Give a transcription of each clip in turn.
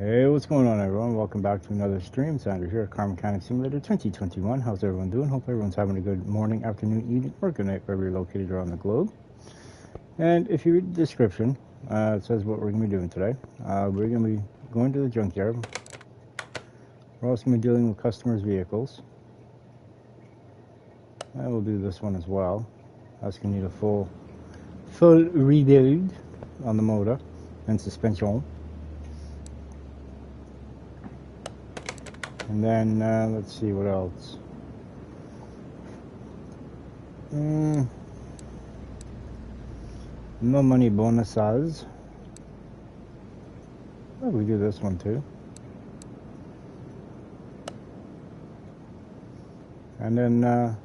Hey, what's going on, everyone? Welcome back to another stream. Sandra here, Car Mechanic Simulator 2021. How's everyone doing? Hope everyone's having a good morning, afternoon, evening, or good night wherever you're located around the globe. And if you read the description, it says what we're going to be doing today. We're going to be going to the junkyard. We're also going to be dealing with customers' vehicles. And we'll do this one as well. That's going to need a full rebuild on the motor and suspension. And then, let's see what else. No money bonuses. Well, we do this one too. And then,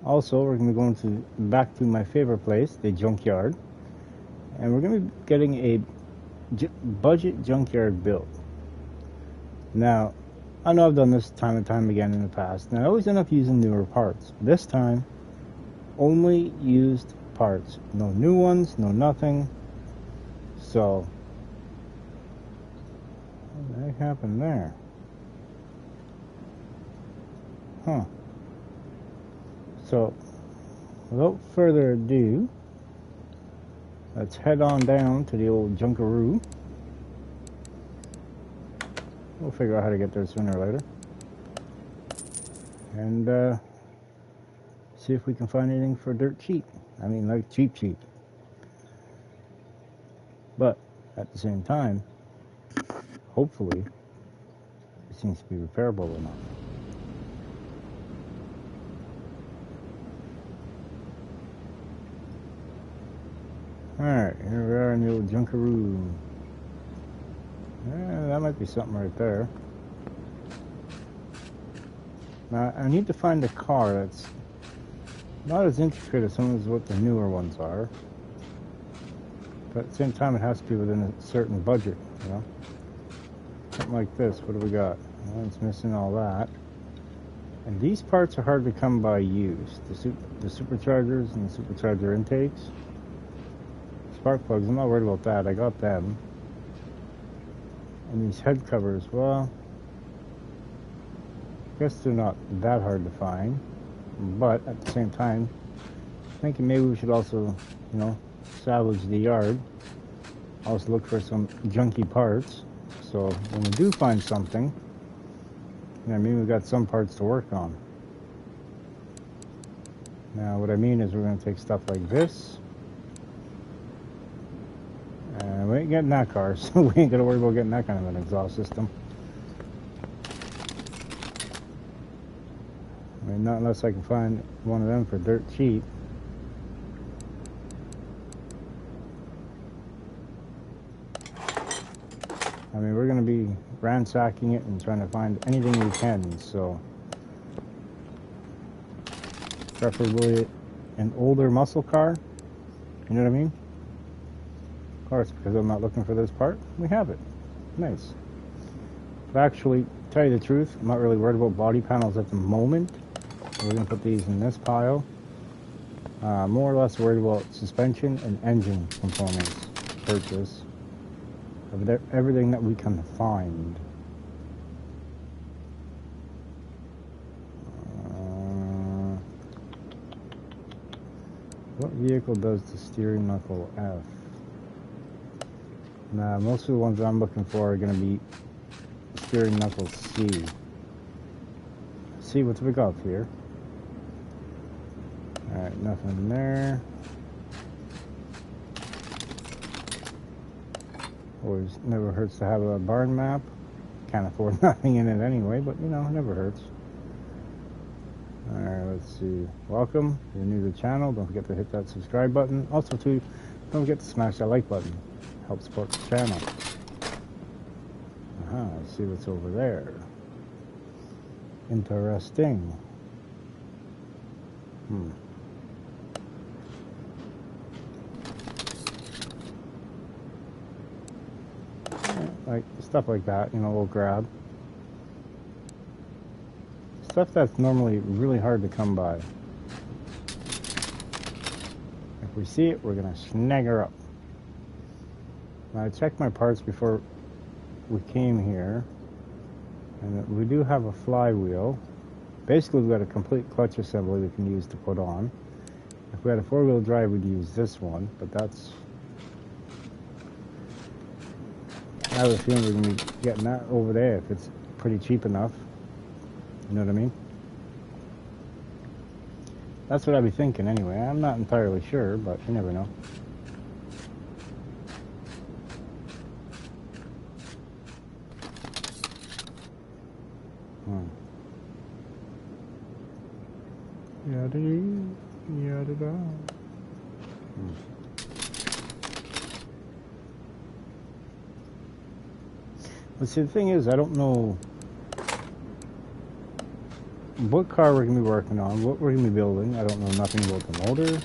also, we're going to be going back to my favorite place, the junkyard. And we're going to be getting a budget junkyard built. Now, I know I've done this time and time again in the past, and I always end up using newer parts. This time, only used parts. No new ones, no nothing. So, what the heck happened there? Huh. So, without further ado, let's head on down to the old Junkaroo. We'll figure out how to get there sooner or later. And see if we can find anything for dirt cheap. I mean, like cheap. But at the same time, hopefully, it seems to be repairable enough. Alright, here we are in the old Junkaroo. Yeah, that might be something right there. Now, I need to find a car that's not as intricate as some of what the newer ones are. But at the same time, it has to be within a certain budget, you know? Something like this. What do we got? Well, it's missing all that. And these parts are hard to come by used. The superchargers and the supercharger intakes. Spark plugs, I'm not worried about that. I got them. And these head covers, well, I guess they're not that hard to find. But at the same time, thinking maybe we should also, you know, salvage the yard. Also look for some junky parts. So when we do find something, you know, I mean, we've got some parts to work on. Now what I mean is we're going to take stuff like this. And we ain't getting that car, so we ain't got to worry about getting that kind of an exhaust system. I mean, not unless I can find one of them for dirt cheap. I mean, we're going to be ransacking it and trying to find anything we can, so preferably an older muscle car, you know what I mean? Of course, because I'm not looking for this part, we have it. Nice. But actually, to tell you the truth, I'm not really worried about body panels at the moment. We're going to put these in this pile. More or less worried about suspension and engine components purchase of everything that we can find. What vehicle does the steering knuckle F? Now, most of the ones I'm looking for are going to be steering knuckle C. See what's we got here. Alright, nothing there. Always never hurts to have a barn map. Can't afford nothing in it anyway, but you know, it never hurts. Alright, let's see. Welcome. If you're new to the channel, don't forget to hit that subscribe button. Also, too, don't forget to smash that like button. Help support the channel. Let's see what's over there. Interesting. Like stuff like that, you know, we'll grab. Stuff that's normally really hard to come by. If we see it, we're gonna snag her up. Now, I check my parts before we came here, and we do have a flywheel. Basically, we've got a complete clutch assembly we can use to put on. If we had a four-wheel drive, we'd use this one, but that's... I have a feeling we're going to be getting that over there if it's pretty cheap enough. You know what I mean? That's what I'd be thinking anyway. I'm not entirely sure, but you never know. Yada-da. But see, the thing is, I don't know what car we're going to be working on, what we're going to be building. I don't know nothing about the motor.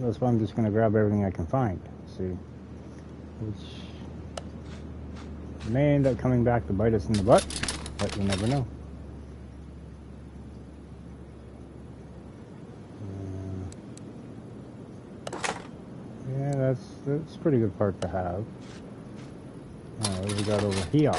That's why I'm just going to grab everything I can find. See, which may end up coming back to bite us in the butt, but you never know. Yeah, that's a pretty good part to have. What do we got over here?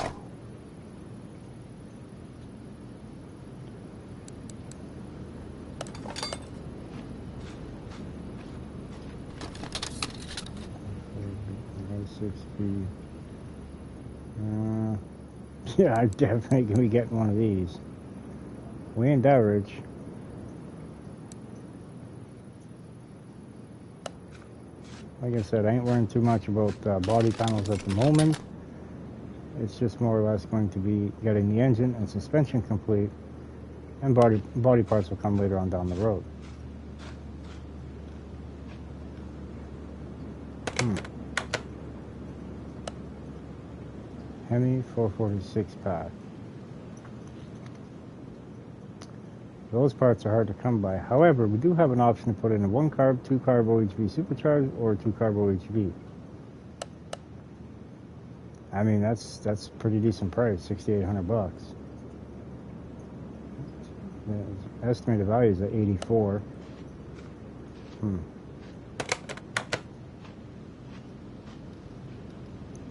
Yeah, I'm definitely gonna be getting one of these. We in Dowridge. Like I said, I ain't worrying too much about body panels at the moment. It's just more or less going to be getting the engine and suspension complete, and body parts will come later on down the road. Hemi 446 pack. Those parts are hard to come by. However, we do have an option to put in a 1-carb, 2-carb OHV supercharged or 2-carb OHV. I mean, that's pretty decent price, $6,800. The estimated value is at 84.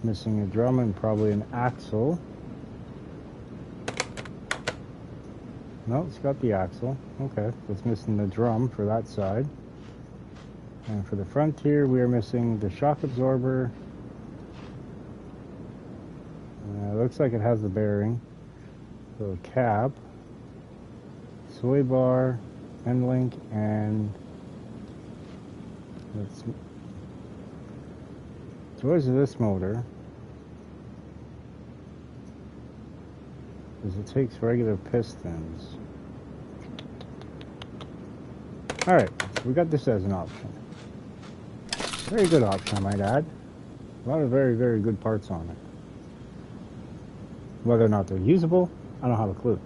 Missing a drum and probably an axle. No, it's got the axle. Okay, so it's missing the drum for that side. And for the front here, we are missing the shock absorber. Looks like it has the bearing. So cap, sway bar, end link, and let's. So where's this motor? Because it takes regular pistons. Alright, so we got this as an option. Very good option, I might add. A lot of very, very good parts on it. Whether or not they're usable, I don't have a clue.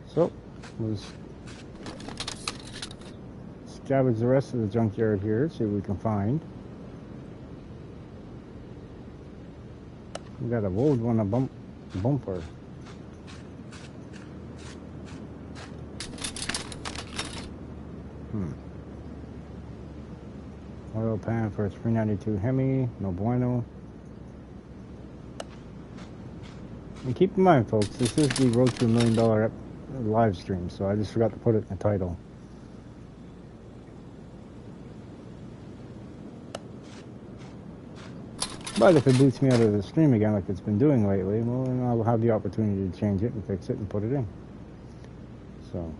So, we'll scavenge the rest of the junkyard here, see what we can find. We got a old one, a bumper. Oil pan for a 392 Hemi, no bueno. And keep in mind, folks, this is the Road to $1 Million live stream, so I just forgot to put it in the title. But if it boots me out of the stream again like it's been doing lately, well, then I'll have the opportunity to change it and fix it and put it in. So.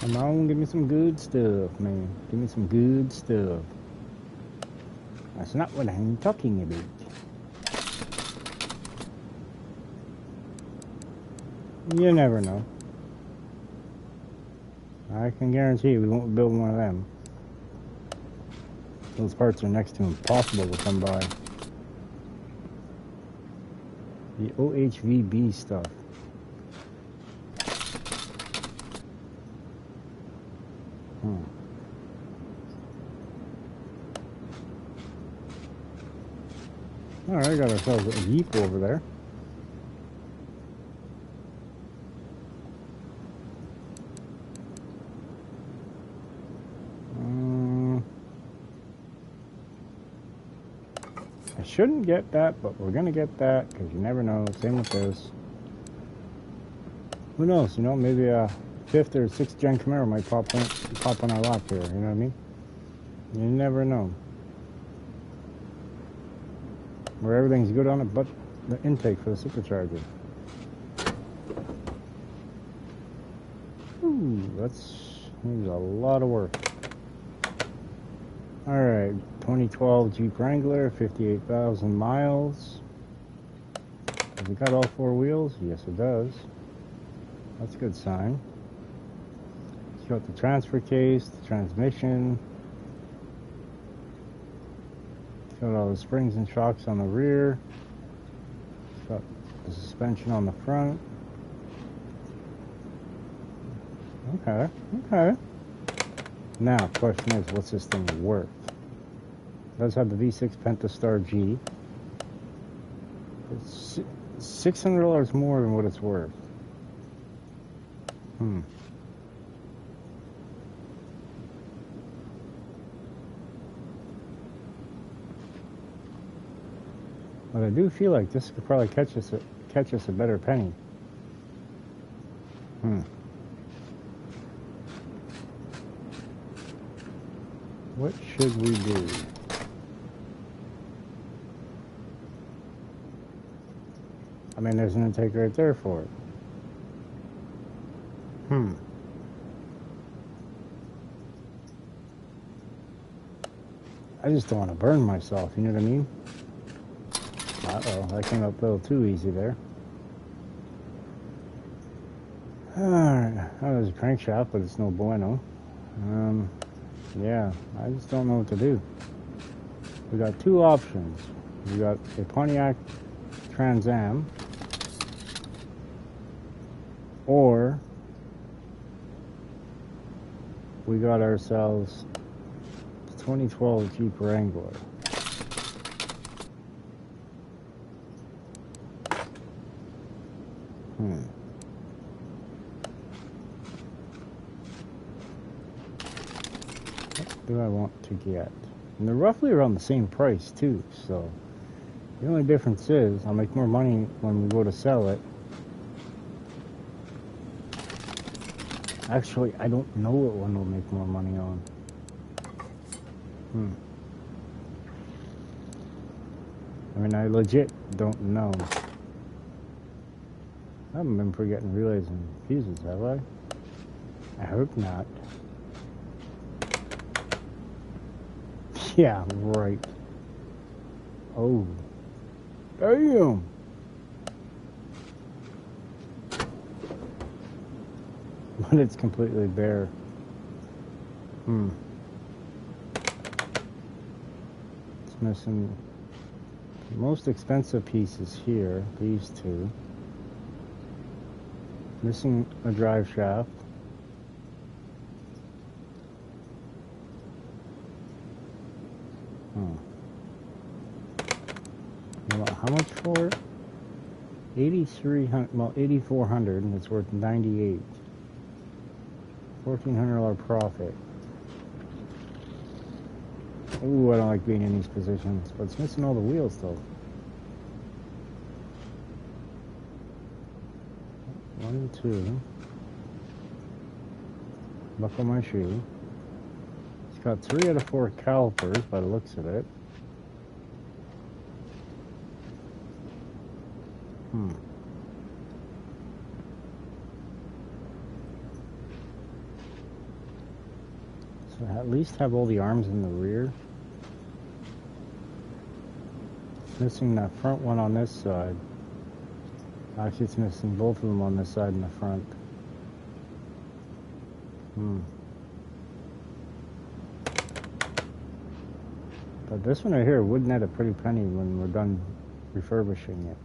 Come on, give me some good stuff, man. Give me some good stuff. That's not what I'm talking about. You never know. I can guarantee you we won't build one of them. Those parts are next to impossible to come by. The OHVB stuff. Alright, got ourselves a Jeep over there. I shouldn't get that, but we're gonna get that because you never know. Same with this. Who knows? You know, maybe a 5th or 6th gen Camaro might pop on our lap here. You know what I mean? You never know. Where everything's good on it, but the intake for the supercharger. Ooh, that's needs a lot of work. All right, 2012 Jeep Wrangler, 58,000 miles. Has it got all 4 wheels? Yes, it does. That's a good sign. It's got the transfer case, the transmission. It's got all the springs and shocks on the rear. It's got the suspension on the front. Okay, okay. Now, the question is, what's this thing worth? It does have the V6 Pentastar G. It's $600 more than what it's worth. But I do feel like this could probably catch us a better penny. What should we do? I mean, there's an intake right there for it. I just don't want to burn myself, you know what I mean? Uh-oh, that came up a little too easy there. Alright, that was a crankshaft, but it's no bueno. Yeah, I just don't know what to do. We got 2 options. We got a Pontiac Trans Am, or we got ourselves the 2012 Jeep Wrangler. What do I want to get? And they're roughly around the same price too, so the only difference is I'll make more money when we go to sell it. Actually, I don't know what one will make more money on. I mean, I legit don't know. I haven't been forgetting relays and fuses, have I? I hope not. Yeah, right. Oh. Damn! But it's completely bare. It's missing the most expensive pieces here, these 2. Missing a drive shaft. How much for it? 8,300. Well, 8,400, and it's worth 98. $1,400 profit. Ooh, I don't like being in these positions, but it's missing all the wheels though. 1, 2. Buckle my shoe. It's got 3 out of 4 calipers by the looks of it. So at least have all the arms in the rear. It's missing that front one on this side. Actually, it's missing both of them on this side and the front. But this one right here would net a pretty penny when we're done refurbishing it.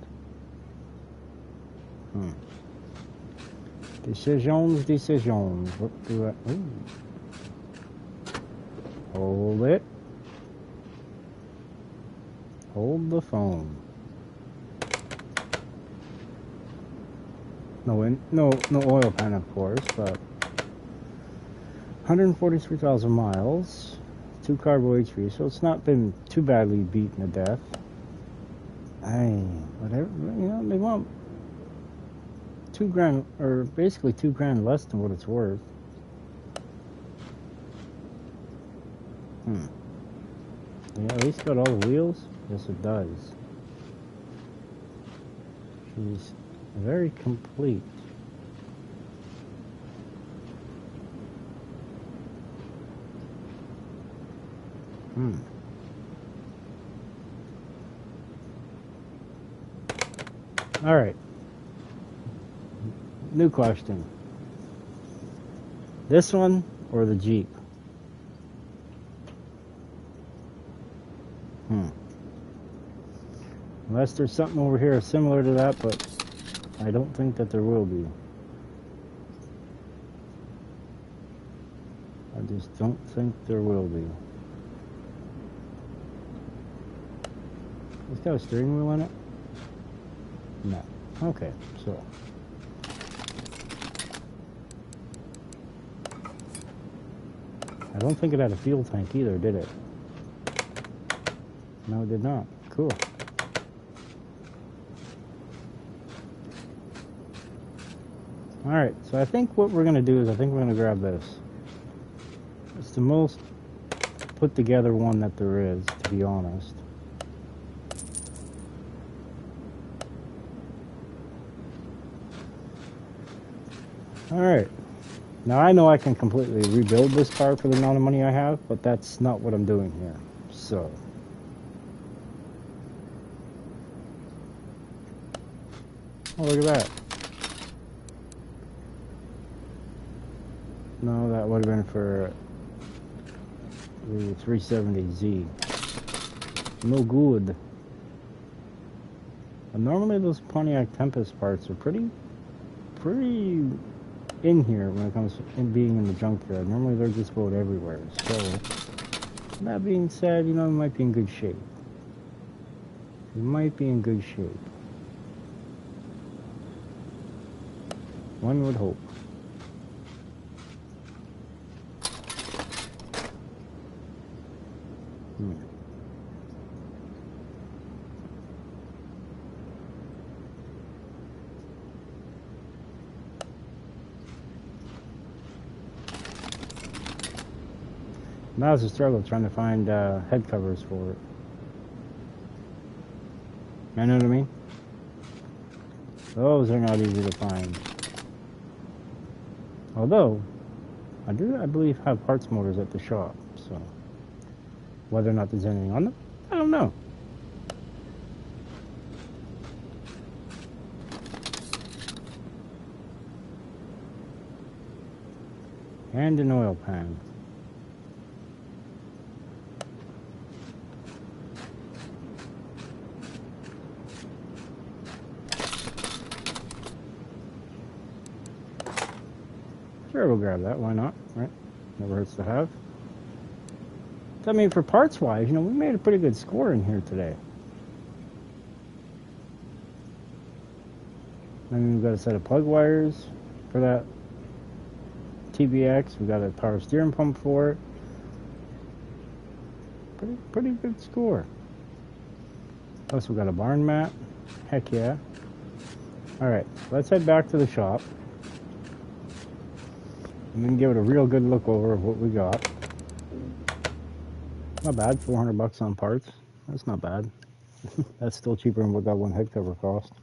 Decisions. What do I... Ooh. Hold it. Hold the phone. No oil pan, of course, but 143,000 miles, 2 carbo HV, so it's not been too badly beaten to death. Whatever, you know, they want $2,000, or basically $2,000 less than what it's worth. Yeah, at least got all the wheels? Yes, it does. She's very complete. All right. New question. This one or the Jeep? Unless there's something over here similar to that, but I don't think that there will be. I just don't think there will be. It's got a steering wheel in it? No. Okay, so. I don't think it had a fuel tank either, did it? No, it did not. Cool. Alright, so I think what we're going to do is I think we're going to grab this. It's the most put together one that there is, to be honest. Alright. Now I know I can completely rebuild this car for the amount of money I have, but that's not what I'm doing here. So. Oh, look at that. No, that would have been for the 370Z. No good. But normally those Pontiac Tempest parts are pretty in here when it comes to being in the junkyard. Normally they're just about everywhere. So, that being said, you know, it might be in good shape. It might be in good shape. One would hope. Now it's a struggle trying to find head covers for it. You know what I mean? Those are not easy to find. Although, I believe, have parts motors at the shop, so whether or not there's anything on them, I don't know. And an oil pan. Sure, we'll grab that. Why not? Right? Never hurts to have. I mean, for parts-wise, you know, we made a pretty good score in here today. I mean, we've got a set of plug wires for that TBX. We got a power steering pump for it. Pretty good score. Plus, we got a barn mat. Heck yeah. All right, let's head back to the shop. And then give it a real good look over of what we got. Not bad, $400 on parts. That's not bad. That's still cheaper than what that one head cover cost.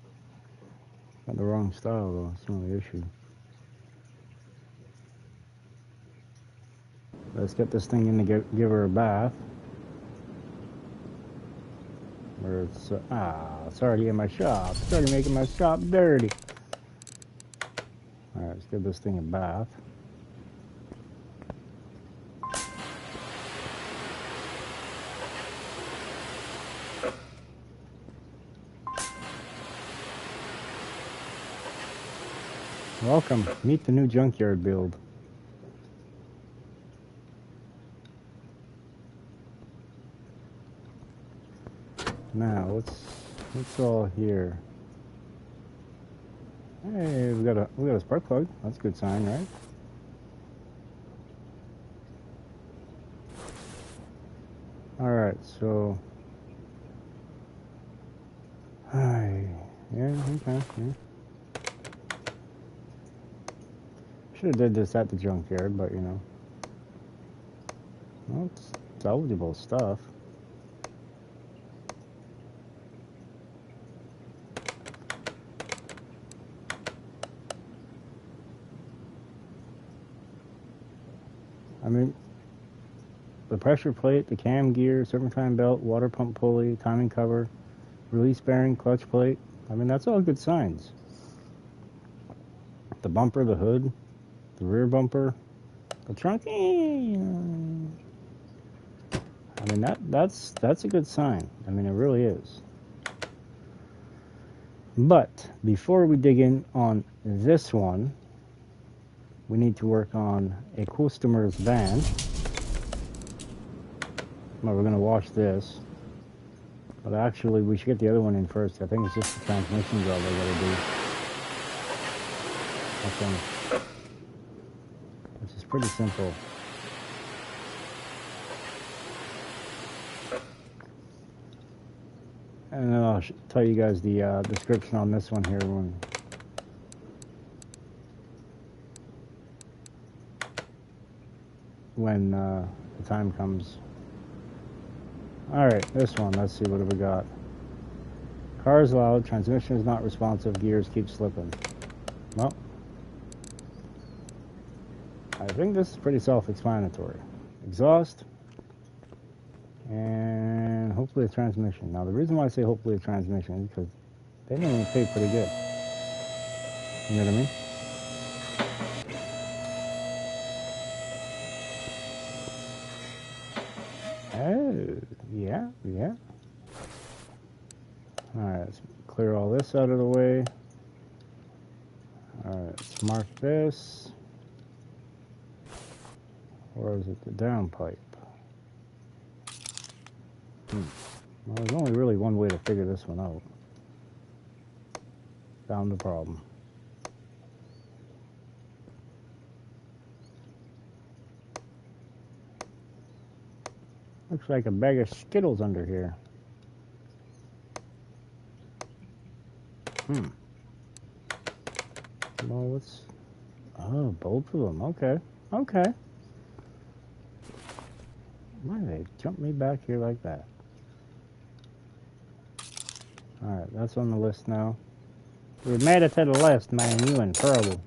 Got the wrong style though, that's the only issue. Let's get this thing in to give her a bath. Where it's, it's already in my shop. It's already making my shop dirty. Alright, let's give this thing a bath. Welcome. Meet the new junkyard build. Now, what's all here? Hey, we got a spark plug. That's a good sign, right? All right, so okay, yeah. Should have did this at the junkyard, but you know. Well, it's salvageable stuff. I mean, the pressure plate, the cam gear, serpentine belt, water pump pulley, timing cover, release bearing, clutch plate. I mean, that's all good signs. The bumper, the hood, the rear bumper, the trunk. I mean, that's a good sign. I mean, it really is. But before we dig in on this one, we need to work on a customer's van. Well, we're going to wash this. But actually, we should get the other one in first. I think it's just the transmission job I got to do. Okay. Which is pretty simple. And then I'll tell you guys the description on this one here when the time comes. Alright, this one, let's see, what have we got? Car is loud, transmission is not responsive, gears keep slipping. Well, I think this is pretty self-explanatory. Exhaust, and hopefully a transmission. Now, the reason why I say hopefully a transmission is because they normally pay pretty good. You know what I mean? Oh, yeah. Alright, let's clear all this out of the way. Alright, let's mark this. Or is it the downpipe? Well, there's only really one way to figure this one out. Found the problem. Looks like a bag of Skittles under here. Well, what's... Oh, both of them. Okay. Why did they jump me back here like that? Alright, that's on the list now. We've made it to the list, man. You in trouble.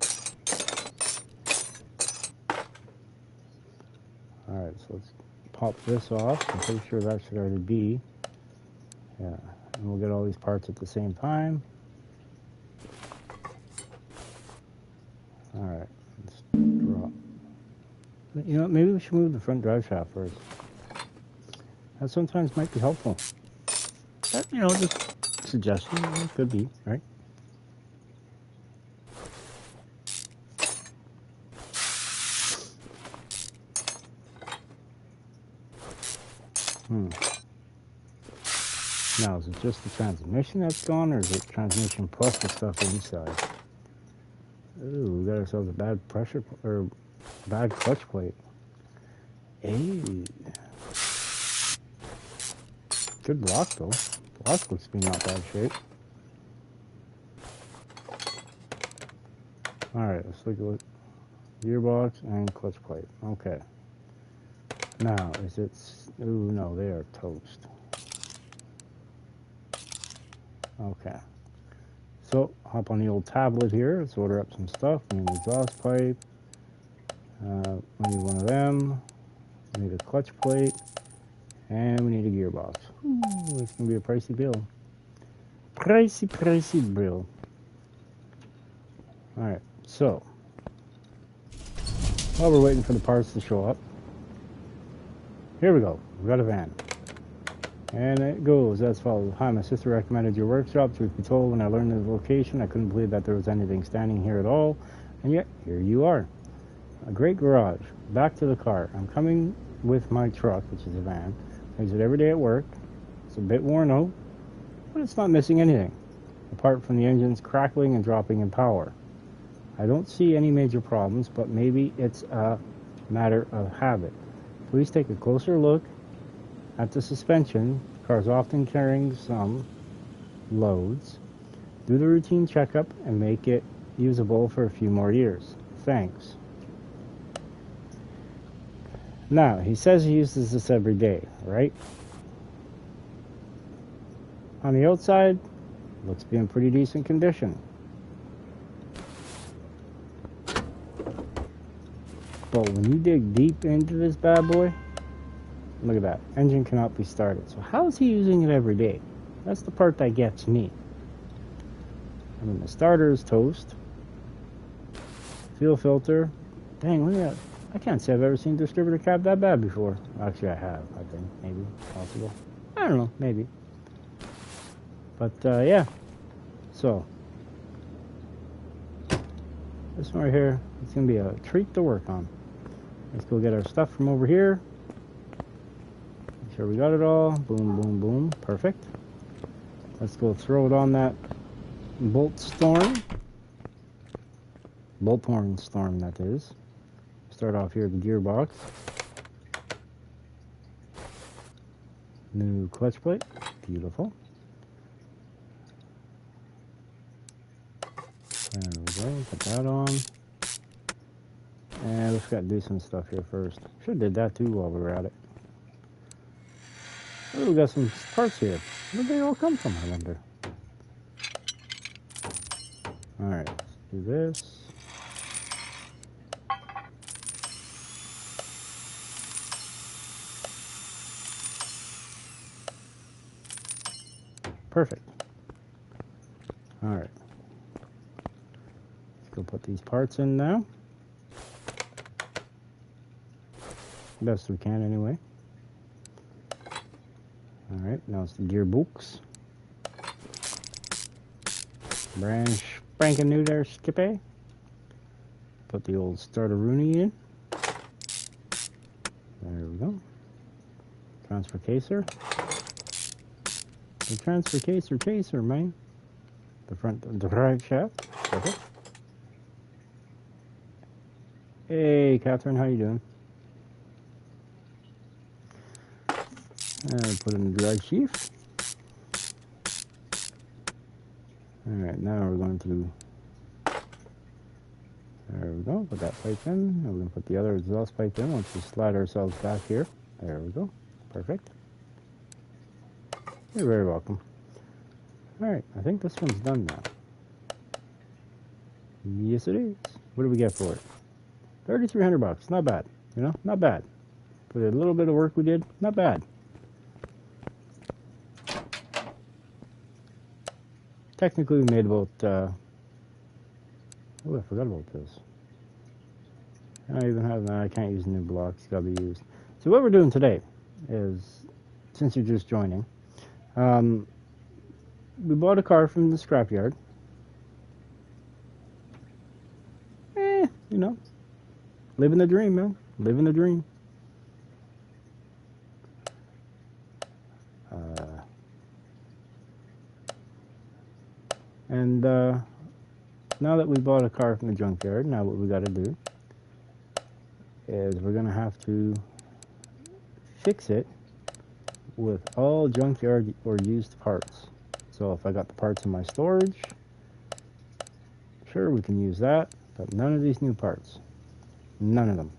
Alright, so let's pop this off. I'm pretty sure that should already be. Yeah, and we'll get all these parts at the same time. Alright, let's drop. You know, maybe we should move the front drive shaft first. That sometimes might be helpful. That, you know, just suggestion. It could be, right? Now, is it just the transmission that's gone, or is it transmission plus the stuff inside? Ooh, we got ourselves a bad pressure, or bad clutch plate. Hey. Good block, though. Block looks to be not bad shape. Alright, let's look at gearbox and clutch plate. Okay. Now, is it... Ooh, no, they are toast. Okay. So, hop on the old tablet here. Let's order up some stuff. We need an exhaust pipe. We need one of them. We need a clutch plate. And we need a gearbox. Ooh, it's going to be a pricey bill. Pricey bill. Alright, so. While we're waiting for the parts to show up. Here we go. We've got a van. And it goes as follows. Hi, my sister recommended your workshop. Truth be told, when I learned the location, I couldn't believe that there was anything standing here at all. And yet, here you are. A great garage. Back to the car. I'm coming with my truck, which is a van. I use it every day at work. It's a bit worn out, but it's not missing anything, apart from the engine's crackling and dropping in power. I don't see any major problems, but maybe it's a matter of habit. Please take a closer look at the suspension. The car is often carrying some loads. Do the routine checkup and make it usable for a few more years. Thanks. Now, he says he uses this every day, right? On the outside, looks to be in pretty decent condition. But when you dig deep into this bad boy, look at that. Engine cannot be started. So how is he using it every day? That's the part that gets me. I mean, the starter is toast. Fuel filter. Dang, look at that. I can't say I've ever seen a distributor cap that bad before. Actually, I have, I think. Maybe. Possible. I don't know. Maybe. But, yeah. So. This one right here, it's going to be a treat to work on. Let's go get our stuff from over here. Make sure we got it all. Boom, boom, boom. Perfect. Let's go throw it on that bolt storm. Bolt horn storm, that is. Start off here at the gearbox. New clutch plate. Beautiful. There we go. Put that on. And let's got to do some stuff here first. Should have did that too while we were at it. Oh, we got some parts here. Where did they all come from, I wonder? Alright, let's do this. Perfect. Alright. Let's go put these parts in now. Best we can anyway. Alright, now it's the gearbox. Brand spanking new there, Skippy. Put the old starter Rooney in. There we go. Transfer caser. The transfer caser chaser, man. The front, the drive shaft. Perfect. Hey, Catherine, how you doing? And put in the drag sheath. Alright, now we're going to, there we go, put that pipe in. Now we're going to put the other exhaust pipe in once we slide ourselves back here. There we go. Perfect. You're very welcome. Alright, I think this one's done now. Yes, it is. What do we get for it? 3,300 bucks. Not bad. You know, not bad. For the little bit of work we did, not bad. Technically, we made about, oh, I forgot about this. I don't even have, no, I can't use new blocks, it's gotta be used. So what we're doing today is, since you're just joining, we bought a car from the scrapyard. You know, living the dream, man, living the dream. And now that we bought a car from the junkyard, now what we got to do is we're going to have to fix it with all junkyard or used parts. So if I got the parts in my storage, sure, we can use that, but none of these new parts. None of them.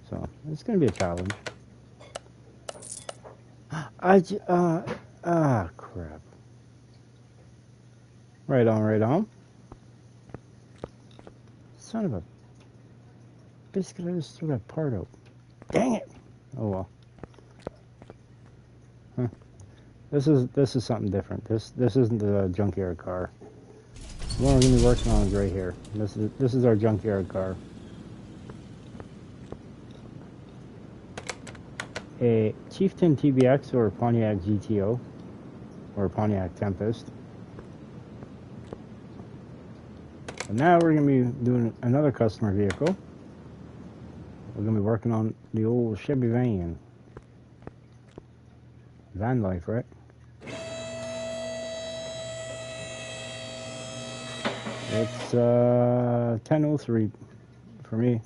So it's going to be a challenge. Crap. Right on, right on. Son of a biscuit, I just threw that part out. Dang it! Oh well. Huh. This is something different. This isn't the junkyard car. The one we're gonna be working on is right here. This is our junkyard car. A Chieftain TBX or Pontiac GTO or Pontiac Tempest. And now we're going to be doing another customer vehicle. We're going to be working on the old Chevy van. Van life, right? It's 10:03 for me.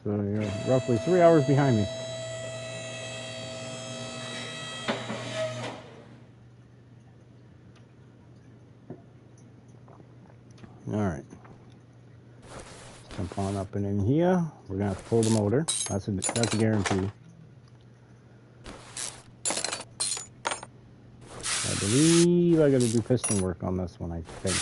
So you're roughly 3 hours behind me. Alright. Jump on up and in here. We're gonna have to pull the motor. That's a guarantee. I believe I gotta do piston work on this one, I think.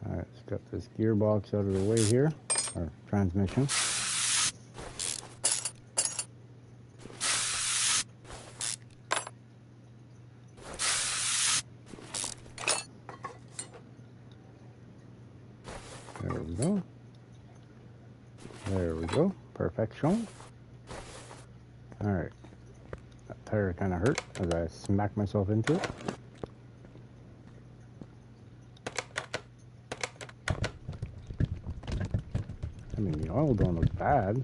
Alright, let's get this gearbox out of the way here. Or transmission. There we go. There we go. Perfection. Alright. That tire kind of hurt as I smacked myself into it. I mean, the oil don't look bad.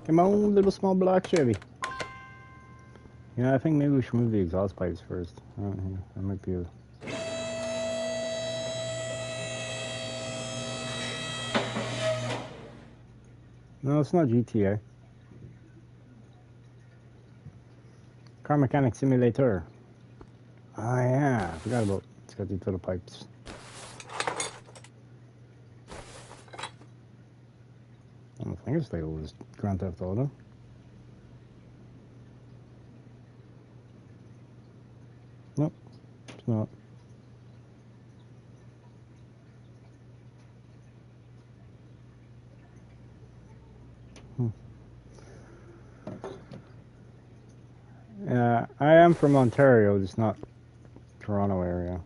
Come on, little small black Chevy. Yeah, I think maybe we should move the exhaust pipes first. That might be a... No, it's not GTA. Car Mechanic Simulator. Oh yeah, I forgot about it's got these little pipes. I don't think it's labeled as Grand Theft Auto. Nope, it's not. I am from Ontario, just not Toronto area.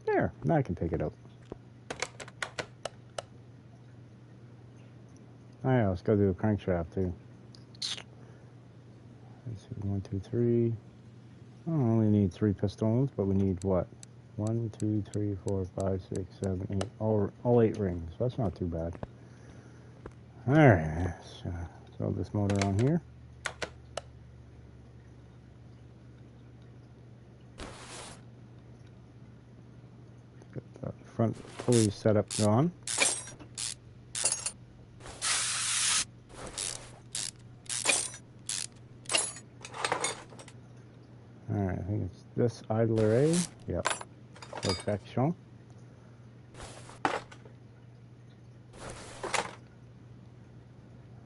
There, now I can take it out. Oh yeah, let's go do the crankshaft too. Let's see, 1, 2, 3. I only need 3 pistons, but we need what? 1, 2, 3, 4, 5, 6, 7, 8. All 8 rings. So that's not too bad. Alright, let's throw this motor on here. Get the front pulley setup going. Alright, I think it's this idler A. Yep. Perfection.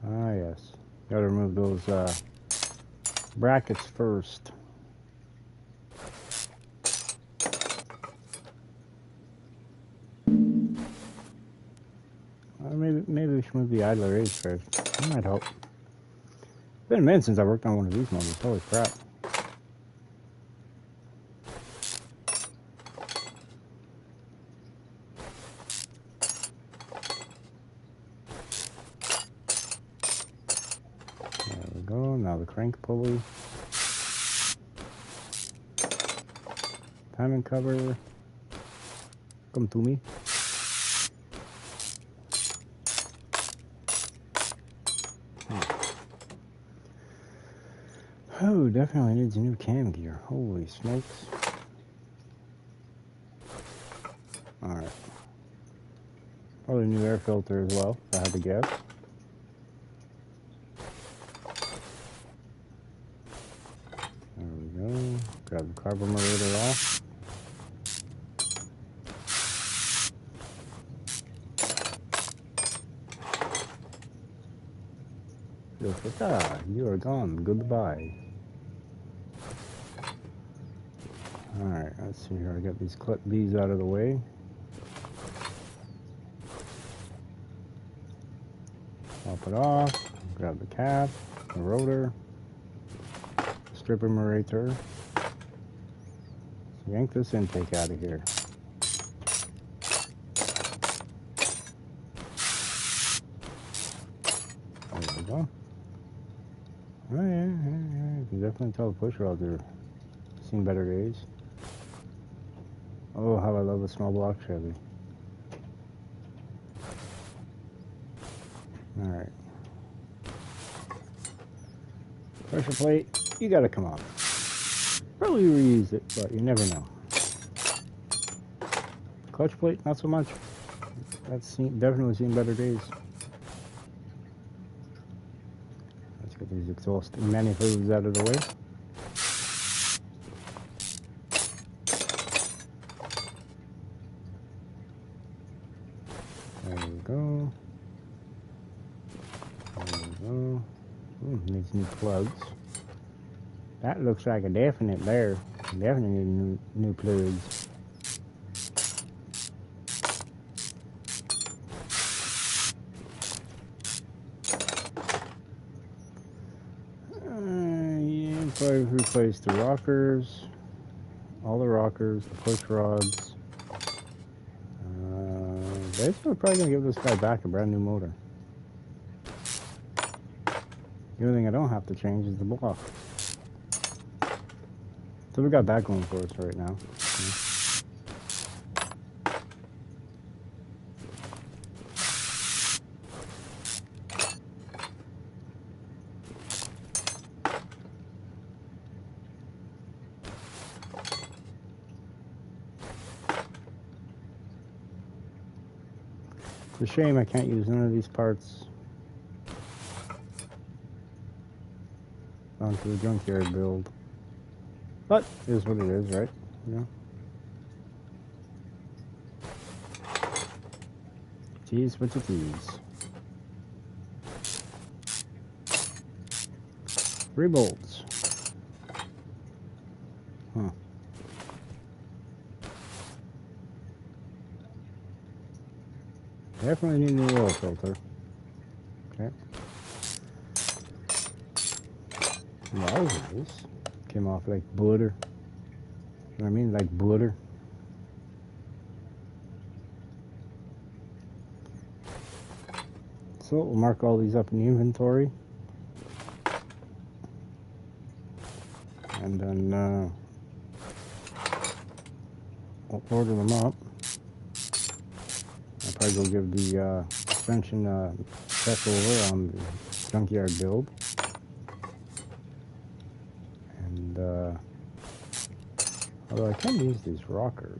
Ah, yes. Gotta remove those brackets first. Maybe we should move the idler A's first. That might help. It's been a minute since I worked on one of these motors. Holy crap. Now the crank pulley, timing cover, come to me. Oh, definitely needs a new cam gear. Holy smokes. Alright. Probably a new air filter as well, if I had to guess. Grab the carburetor off. You are gone. Goodbye. Alright, let's see here. I got these clip B's out of the way. Pop it off. Grab the cap, the rotor, strip aerator. Yank this intake out of here. There we go. Oh yeah. You can definitely tell the push rods are seen better days. Oh, how I love a small block Chevy. Alright. Pressure plate, you gotta come off. Probably reuse it, but you never know. Clutch plate, not so much. That's definitely seen better days. Let's get these exhaust manifolds out of the way. There we go. There we go. Needs new plugs. That looks like a definite there. Definitely need new plugs. Yeah, probably replace the rockers, all the rockers, the push rods. Basically, we're probably gonna give this guy back a brand new motor. The only thing I don't have to change is the block. So we got that going for us right now. It's a shame I can't use none of these parts onto the junkyard build. But it is what it is, right? You know? Tease what you tease. 3 bolts. Huh. Definitely need a new oil filter. Okay. Wowzers. Came off like butter. You know what I mean? Like butter. So we'll mark all these up in the inventory. And then we'll order them up. I'll probably go give the suspension check over on the junkyard build. And although I can use these rockers.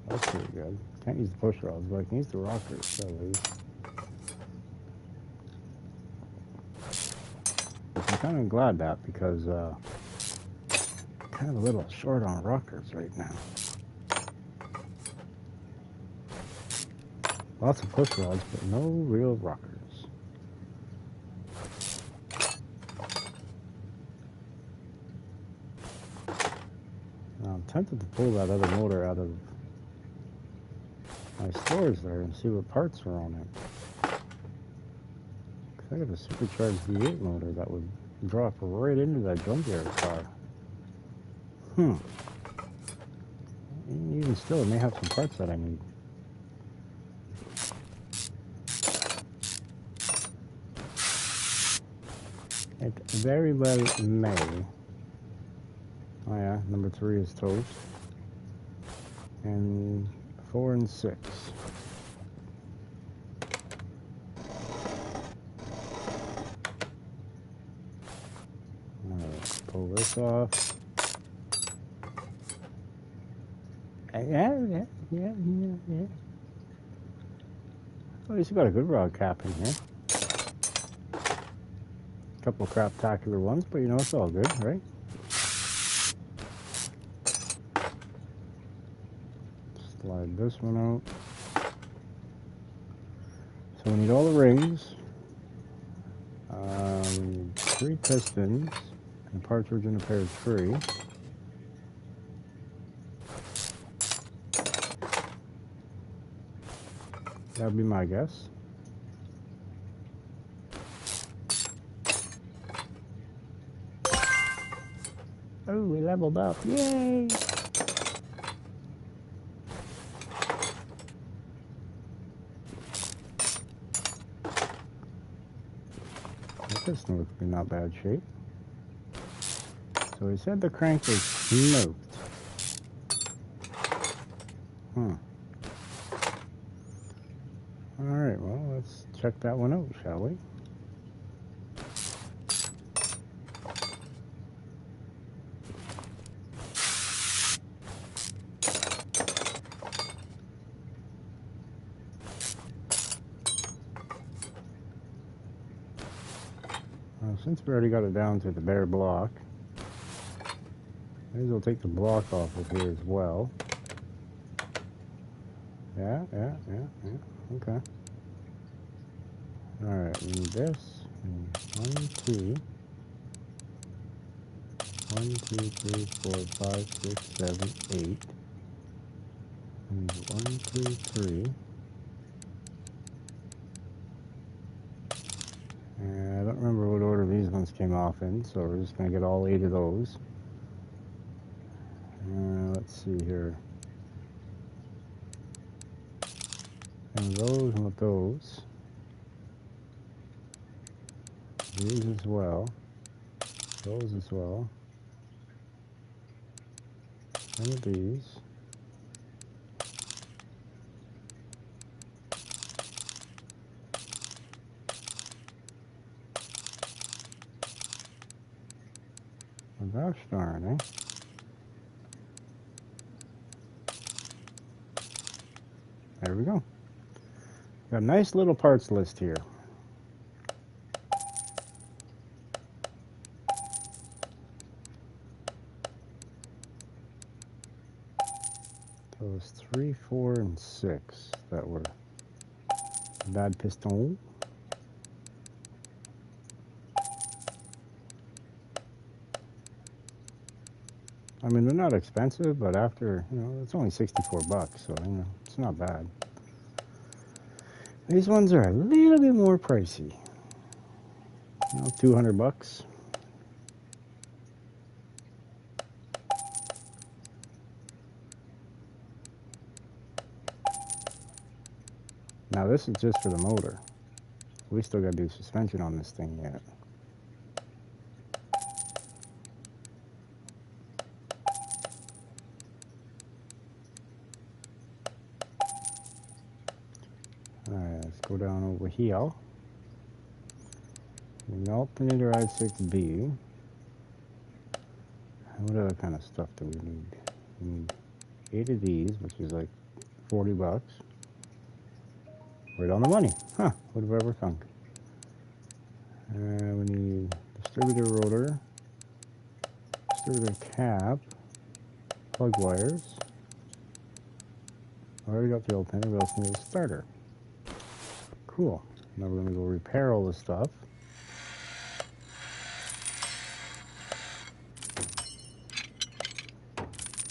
That's pretty good. Can't use the push rods, but I can use the rockers at least. I'm kind of glad that because I'm kind of a little short on rockers right now. Lots of push rods, but no real rockers. Now, I'm tempted to pull that other motor out of my storage there and see what parts are on it. Because I got a supercharged V8 motor that would drop right into that junkyard car. Even still, it may have some parts that I need. It very well may. Oh yeah, number 3 is toast. And 4 and 6. Alright, pull this off. Yeah. At least you got a good rod cap in here. Couple of craptacular ones, but you know it's all good, right? Slide this one out. So we need all the rings, 3 pistons, and a partridge in a pear tree. That would be my guess. Oh, we leveled up. Yay! This piston looks to be not bad shape. So he said the crank was smoked. Alright, well, let's check that one out, shall we? Well, since we already got it down to the bare block, maybe we'll take the block off of here as well. Yeah. Okay. Alright, we need this. We need 1, 2. 1, 2, 3, 4, 5, 6, 7, 8. We need 1, 2, 3. I don't remember what order these ones came off in, so we're just going to get all 8 of those. Let's see here. And those and with those. These as well. Those as well. And with these. Well, gosh darn, eh? There we go. Got a nice little parts list here. Those 3, 4, and 6 that were bad piston. I mean, they're not expensive, but after, it's only 64 bucks, so, it's not bad. These ones are a little bit more pricey. 200 bucks. Now, this is just for the motor. We still got to do suspension on this thing yet. Alright, let's go down over here. The alternator I6B. What other kind of stuff do we need? We need 8 of these, which is like 40 bucks. Right on the money. Huh, would have ever thunk. We need distributor rotor, distributor cap, plug wires. I already got the alternator, we also need a starter. Cool. Now we're going to go repair all this stuff.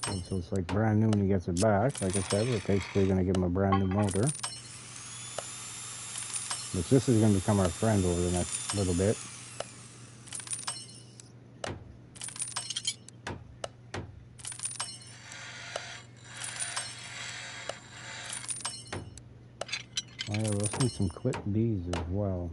And so it's like brand new when he gets it back. Like I said, we're basically going to give him a brand new motor. Which this is going to become our friend over the next little bit. Oh yeah, we'll see some clip B's as well.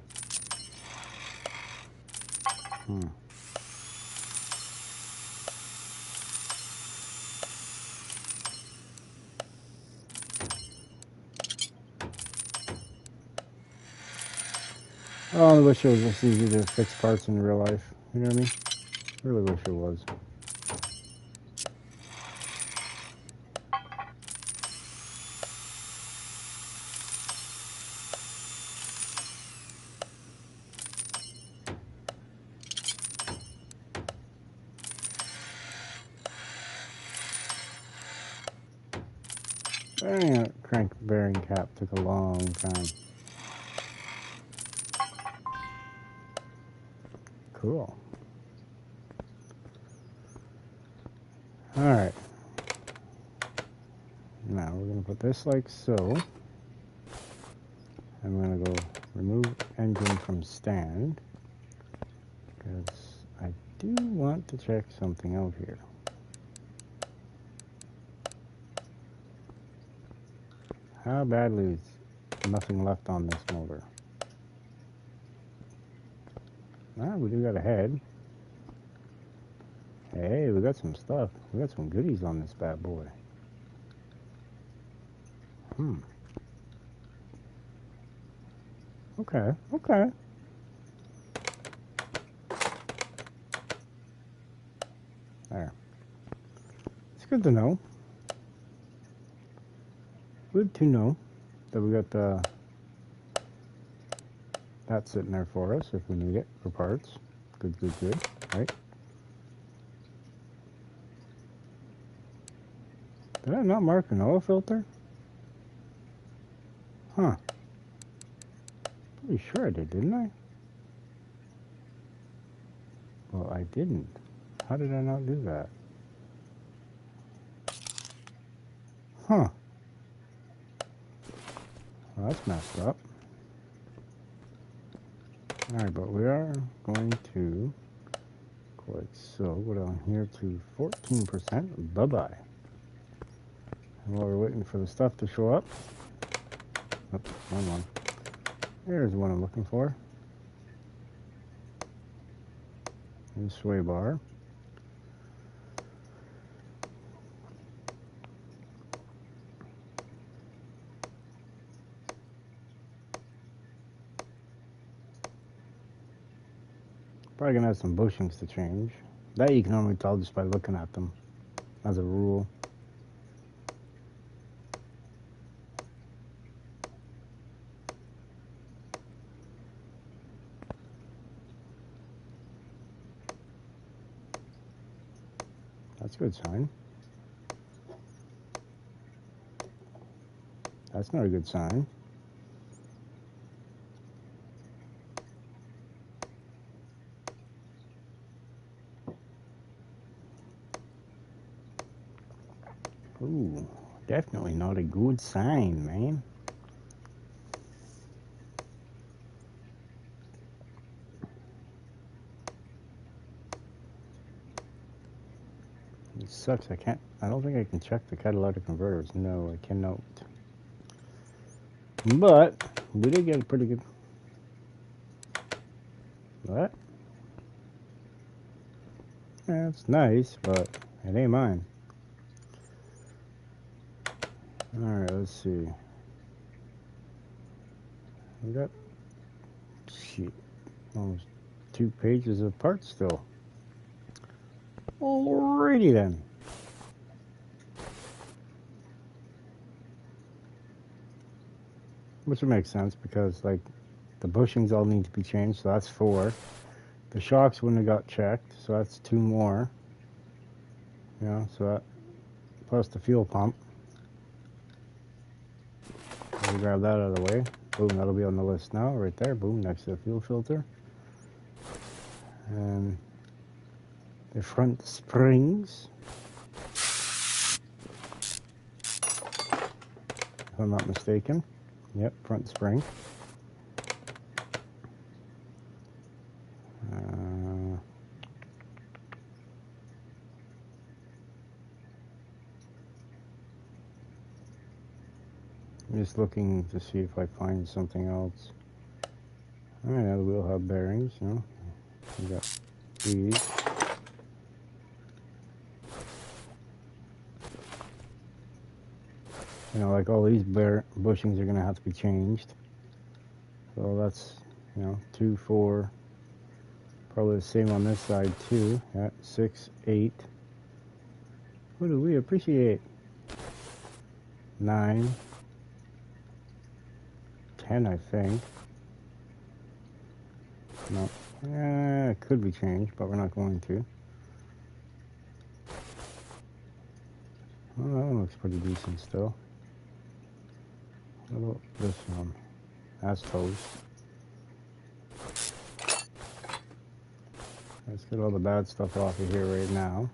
Oh, I wish it was this easy to fix parts in real life. You know what I mean? Really wish it was. Dang, that crank bearing cap took a long time. Cool. Alright. Now we're going to put this like so. I'm going to go remove engine from stand. Because I do want to check something out here. How badly is nothing left on this motor? Ah, we do got a head. Hey, we got some stuff. We got some goodies on this bad boy. Okay, okay. There. It's good to know. Good to know that we got that sitting there for us if we need it for parts. Good, good, good. Right? Did I not mark an oil filter? Huh. Pretty sure I did, didn't I? Well, I didn't. How did I not do that? Huh. Well, that's messed up. Alright, but we are going to, like so, go down here to 14%. Bye-bye. And while we're waiting for the stuff to show up, oops, wrong one. There's what I'm looking for. And sway bar. Probably gonna have some bushings to change. That you can normally tell just by looking at them, as a rule. That's a good sign. That's not a good sign. Ooh, definitely not a good sign, man. It sucks. I don't think I can check the catalytic converters. No, I cannot. But we did get a pretty good. What? Yeah, it's nice, but it ain't mine. Alright, let's see. We got, shit, almost 2 pages of parts still. Alrighty then. Which would make sense because, like, the bushings all need to be changed, so that's 4. The shocks wouldn't have got checked, so that's 2 more. You know, so that, plus the fuel pump. We'll grab that out of the way. Boom, that'll be on the list now, right there. Boom, next to the fuel filter. And the front springs. If I'm not mistaken. Yep, front spring. I'm just looking to see if I find something else. Oh yeah, the wheel hub bearings, you know. We got these. You know, like all these bushings are going to have to be changed. So that's, you know, 2, 4. Probably the same on this side too. Yeah, 6, 8. What do we appreciate? 9. 10, I think. No. It could be changed, but we're not going to. Well, that one looks pretty decent still. What about this one? That's toast. Let's get all the bad stuff off of here right now.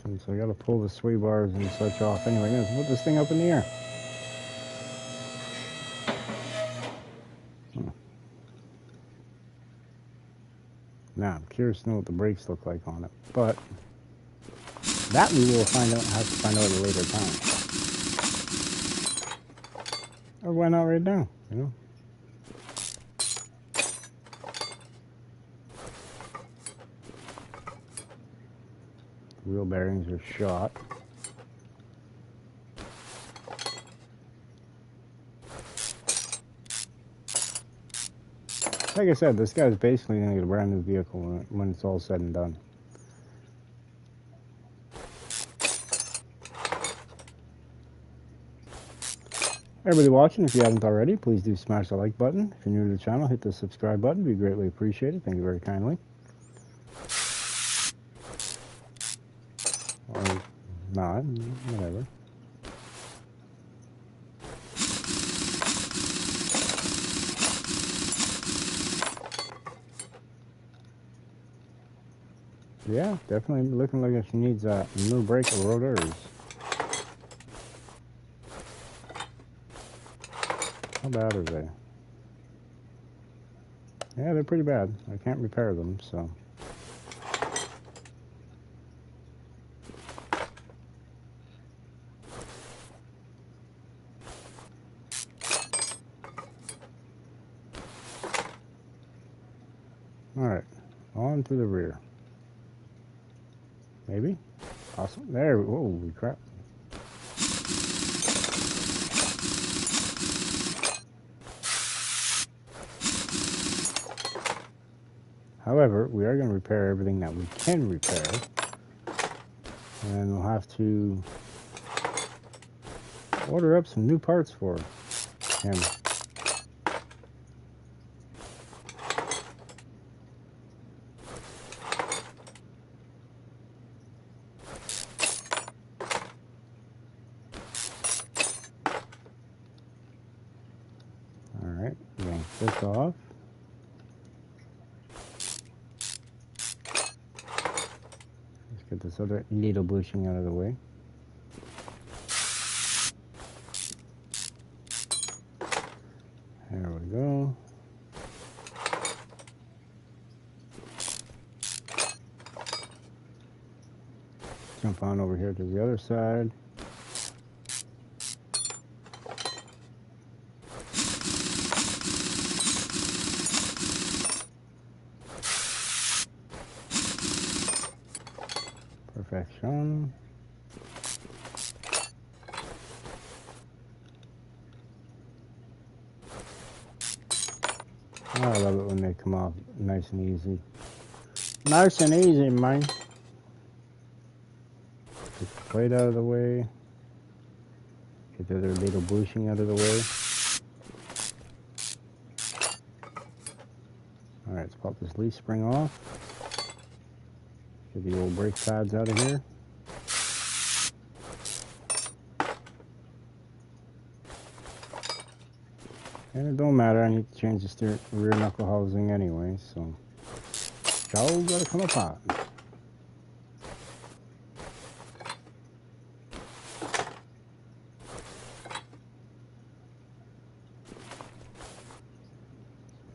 Since I gotta pull the sway bars and such off anyway, let's put this thing up in the air. Now, I'm curious to know what the brakes look like on it, but that we will find out, have to find out at a later time. Or why not right now, you know? Wheel bearings are shot. Like I said, this guy's basically going to get a brand new vehicle when it's all said and done. Everybody watching, if you haven't already, please do smash the like button. If you're new to the channel, hit the subscribe button. It'd be greatly appreciated. Thank you very kindly. Or not, whatever. Yeah, definitely looking like she needs a new brake rotors. How bad are they? Yeah, they're pretty bad. I can't repair them, so. Alright, on to the rear. Maybe? Awesome. There, holy crap. However, we are going to repair everything that we can repair. And we'll have to order up some new parts for him. Alright, yank this off. Get this other little bushing out of the way. There we go. Jump on over here to the other side. Perfection. I love it when they come off nice and easy. Nice and easy, man. Get the plate out of the way. Get the other little bushing out of the way. Alright, let's pop this leaf spring off. Get the old brake pads out of here. And it don't matter, I need to change the rear knuckle housing anyway, so it's all gotta come apart.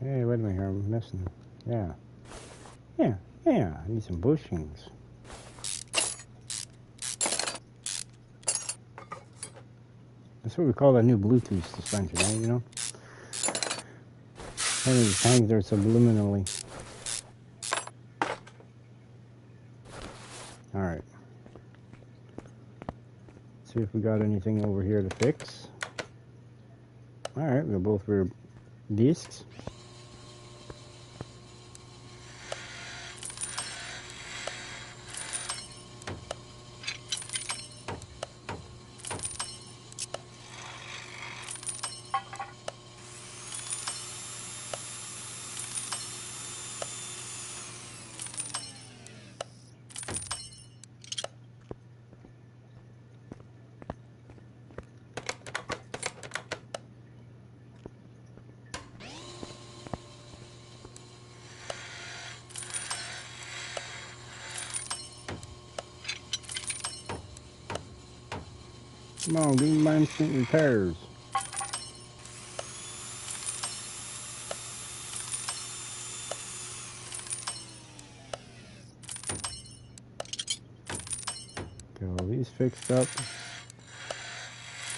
Hey, wait a minute here, I'm missing. Yeah. Yeah, I need some bushings. That's what we call that new Bluetooth suspension, right? You know? And it hangs there subliminally. Alright. See if we got anything over here to fix. Alright, we got both rear discs. Come on, give me my instant repairs. Get all these fixed up.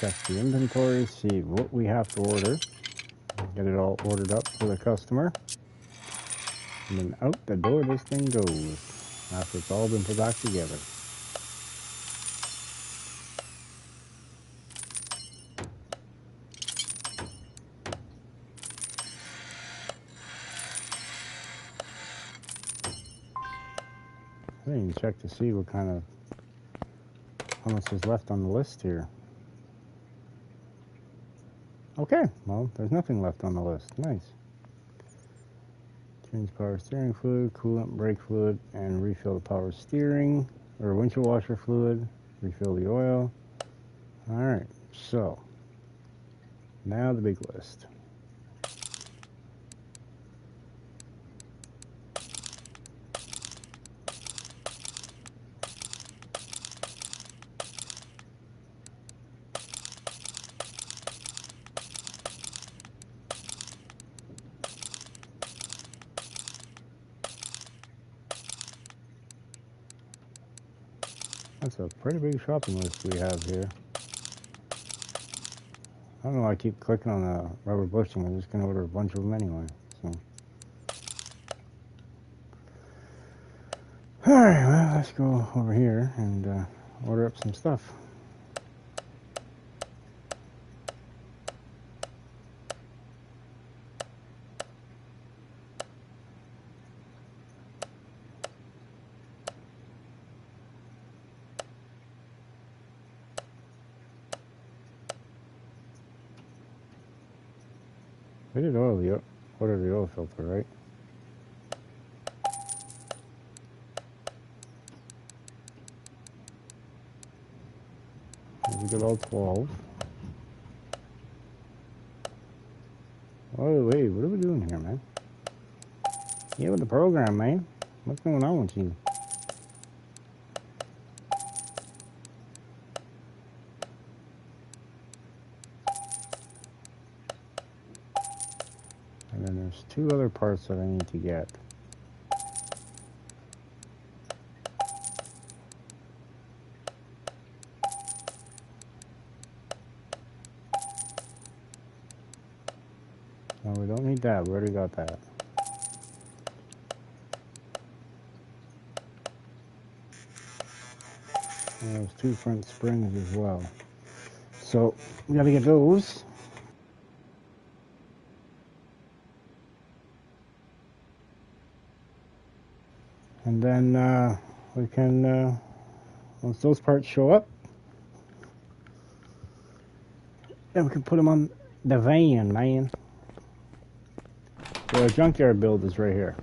Check the inventory, see what we have to order. Get it all ordered up for the customer. And then out the door this thing goes after it's all been put back together. check to see what kind of, how much is left on the list here. Okay, well, there's nothing left on the list. Nice. Change power steering fluid, coolant, brake fluid, and refill the power steering, or windshield washer fluid, refill the oil. Alright, so, now the big list. That's a pretty big shopping list we have here. I don't know why I keep clicking on the rubber bushing. I'm just going to order a bunch of them anyway. So. Alright, well, let's go over here and order up some stuff. We did order the oil filter, right? We got all 12. Oh, wait, what are we doing here, man? Yeah, with the program, man. What's going on with you? And then there's 2 other parts that I need to get. No, we don't need that. We already got that. And there's 2 front springs as well. So, we gotta get those. And then we can, once those parts show up, then we can put them on the van, man. The junkyard build is right here.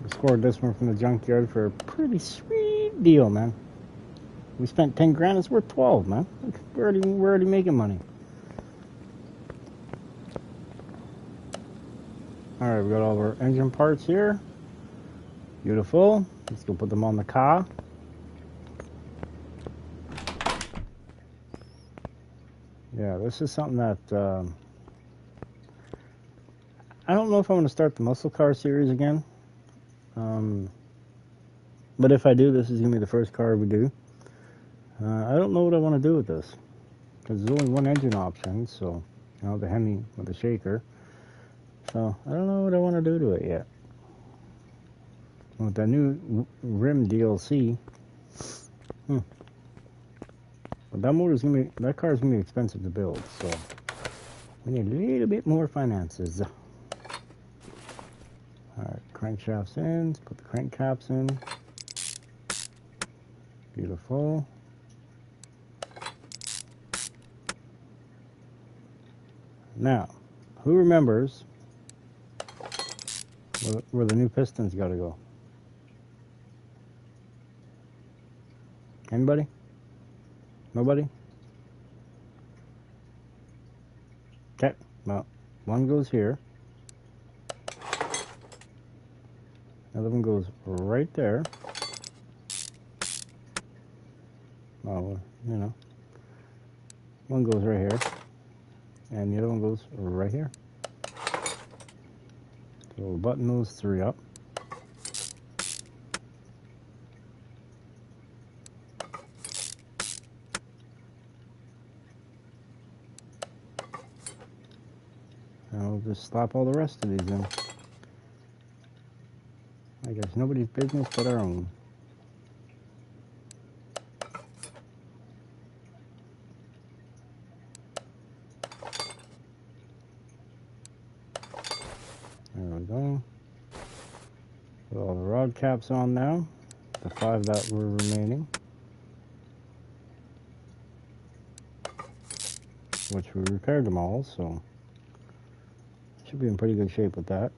We scored this one from the junkyard for a pretty sweet deal, man. We spent 10 grand, it's worth 12, man. We're already making money. Alright, we got all of our engine parts here. Beautiful. Let's go put them on the car. Yeah, this is something that I don't know if I'm going to start the muscle car series again. But if I do, this is going to be the first car we do. I don't know what I want to do with this, because there's only one engine option, so, you know, the Hemi with the shaker. So, I don't know what I want to do to it yet. With the new rim DLC, but that car is gonna be expensive to build, so we need a little bit more finances. Alright, crankshafts in, let's put the crankcaps in. Beautiful. Now, who remembers where the new pistons gotta go? Anybody? Nobody? Okay, well, one goes here. The other one goes right there. Well, you know. One goes right here. And the other one goes right here. So we'll button those 3 up. And we'll just slap all the rest of these in. I guess nobody's business but our own. There we go. Put all the rod caps on now, the 5 that were remaining, which we repaired them all, so should be in pretty good shape with that.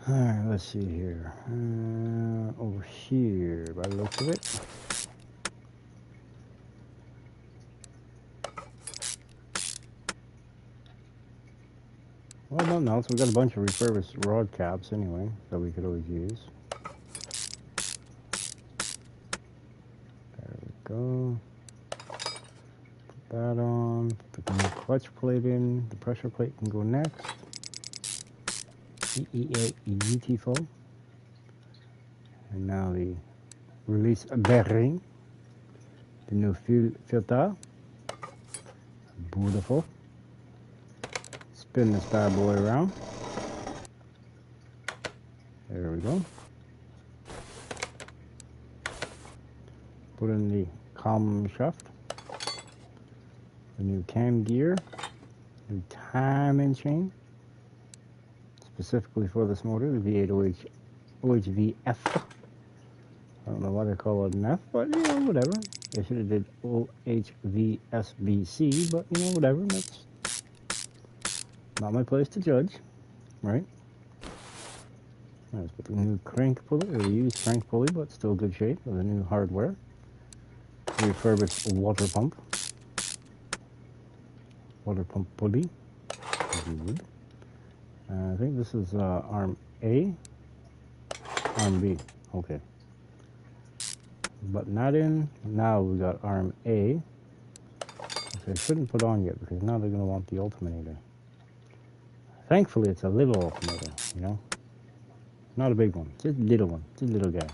Alright, let's see here. Over here, by the looks of it. Well, nothing else. We got a bunch of refurbished rod caps anyway that we could always use. There we go. Put that on. Put the new clutch plate in. The pressure plate can go next. Beautiful. And now the release bearing. The new fuel filter. Beautiful. Spin this bad boy around. There we go. Put in the column shaft. The new cam gear. New timing chain. Specifically for this motor, the V8 OHVF. I don't know why they call it an F, but you know, whatever. They should have did OHVSBC, but you know, whatever. That's not my place to judge, right? Let's put the new crank pulley, or used crank pulley, but still good shape with the new hardware. Refurbished water pump pulley. Good. I think this is arm A, arm B. Okay. But not in. Now we got arm A, which I shouldn't put on yet because now they're going to want the alternator. Thankfully, it's a little alternator, you know? Not a big one, just a little one, just a little guy.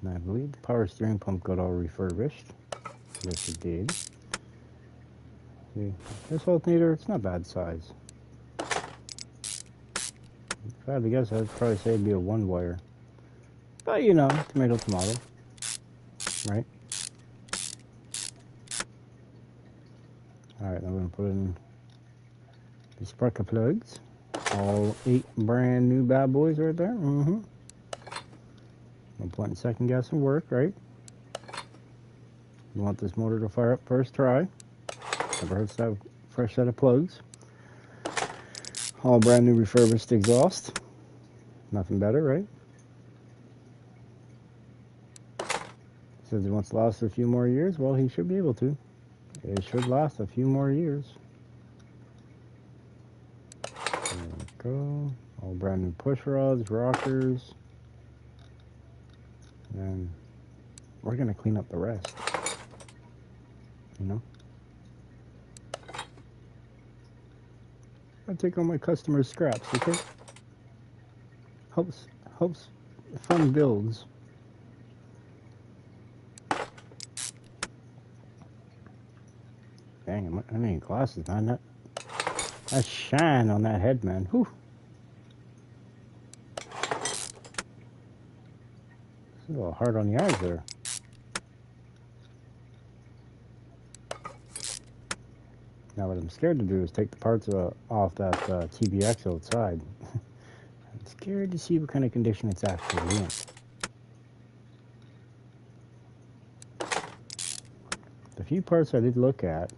And I believe the power steering pump got all refurbished. Yes, it did. See, this alternator, it's not bad size. If I had to guess, I'd probably say it'd be a 1-wire. But you know, tomato, tomato, right? Alright, I'm going to put in the spark plugs. All 8 brand new bad boys right there. No point in second guessing work, right? You want this motor to fire up first try. Never hurts to have a fresh set of plugs. All brand new refurbished exhaust. Nothing better, right? Says he wants to last a few more years. Well, he should be able to. It should last a few more years. There we go. All brand new push rods, rockers. And we're going to clean up the rest. You know? I take all my customers' scraps, okay? Helps fun builds. Dang, I need glasses, man. That shine on that head, man. Whew. It's a little hard on the eyes there. Now what I'm scared to do is take the parts off that TBX outside. I'm scared to see what kind of condition it's actually in. The few parts I did look at,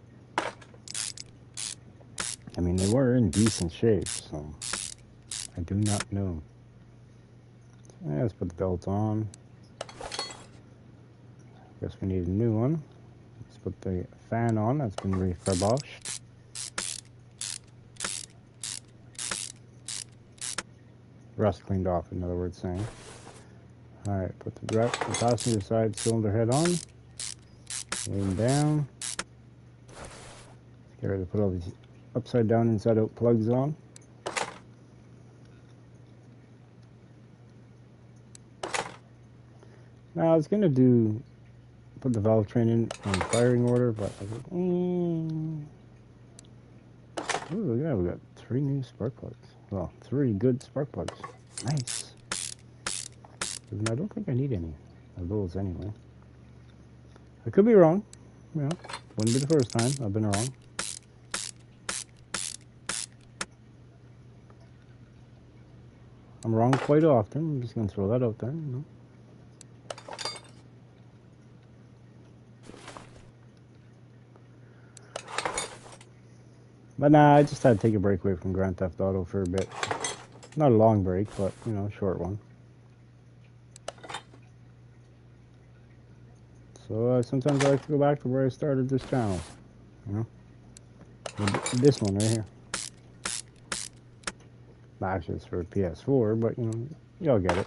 I mean, they were in decent shape, so I do not know. Let's put the belt on. Guess we need a new one. Let's put the fan on. That's been refurbished. Rust cleaned off, in other words saying. Alright, put the passenger side cylinder head on. Lean down. Get ready to put all these upside down, inside out plugs on. Now I was gonna put the valve train in firing order, but I was like, ooh, look at that, we got 3 new spark plugs. Well, 3 good spark plugs. Nice. And I don't think I need any of those anyway. I could be wrong. You know, wouldn't be the first time I've been wrong. I'm wrong quite often. I'm just gonna throw that out there. You know. But nah, I just had to take a break away from Grand Theft Auto for a bit. Not a long break, but you know, a short one. So sometimes I like to go back to where I started this channel. You know, this one right here. Actually, it's for PS4, but you know, y'all get it.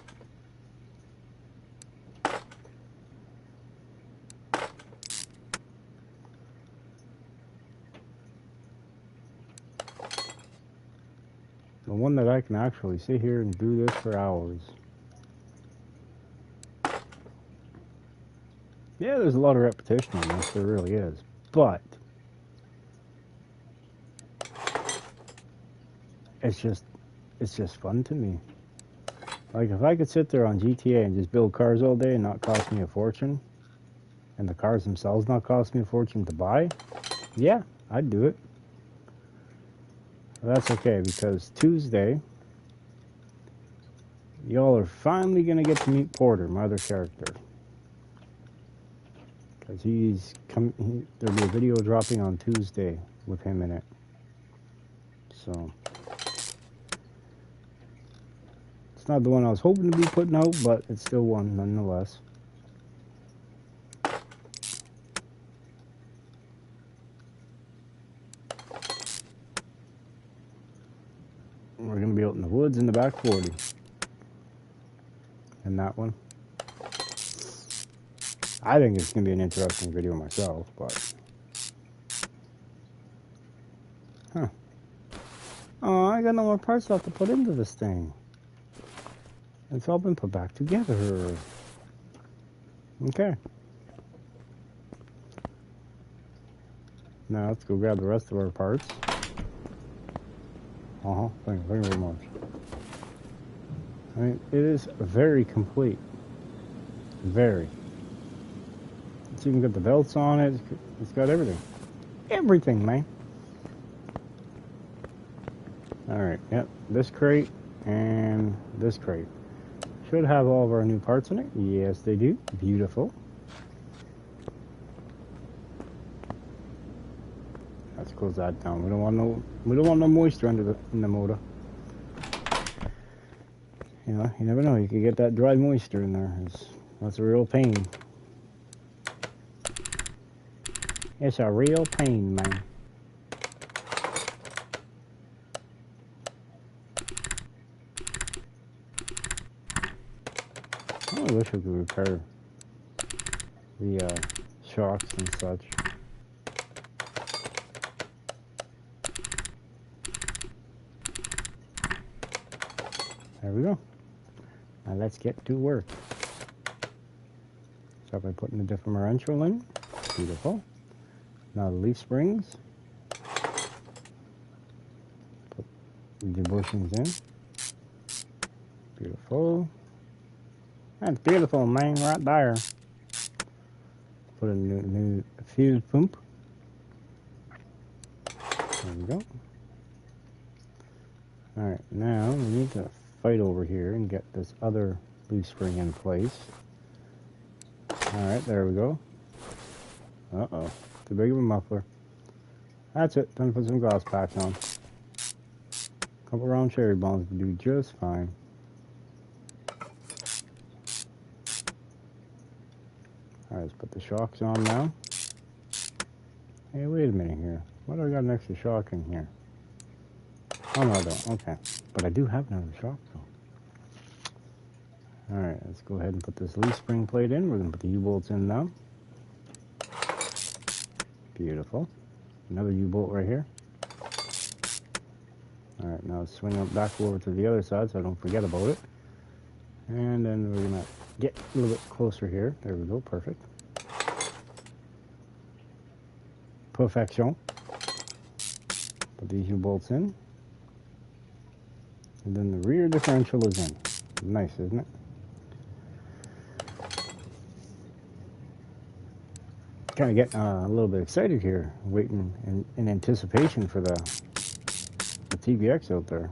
The one that I can actually sit here and do this for hours. Yeah, there's a lot of repetition on this, there really is. But it's just fun to me. Like if I could sit there on GTA and just build cars all day and not cost me a fortune, and the cars themselves not cost me a fortune to buy, yeah, I'd do it. But that's okay, because Tuesday, y'all are finally gonna get to meet Porter, my other character. Because there'll be a video dropping on Tuesday with him in it. So it's not the one I was hoping to be putting out, but it's still one nonetheless. We're going to be out in the woods in the back 40. And that one. I think it's going to be an interesting video myself, but... Huh. Oh, I got no more parts left to put into this thing. It's all been put back together. Okay. Now let's go grab the rest of our parts. Thank you very much. I mean, it is very complete. Very. It's even got the belts on it. It's got everything. Everything, man. Alright, yep. This crate and this crate. Should have all of our new parts in it. Yes, they do. Beautiful. Let's close that down. We don't want no moisture in the motor. You know, you never know. You could get that dry moisture in there. That's a real pain. It's a real pain, man. I wish we could repair the shocks and such. There we go. Now let's get to work. Start by putting the differential in. Beautiful. Now the leaf springs. Put the bushings in. Beautiful. That's beautiful, man, right there. Put a new fuse pump. There we go. Alright, now we need to fight over here and get this other leaf spring in place. Alright, there we go. Uh-oh. Too big of a muffler. That's it. Time to put some gloss packs on. Couple round cherry bombs will do just fine. Alright, let's put the shocks on now. Hey, wait a minute here. What do I got an extra shock in here? Oh, no, I don't. Okay. But I do have another shock, though. Alright, let's go ahead and put this leaf spring plate in. We're going to put the U-bolts in now. Beautiful. Another U-bolt right here. Alright, now let's swing up back over to the other side so I don't forget about it. And then we're going to get a little bit closer here. There we go. Perfect. Perfection. Put these U-bolts in. And then the rear differential is in. Nice, isn't it? kind of getting a little bit excited here, waiting in anticipation for the TVX out there.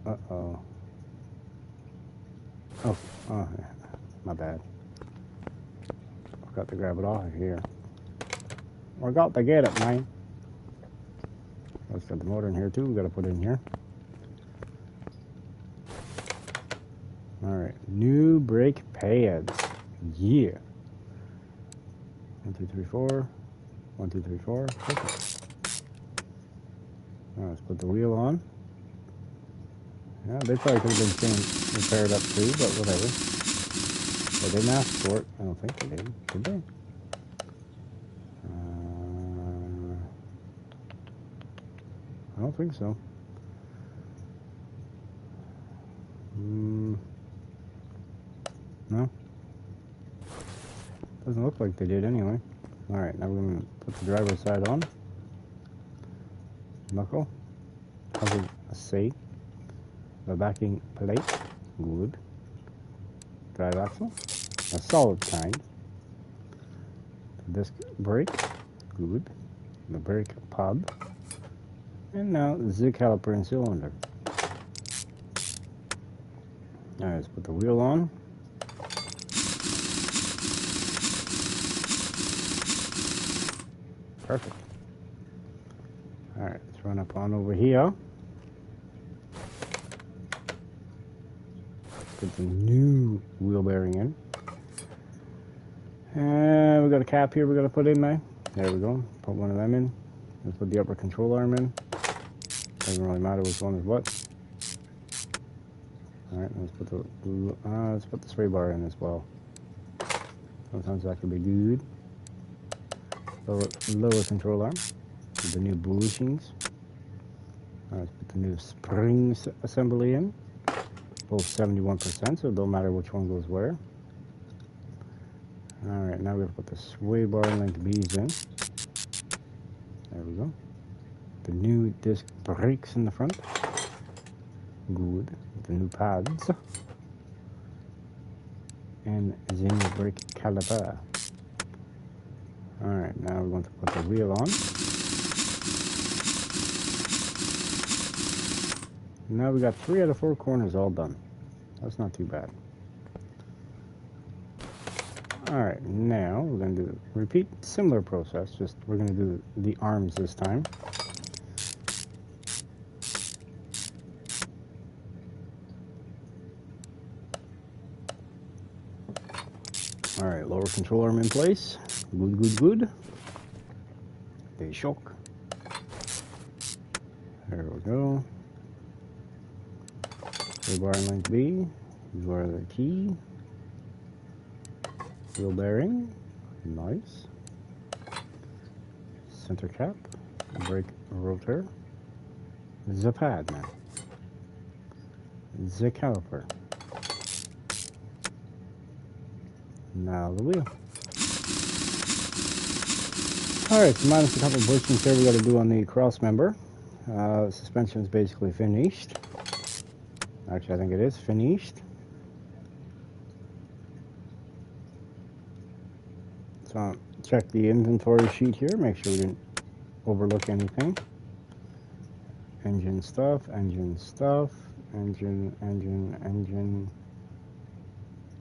Uh-oh. Oh, yeah. My bad. Forgot to grab it off of here. We got to get it, man. Let's got the motor in here too. We got to put it in here. All right, new brake pads. Yeah. 1, 2, 3, 4. 1, 2, 3, 4. Perfect. All right, let's put the wheel on. Yeah, they probably could have been repaired up too, but whatever. They didn't ask for it. I don't think they did they? I don't think so. No. Doesn't look like they did anyway. Alright, now we're going to put the driver's side on. Knuckle. Hazard C. The backing plate. Good. Drive axle. A solid kind. The disc brake. Good. The brake pad. And now the caliper and cylinder. Alright, let's put the wheel on. Perfect. Alright, let's run up on over here. Put the new wheel bearing in. And we got a cap here we got to put in now. There we go. Put one of them in. Let's put the upper control arm in. Doesn't really matter which one is what. Alright, let's put the sway bar in as well. Sometimes that could be good. Lower control arm. The new bushings. Let's put the new springs assembly in. Both 71%, so it don't matter which one goes where. Alright, now we're going to put the sway bar link B's in. There we go. The new disc brakes in the front. Good. The new pads. And the new brake caliper. Alright, now we're going to put the wheel on. Now we got 3 out of 4 corners all done. That's not too bad. Alright, now we're going to repeat similar process, just we're going to do the arms this time. Alright, lower control arm in place. Good, good, good. They shock. There we go. Sway bar and link B. These are the key. Wheel bearing. Nice. Center cap. Brake rotor. The pad now. The caliper. Now the wheel. Alright, so minus a couple of bushings here we got to do on the cross member. Suspension is basically finished. Actually, I think it is finished. So check the inventory sheet here, make sure we didn't overlook anything. Engine stuff, engine,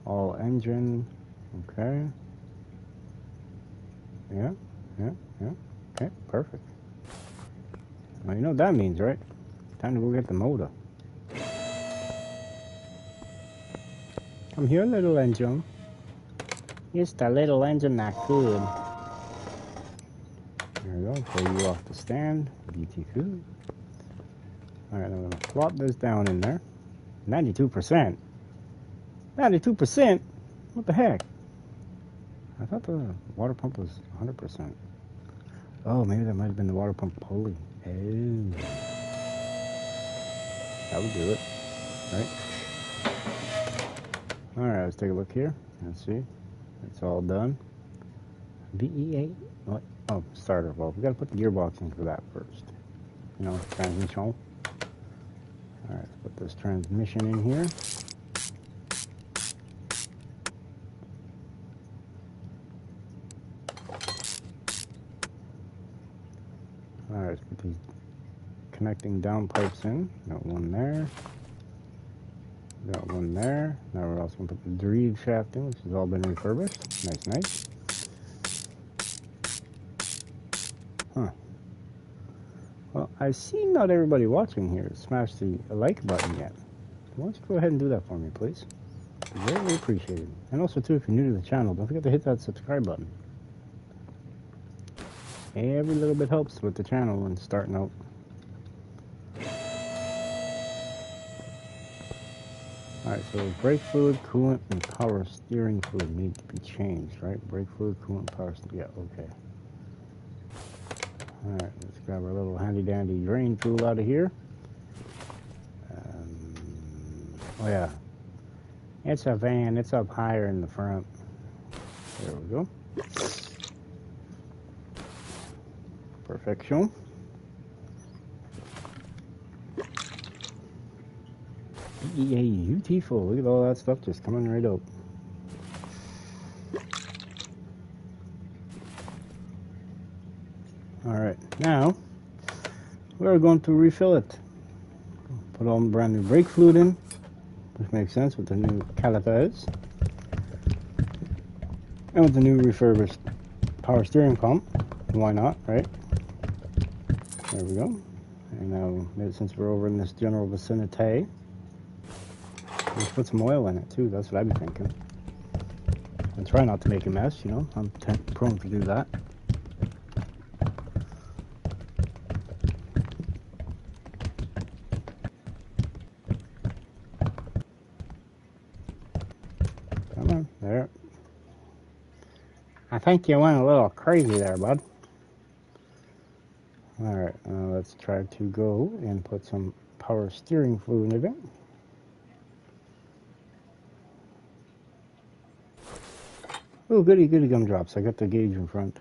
all engine. Okay. Yeah. Okay, perfect. Well, you know what that means, right? Time to go get the motor. Come here, little engine. Just a little engine that could. There we go. Pull you off the stand. Beautiful. Alright, I'm going to plop this down in there. 92%. 92%? What the heck? I thought the water pump was 100%. Oh, maybe that might have been the water pump pulley. Oh. That would do it. Right? Alright, let's take a look here. Let's see. It's all done. VE8? What? Oh, starter valve. We gotta put the gearbox in for that first. You know, transmission. Alright, let's put this transmission in here. these connecting down pipes in. Got one there. Got one there. Now we're also going to put the dream shaft in, which has all been refurbished. Nice, nice. Huh. Well, I see not everybody watching here smash the like button yet. Why don't you go ahead and do that for me, please? Very appreciated. And also, too, if you're new to the channel, don't forget to hit that subscribe button. Every little bit helps with the channel when starting out. Alright, so brake fluid, coolant, and power steering fluid need to be changed, right? Brake fluid, coolant, power steering. Yeah, okay. Alright, let's grab our little handy-dandy drain tool out of here. Oh yeah. It's a van, it's up higher in the front. There we go. Perfection. Beautiful. Look at all that stuff just coming right out. Alright, now we're going to refill it. Put all the brand new brake fluid in, which makes sense with the new calipers. And with the new refurbished power steering pump. Why not, right? There we go. And now, since we're over in this general vicinity, let's put some oil in it too. That's what I'd be thinking. And try not to make a mess, you know. I'm prone to do that. Come on, there. I think you went a little crazy there, bud. Alright, let's try to go and put some power steering fluid in it. Oh, goody, goody gumdrops. I got the gauge in front.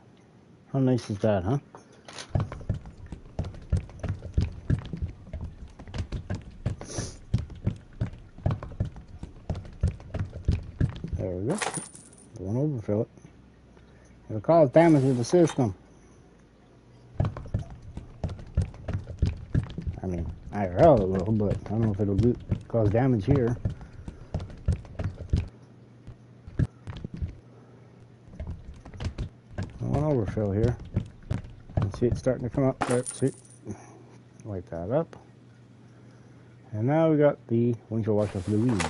How nice is that, huh? There we go. Don't overfill it. It'll cause damage to the system. I mean, IRL it will, but I don't know if it'll cause damage here. One overfill here. You can see it starting to come up there. See? Wipe that up. And now we got the windshield washer fluid.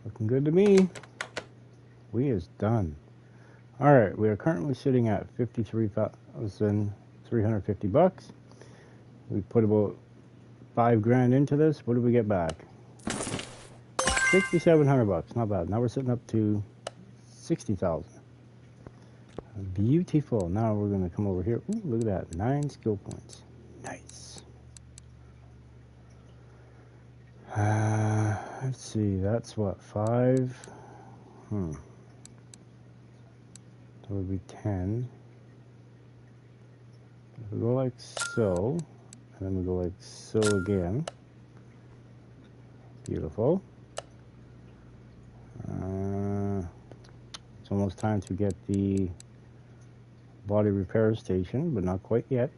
Looking good to me. We is done. Alright, we are currently sitting at $53,350. We put about $5,000 into this. What did we get back? $6,700. Not bad. Now we're sitting up to 60,000. Beautiful. Now we're going to come over here. Ooh, look at that. 9 skill points. Nice. Let's see. That's what, 5? That would be 10. If we go like so, and then we go like so again. Beautiful. It's almost time to get the body repair station, but not quite yet.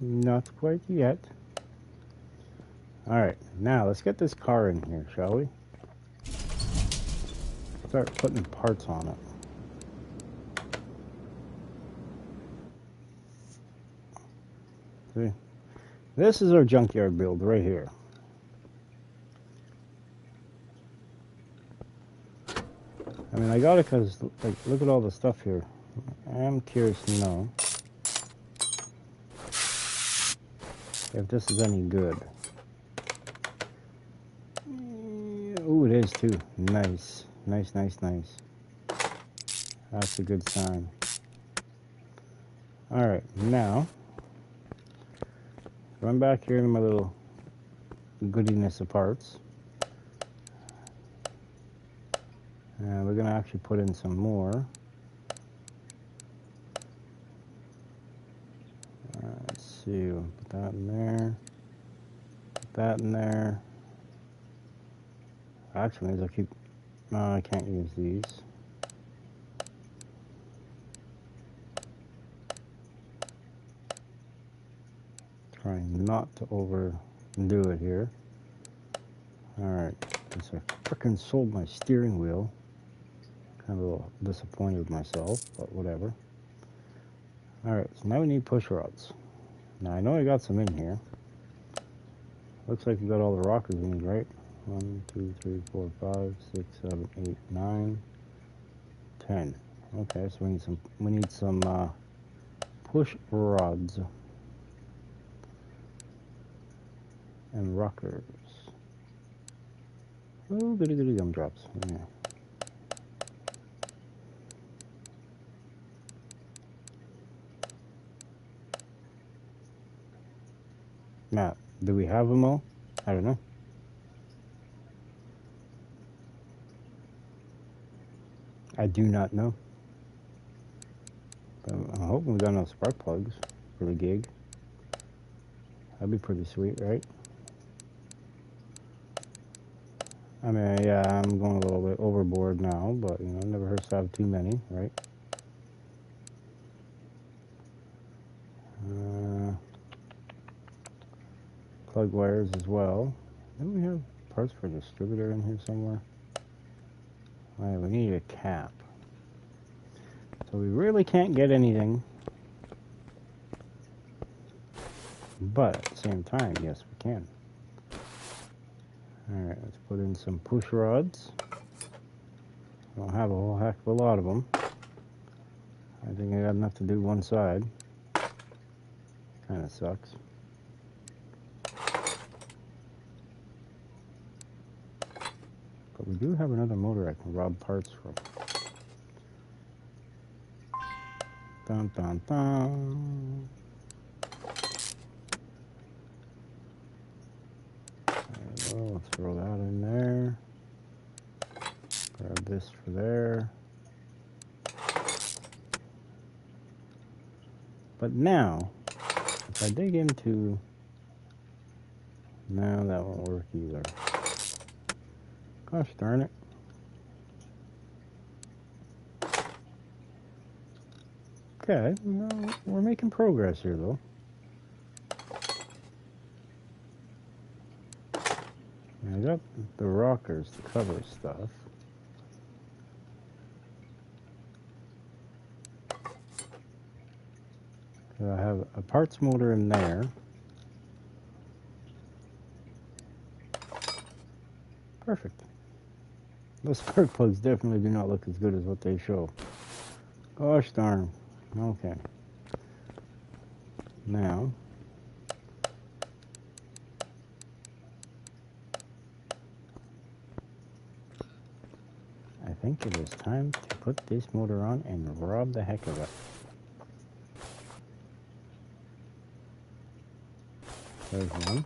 Not quite yet. Alright, now let's get this car in here, shall we? Start putting parts on it. See? This is our junkyard build right here. I mean, I got it because, like, look at all the stuff here. I'm curious to know if this is any good. Oh, it is too. Nice. Nice, nice, nice. That's a good sign. Alright, now, run back here to my little goodiness of parts. And we're going to actually put in some more. Let's see, we'll put that in there. Put that in there. Actually, I'll keep. No, I can't use these. Trying not to overdo it here. Alright, guess I frickin' sold my steering wheel. Kind of a little disappointed with myself, but whatever. Alright, so now we need push rods. Now I know I got some in here. Looks like we got all the rockers we need, right? 1, 2, 3, 4, 5, 6, 7, 8, 9, 10. Okay, so we need some push rods and rockers. Oh, goody goody gumdrops. Yeah. Now, do we have them all? I don't know. I do not know. But I'm hoping we got enough spark plugs for the gig. That'd be pretty sweet, right? I mean, yeah, I'm going a little bit overboard now, but, you know, never hurts to have too many, right? Plug wires as well. Then we have parts for a distributor in here somewhere. All right, we need a cap. So we really can't get anything. But at the same time, yes, we can. All right, let's put in some push rods. I don't have a whole heck of a lot of them. I think I got enough to do one side. Kind of sucks. But we do have another motor I can rob parts from. Dun dun dun. Let's throw that in there. Grab this for there. But now, if I dig into... No, that won't work either. Gosh darn it. Okay, well, we're making progress here though. I got the rockers to cover stuff. I have a parts motor in there. Perfect. Those spark plugs definitely do not look as good as what they show. Gosh darn. Okay. Now, I think it is time to put this motor on and rob the heck of it. There's one.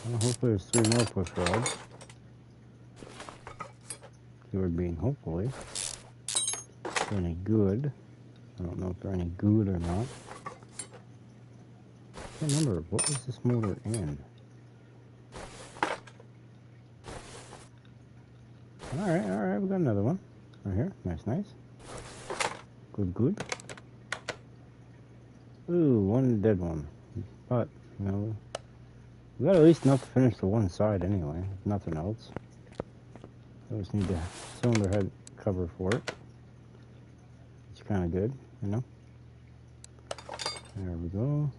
Well, hopefully there's 3 more push rods. Keyword being hopefully. If they're any good. I don't know if they're any good or not. I can't remember, what was this motor in? Alright, we got another one. Right here. Nice. Good. Ooh, one dead one. But, you know, we got at least enough to finish the one side anyway, if nothing else. I just need the cylinder head cover for it. It's kind of good, you know. There we go.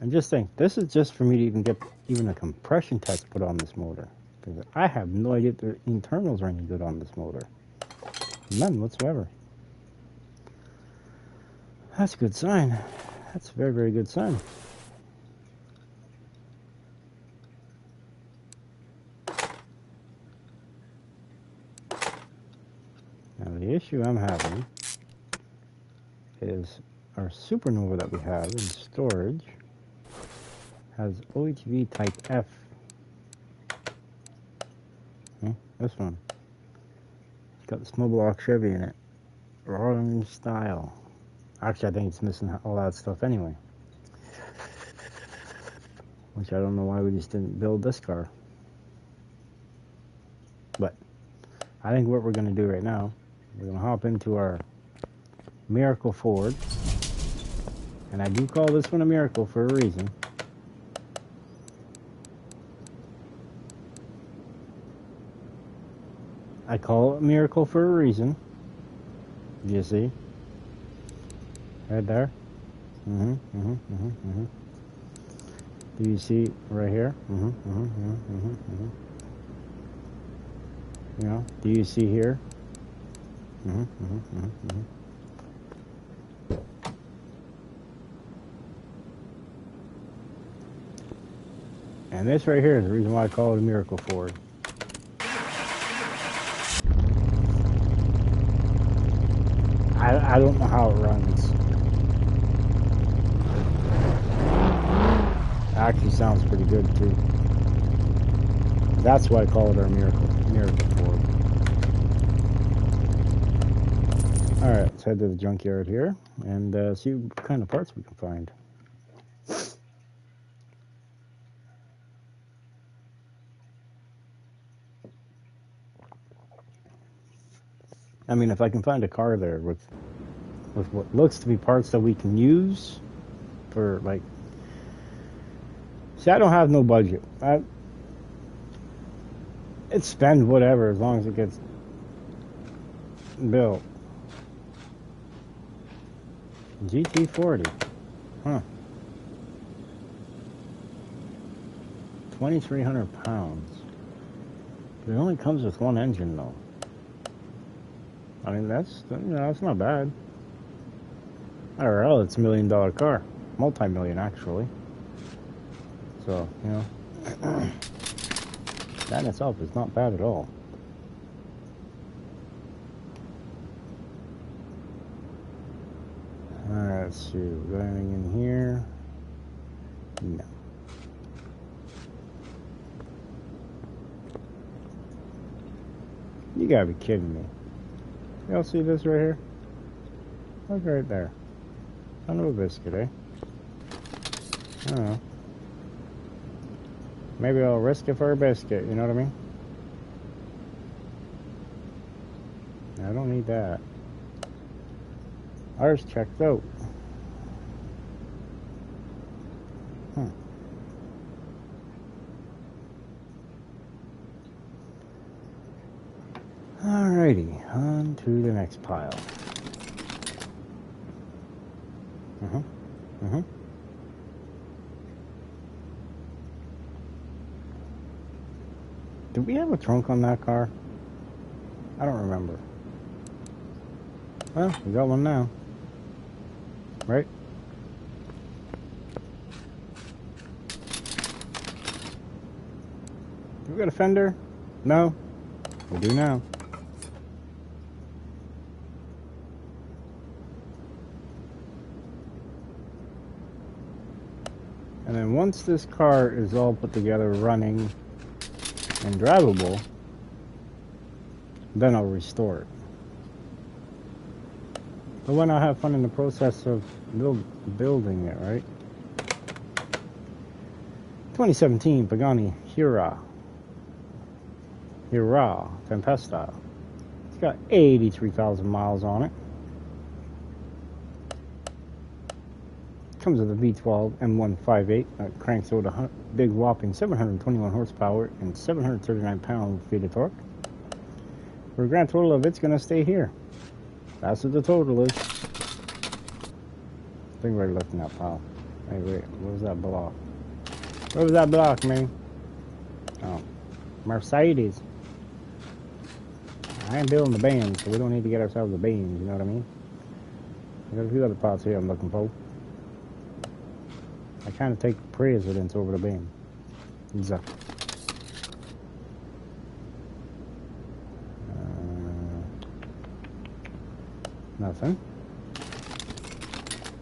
And just think, this is just for me to even get a compression test put on this motor. Because I have no idea if the internals are any good on this motor. None whatsoever. That's a good sign. That's a very, very good sign. Now the issue I'm having is our Supernova that we have in storage has OHV type F. This one. It's got the small block Chevy in it. Orange style. Actually, I think it's missing all that stuff anyway. Which I don't know why we just didn't build this car. But I think what we're going to do right now, we're going to hop into our Miracle Ford. And I do call this one a miracle for a reason. I call it a miracle for a reason. Do you see? Right there? Do you see right here? You know, do you see here? And this right here is the reason why I call it a miracle Ford. I don't know how it runs. It actually sounds pretty good too. That's why I call it our miracle Ford. Alright, let's head to the junkyard here and see what kind of parts we can find. I mean, if I can find a car there with what looks to be parts that we can use for, like... See, I don't have no budget. It's spend whatever as long as it gets built. GT40. Huh. 2,300 pounds. It only comes with one engine, though. I mean, that's not bad. IRL, it's $1 million car. Multi-million, actually. So, you know, that in itself is not bad at all. Alright, let's see. We got anything in here? No. You gotta be kidding me. Y'all see this right here? Look right there. Son of a biscuit, eh? I don't know. Maybe I'll risk it for a biscuit, you know what I mean? I don't need that. Ours checked out. Alrighty, on to the next pile. Do we have a trunk on that car? I don't remember. Well, we got one now. Right? Do we got a fender? No. We do now. And then once this car is all put together, running and drivable, then I'll restore it. But when I have fun in the process of building it, right? 2017 Pagani Huayra Tempesta. It's got 83,000 miles on it. Comes with a V12 M158 that cranks out a big whopping 721 horsepower and 739 pound-feet of torque. For a grand total of it's going to stay here. That's what the total is. I think we're looking at pal. Hey, wait, what was that block? What was that block, man? Oh, Mercedes. I ain't building the Benz, so we don't need to get ourselves a Benz, you know what I mean? I got a few other parts here I'm looking for. I kind of take precedence over the Benz. Nothing.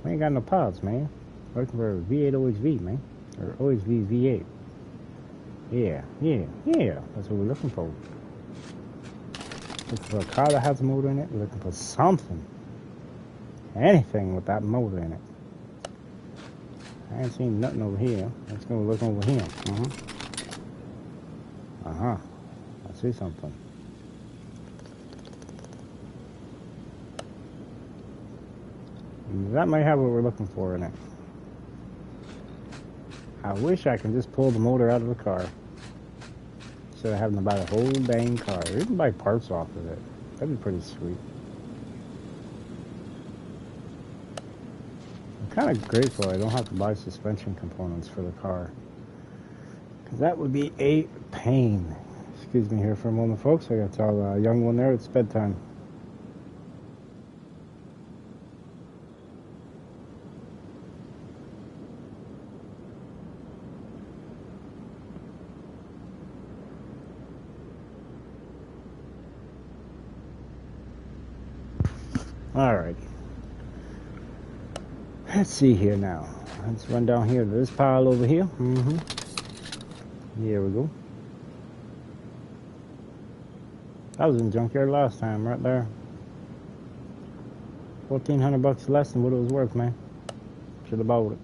We ain't got no pods, man. We're looking for a V8 OXV, man. Or OXV V8. Yeah. That's what we're looking for. Looking for a car that has a motor in it. We're looking for something. anything with that motor in it. I ain't seen nothing over here. Let's go look over here. I see something. That might have what we're looking for in it. I wish I could just pull the motor out of the car instead of having to buy the whole dang car, or even buy parts off of it. That'd be pretty sweet. I'm kind of grateful I don't have to buy suspension components for the car, because that would be a pain. Excuse me here for a moment, folks. I got to tell the young one there it's bedtime. Alright. Let's see here now. Let's run down here to this pile over here. Here we go. That was in the junkyard last time, right there. $1,400 less than what it was worth, man. Should have bought it.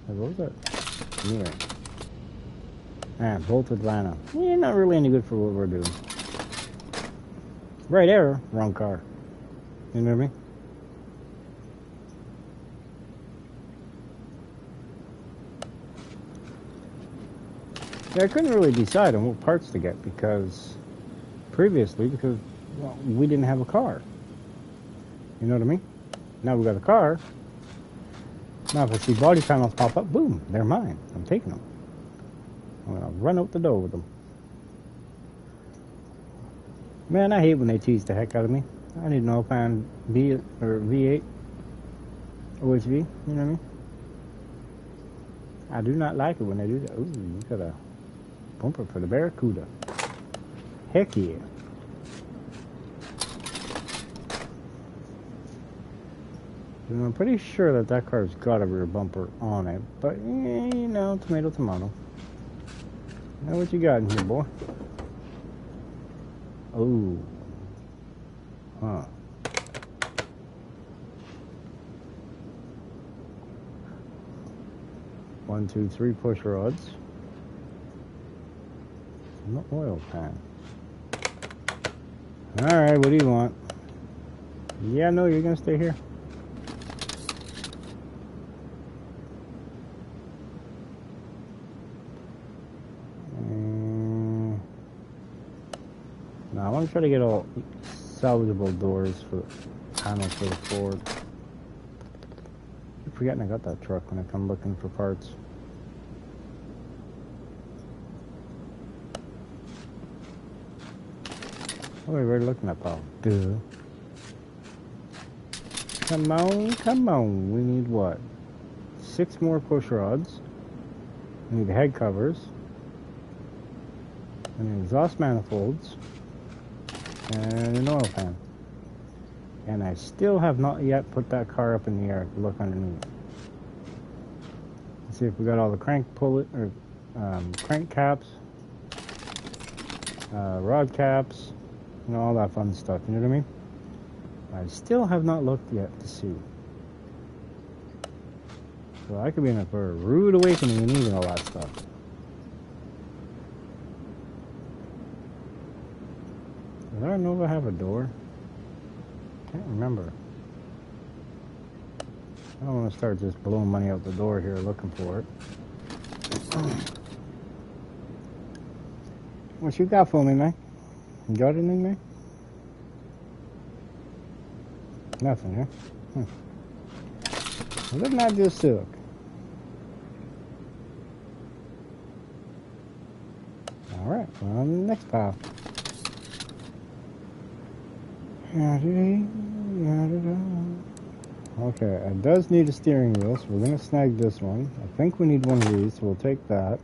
What was that? Anyway. Man, bolted liner. Yeah, not really any good for what we're doing. Right error, wrong car. You know what I mean? Yeah, I couldn't really decide on what parts to get because well, we didn't have a car. You know what I mean? Now we got a car. Now if I see body panels pop up, boom, they're mine. I'm taking them. I'm gonna run out the door with them. Man, I hate when they tease the heck out of me. I need an oil pan V8 OHV. You know what I mean? I do not like it when they do that. Ooh, you got a bumper for the Barracuda. Heck yeah. And I'm pretty sure that that car's got a rear bumper on it, but you know, tomato, tomato. Now what you got in here, boy? Oh. Huh. One, two, three push rods. No oil pan. Alright, what do you want? Yeah, no, you're gonna stay here. Now I want to try to get all salvageable doors for the panels for the Ford. I'm forgetting I got that truck when I come looking for parts. Oh, we're already looking at pile. Duh. Come on, come on. We need what? 6 more push rods. We need head covers. We need exhaust manifolds. And an oil pan. And I still have not yet put that car up in the air to look underneath. Let's see if we got all the crank caps, rod caps, you know, all that fun stuff. You know what I mean? I still have not looked yet to see. So I could be in for a rude awakening and needing all that stuff. Did our Nova have a door? Can't remember. I don't want to start just blowing money out the door here looking for it. What you got for me, man? You got anything, man? Nothing, huh? Well, let's not just silk. Alright, well, on the next pile. Okay, it does need a steering wheel, so we're going to snag this one. I think we need one of these, so we'll take that.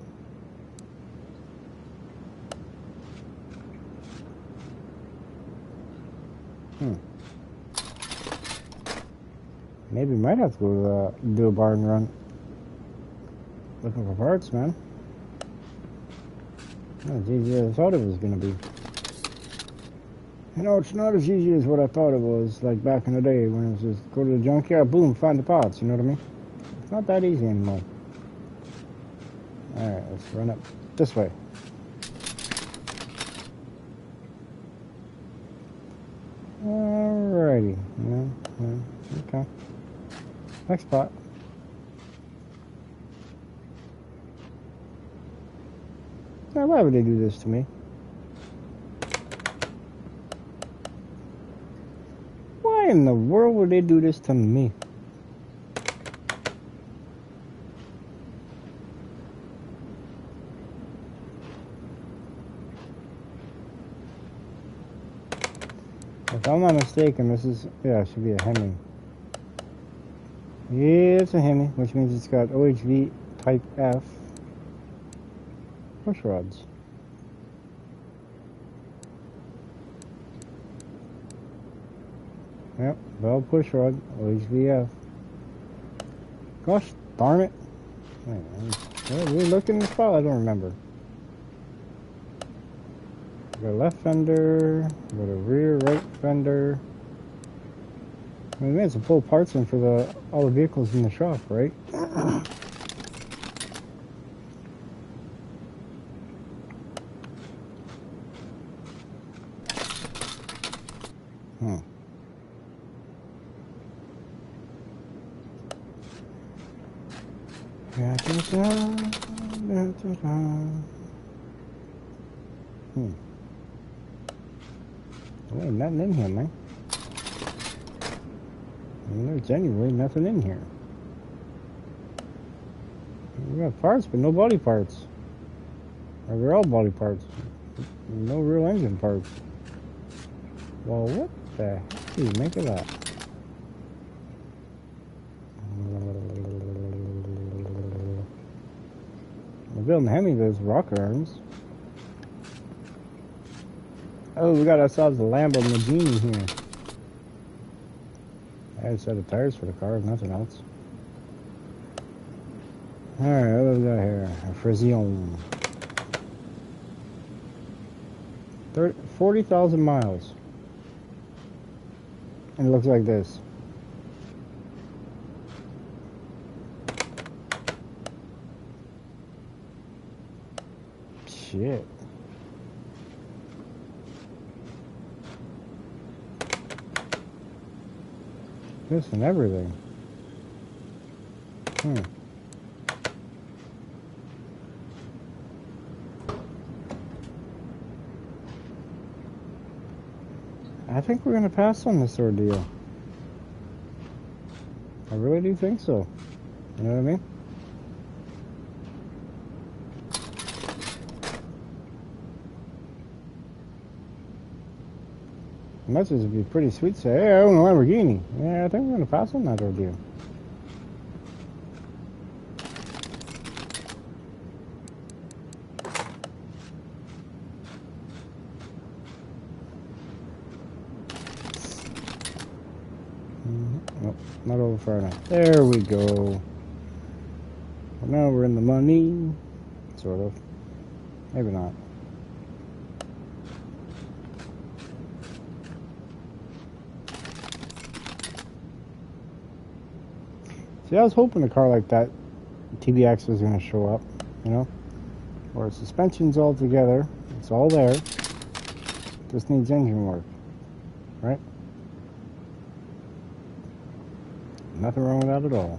Maybe we might have to go to do a barn run. Looking for parts, man. Not as easy as I thought it was going to be. You know, it's not as easy as what I thought it was, like back in the day when it was just go to the junkyard, boom, find the parts, you know what I mean? It's not that easy anymore. Alright, let's run up this way. Alrighty, okay. Next spot. Now, why would they do this to me? Why in the world would they do this to me? If I'm not mistaken, this is, yeah, it should be a Hemi. Yeah, it's a Hemi, which means it's got OHV Type F push rods. Yep, Bell push rod, OHVF. Gosh darn it. We looked in the spot, I don't remember. Got a left fender, got a rear right fender. I mean, we had to pull parts in for all the vehicles in the shop, right? There ain't nothing in here, man. There's anyway nothing in here. We got parts, but no body parts. Or they're all body parts. No real engine parts. Well, what the heck do you make of that? We're building Hemi those rocker arms. Oh, we got ourselves a Lamborghini here. I had a set of tires for the car, nothing else. Alright, what do we got here? A Frisian. 40,000 miles. And it looks like this. Shit. This and everything. I think we're gonna pass on this ordeal. I really do think so. You know what I mean? The message would be pretty sweet to say, hey, I own a Lamborghini. Yeah, I think we're going to pass on that ordeal. Nope, not over far enough. There we go. Well, now we're in the money. Sort of. Maybe not. See, I was hoping a car like that, TBX, was going to show up, you know? Where suspension's all together, it's all there, just needs engine work, right? Nothing wrong with that at all.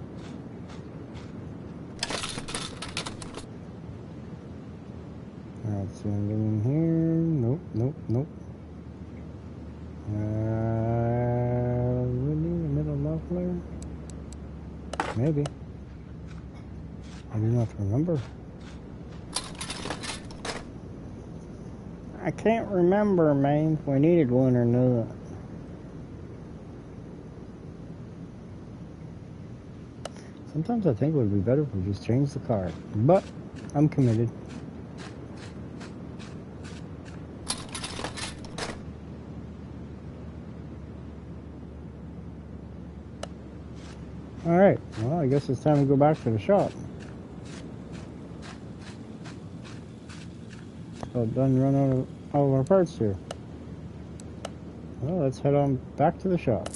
Alright, see anything in here? Nope, nope, nope. Really? The middle muffler? Maybe. I do not remember. I can't remember, man, if we needed one or not. Sometimes I think it would be better if we just changed the car. But I'm committed. Alright, well, I guess it's time to go back to the shop. So done run out of all of our parts here. Well, let's head on back to the shop.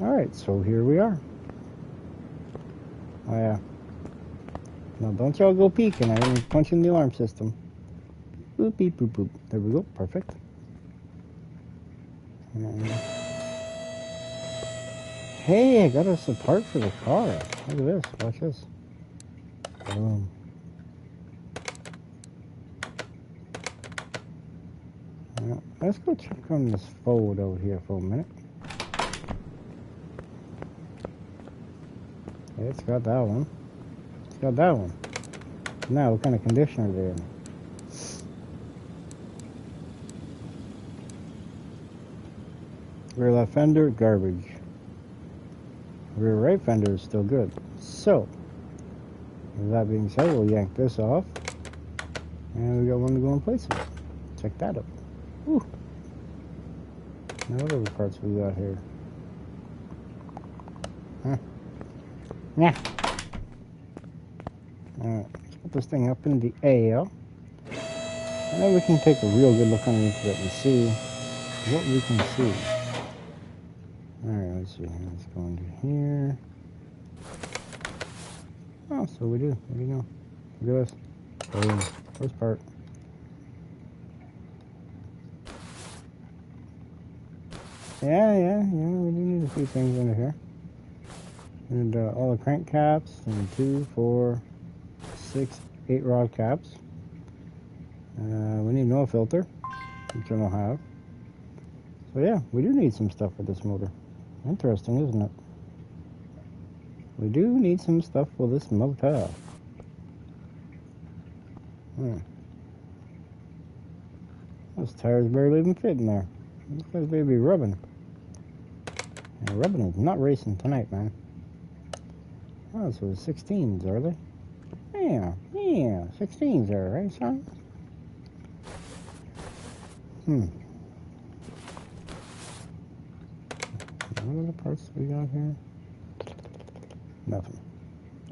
Alright, so here we are. Oh yeah. No, don't y'all go peeking. I didn't punch in the alarm system. Boop, beep, boop, boop. There we go. Perfect. And hey, I got us a part for the car. Look at this. Watch this. Boom. Now, let's go check on this Ford over here for a minute. Yeah, it's got that one. It's got that one. Now, what kind of condition are they in? Rear left fender, garbage. Rear right fender is still good. So, with that being said, we'll yank this off. And we got one to go in place of it. Check that out. Whew. Now what other parts we got here? Huh? Yeah. Alright, let's put this thing up in the air. And then we can take a real good look underneath it and see what we can see. Alright, let's see. Let's go into here. Oh, so we do. There you go. Look at this. Boom. First part. Yeah, we do need a few things under here. And all the crank caps, and 2, 4, 6, 8 rod caps. We need no filter, which I don't have. So yeah, we do need some stuff for this motor. Interesting, isn't it? We do need some stuff for this motor. Those tires barely even fit in there. Looks like they'd be rubbing. And rubbing is not racing tonight, man. Oh, so the 16s, are they? Yeah, 16s are, right, son? What other parts we got here? Nothing.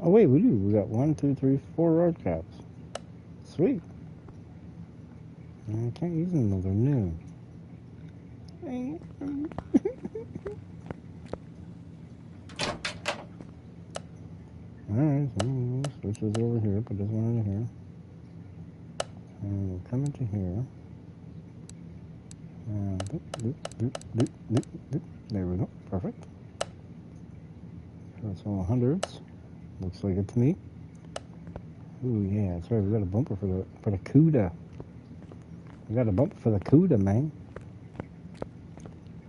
Oh, wait, we do. We got 1, 2, 3, 4 rod caps. Sweet. I can't use them though, they're new. Alright, so we'll switch this over here, put this one in here. And we'll come into here. There we go, perfect. So that's all hundreds. Looks like it to me. Ooh, yeah, that's right, we got a bumper for the CUDA. We got a bumper for the CUDA, man.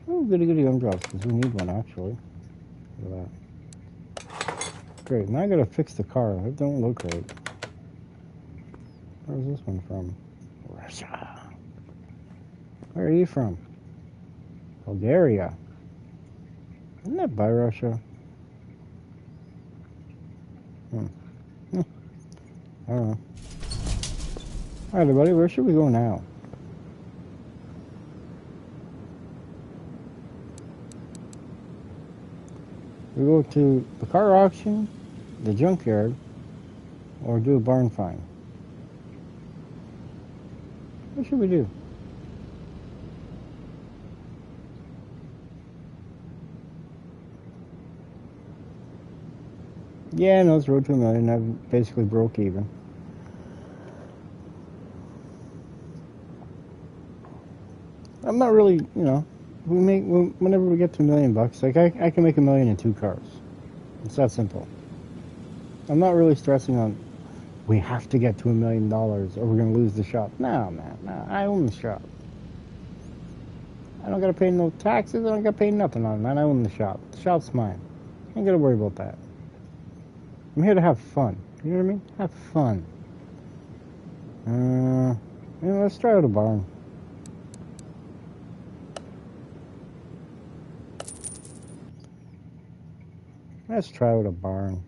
Oh, goody gumdrops, because we need one, actually. Look at that. Great, now I gotta fix the car. It don't look right. Where's this one from? Russia. Where are you from? Bulgaria. Isn't that by Russia? I don't know. Alright, everybody, where should we go now? We go to the car auction, the junkyard, or do a barn find? What should we do? Yeah, no, it's road to $1 million. I basically broke even. I'm not really, whenever we get to $1 million, like I can make $1 million in 2 cars. It's that simple. I'm not really stressing on we have to get to $1 million or we're gonna lose the shop. No, man, no, I own the shop. I don't gotta pay no taxes. I don't gotta pay nothing on it, man. I own the shop. The shop's mine. I ain't gotta worry about that. I'm here to have fun. You know what I mean? Have fun. Let's try out a barn. Let's try out a barn.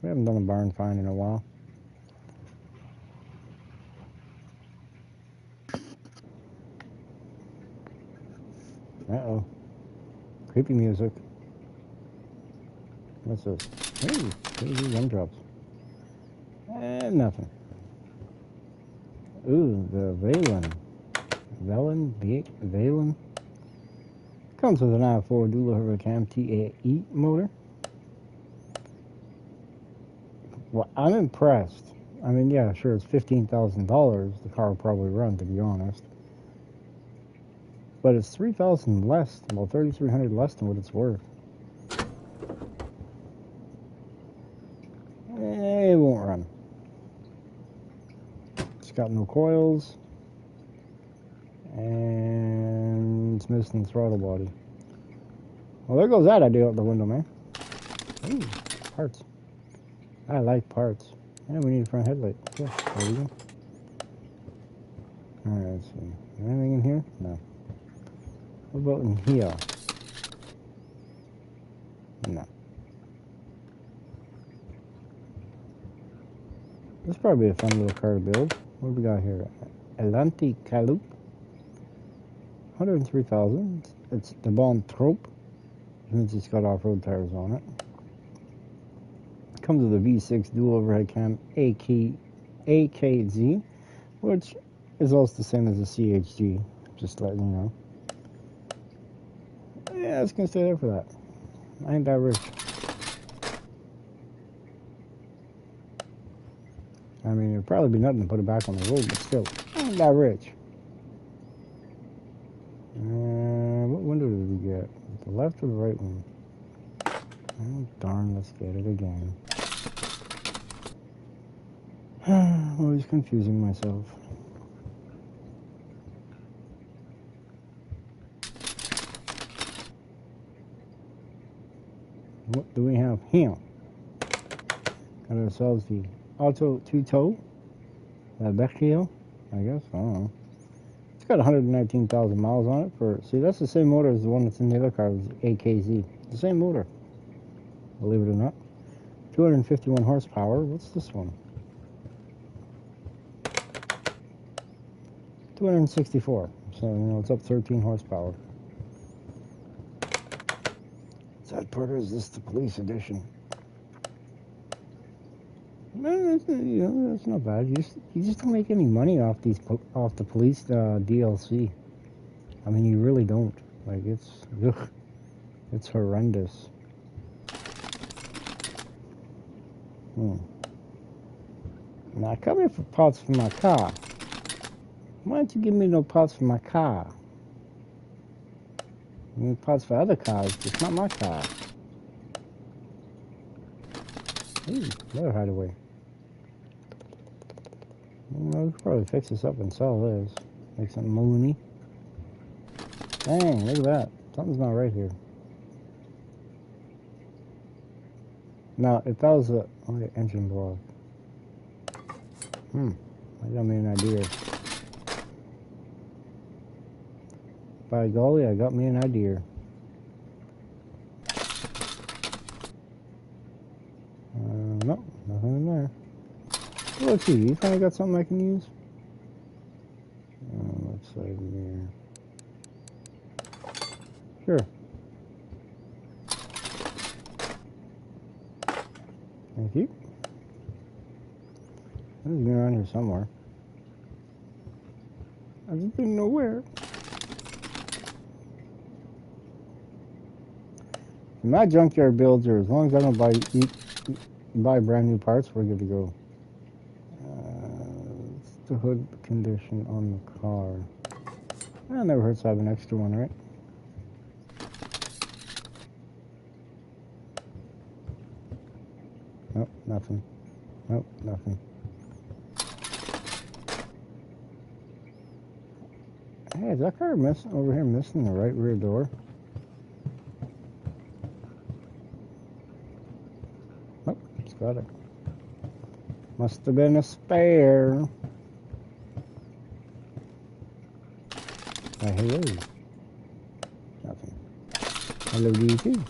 We haven't done a barn find in a while. Uh-oh. Creepy music. What's this? Hey, crazy gumdrops. Nothing. Ooh, the Valen. Comes with an i4 dual Hurricane TAE motor. Well, I'm impressed. I mean, yeah, sure, it's $15,000. The car will probably run, to be honest. But it's $3,000 less, well, $3,300 less than what it's worth. It won't run. It's got no coils. And it's missing the throttle body. Well, there goes that idea out the window, man. Ooh, parts. I like parts. And we need a front headlight. Yeah, there we go. Alright, let's see. Anything in here? No. What about in here? No. This is probably a fun little car to build. What do we got here? Elanti Kalup. 103,000. It's the Bon Trope. Which means it's got off-road tires on it. Comes with a V6 dual overhead cam AKZ, which is also the same as the CHG. Just letting you know. Yeah, it's gonna stay there for that. I ain't that rich. I mean, it'd probably be nothing to put it back on the road, but still, I ain't that rich. What window did we get? The left or the right one? Oh, darn, let's get it again. Always confusing myself. What do we have here? Got ourselves the Auto 2-Toe. Vecchio, I guess. I don't know. It's got 119,000 miles on it. See, that's the same motor as the one that's in the other car, the AKZ. The same motor, believe it or not. 251 horsepower. What's this one? 264. So, you know, it's up 13 horsepower. Sad part is this the police edition. Well, you know, that's not bad. You just don't make any money off the police DLC. I mean, you really don't. Like, it's horrendous. Now, come here for parts for my car. Why don't you give me no parts for my car? I mean, parts for other cars. It's not my car. Ooh, another hideaway. Well, we could probably fix this up and sell this. Make something moony. Dang, look at that. Something's not right here. Now, if that was a engine block. I got me an idea. By golly, I got me an idea. Nope, nothing in there. Oh, let's see, you finally got something I can use? Looks like here. Sure. Thank you. There's me around here somewhere. I just didn't know where. My junkyard builds are, as long as I don't buy brand new parts, we're good to go. What's the hood condition on the car? It never hurts to have an extra one, right? Nope, nothing. Nope, nothing. Hey, is that car over here missing the right rear door? Nope, it's got it. Must have been a spare. Hello. Nothing. Hello to you too.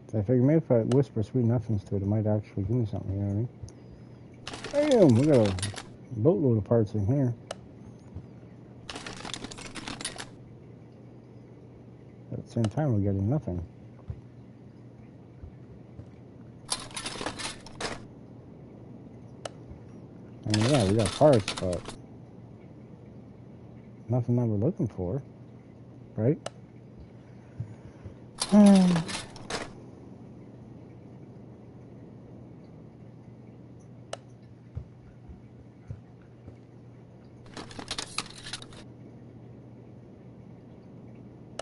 So I figured maybe if I whisper sweet nothings to it, it might actually give me something, you know what I mean? Damn, we got a boatload of parts in here. At the same time, we're getting nothing. I mean, yeah, we got parts, but nothing that we're looking for, right?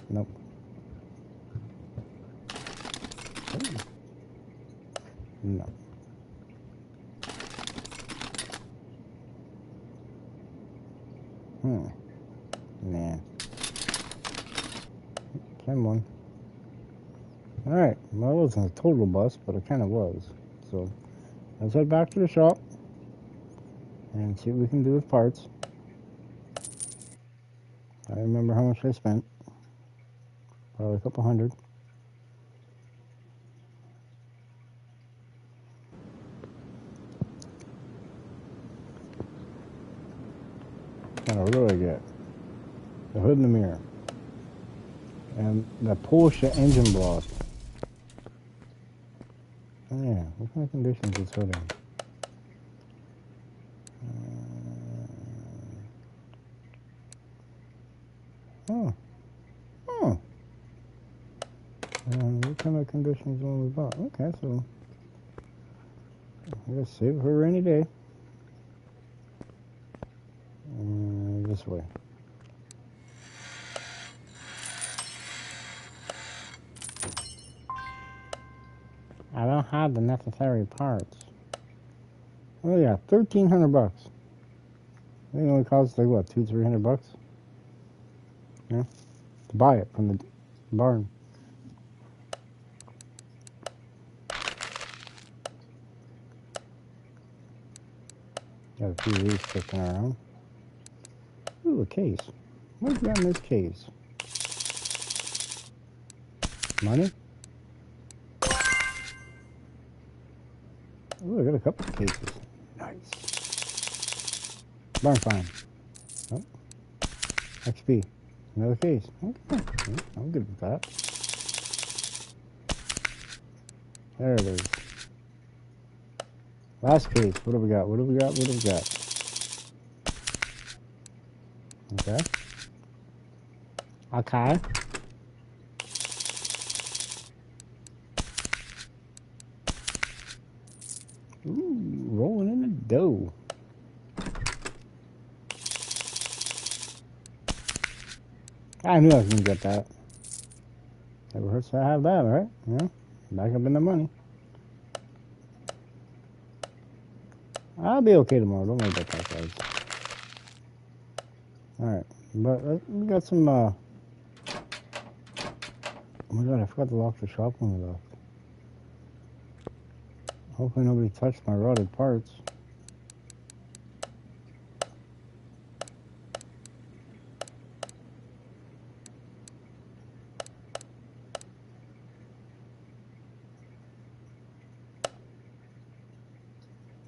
Nope. No. Nah. Same one. Alright, well, it wasn't a total bust, but it kind of was. So, let's head back to the shop and see what we can do with parts. I remember how much I spent. Probably a couple hundred. And I really get the hood and the mirror. And the Porsche engine block. Oh yeah, what kind of conditions is hood in? What kind of conditions when we bought? Okay, so I guess save it for a rainy day. This way. I don't have the necessary parts. Oh yeah, $1,300. I think it only costs like what, $200-300? Yeah, to buy it from the barn. Got a few of these sticking around. Ooh, a case. What's got in this case? Money? Ooh, I got a couple of cases. Nice. Barn find. Oh. XP. Another case. Okay. I'm good with that. There it is. Last case. What do we got? What do we got? What do we got? Okay. Okay. Ooh, rolling in the dough. I knew I was gonna get that. Never hurts to have that, right? Yeah. Back up in the money. I'll be okay tomorrow. Don't worry about that, guys. Alright. But we got some, oh my god, I forgot to lock the shop when we left. Hopefully nobody touched my rotted parts.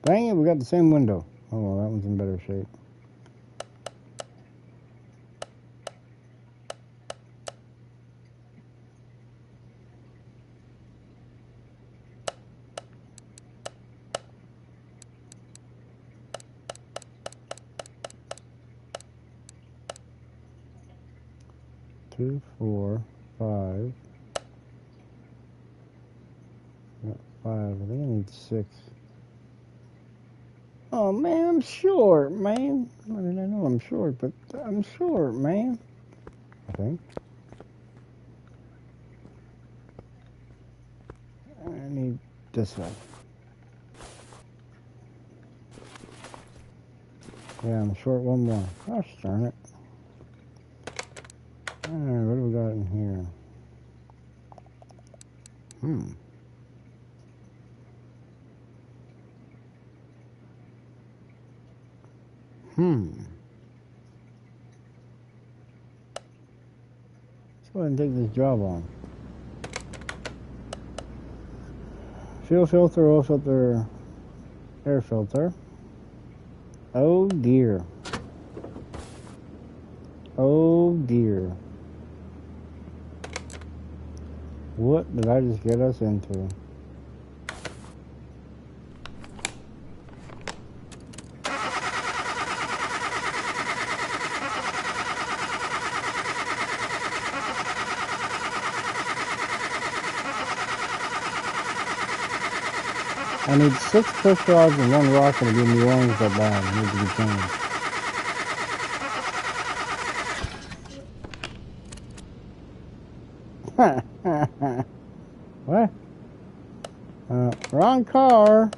Dang it, we got the same window. Oh well, that one's in better shape. Two, 4, 5. Got 5. I think I need 6. Oh man, I'm short, man. I mean, I know I'm short, but I'm short, man. I think. I need this one. Yeah, I'm short one more. Gosh darn it. Alright, what do we got in here? Let's go ahead and take this job on. Fuel filter, oil filter, air filter. Oh dear. Oh dear. What did I just get us into? I need 6 push rods and 1 rocket to be New Orleans that bad. It needs to be changed. What? Wrong car.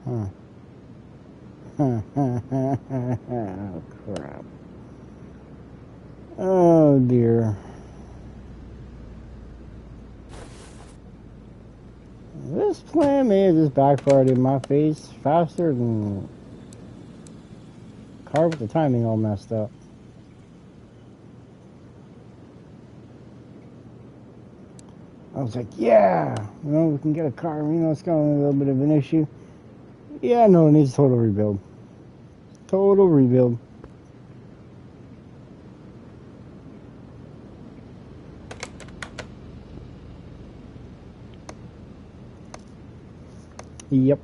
Huh. Oh, crap. Oh, dear. This plan may have just backfired in my face faster than car with the timing all messed up. I was like, yeah, we can get a car. It's got a little bit of an issue. Yeah, no, it needs total rebuild. Total rebuild. Yep.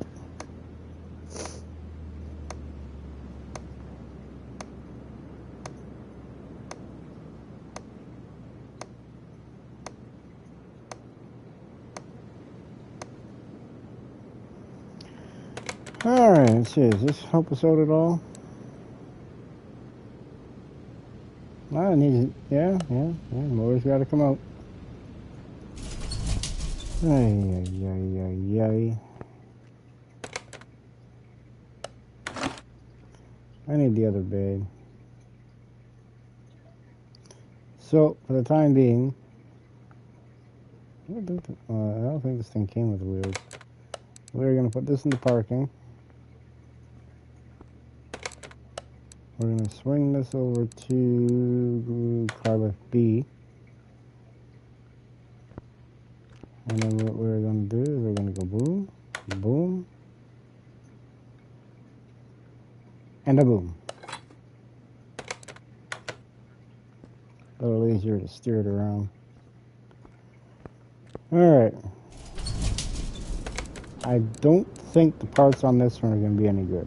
Alright, let's see. Does this help us out at all? No, it needs. Yeah. Motor's got to come out. Ay. I need the other bag. So, for the time being, I don't think this thing came with wheels. We're going to put this in the parking. We're going to swing this over to car lift B. And then what we're going to do is we're going to go boom, boom, and a boom. A little easier to steer it around. Alright. I don't think the parts on this one are going to be any good.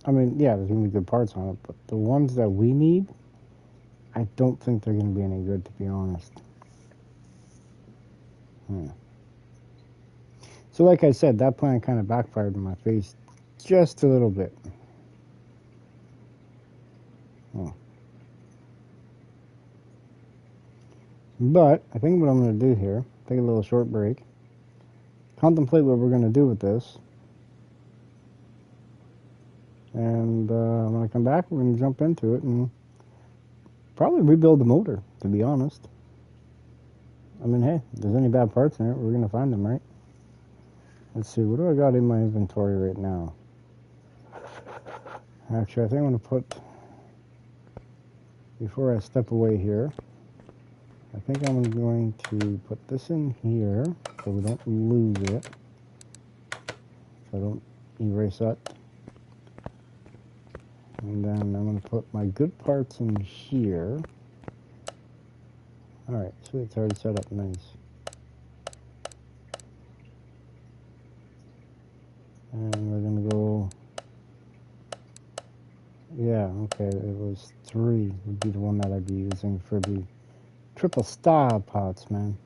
I mean, yeah, there's going to be good parts on it, but the ones that we need, I don't think they're going to be any good, to be honest. So like I said, that plan kind of backfired in my face just a little bit. But I think what I'm going to do here, take a little short break, contemplate what we're going to do with this. And when I come back, we're going to jump into it and probably rebuild the motor, to be honest. I mean, hey, if there's any bad parts in it, we're going to find them, right? Let's see, what do I got in my inventory right now? Actually, I think I'm going to put, before I step away here, I think I'm going to put this in here so we don't lose it. So I don't erase that. And then I'm going to put my good parts in here. Alright, so it's already set up nice. And we're going to go, yeah, okay, it was 3 would be the one that I'd be using for the triple style pots, man.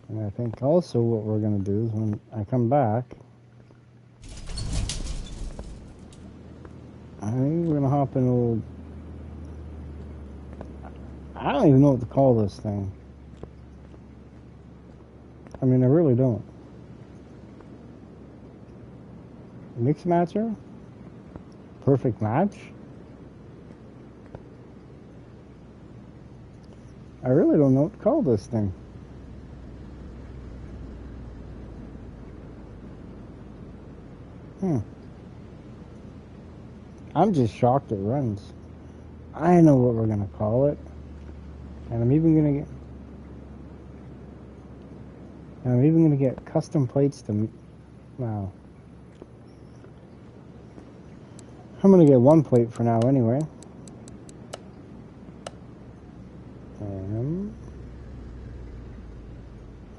And I think also what we're going to do is when I come back, I think we're going to hop in old, I don't even know what to call this thing. I mean, I really don't. Mix matcher? Perfect match? I really don't know what to call this thing. I'm just shocked it runs. I know what we're going to call it. And I'm even going to get custom plates to, wow. I'm going to get 1 plate for now anyway. And,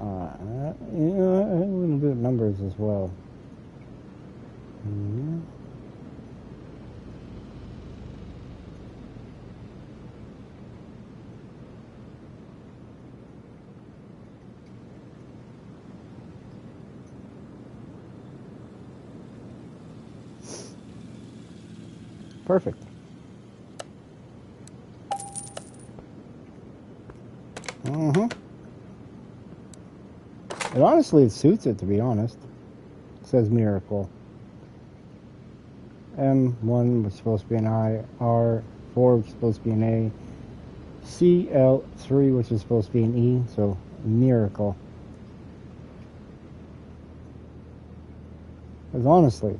you know, I'm going to do numbers as well. Perfect. And honestly, it suits it, to be honest. It says Miracle. M1 was supposed to be an I, R4 was supposed to be an A, CL3 which is supposed to be an E, so Miracle. Because honestly,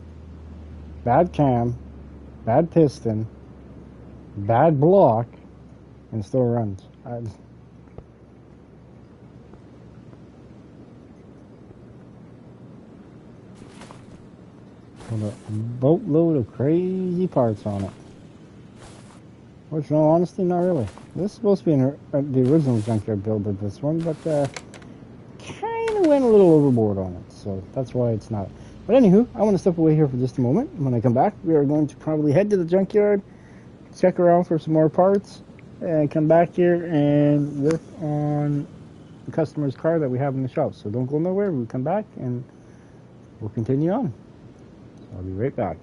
bad cam, bad piston, bad block, and still runs. With a boatload of crazy parts on it. Which, in all honesty, not really. This is supposed to be the original junkyard build of this one, but kind of went a little overboard on it, so that's why it's not. But anywho, I want to step away here for just a moment. When I come back, we are going to probably head to the junkyard, check around for some more parts, and come back here and work on the customer's car that we have in the shop. So don't go nowhere. We'll come back and we'll continue on. I'll be right back.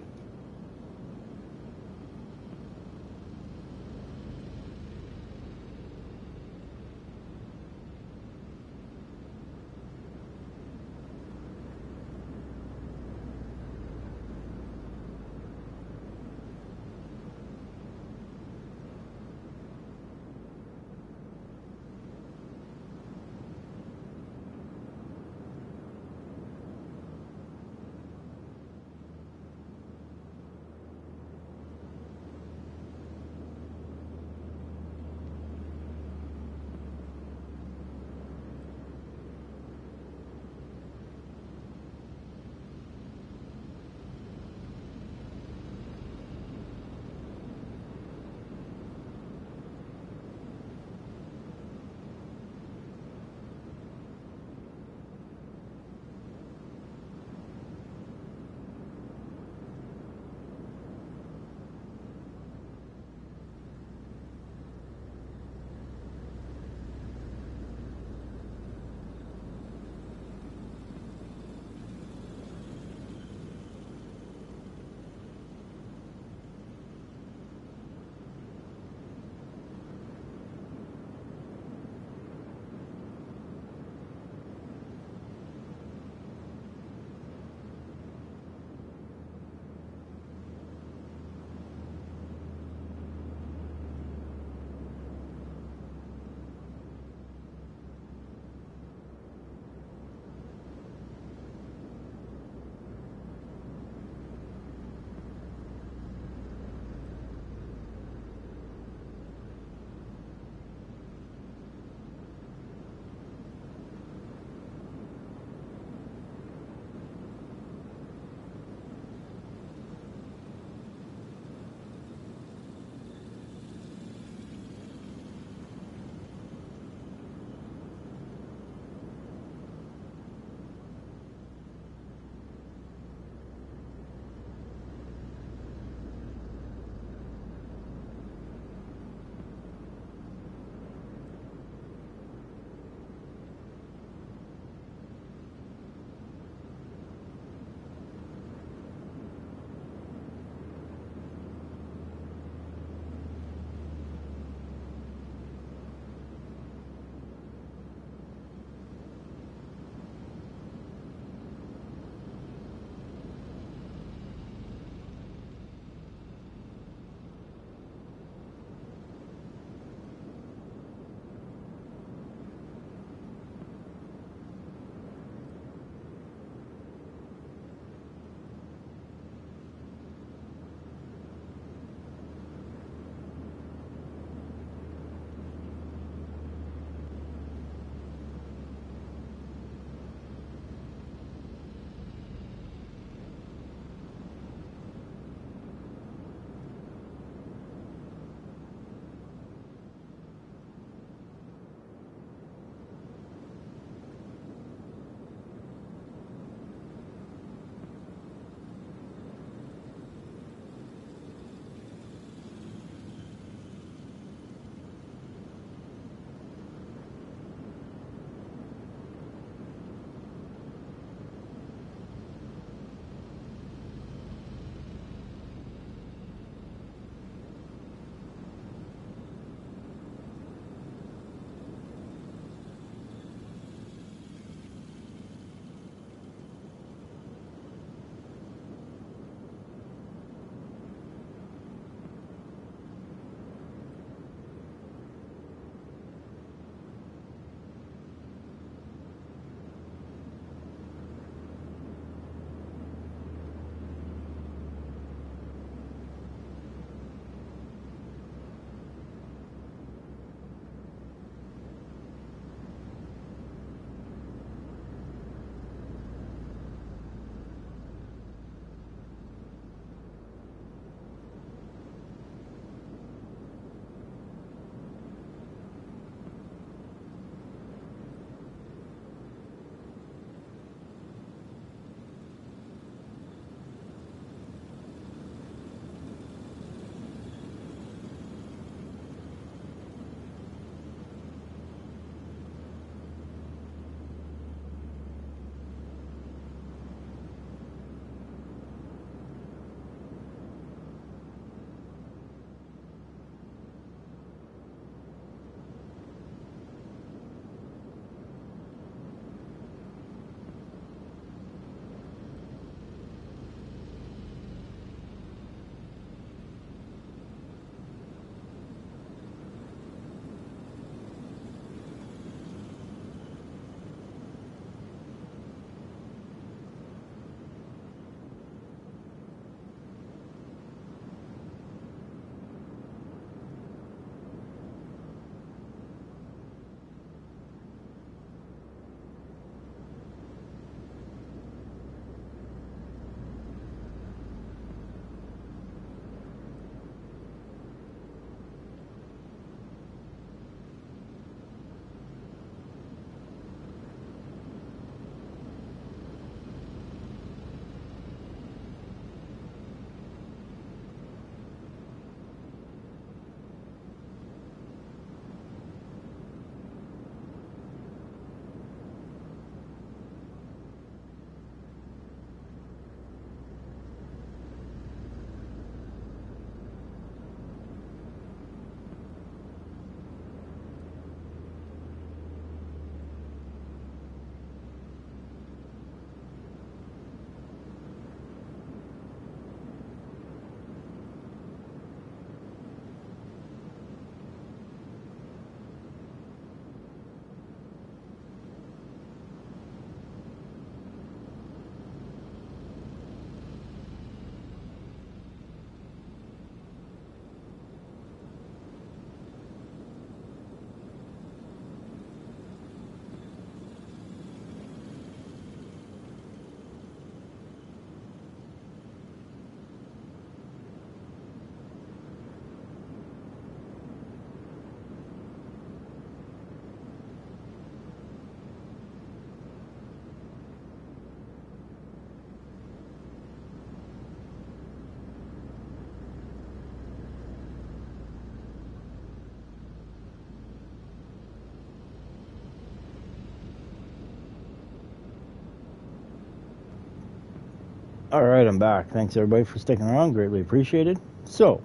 Alright, I'm back. Thanks everybody for sticking around. Greatly appreciated. So,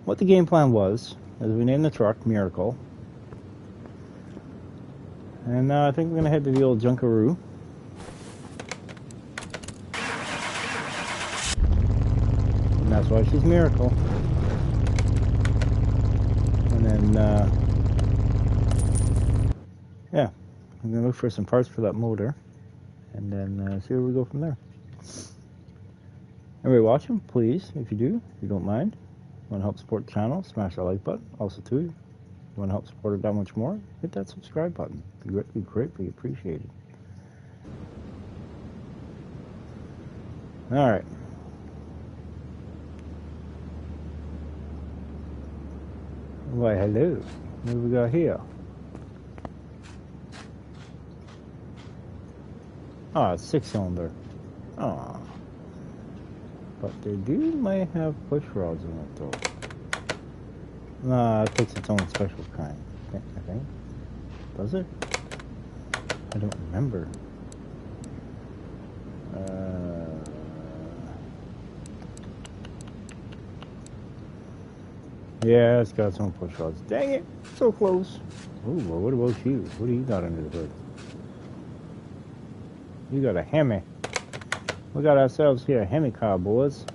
what the game plan was, is we named the truck Miracle. And I think we're going to head to the old Junkaroo. And that's why she's Miracle. And then, yeah, I'm going to look for some parts for that motor. And then see where we go from there. Everybody watching, please, if you don't mind, want to help support the channel, smash that like button. Also, too, you want to help support it that much more, hit that subscribe button. It'd be greatly appreciated. All right. Why, hello. What do we got here? Ah, it's 6-cylinder. Ah. But they might have push rods in it, though. Nah, it takes its own special kind, I think. Does it? I don't remember. Yeah, it's got its own push rods. Dang it, so close. Ooh, well, what about you? What do you got under the hood? You got a Hemi. We got ourselves here a Hemi car, boys.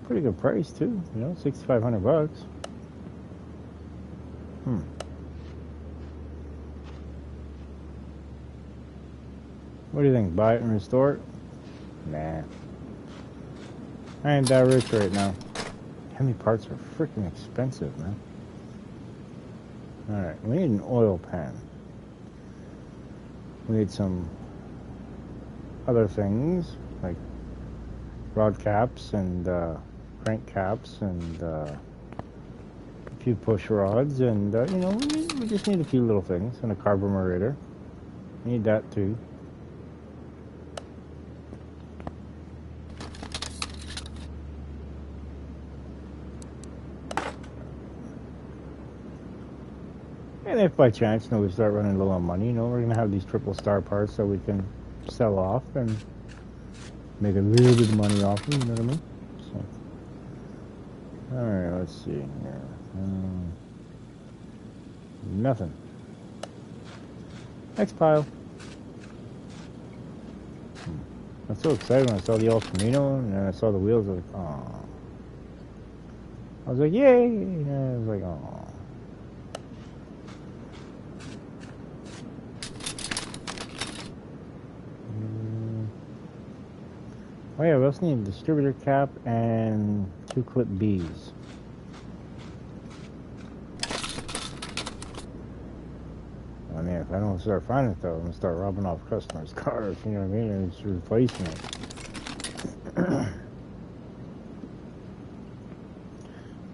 Pretty good price too, you know, $6,500. What do you think? Buy it and restore it? Nah. I ain't that rich right now. Hemi parts are freaking expensive, man. Alright, we need an oil pan. We need some other things like rod caps and crank caps and a few push rods and you know, we just need a few little things and a carburetor. Need that too. And if by chance, you know, we start running low on money, you know, we're gonna have these triple star parts that we can sell off and make a little bit of money off them, you know what I mean? So, alright, let's see here. Nothing. Next pile. I was so excited when I saw the El Camino and then I saw the wheels. I was like, oh. I was like, yay! And I was like, oh. Oh yeah, we also need a distributor cap and 2 clip Bs. I mean, if I don't start finding it though, I'm gonna start robbing off customers' cars, you know what I mean, and just replacing it.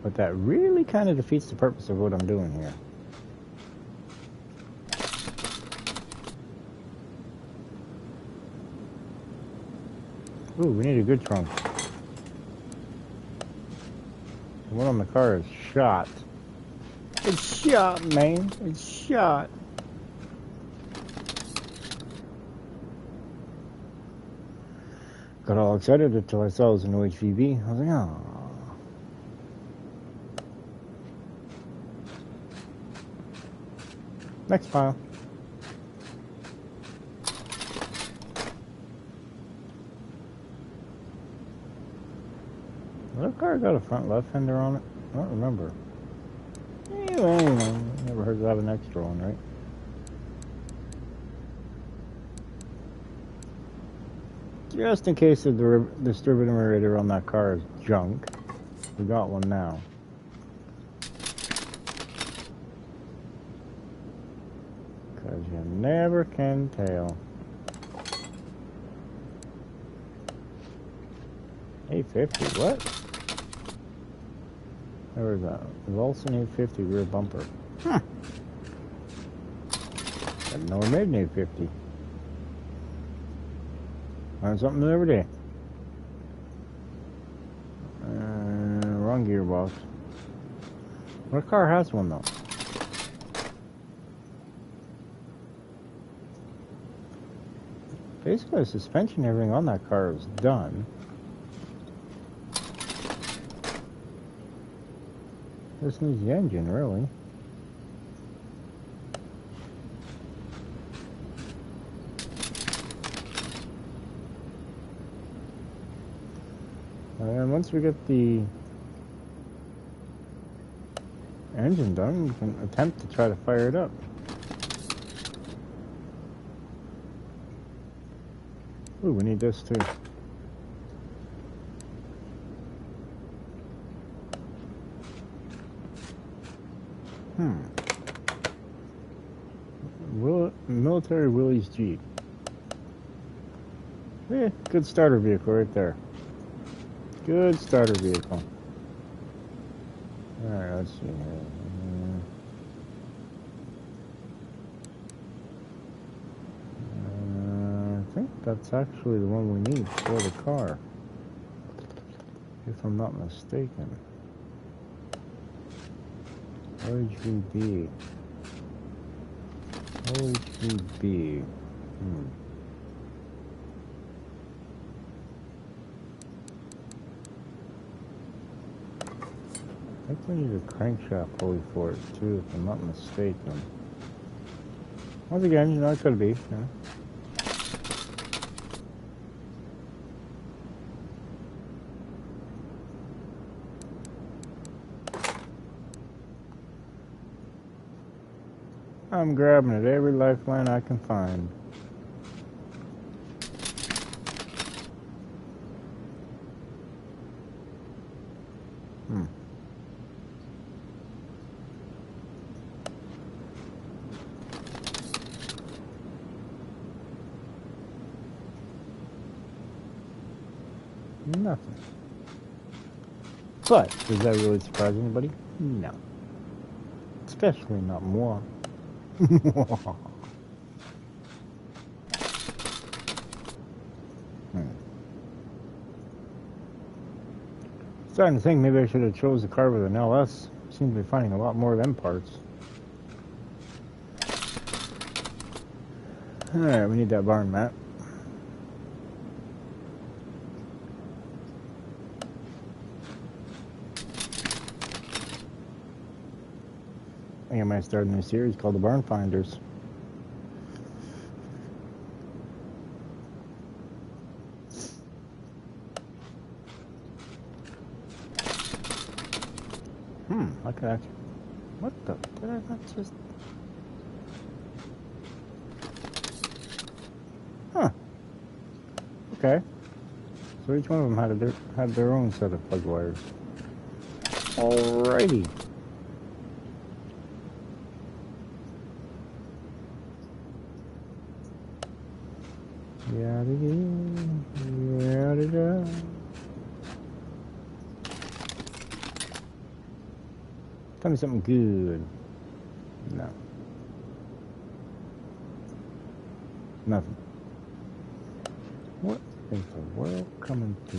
But that really kind of defeats the purpose of what I'm doing here. Ooh, we need a good trunk. The one on the car is shot. It's shot, man. It's shot. Got all excited until I saw it was an OHVB. I was like, oh. Next pile. What car got a front left fender on it? I don't remember. Anyway, you know, never heard of have an extra one, right? Just in case the distributor on that car is junk, we got one now. Because you never can tell. 850, what? Where is that? Volson 850 rear bumper. Huh. Didn't know we made an 850. Learn something new every day. Wrong gearbox. What car has one though? Basically, the suspension, everything on that car is done. Just needs the engine, really. And once we get the engine done, we can attempt to try to fire it up. Ooh, we need this too. Military Willys Jeep. Yeah, good starter vehicle right there. Good starter vehicle. Alright, let's see here. I think that's actually the one we need for the car, if I'm not mistaken. OHVB. OHVB. I think we need a crankshaft pulley for it too, if I'm not mistaken. Once again, you know, it could be. Yeah. I'm grabbing at every lifeline I can find. Nothing. But, does that really surprise anybody? No. Especially not moi. Starting to think maybe I should have chose the car with an LS. Seem to be finding a lot more of them parts. Alright, we need that barn mat. I think I might start a new series called the Barn Finders. I could actually... What the... Did I not just... Huh. Okay. So each one of them had their own set of plug wires. Alrighty. Yada-da. Tell me something good. No. Nothing. What is the world coming to?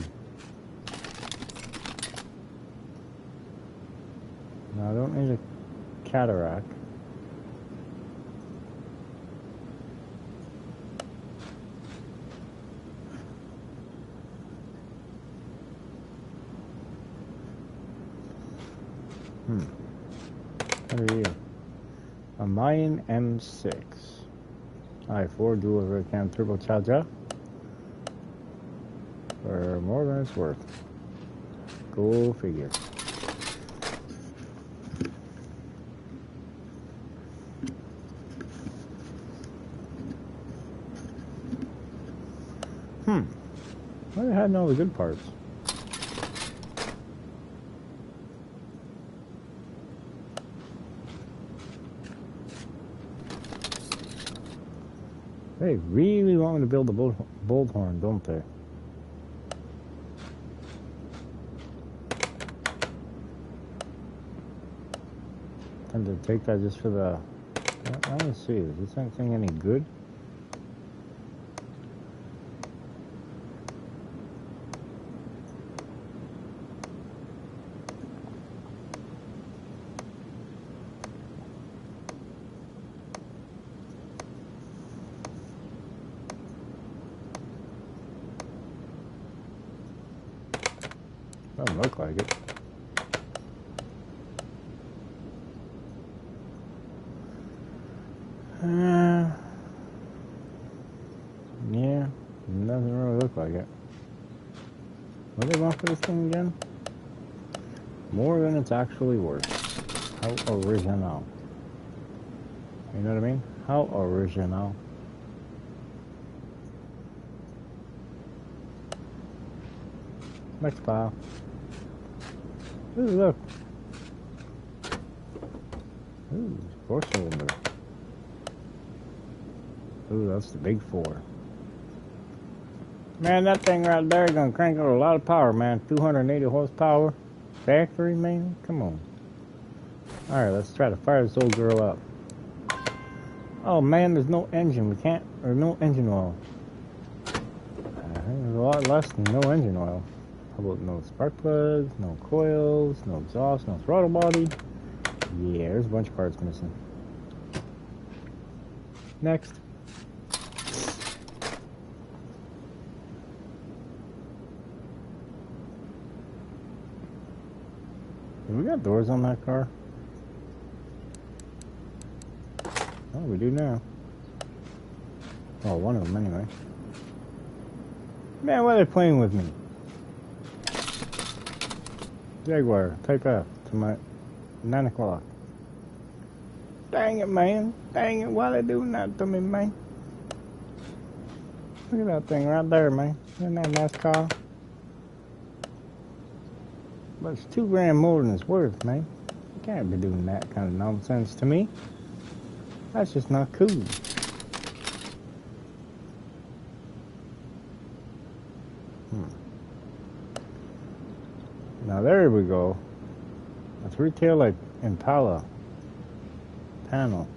No, I don't need a cataract. What are you? A Mayan M6. i4 dual rear cam turbocharger. For more than it's worth. Go figure. Why are they hiding all the good parts? They really want me to build a Bullhorn, don't they? Time to take that just for the... I want to see, is this thing any good? Doesn't look like it. Yeah, doesn't really look like it. What do they want for this thing again? More than it's actually worth. How original. You know what I mean? How original. Next pile. Ooh, look. Ooh, 4-cylinder. Ooh, that's the big 4. Man, that thing right there is gonna crank out a lot of power, man. 280 horsepower. Factory, man? Come on. Alright, let's try to fire this old girl up. Oh man, there's no engine. There's no engine oil. I think there's a lot less than no engine oil. How about no spark plugs, no coils, no exhaust, no throttle body? Yeah, there's a bunch of parts missing. Next. We got doors on that car. Oh, we do now. Oh, one of them anyway. Man, why are they playing with me? Jaguar, Type F to my 9 o'clock. Dang it, man. Dang it, why they doing that to me, man? Look at that thing right there, man. Isn't that a nice car? But it's $2,000 more than it's worth, man. You can't be doing that kind of nonsense to me. That's just not cool. Now there we go. Let's retail like Impala panel.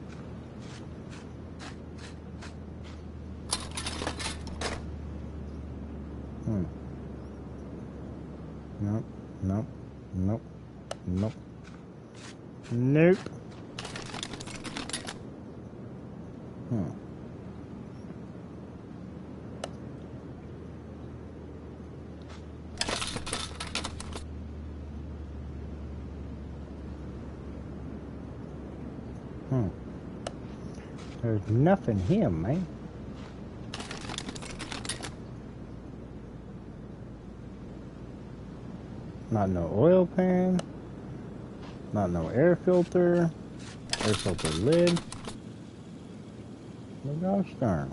Nope, nope, nope, nope, nope. There's nothing here, man. Not no oil pan. Not no air filter. Air filter lid. Oh gosh darn.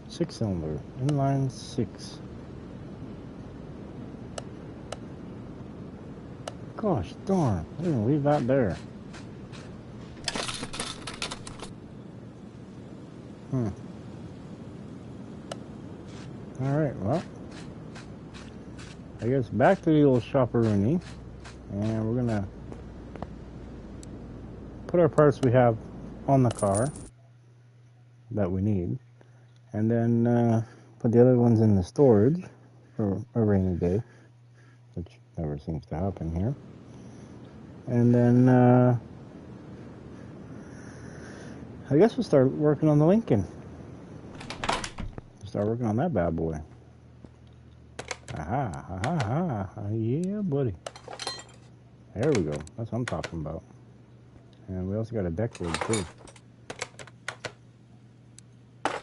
Six-cylinder, inline 6. Gosh darn, we're gonna leave that there. Alright, well, I guess back to the old shopperoonie, and we're gonna put our parts we have on the car that we need, and then put the other ones in the storage for a rainy day, which never seems to happen here. And then I guess we'll start working on the Lincoln. Start working on that bad boy. Aha, yeah, buddy. There we go. That's what I'm talking about. And we also got a deck lid too.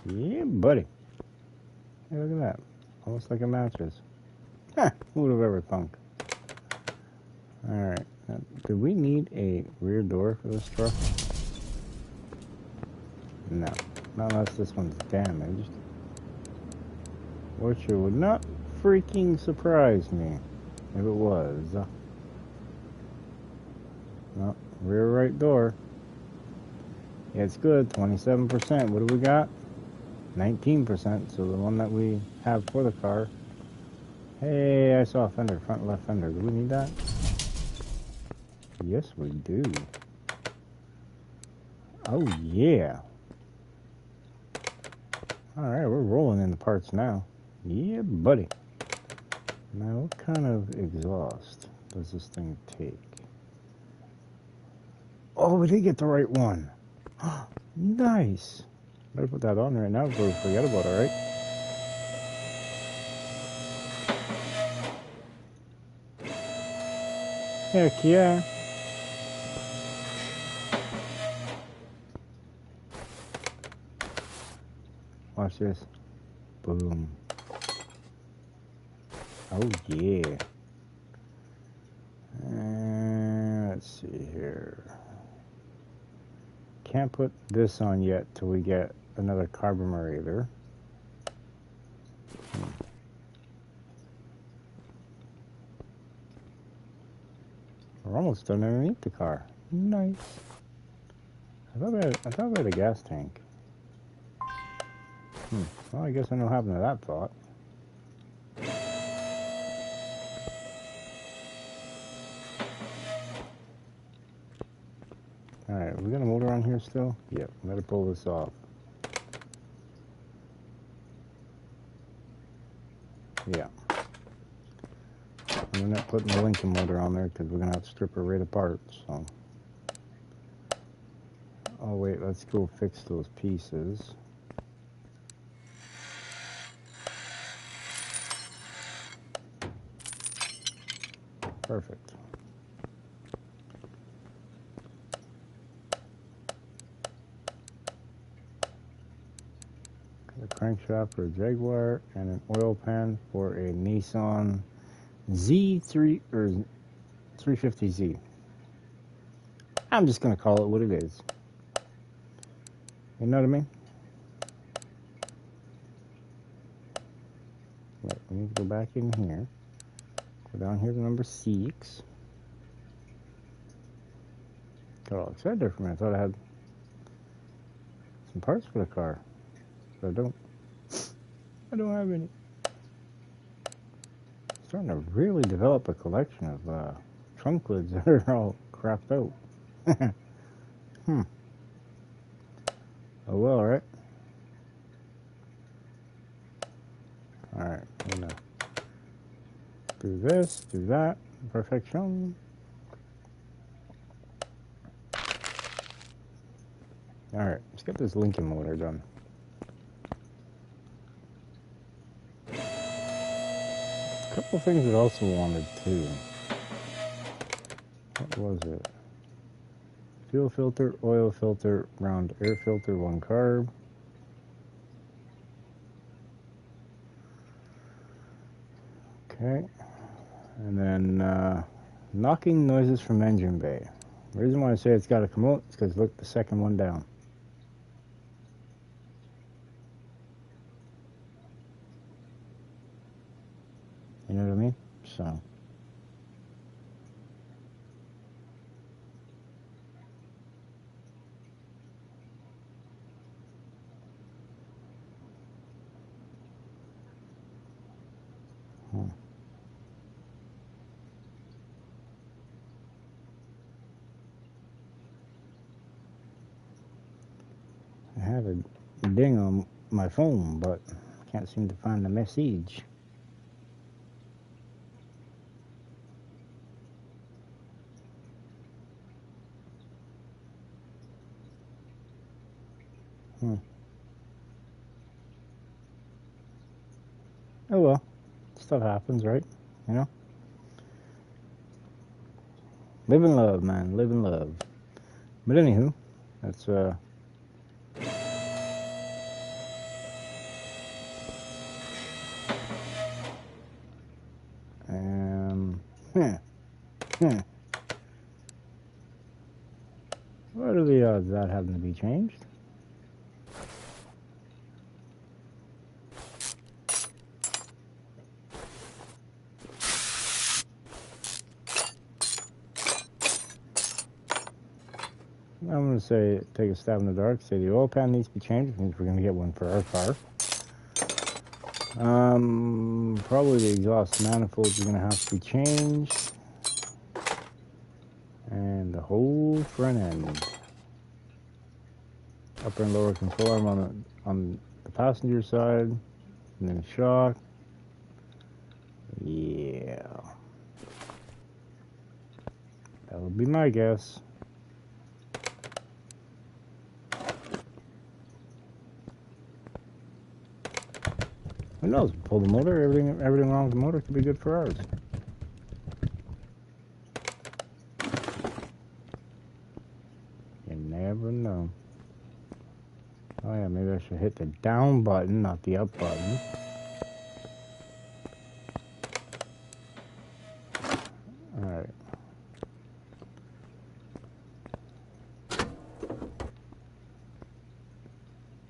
Yeah, buddy. Hey, look at that. Almost like a mattress. Ha! Who would have ever thunk? Alright. Do we need a rear door for this truck? No. Not unless this one's damaged. Which would not freaking surprise me if it was. No, rear right door. Yeah, it's good. 27%. What do we got? 19%. So the one that we have for the car. Hey, I saw a fender. Front left fender. Do we need that? Yes, we do. Oh, yeah. Alright, we're rolling in the parts now. Yeah, buddy. Now, what kind of exhaust does this thing take? Oh, we did get the right one. Nice. Better put that on right now before we forget about it, right? Heck yeah. Watch this. Boom. Oh yeah. Let's see here. Can't put this on yet till we get another carburetor. We're almost done underneath the car. Nice. I thought we had a gas tank. Well, I guess I know what happened to that thought. Alright, we got a motor on here still? Yep, gotta pull this off. Yeah. I'm not putting the Lincoln motor on there because we're gonna have to strip her right apart, so. Oh wait, let's go fix those pieces. Perfect. Got a crankshaft for a Jaguar and an oil pan for a Nissan Z3 or 350Z. I'm just gonna call it what it is. You know what I mean? Wait, we need to go back in here. Go down here to number 6. Got all excited there for me. I thought I had some parts for the car. But I don't. I don't have any. Starting to really develop a collection of trunk lids that are all crapped out. Oh well, right? Alright, I'm gonna do this, do that. Perfection. Alright, let's get this Lincoln motor done. A couple things I also wanted too. What was it? Fuel filter, oil filter, round air filter, 1 carb. Okay. And then knocking noises from engine bay. The reason why I say it's got to come out is because look, the second one down. You know what I mean? So. I have a ding on my phone, but can't seem to find the message. Oh well, stuff happens, right? You know? Live and love, man. Live and love. But anywho, that's what are the odds of that having to be changed? I'm going to say, take a stab in the dark, say the oil pan needs to be changed, which means we're going to get one for our car. Probably the exhaust manifolds are going to have to be changed. And the whole front end. Upper and lower control arm on the passenger side. And then shock. Yeah. That would be my guess. Who knows? Pull the motor, everything wrong with the motor could be good for ours. You never know. Oh yeah, maybe I should hit the down button, not the up button. Alright.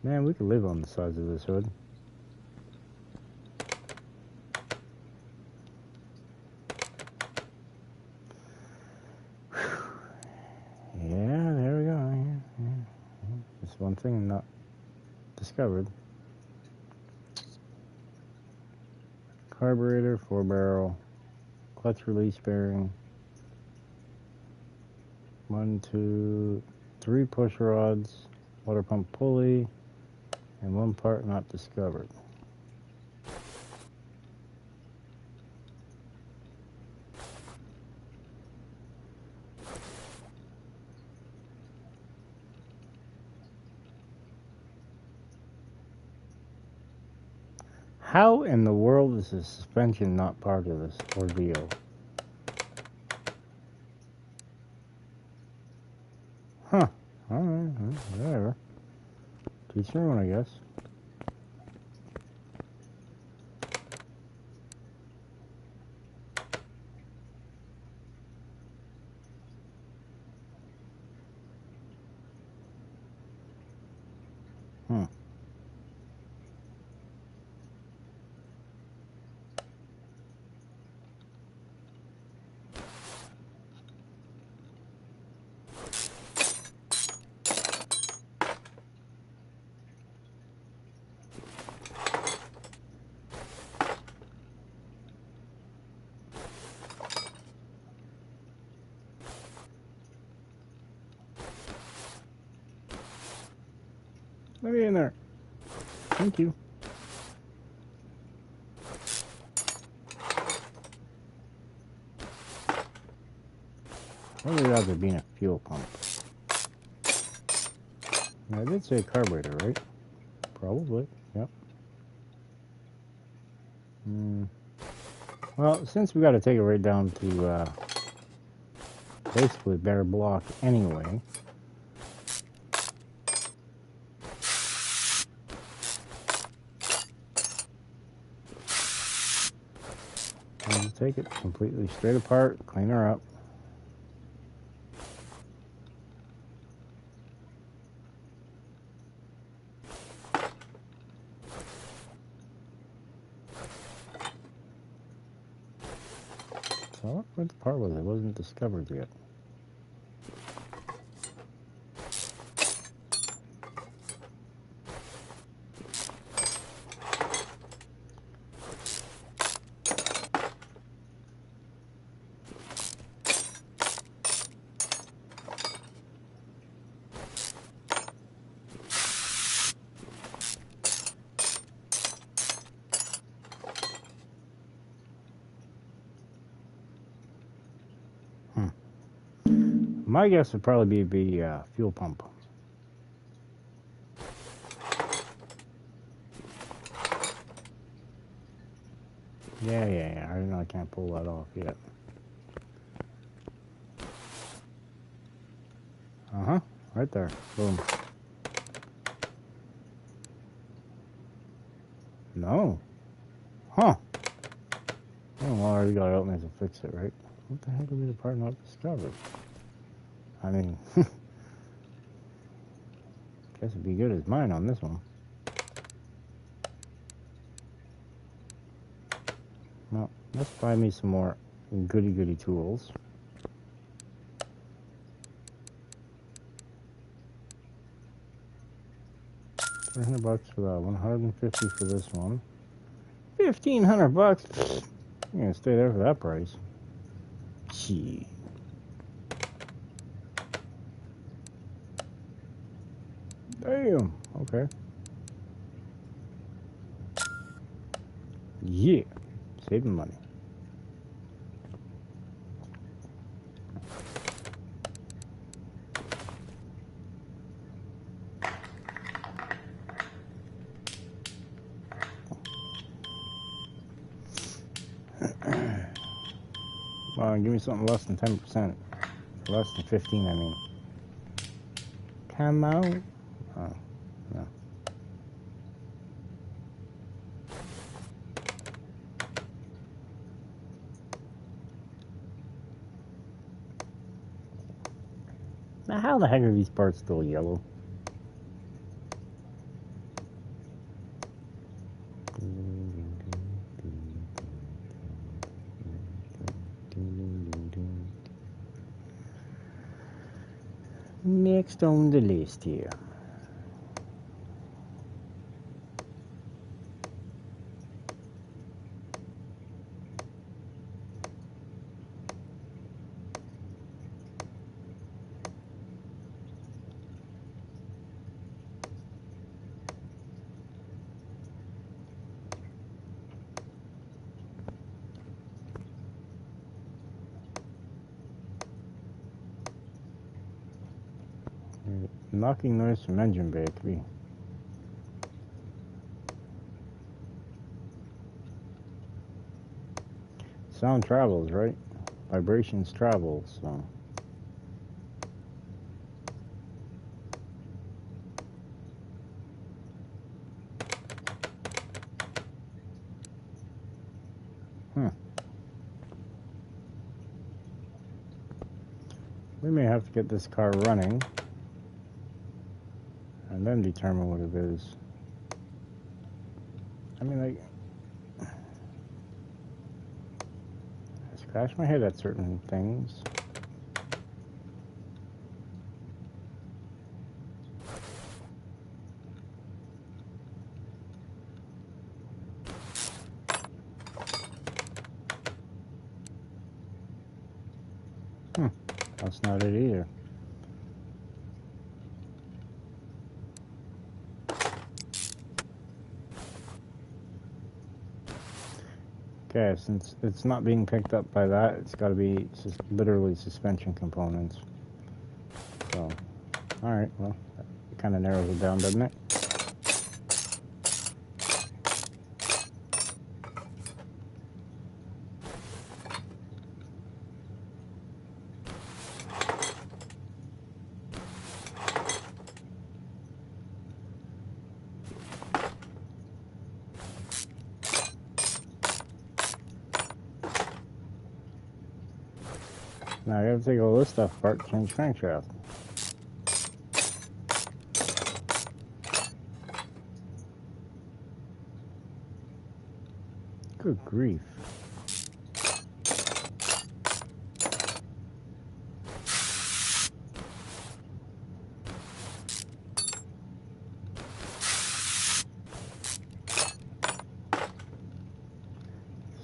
Man, we could live on the sides of this hood. Yeah, there we go. Yeah. Just one thing not discovered. Carburetor, 4-barrel, clutch release bearing, 1, 2, 3 push rods, water pump pulley, and 1 part not discovered. How in the world is the suspension not part of this ordeal? Huh. Alright, whatever. Teach your own, I guess. Let me in there. Thank you. What are the odds of being a fuel pump? I did say carburetor, right? Probably, yep. Well, since we got to take it right down to basically bare block anyway. I'll take it completely straight apart, clean her up. So what the part was? It wasn't discovered yet. My guess would probably be fuel pump. Yeah. I know I can't pull that off yet. Right there. Boom. No. Huh. Oh, well, I already got out and to fix it, right? What the heck would be the part not discovered? I mean, guess it'd be good as mine on this one. Well, let's buy me some more goody tools. $300 for that one, $150 for this one. $1,500. You're gonna stay there for that price. Gee. Damn. Okay. Yeah. Saving money. Well, give me something less than 10%. Less than 15, I mean. Come out. Oh, no. Now, how the heck are these parts still yellow? Next on the list here. Knocking noise from engine bay could be. Sound travels, right? Vibrations travel, so. We may have to get this car running and then determine what it is. I mean, like, I scratch my head at certain things. That's not it either. Okay, since it's not being picked up by that, it's got to be literally suspension components. So, alright, well, that kind of narrows it down, doesn't it? Now I gotta take all this stuff apart, change crankshaft. Good grief.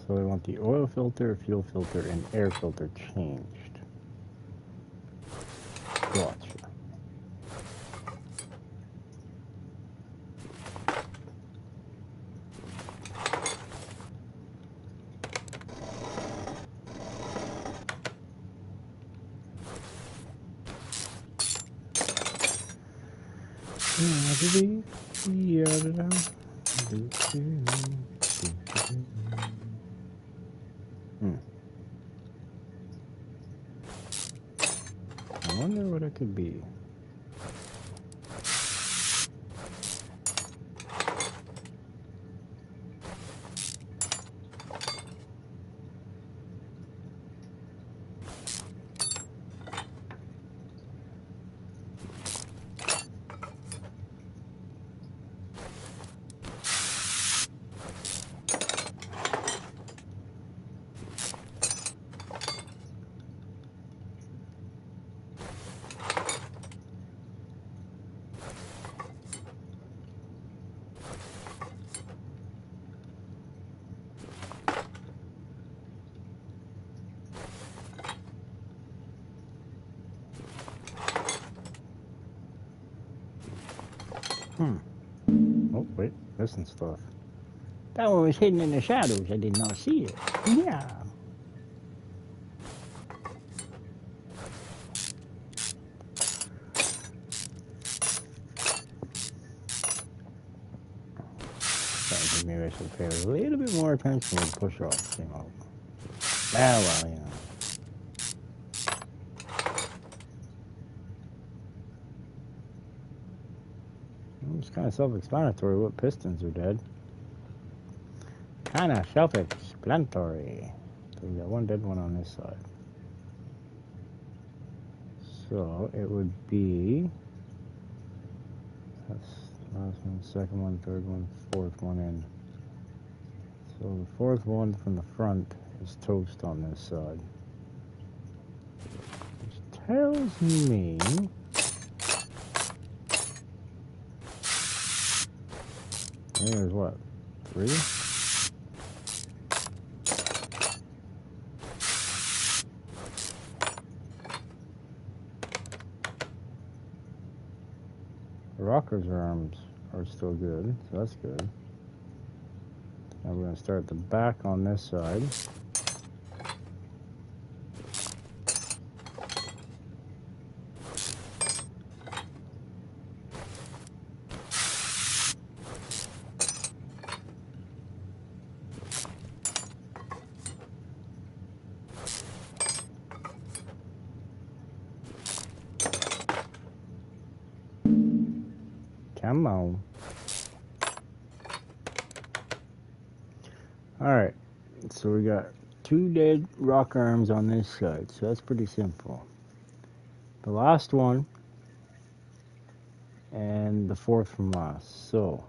So they want the oil filter, fuel filter, and air filter changed. Gotcha. I wonder what it could be. Oh, wait, listen stuff. That one was hidden in the shadows. I did not see it. Yeah. I think maybe I should pay a little bit more attention to the push off, you know. Ah, well, you know. It's kind of self-explanatory what pistons are dead. Kind of self-explanatory. So we got one dead one on this side. So it would be, that's last one, second one, third one, fourth one in. So the fourth one from the front is toast on this side. Which tells me I think there's what, 3? The rocker's arms are still good, so that's good. Now we're going to start the back on this side. Come on. Alright, so we got 2 dead rock arms on this side, so that's pretty simple. The last one and the 4th from last. So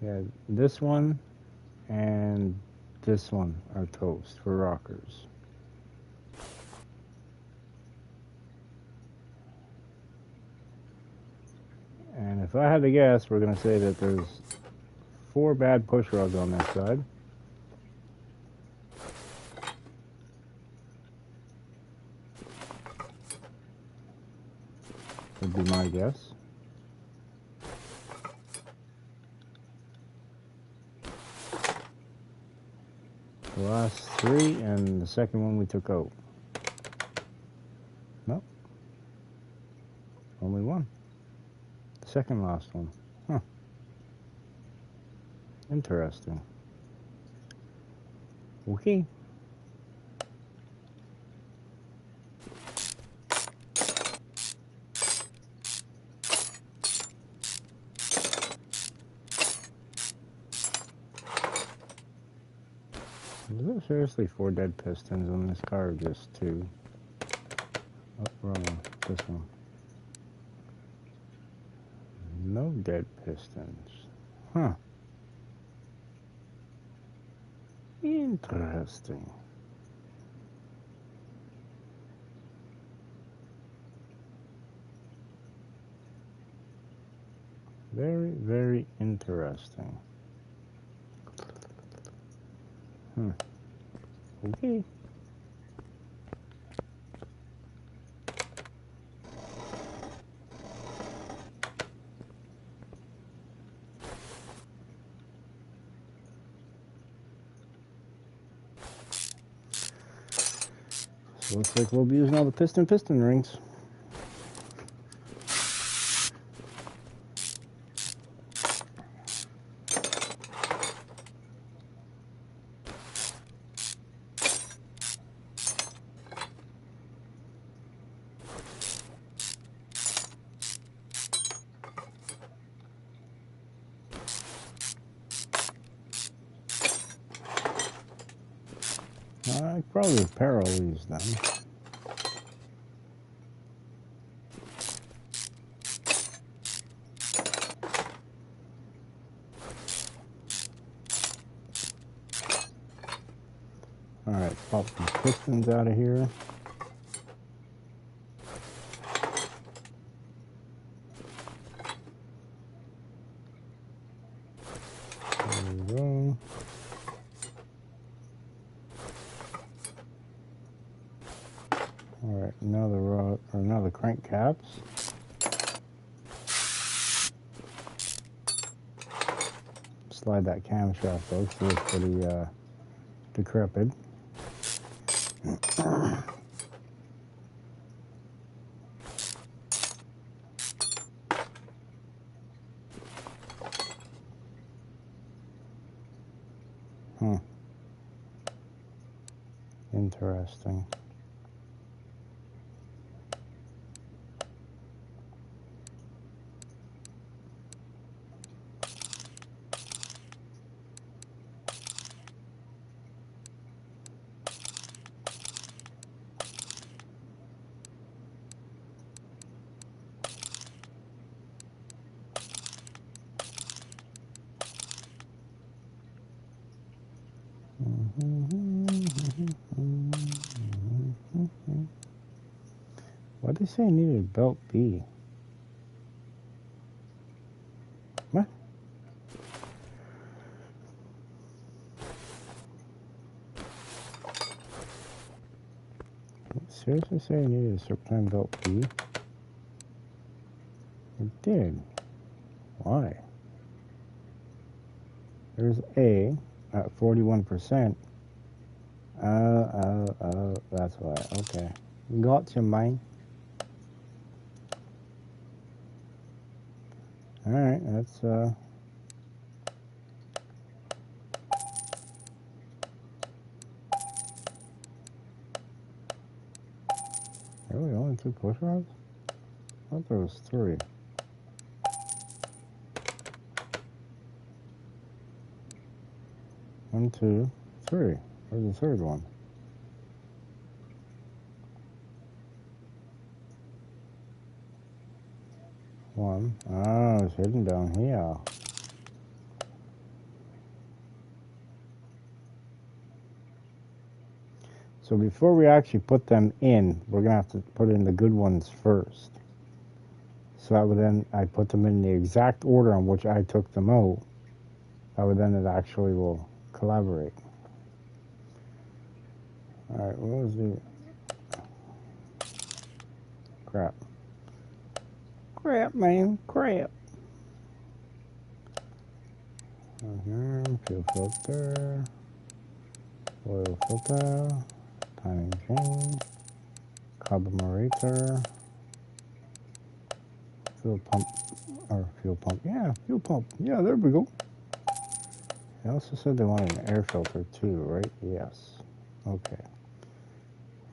yeah, this one and this one are toast for rockers. And if I had to guess, we're going to say that there's 4 bad push rods on this side. Would be my guess. The last 3 and the second one we took out. Nope. Only one. The second last one. Huh. Interesting. Okay. Is there seriously 4 dead pistons on this car or just 2? Oh, wrong one. This one. No dead pistons. Huh. Interesting. Very, very interesting. Okay. So looks like we'll be using all the piston rings. I probably repair all these then. Alright, pop some pistons out of here. There we go. Alright, now the rod, or now the crank caps. Slide that camshaft though, so it's pretty decrepit. Interesting. What'd they say I needed belt B? What? Seriously say I needed a serpentine belt B? It did. Why? There's A at 41%. That's why. Okay. Gotcha, mine. Alright, that's, really only 2 push rods? I thought there was 3. One, two, three. Where's the third one? One. Oh, it's hidden down here. So before we actually put them in, we're going to have to put in the good ones first. So that would then, I put them in the exact order on which I took them out. That would then it actually will collaborate. Alright, what was the... Crap. Crap, man. Crap. Fuel filter. Oil filter. Timing chain. Carburetor. Fuel pump. Or fuel pump. Yeah, fuel pump. Yeah, there we go. They also said they wanted an air filter too, right? Yes. Okay.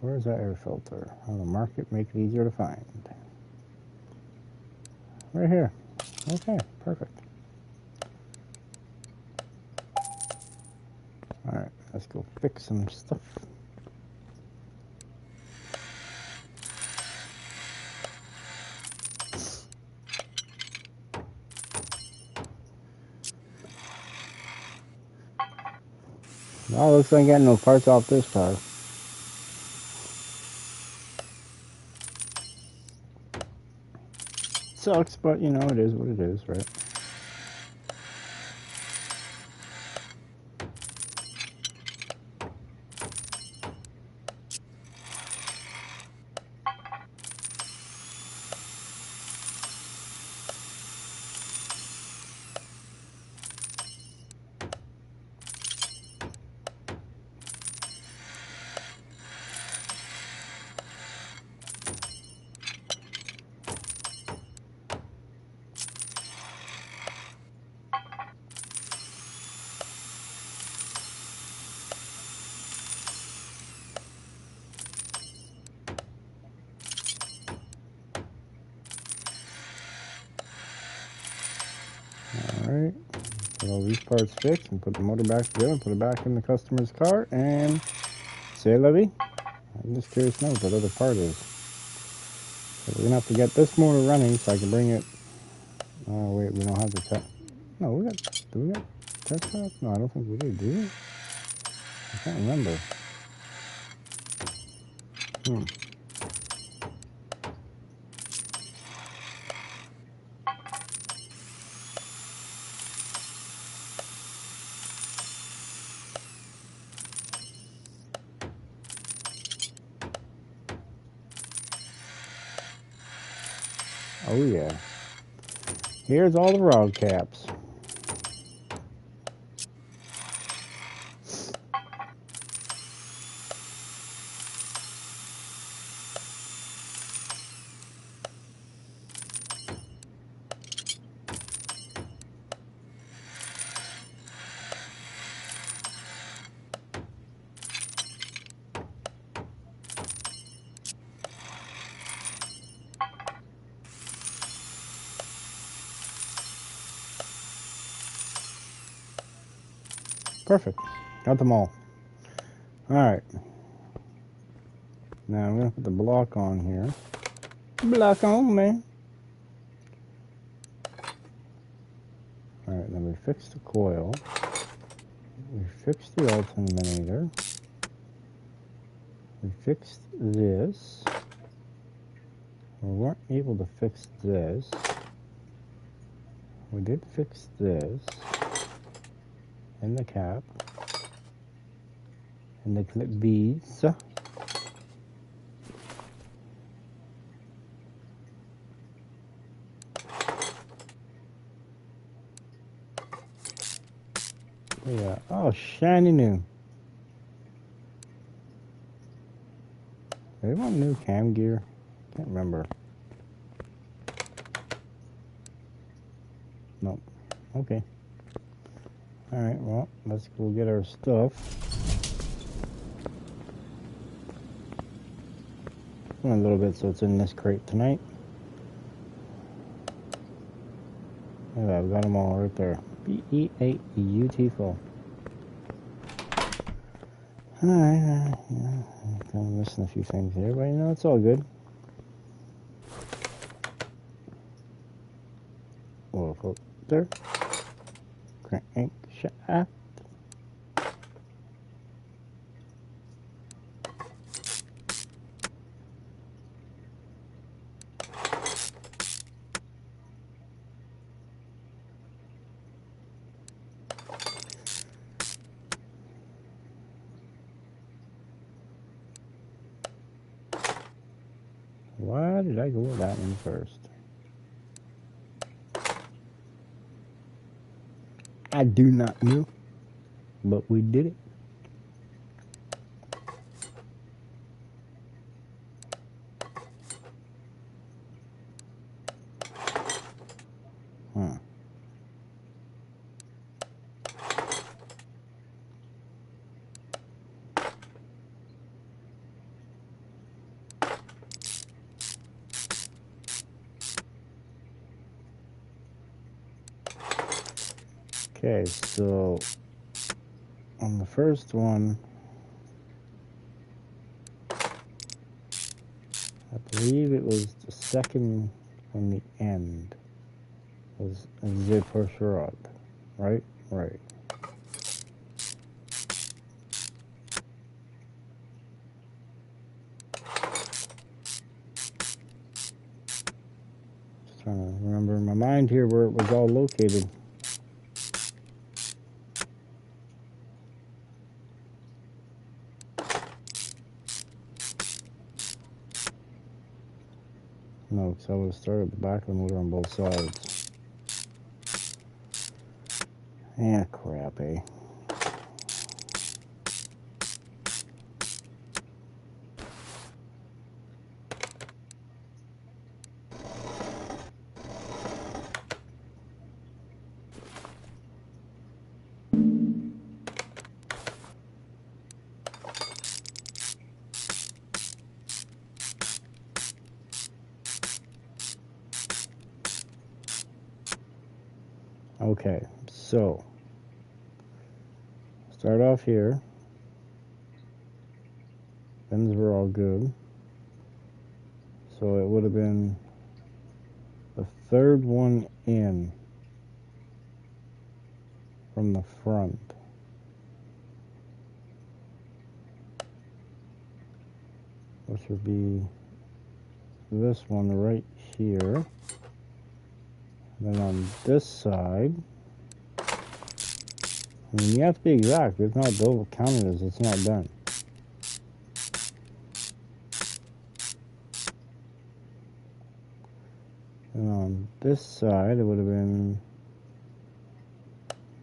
Where's that air filter? On the market, make it easier to find. Right here. Okay, perfect. Alright, let's go fix some stuff. Oh, looks like I got no parts off this car. Sucks, but you know, it is what it is, right? Alright, get all these parts fixed and put the motor back together, put it back in the customer's car, and say la vie. I'm just curious to know what that other part is. So we're gonna have to get this motor running so I can bring it. Oh wait, we don't have the test. No, do we got test pack? No, I don't think we did, do we? I can't remember. Oh yeah. Here's all the rod caps. Perfect. Got them all. Alright. Now I'm going to put the block on here. Block on, man. Alright, then we fixed the coil. We fixed the alternator. We fixed this. We weren't able to fix this. We did fix this. And the cap. And the clip beads. Yeah. Oh, shiny new. Do they want new cam gear? Can't remember. Nope. Okay. Alright, well, let's go get our stuff. A little bit, so it's in this crate tonight. Yeah, I've got them all right there. B-E-A-U-T-ful. Alright, yeah, I'm kind of missing a few things here, but you know, it's all good. Oil filter. Crank shaft. Why did I go with that one first? I do not know, but we did it. Huh. Okay, so on the first one, I believe it was the second from the end was a zip push rod, right? Right. Just trying to remember in my mind here where it was all located. No, because I would have started the back of the motor on both sides. Yeah, crap, eh? Okay, so start off here. Bends were all good. So it would have been the third one in from the front. Which would be this one right here. Then on this side, I mean, you have to be exact. If not, they'll count it as it's not done. And on this side, it would have been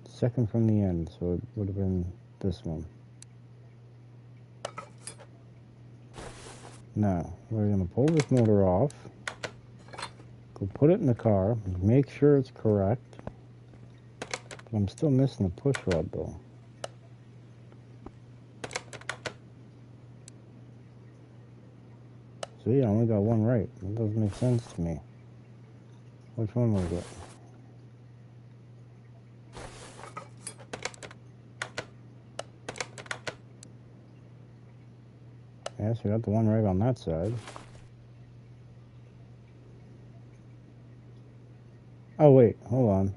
second from the end, so it would have been this one. Now, we're going to pull this motor off, go put it in the car, make sure it's correct. But I'm still missing the push rod though. See, I only got one right. That doesn't make sense to me. Which one was it? Yes, we got the one right on that side. Oh wait, hold on.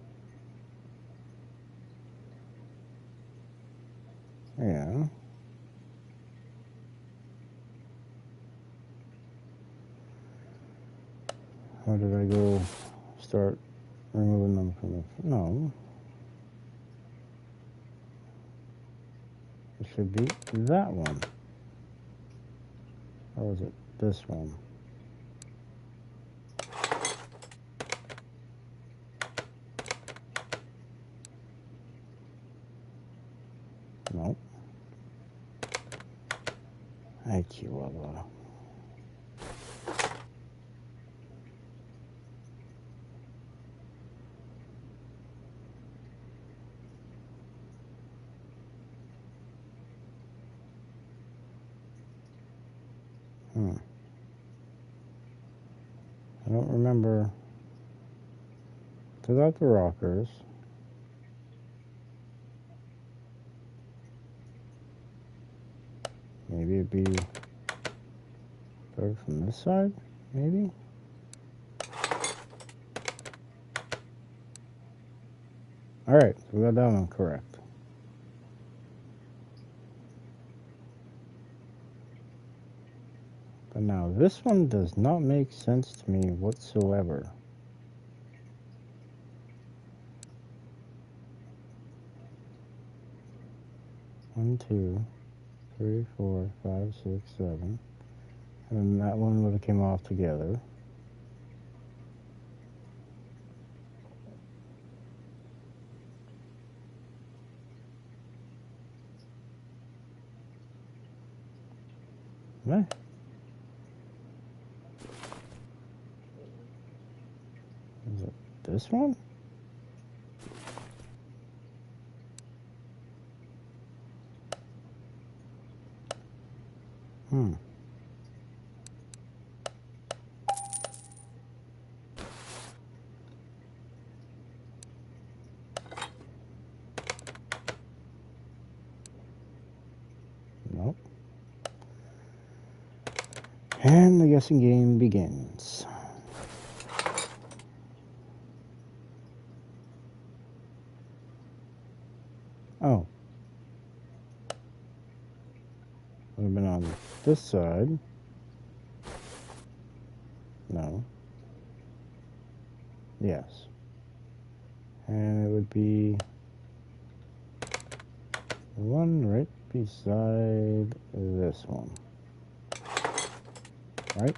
Yeah. How did I go start removing them from the... No. It should be that one. Or is it this one? Nope. Ay, Chihuahua. I don't remember. Took out the rockers. Maybe it'd be started from this side, maybe? Alright, so we got that one correct. But now this one does not make sense to me whatsoever. One, two, 3, 4, 5, 6, 7. And then that one would have came off together. Right. Is it this one? Nope. And the guessing game begins. Oh. Would have been on this side. No. Yes. And it would be the one right beside this one. Right?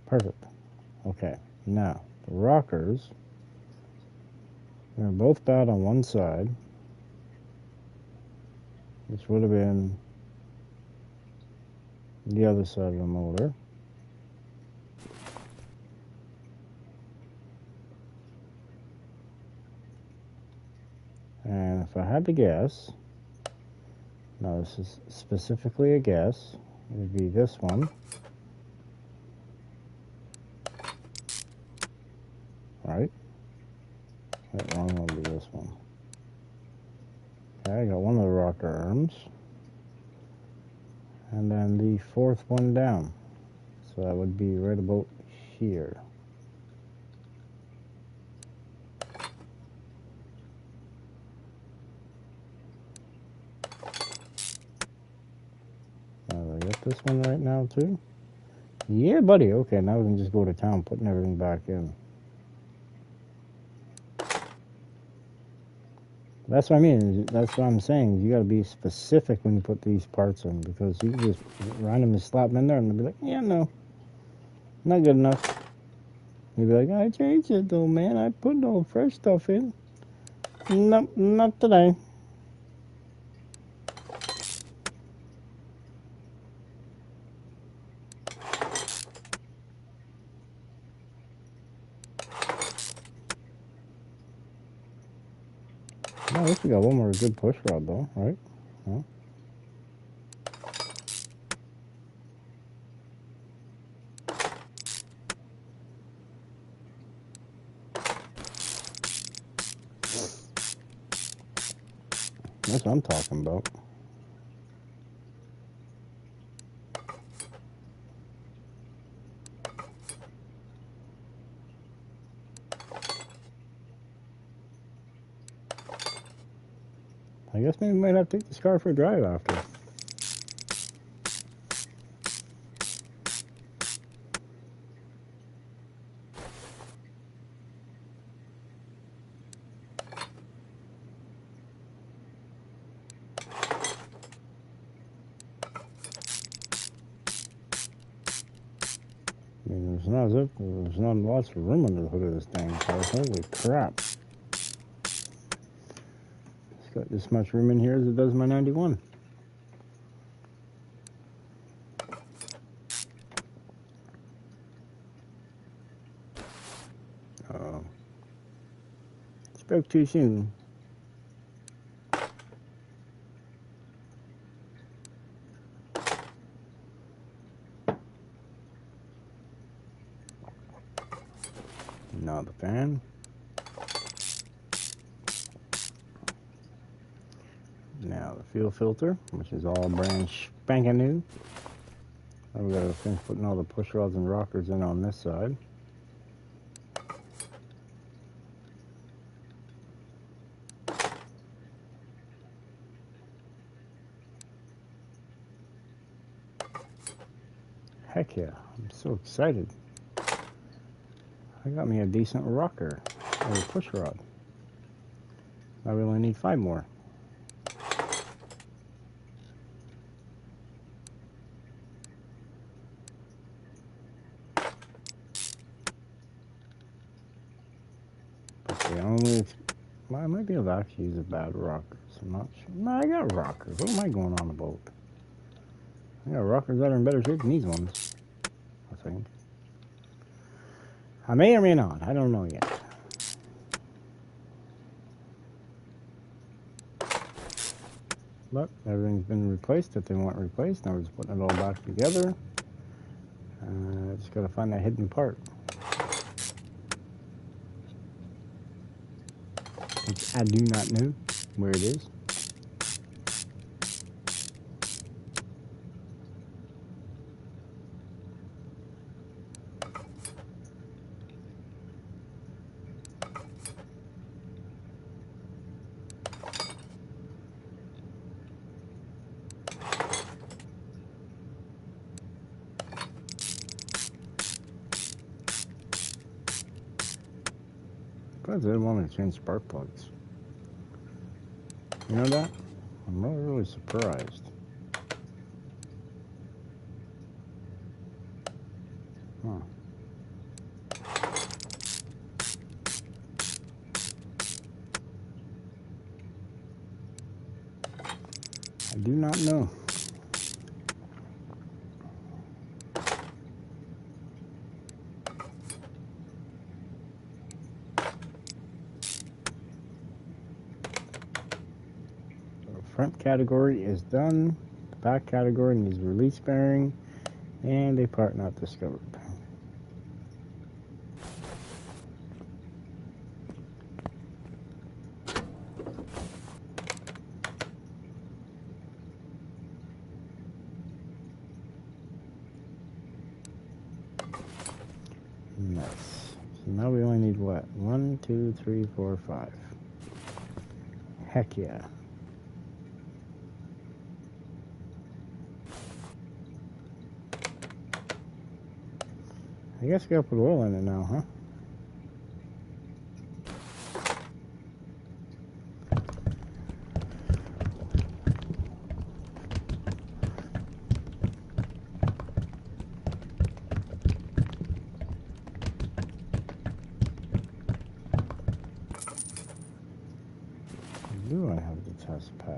Perfect. Okay. Now, the rockers, they're both bad on one side. This would have been the other side of the motor. And if I had to guess, now this is specifically a guess, it would be this one. Right? That wrong one would be this one. Okay, I got one of the rocker arms. And then the fourth one down. So that would be right about here. Now, I got this one right now too. Yeah, buddy. Okay, now we can just go to town putting everything back in. That's what I mean. That's what I'm saying. You got to be specific when you put these parts in, because you can just randomly slap them in there and they'll be like, yeah, no, not good enough. You'll be like, I changed it though, man. I put no fresh stuff in. Nope, not today. Oh, at least we got one more good push rod though, right? Huh? That's what I'm talking about. I guess maybe we might have to take this car for a drive after. There's not lots of room under the hood of this dang car. Holy crap. It's got this much room in here as it does my 91. Spoke too soon. Now the fan. Now the fuel filter, which is all brand spanking new. Now we gotta finish putting all the push rods and rockers in on this side. Heck yeah, I'm so excited. I got me a decent rocker or a push rod. I really need 5 more. But the only, well, I might be able to actually use a bad rocker. So I'm not sure. No, I got rockers. What am I going on about? I got rockers that are in better shape than these ones, I think. I may or may not. I don't know yet. But everything's been replaced that they want replaced. Now we're just putting it all back together. Just got to find that hidden part. Which I do not know where it is. Because they want me to change spark plugs. You know that? I'm really surprised. Huh. I do not know. Front category is done. The back category needs release bearing and a part not discovered. Nice. So now we only need what? 1, 2, 3, 4, 5. Heck yeah. I guess we gotta put oil in it now, huh? Do I have the test path?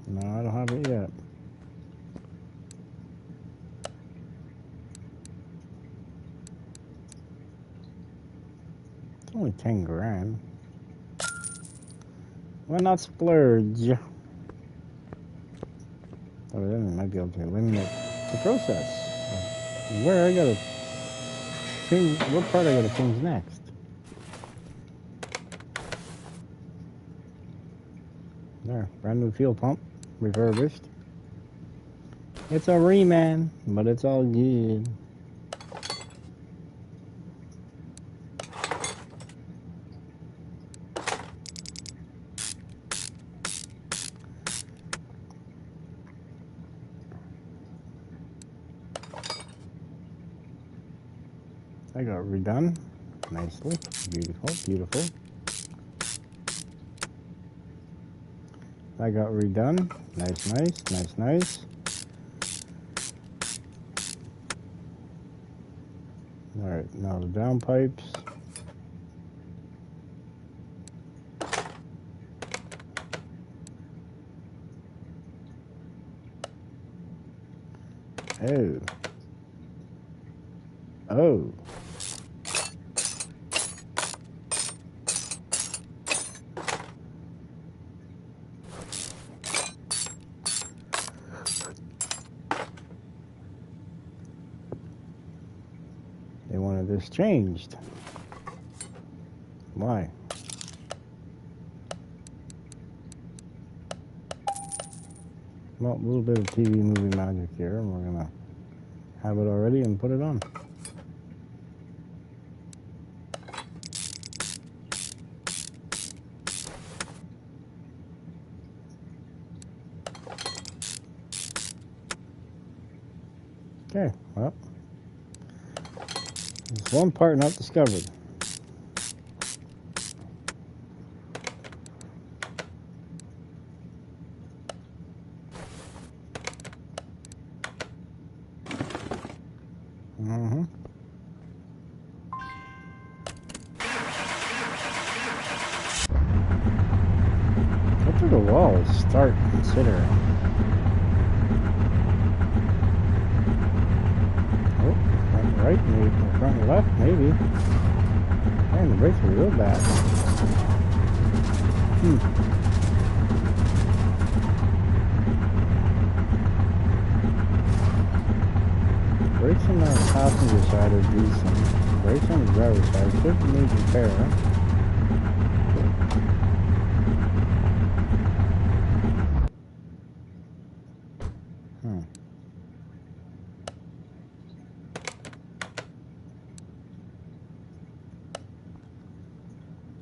No, I don't have it yet. It's only 10 grand. Why not splurge? Oh, then I might be able to eliminate the process. Where I gotta change, what part I gotta change next? There, brand new fuel pump, refurbished. It's a reman, but it's all good. I got redone nicely. Beautiful, beautiful. I got redone. Nice, nice, nice, nice. Alright, now the downpipes. Oh. Oh. They wanted this changed. Why? Well, a little bit of TV movie magic here, and we're gonna have it already and put it on. Okay, well, there's one part not discovered. What do the walls start considering? Oh, front right, maybe. Front left, maybe. Man, the brakes are real bad. Brakes on the passenger side are decent. Brakes on the driver's side should need repair.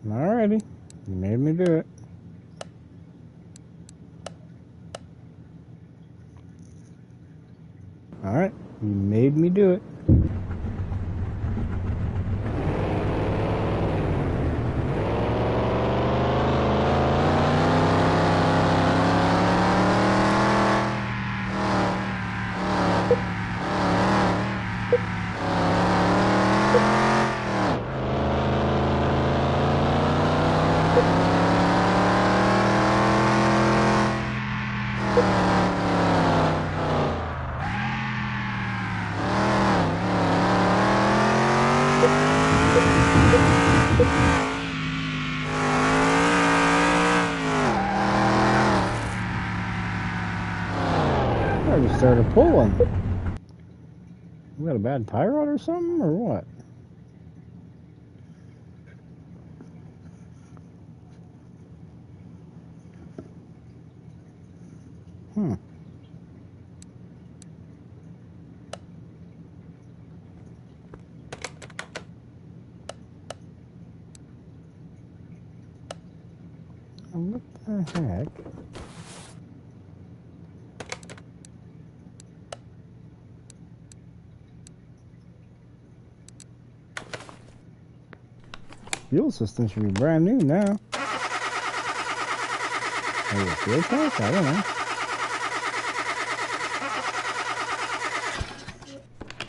Alrighty, you made me do it. Alright, you made me do it. I just started pulling. We got a bad tie rod or something, or what? What the heck? Fuel system should be brand new now. Maybe a fuel tank? I don't know.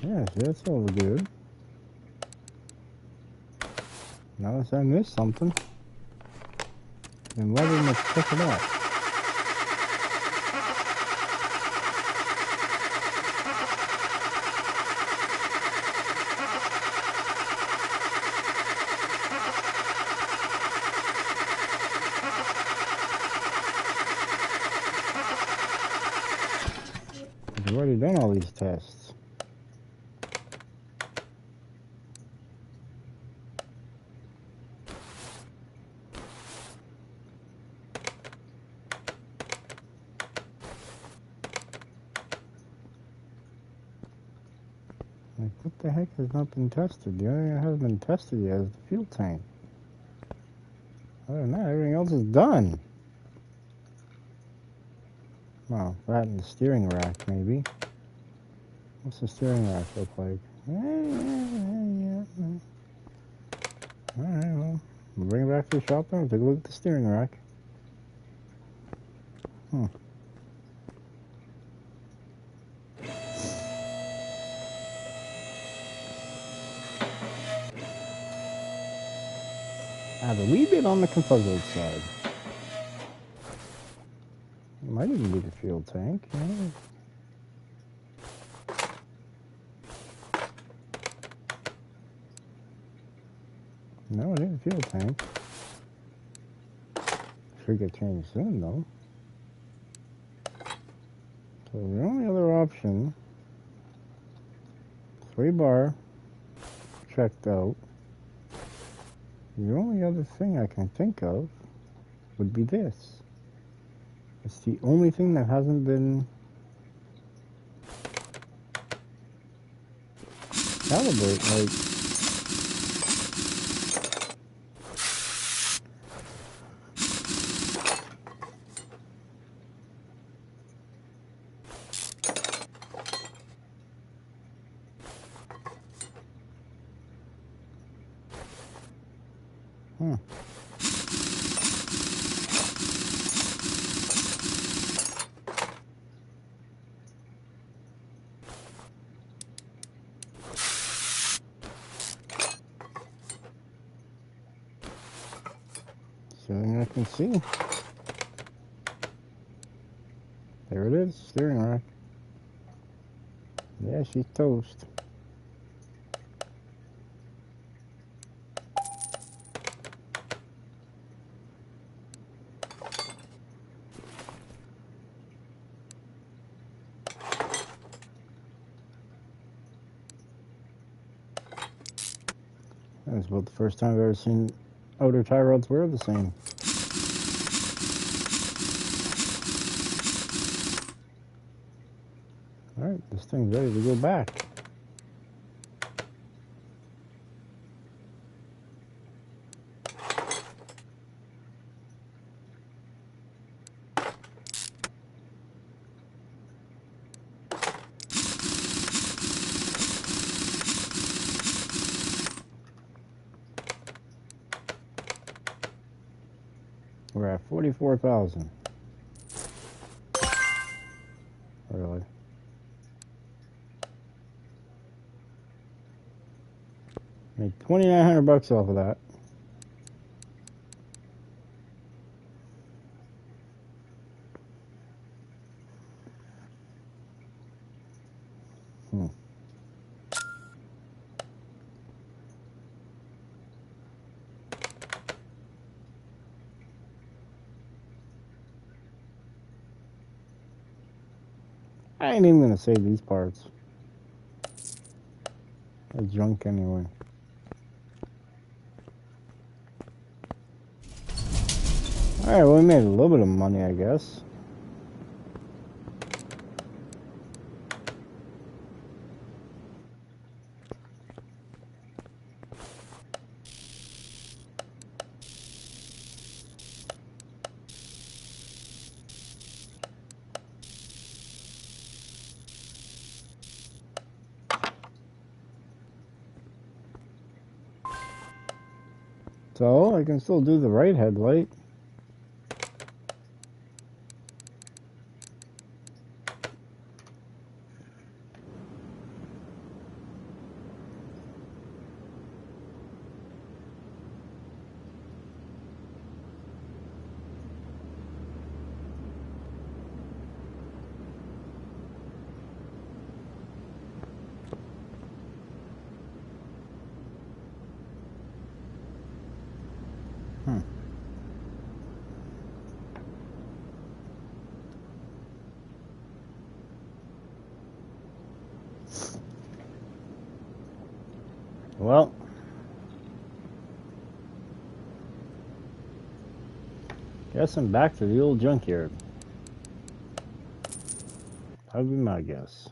Yeah, see, that's all good. Unless I missed something. Then why didn't I check it out? I've already done all these tests. Like, what the heck has not been tested? The only thing that hasn't been tested yet is the fuel tank. Other than that, everything else is done. Well, that and the steering rack, maybe. What's the steering rack look like? Alright, well, we'll bring it back to the shop then. We'll take a look at the steering rack. I have a wee bit on the confused side. It might even be the fuel tank. Yeah. No, it ain't a fuel tank. Should get changed soon, though. So the only other option, 3 bar, checked out. The only other thing I can think of would be this. It's the only thing that hasn't been calibrated, like, something I can see. There it is, steering rack. Yeah, she's toast. That's about the first time I've ever seen outer tie rods wear the same. Alright, this thing's ready to go back. We're at 44,000. Really? Made 2,900 bucks off of that. I ain't even gonna save these parts. They're junk anyway. Alright, well, we made a little bit of money, I guess. So, I can still do the right headlight. Well, guess I'm back to the old junkyard. That would be my guess.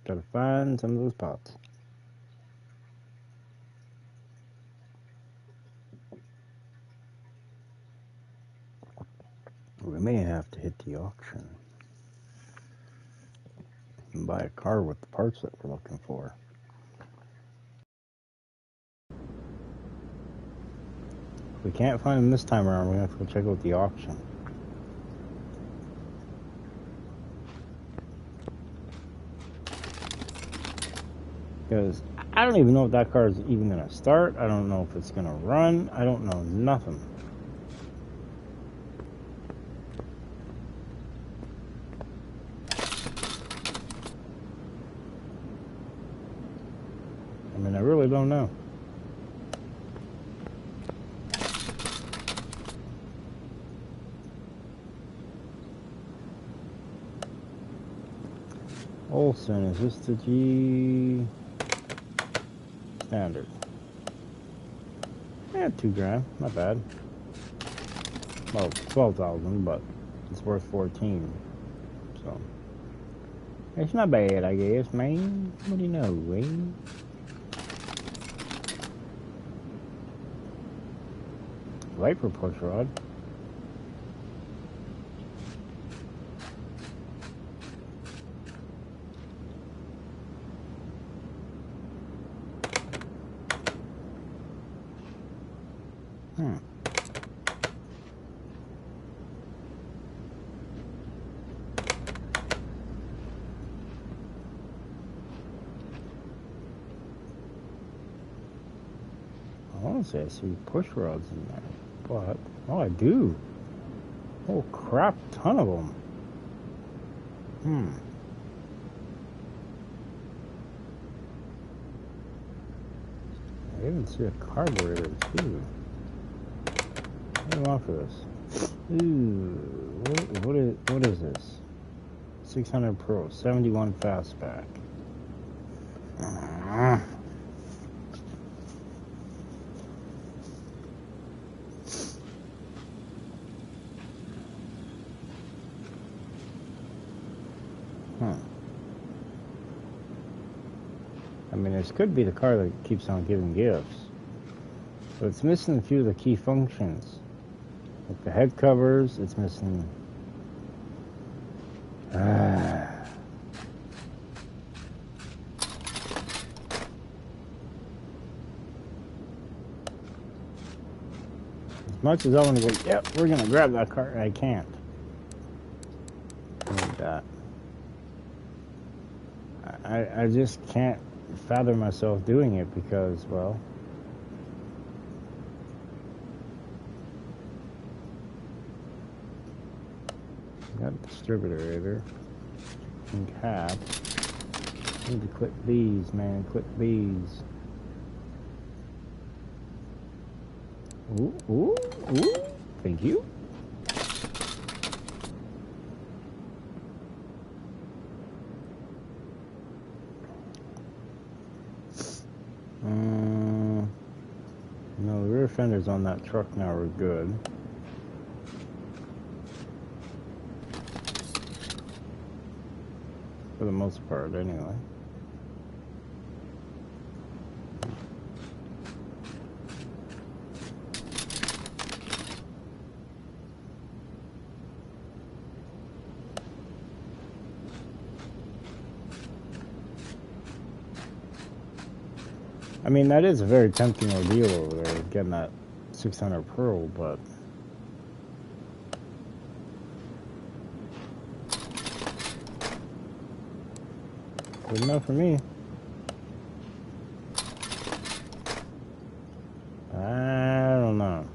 Gotta find some of those pots. We may have to hit the auction and buy a car with the parts that we're looking for. If we can't find them this time around, we're gonna have to go check out the auction. Because I don't even know if that car is even going to start. I don't know if it's going to run. I don't know nothing. I mean, I really don't know. Olson, is this the G standard? Yeah, $2,000, not bad. Well, 12,000, but it's worth 14. So it's not bad, I guess, man. What do you know, Wayne? Light for push rod. Honestly, I see push rods in there, but oh, I do. Oh crap, ton of them. I even see a carburetor too. What do you want for this? Ooh, what is this? 600 Pro, 71 fastback. I mean, this could be the car that keeps on giving gifts, but it's missing a few of the key functions. Like the head covers, it's missing. As much as I want to go, yep, we're gonna grab that car, I can't. Like that. I just can't fathom myself doing it because, well, got a distributor either. And cap. Need to clip these, man. Clip these. Ooh. Thank you. No, the rear fenders on that truck now are good. For the most part, anyway. I mean, that is a very tempting ordeal over there, getting that 600 Pro, but good enough for me. I don't know.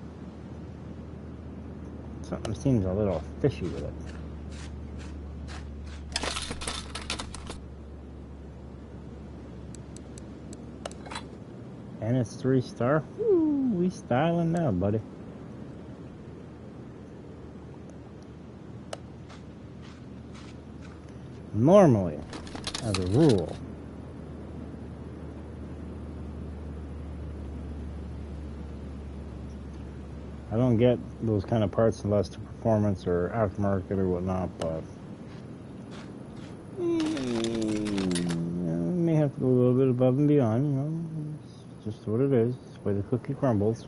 Something seems a little fishy with it. And it's 3-star. Ooh, we styling now, buddy. Normally, as a rule, I don't get those kind of parts unless to performance or aftermarket or whatnot, but may have to go a little bit above and beyond, you know. It's just what it is. It's the way the cookie crumbles.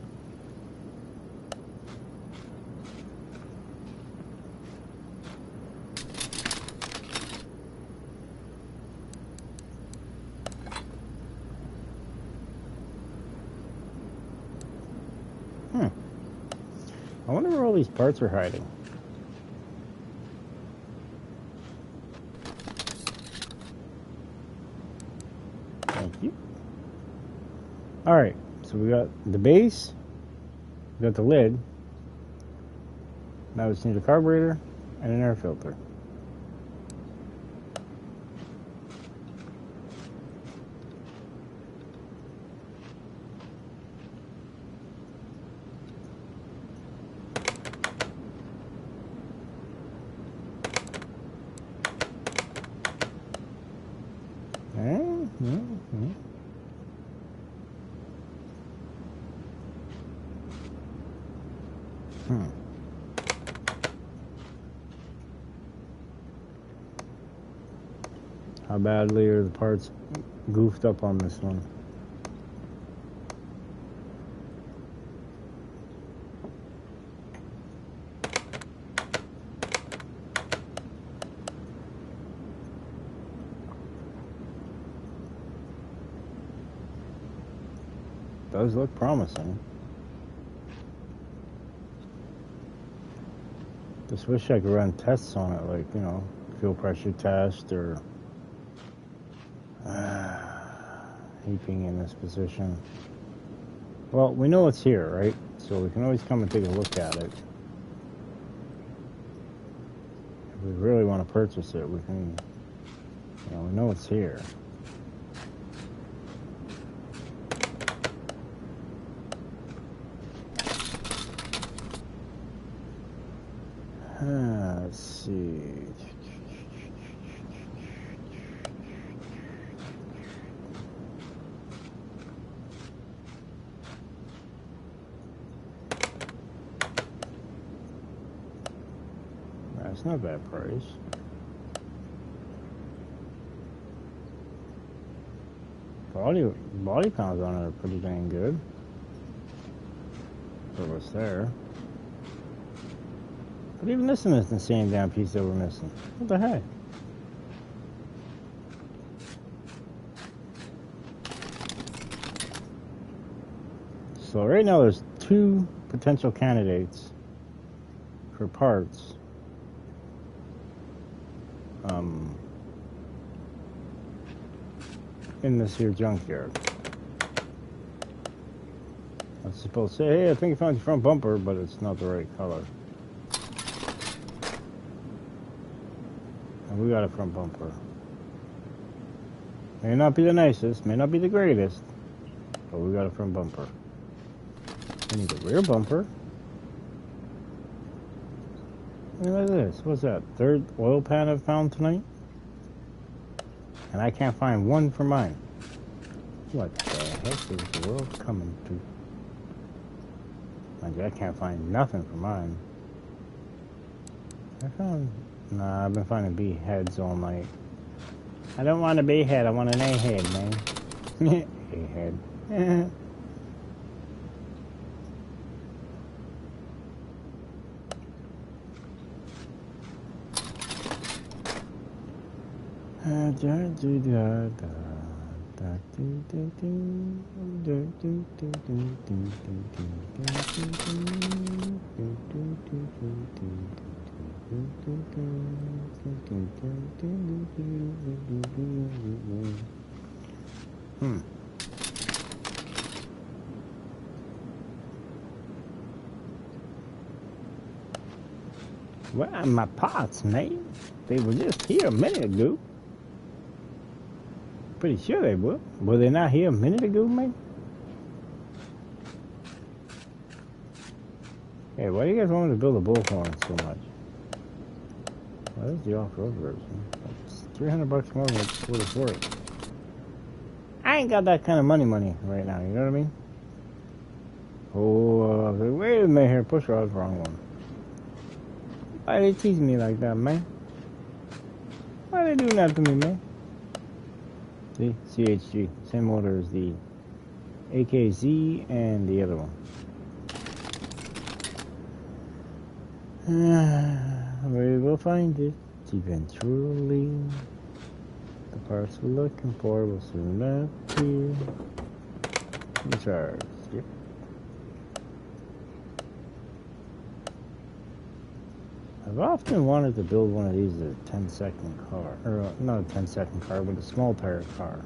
I wonder where all these parts are hiding. Thank you. Alright, so we got the base, we got the lid. Now we just need a carburetor and an air filter. How badly are the parts goofed up on this one? Does look promising. Just wish I could run tests on it, like, you know, fuel pressure test or heaping in this position. Well, we know it's here, right? So we can always come and take a look at it. If we really want to purchase it, we can, you know, we know it's here. Let's see. That's not a bad price. Body pounds on it are pretty dang good. For what's there. But even this one isn't the same damn piece that we're missing. What the heck? So right now there's 2 potential candidates for parts. In this here junkyard. I was supposed to say, hey, I think I found your front bumper, but it's not the right color. And we got a front bumper. May not be the nicest, may not be the greatest, but we got a front bumper. We need a rear bumper. Look at this. What's that? 3rd oil pan I've found tonight? And I can't find one for mine. What the heck is the world coming to? Mind you, I can't find nothing for mine. Nah, I've been finding B heads all night. I don't want a B head, I want an A head, man. A head. Where are my parts, man? They were just here a minute ago. Pretty sure they were. Were they not here a minute ago, man? Hey, why do you guys want me to build a bullhorn so much? Well, that's the off-road version. It's $300 more than it's worth. I ain't got that kind of money right now, you know what I mean? Oh, wait a minute here, push rod, wrong one. Why they teasing me like that, man? Why they doing that to me, man? See, CHG, same motor as the AKZ and the other one. We will find it eventually. The parts we're looking for will soon appear. Recharge, yep. I've often wanted to build one of these as a 10-second car, or not a 10-second car, but a small tire car.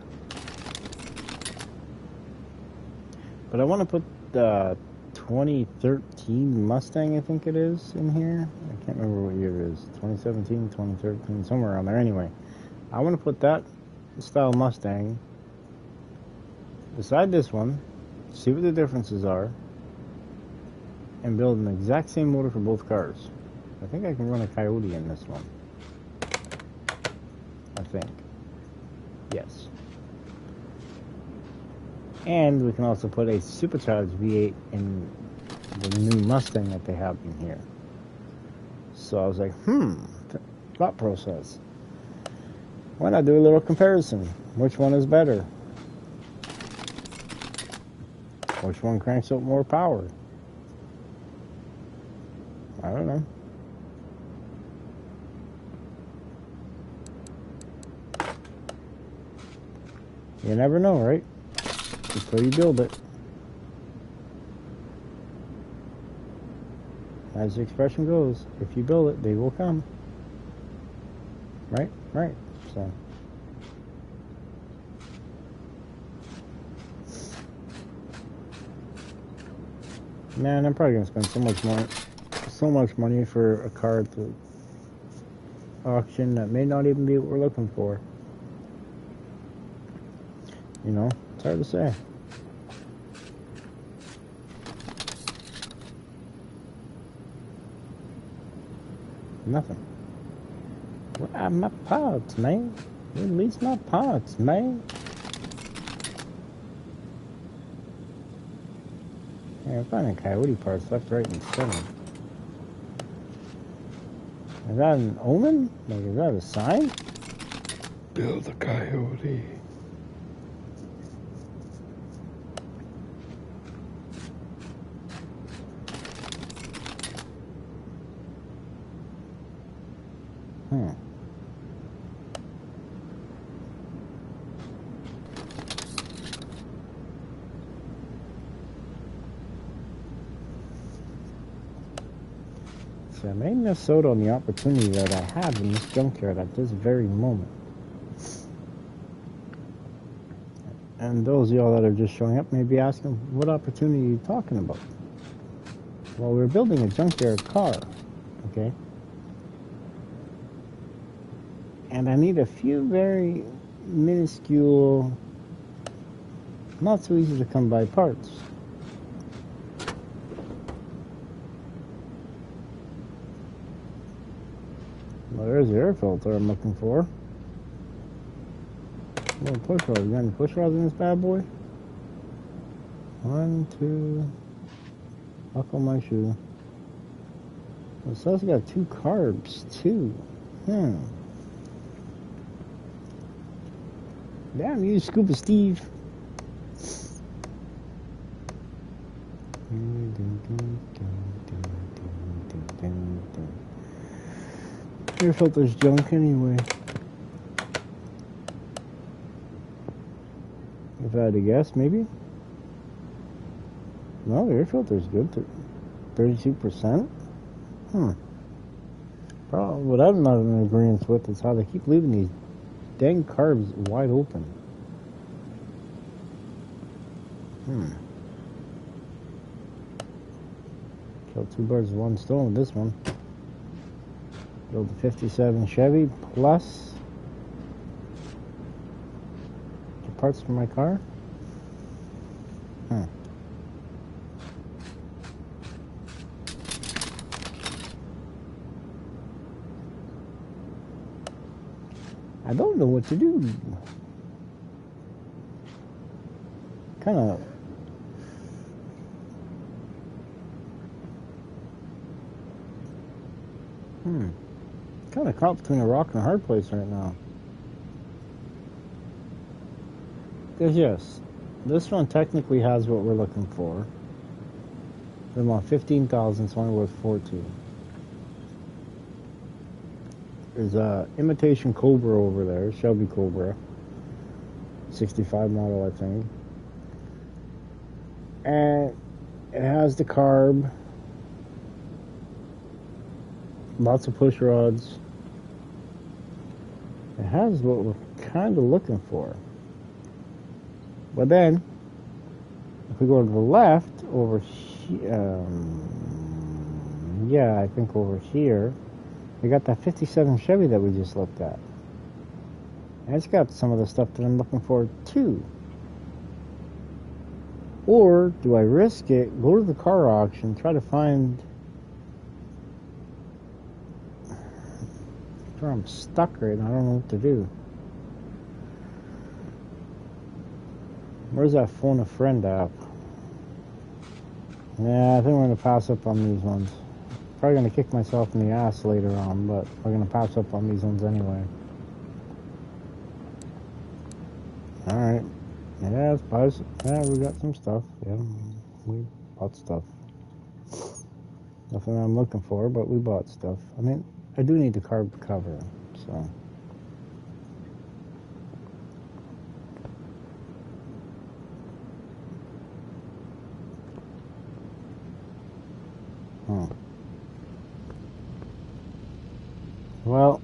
But I want to put the 2013 Mustang, I think it is, in here. I can't remember what year it is. 2017, 2013, somewhere around there. Anyway, I want to put that style Mustang beside this one, see what the differences are, and build an exact same motor for both cars. I think I can run a Coyote in this one. I think. Yes. And we can also put a supercharged V8 in the new Mustang that they have in here. So I was like, thought process. Why not do a little comparison? Which one is better? Which one cranks out more power? I don't know. You never know, right? Until you build it. As the expression goes, if you build it, they will come. Right? Right. So. Man, I'm probably gonna spend so much money for a car at the auction that may not even be what we're looking for. You know, it's hard to say. Nothing. Where are my parts, man? Release my parts, man. Yeah, I'm finding Coyote parts left, right, and center. Is that an omen? Like, is that a sign? Build a Coyote. So I may miss out on the opportunity that I have in this junkyard at this very moment. And those of y'all that are just showing up may be asking, what opportunity are you talking about? Well, we're building a junkyard car, okay? And I need a few very minuscule, not so easy to come by parts. Well, there's the air filter I'm looking for. Little push rod. You got any push rods in this bad boy? 1, 2. Buckle my shoe. It's also got 2 carbs, too. Damn you, Scuba Steve. Air filter's junk anyway. If I had to guess, maybe? No, the air filter's good. 32%? Probably what I'm not in agreement with is how they keep leaving these dang carbs wide open. Killed 2 birds with 1 stone with this one. Build a 57 Chevy plus the parts for my car. I don't know what to do. Kind of. Kind of caught between a rock and a hard place right now. Because yes, this one technically has what we're looking for. We want 15,000, it's only worth 14. There's a imitation Cobra over there, Shelby Cobra, 65 model, I think. And it has the carb, lots of push rods. It has what we're kind of looking for. But then, If we go to the left, over here, yeah, I think over here, we got that 57 Chevy that we just looked at. And it's got some of the stuff that I'm looking for too. Or do I risk it, go to the car auction, try to find... I'm stuck right now, I don't know what to do. Where's that phone a friend app? Yeah, I think we're going to pass up on these ones. Probably going to kick myself in the ass later on, but we're going to pass up on these ones anyway. Alright. Yeah, let's buy some. Yeah, we got some stuff. Yeah, we bought stuff. Nothing I'm looking for, but we bought stuff. I mean, I do need the carb cover, so... Well,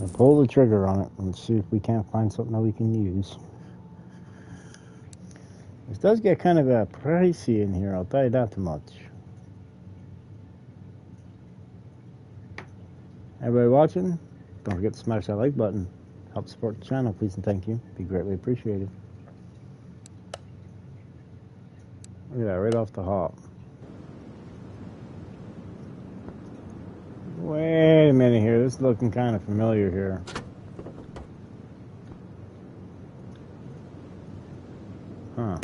I'll pull the trigger on it and see if we can't find something that we can use. This does get kind of pricey in here, I'll tell you that much. Everybody watching, don't forget to smash that like button. Help support the channel, please and thank you. Be greatly appreciated. Look at that, right off the hop. Wait a minute here, this is looking kind of familiar here. Huh.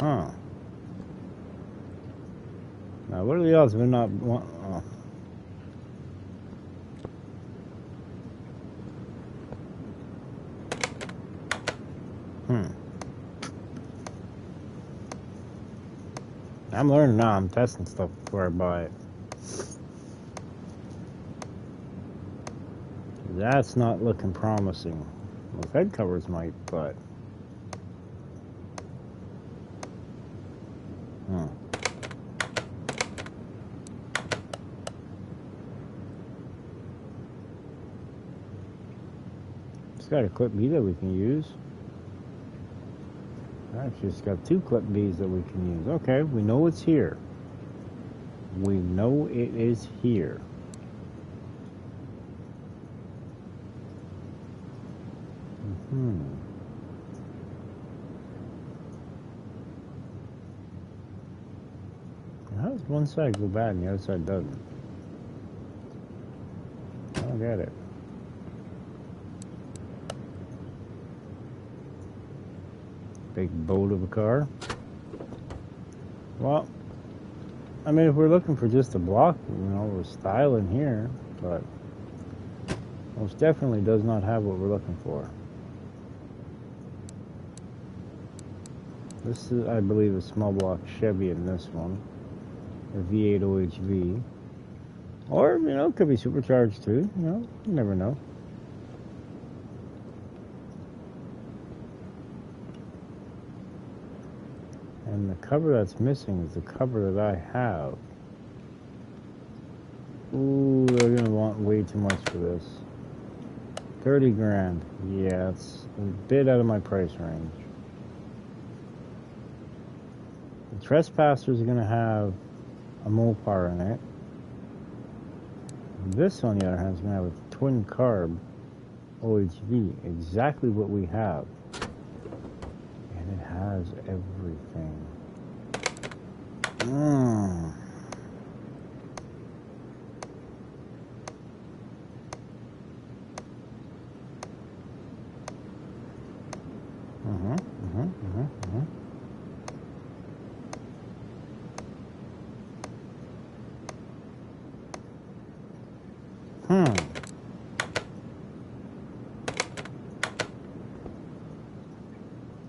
Huh. Now, what are the odds of it not... Oh. I'm learning now, I'm testing stuff before I buy it. That's not looking promising. Those head covers might, but... It's got a clip B that we can use. Actually, it's got two clip Bs that we can use. Okay, we know it's here. We know it is here. How does one side go bad and the other side doesn't? I don't get it. Big boat of a car. Well, I mean, if we're looking for just a block, you know, we're styling here, but most definitely does not have what we're looking for. This is, I believe, a small block Chevy in this one, a V8 OHV, or, you know, it could be supercharged too, you know, you never know. And the cover that's missing is the cover that I have. Ooh, they're gonna want way too much for this. 30 grand. Yeah, it's a bit out of my price range. The Trespasser's gonna have a Mopar in it. This, on the other hand, is gonna have a twin carb OHV, exactly what we have. And it has everything.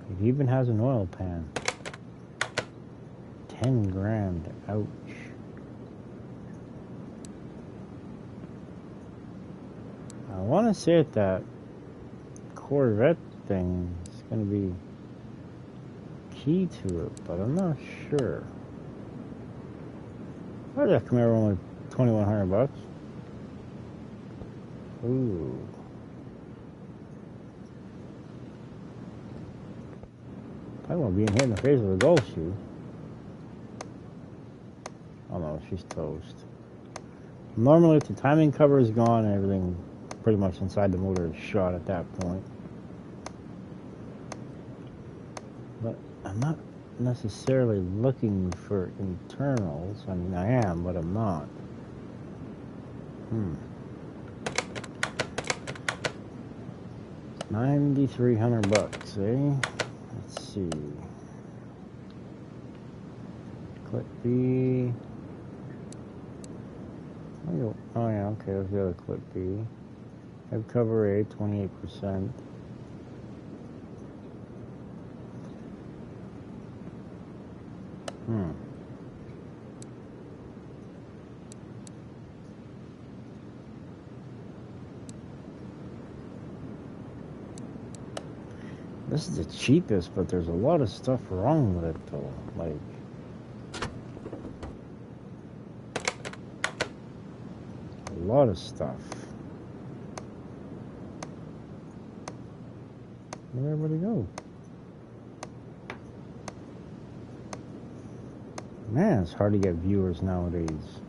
It even has an oil pan. 10 grand. Ouch. I want to say that Corvette thing is going to be key to it, but I'm not sure. Why did that Camaro only $2,100? Ooh. Talking about being hit in the face with a golf shoe. Oh no, she's toast. Normally, if the timing cover is gone and everything pretty much inside the motor is shot at that point. But I'm not necessarily looking for internals. I mean, I am, but I'm not. 9,300 bucks, eh? Let's see. Clip B. Oh yeah, okay, there's the other clip B. Head cover A, 28%. This is the cheapest, but there's a lot of stuff wrong with it, though. Like, a lot of stuff. Where'd everybody go? Man, it's hard to get viewers nowadays.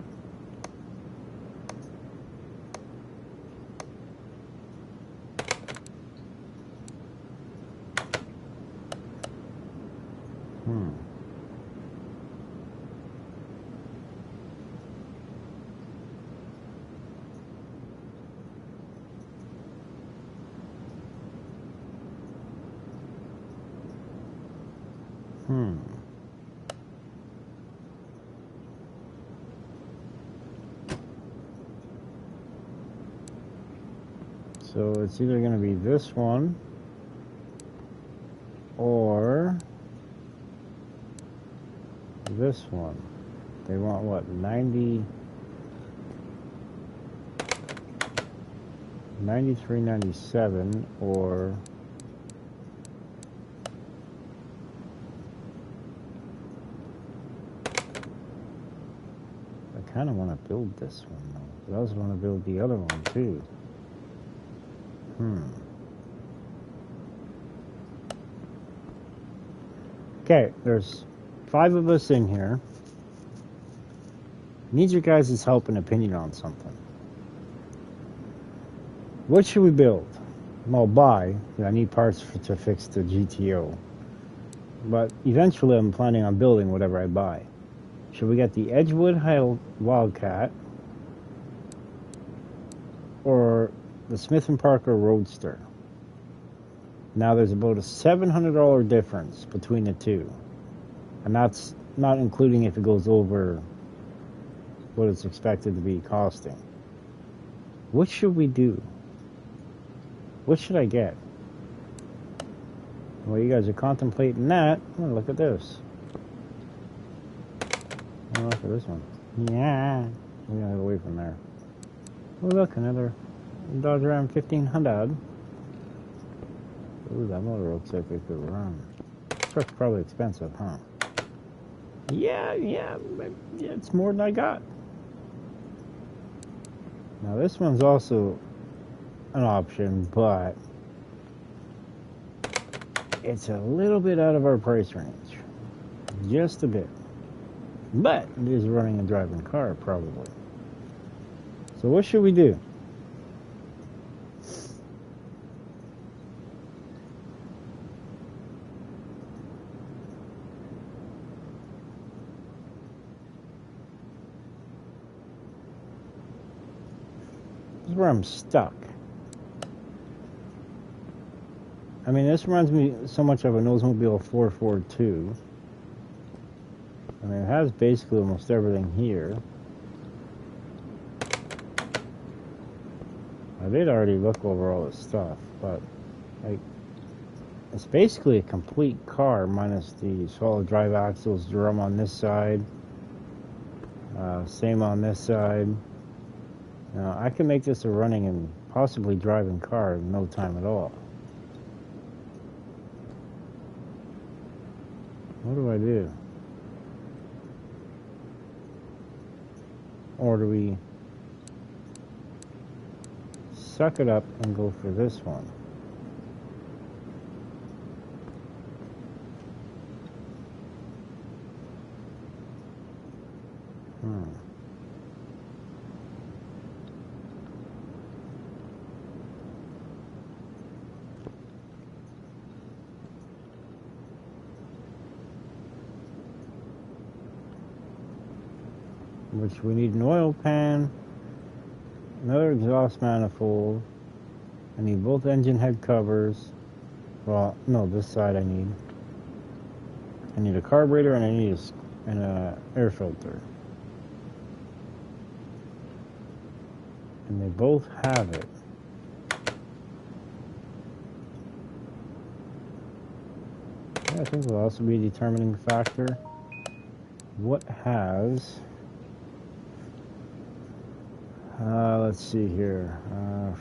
So it's either going to be this one or this one. They want what, 93.97 or I kind of want to build this one though. But I also want to build the other one too. Okay, there's 5 of us in here. Need your guys' help and opinion on something. What should we build? Well, buy. I need parts to fix the GTO. But eventually I'm planning on building whatever I buy. Should we get the Edgewood Wildcat or the Smith & Parker Roadster? Now there's about a $700 difference between the two. And that's not including if it goes over what it's expected to be costing. What should we do? What should I get? Well, you guys are contemplating that. Oh, look at this. Oh, look at this one. Yeah. We gotta get away from there. Oh, look, another Dodge Ram 1500. Ooh, that motor looks like it could run. This truck's probably expensive, huh? Yeah, it's more than I got. Now, this one's also an option, but it's a little bit out of our price range. Just a bit. But it is running and driving car, probably. So what should we do? This is where I'm stuck. I mean, this reminds me so much of an Oldsmobile 442. I mean, it has basically almost everything here. I did already look over all this stuff, but like, it's basically a complete car minus the solid drive axles, drum on this side, same on this side. Now, I can make this a running and possibly driving car in no time at all. What do I do? Or do we suck it up and go for this one? Which we need an oil pan, another exhaust manifold. I need both engine head covers. Well, no, this side I need. I need a carburetor and I need an air filter. And they both have it. Yeah, I think will also be a determining factor. What has... let's see here.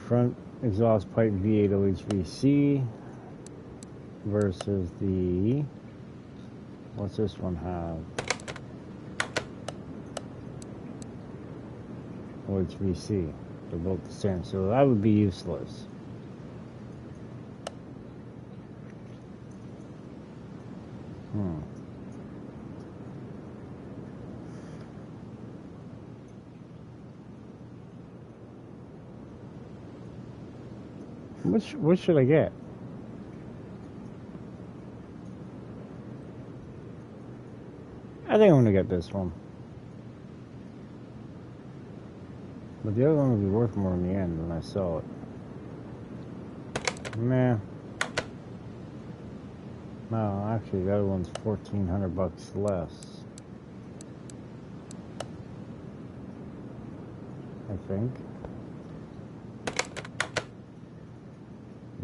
Front exhaust pipe V8 OHVC versus the... What's this one have? OHVC. They're both the same, so that would be useless. Which should I get? I think I'm gonna get this one. But the other one will be worth more in the end when I sell it. Meh. No, actually the other one's $1,400 less. I think.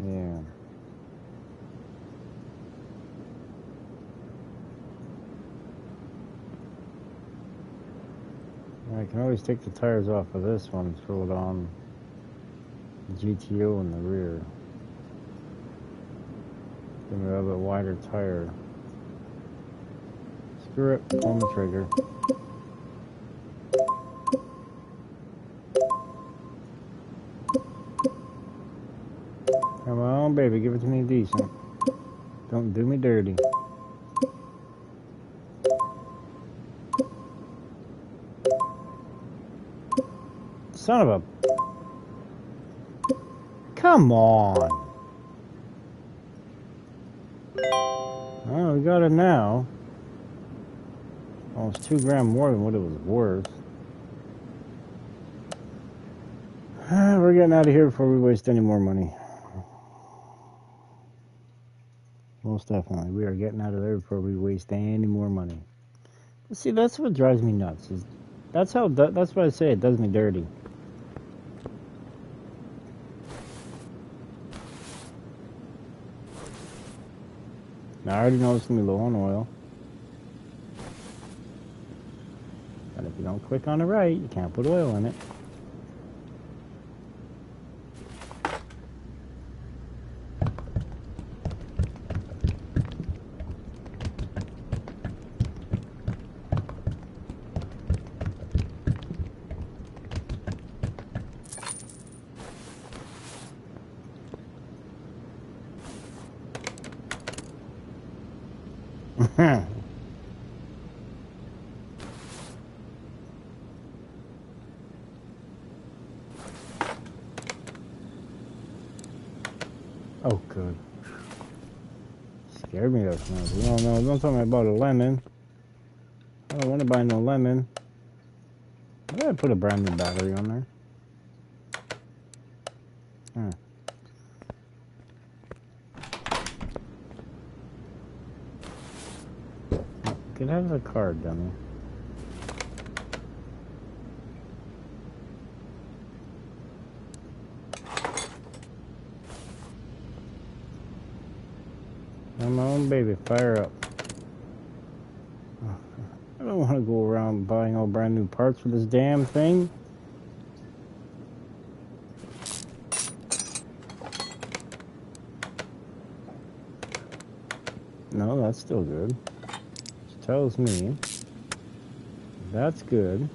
Yeah. I can always take the tires off of this one and throw it on the GTO in the rear. Give me a little bit wider tire. Screw it, pull the trigger. Come on, baby, give it to me decent. Don't do me dirty. Son of a... Come on! Oh, we got it now. Almost 2 grams more than what it was worth. We're getting out of here before we waste any more money. Most definitely. We are getting out of there before we waste any more money. But see, that's what drives me nuts. That's what I say, it does me dirty. Now, I already know it's going to be low on oil. But if you don't click on the right, you can't put oil in it. Oh, good. Scared me up. No, don't tell me about a lemon. I don't want to buy no lemon. I gotta put a brand new battery on there. Get out of the car, dummy. Come on, baby, fire up. I don't want to go around buying all brand new parts for this damn thing. No, that's still good. Which tells me that's good.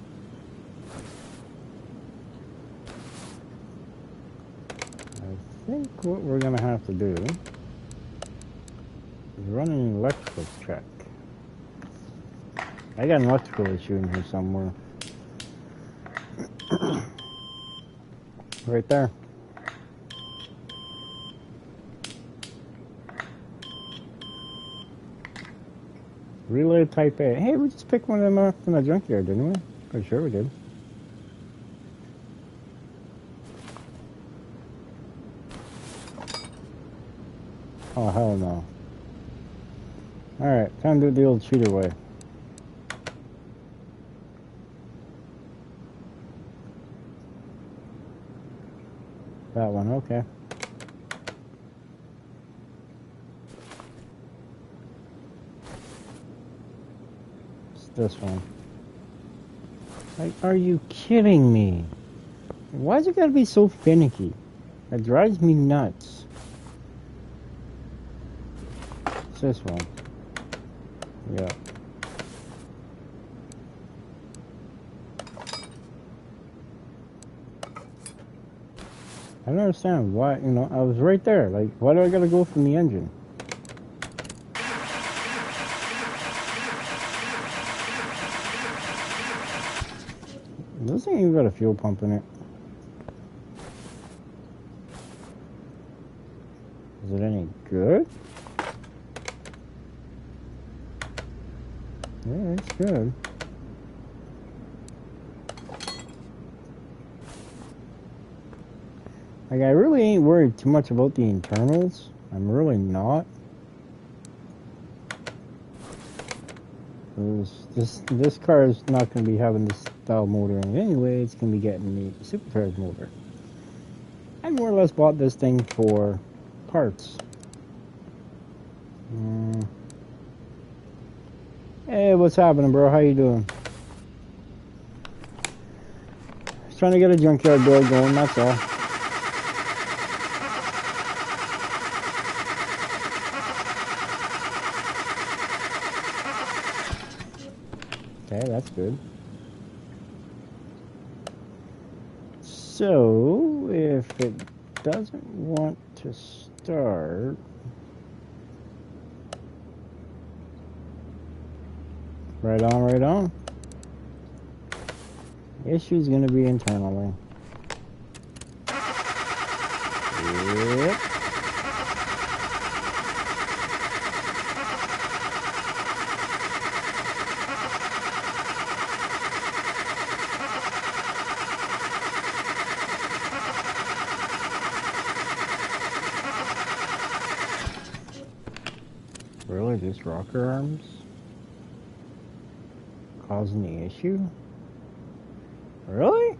I think what we're going to have to do is run an electrical check. I got an electrical issue in here somewhere. Right there. Relay Type A. Hey, we just picked one of them up from the junkyard, didn't we? Pretty sure we did. Oh, hell no. Alright, time to do it the old cheater way. That one, okay. It's this one. Like, are you kidding me? Why's it gotta be so finicky? That drives me nuts. It's this one. Yeah. I don't understand why, you know, I was right there. Like, why do I gotta go from the engine? This ain't even got a fuel pump in it. Is it any good? Yeah, it's good. Like, I really ain't worried too much about the internals. I'm really not. This car is not going to be having this style motor in it anyway. It's going to be getting the Supercharged motor. I more or less bought this thing for parts. Hey, what's happening, bro? How you doing? Just trying to get a junkyard build going, that's all. Okay, that's good. So, if it doesn't want to start... Right on, right on. The issue's gonna be internally. Yep. Really, just rocker arms? Causing the issue? Really?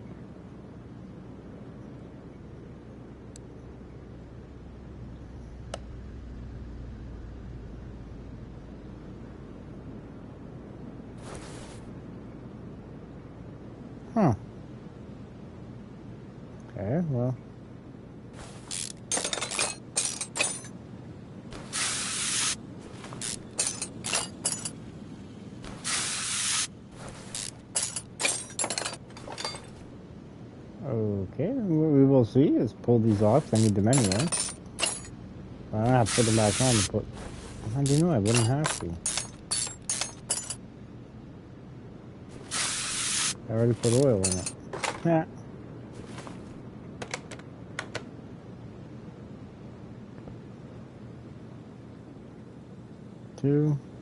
Huh. Okay, well. Okay, we will see. Let's pull these off. I need them anyway. I don't have to put them back on to put... How do you know I wouldn't have to? I already put oil in it. Yeah.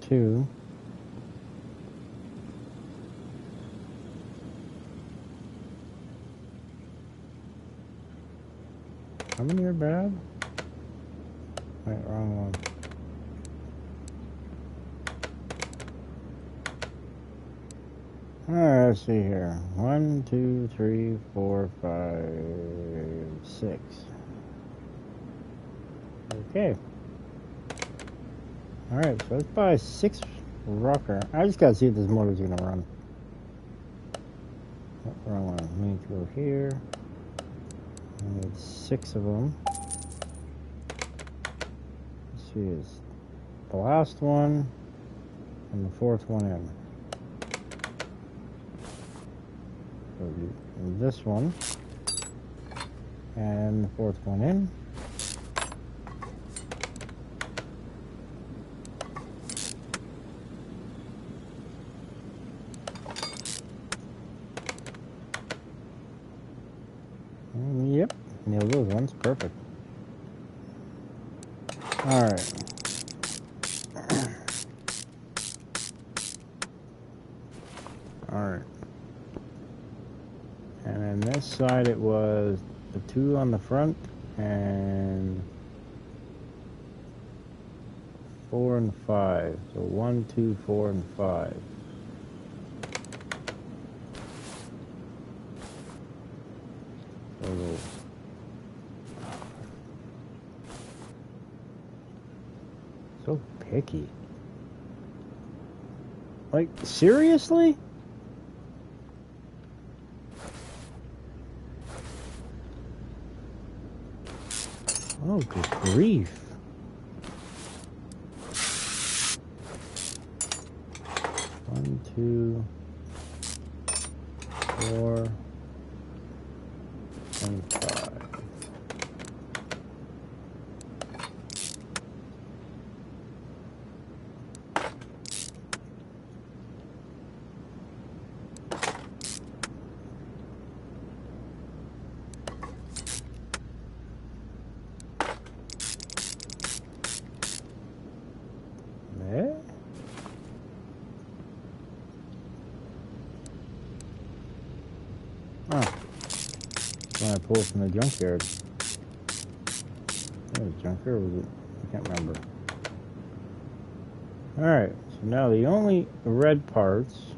Two. How many are bad? Wait, wrong one. Alright, let's see here. 1, 2, 3, 4, 5, 6. Okay. Alright, so let's buy 6 rocker. I just gotta see if this motor's gonna run. Oh, wrong one. We need to go here. I need 6 of them. Let's see, is the last one and the 4th one in. So this one and the 4th one in. of those ones. Perfect. Alright. Alright. And then this side it was the 2 on the front and 4 and 5. So 1, 2, 4, and 5. So picky. Like, seriously? Oh, good grief. One, 2, 4, and 5. There? Oh. When I pulled from the junkyard. That was junkyard, or was it? I can't remember. Alright, so now the only red parts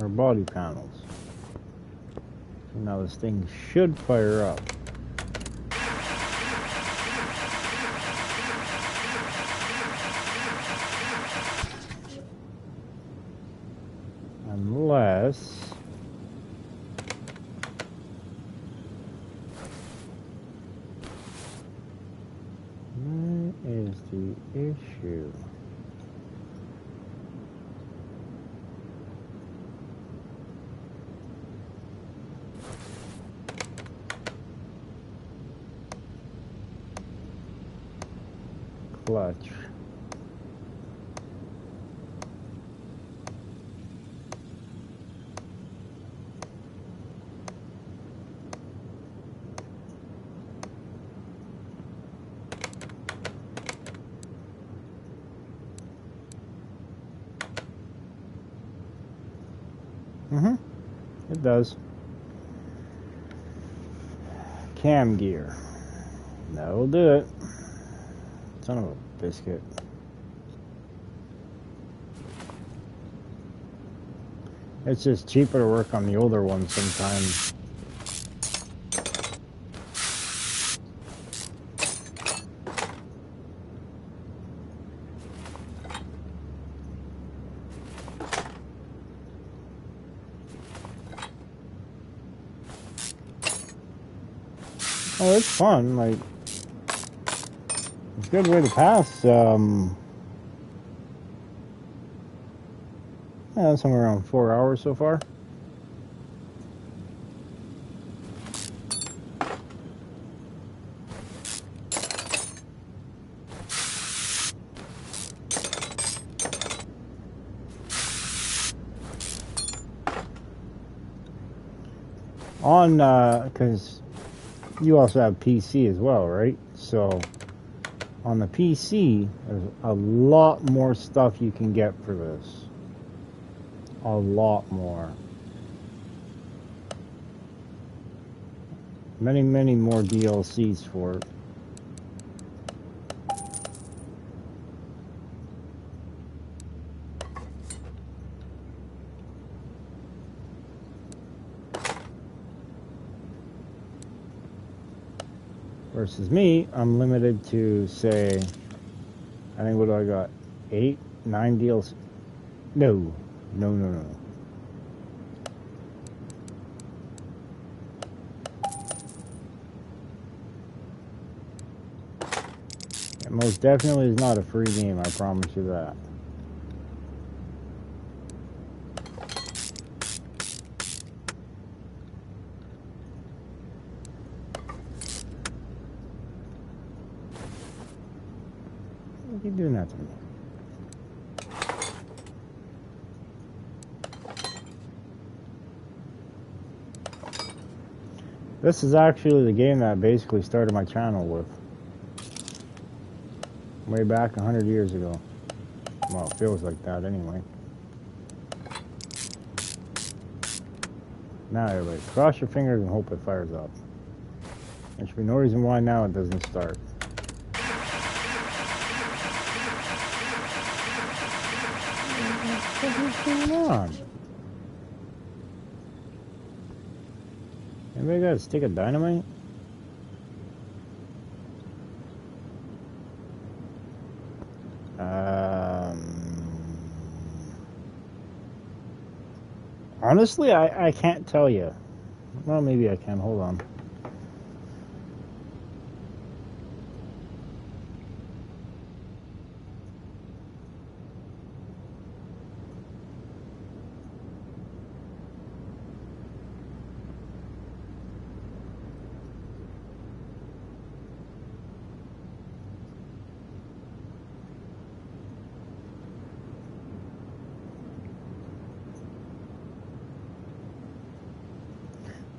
are body panels. So now this thing should fire up. Unless... That is the issue. Clutch. It does. Cam gear. That'll do it. Son of a biscuit. It's just cheaper to work on the older ones sometimes. Oh, it's fun. Like, it's a good way to pass. Yeah, somewhere around 4 hours so far. On, because you also have PC as well, right? So on the PC, there's a lot more stuff you can get for this. A lot more. Many, many more DLCs for it. Versus me, I'm limited to, say, I think, what do I got? 8, 9 DLC? No. No. It most definitely is not a free game, I promise you that. Why are you doing that to me? This is actually the game that basically started my channel with. Way back 100 years ago. Well, it feels like that anyway. Now everybody, cross your fingers and hope it fires up. There should be no reason why now it doesn't start. What's going on? Anybody got a stick of dynamite? Honestly, I can't tell you. Well, maybe I can. Hold on.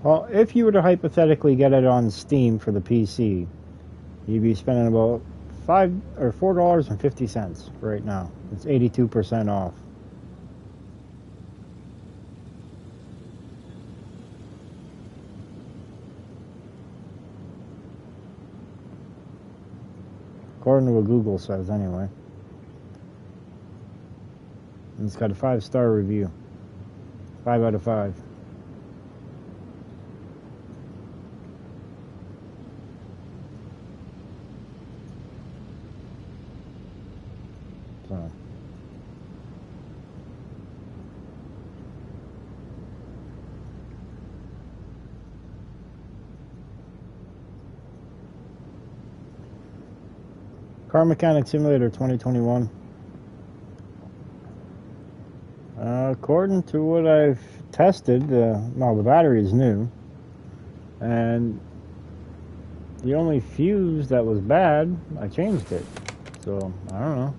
Well, if you were to hypothetically get it on Steam for the PC, you'd be spending about $4.50 right now. It's 82% off. According to what Google says, anyway. And it's got a 5-star review. 5 out of 5. So. Car Mechanic Simulator 2021. According to what I've tested, well, the battery is new, and the only fuse that was bad, I changed it. So I don't know.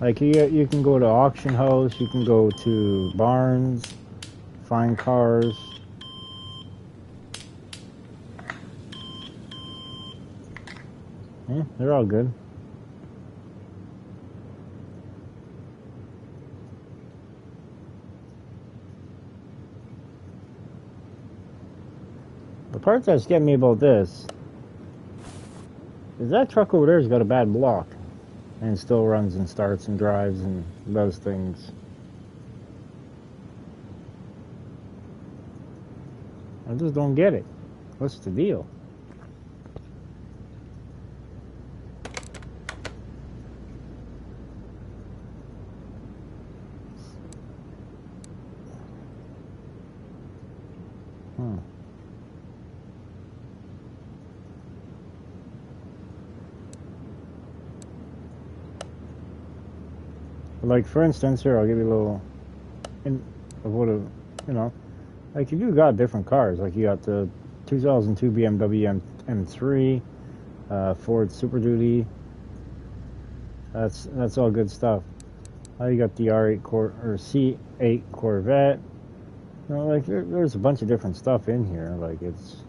Like you can go to auction house, you can go to barns, find cars. Yeah, they're all good. The part that's getting me about this is that truck over there's got a bad block and still runs and starts and drives and does things. I just don't get it. What's the deal? Like, for instance, here, I'll give you a little of what like if you got different cars, like you got the 2002 BMW M3, Ford Super Duty, that's all good stuff. You got the C8 Corvette, like there's a bunch of different stuff in here, like it's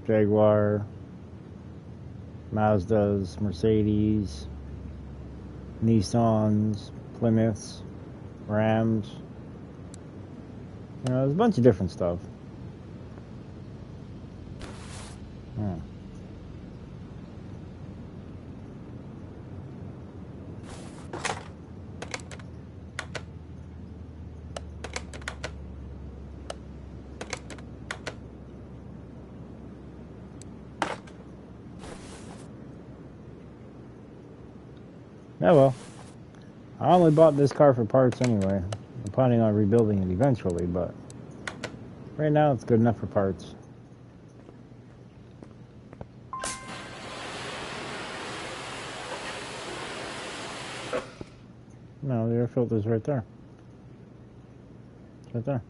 Jaguar, Mazdas, Mercedes, Nissans, Plymouths, Rams. There's a bunch of different stuff. Yeah. Yeah, well, I only bought this car for parts anyway. I'm planning on rebuilding it eventually, but right now it's good enough for parts. No, the air filter's right there. It's right there.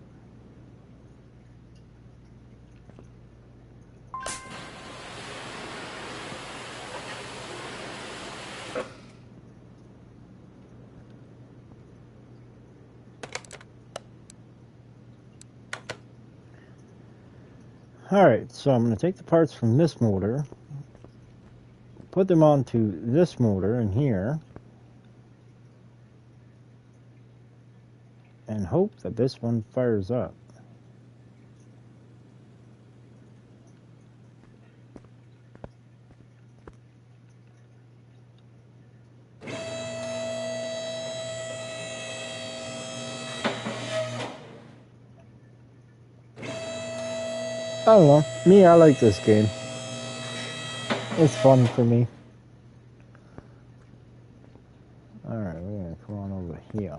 Alright, so I'm going to take the parts from this motor, put them onto this motor in here, and hope that this one fires up. I don't know. Me, I like this game. It's fun for me. Alright, we're going to come on over here.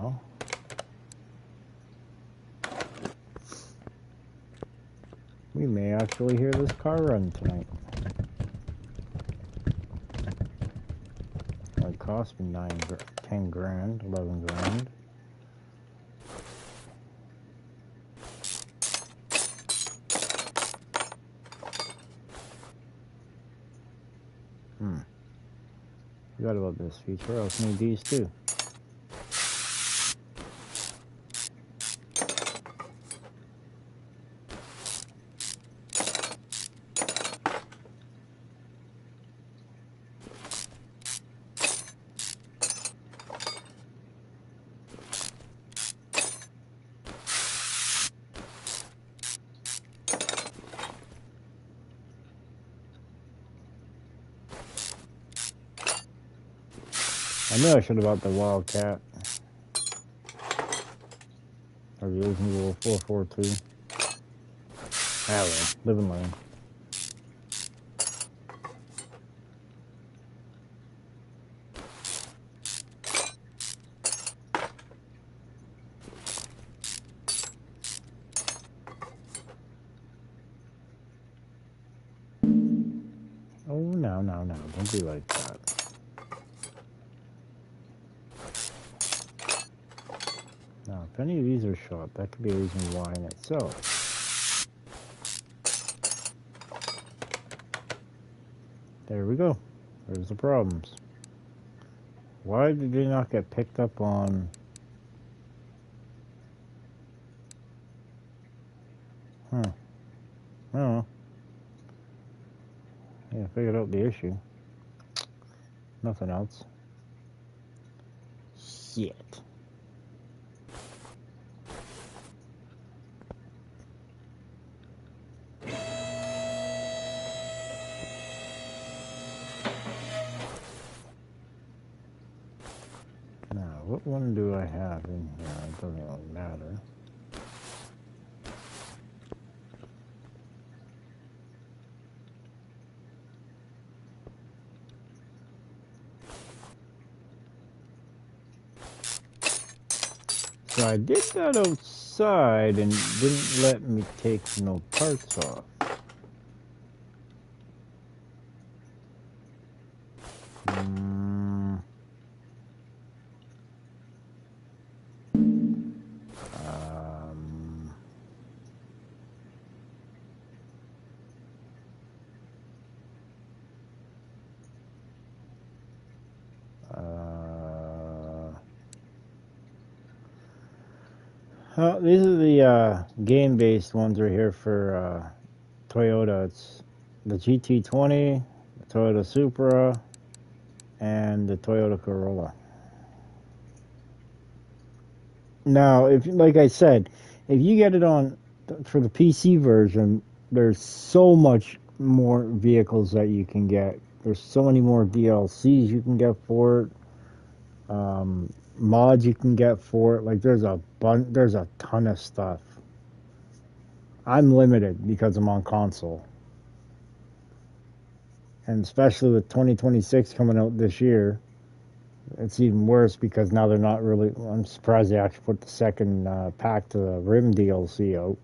We may actually hear this car run tonight. It cost me 10 grand, 11 grand. Forgot about this feature. I also need these too. I knew I should have bought the Wildcat. Or the Oldsmobile 442. Ah well, live and learn. Oh, no, don't be like that. Now, if any of these are shot, that could be a reason why in itself. There we go. There's the problems. Why did they not get picked up on... I don't know. Yeah, figured out the issue. Nothing else. Shit. Now, what one do I have in here? It doesn't really matter. So I did that outside and didn't let me take no parts off. These are the game-based ones right here for Toyota. It's the GT20, the Toyota Supra, and the Toyota Corolla. Now, if like I said, if you get it on for the PC version, there's so much more vehicles that you can get. There's so many more DLCs you can get for it. Mods you can get for it. Like there's a ton of stuff. I'm limited because I'm on console, and especially with 2026 coming out this year, it's even worse because now they're not really. I'm surprised they actually put the second pack to the Rim DLC out.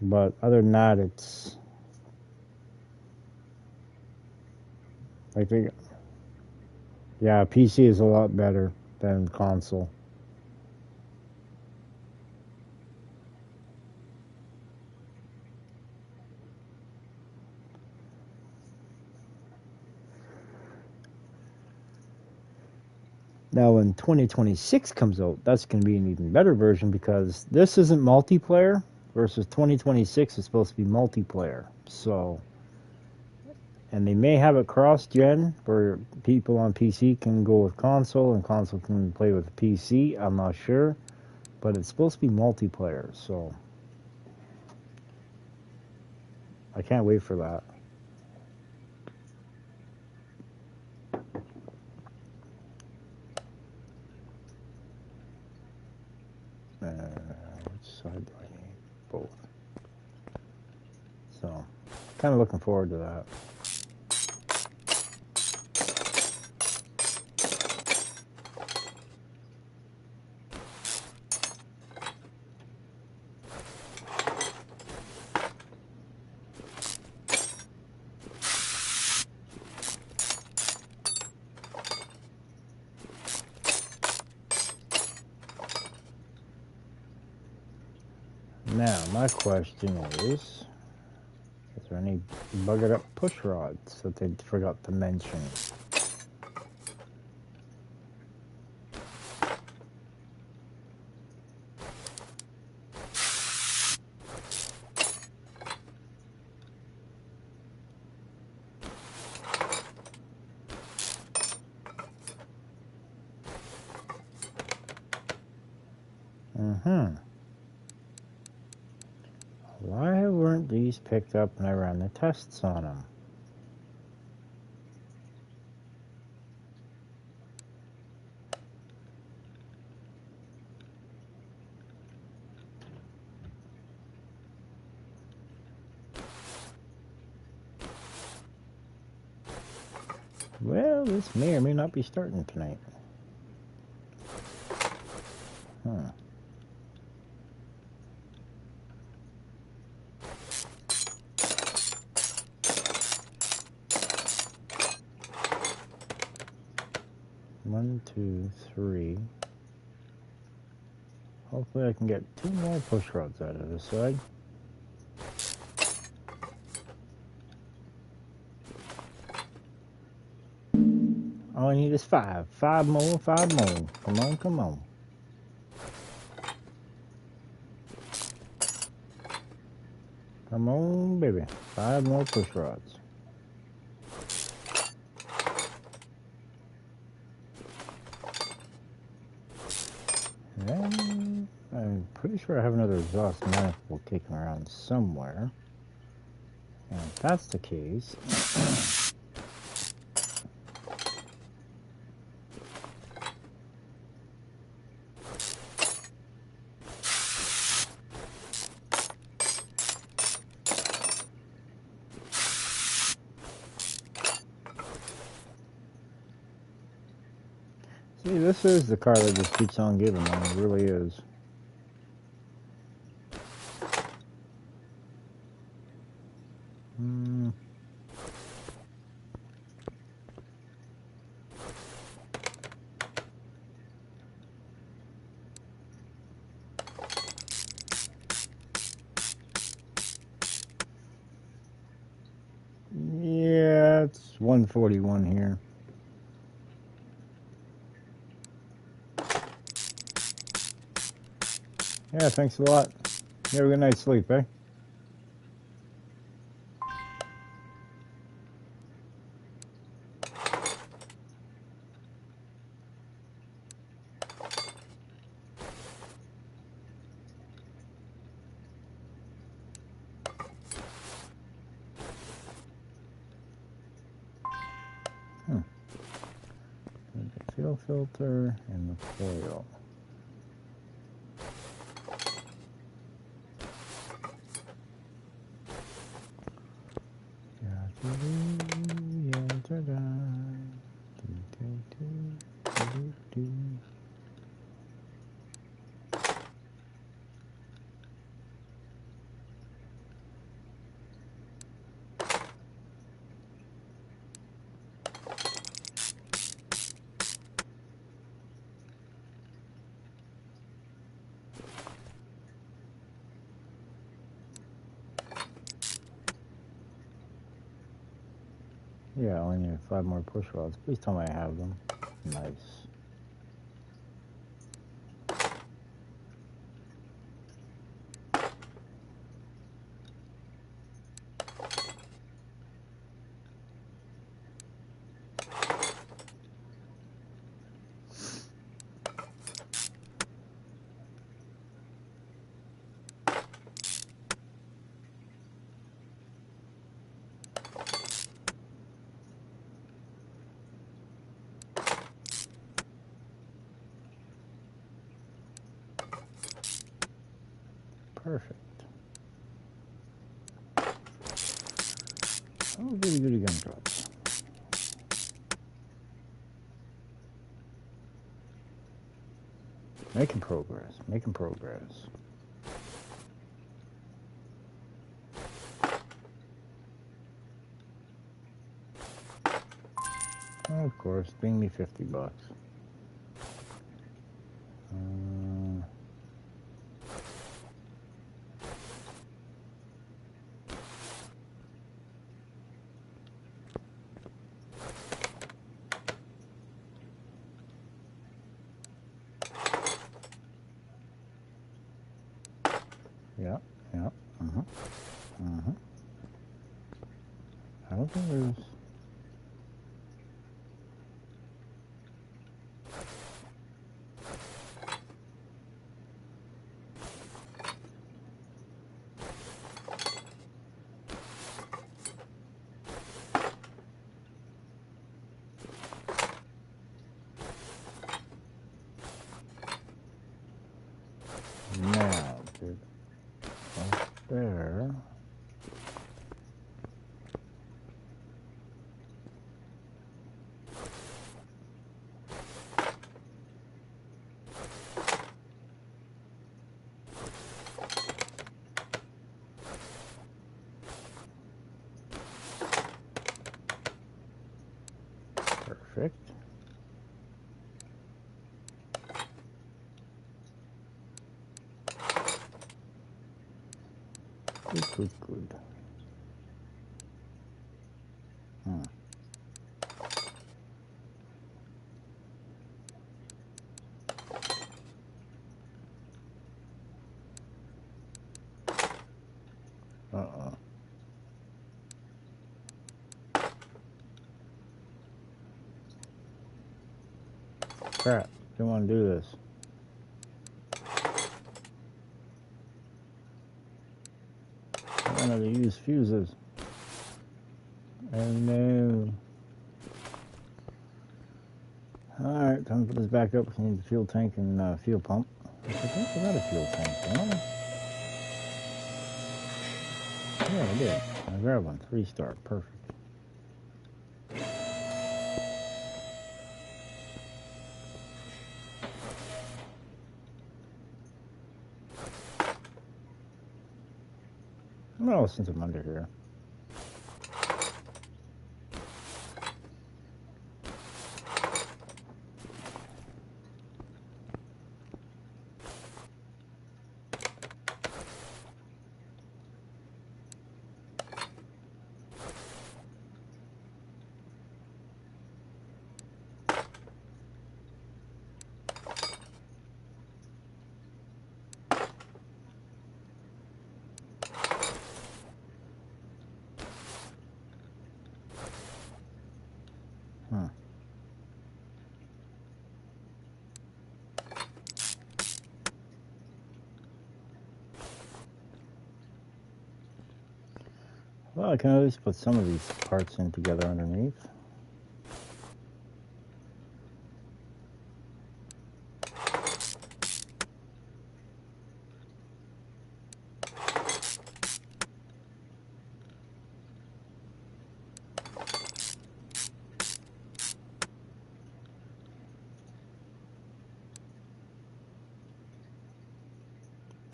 But other than that, it's like yeah, PC is a lot better than console. Now, when 2026 comes out, that's going to be an even better version because this isn't multiplayer. versus 2026 is supposed to be multiplayer. So, and they may have it cross-gen where people on PC can go with console and console can play with PC. I'm not sure, but it's supposed to be multiplayer. So, I can't wait for that. Which side do I need? Both. So, kind of looking forward to that. Now, my question is there any buggered up push rods that they forgot to mention? Why weren't these picked up when I ran the tests on them? Well, this may or may not be starting tonight. Huh. One, two, three. Hopefully I can get 2 more push rods out of this side. All I need is 5. 5 more, 5 more. Come on, come on. Come on, baby. 5 more push rods. And I'm pretty sure I have another exhaust manifold kicking around somewhere. And if that's the case... See, this is the car that just keeps on giving, man. It really is. Yeah, it's 141 here. Yeah, thanks a lot. You have a good night's sleep, eh? The fuel filter and the coil. Yeah, I only need 5 more push rods. Please tell me I have them. Nice. Making progress, making progress. Of course, bring me $50. Yeah, yeah, I don't think there's... Now, dude, up there. Perfect. Good. Uh-oh. Crap, don't want to do this. I want to use fuses. Oh no. Alright, time to put this back up. We need the fuel tank and fuel pump. I think we got a fuel tank, don't we? Yeah, we did. I grabbed one. 3-star. Perfect. Well, since I'm under here. Well, I can always put some of these parts in together underneath.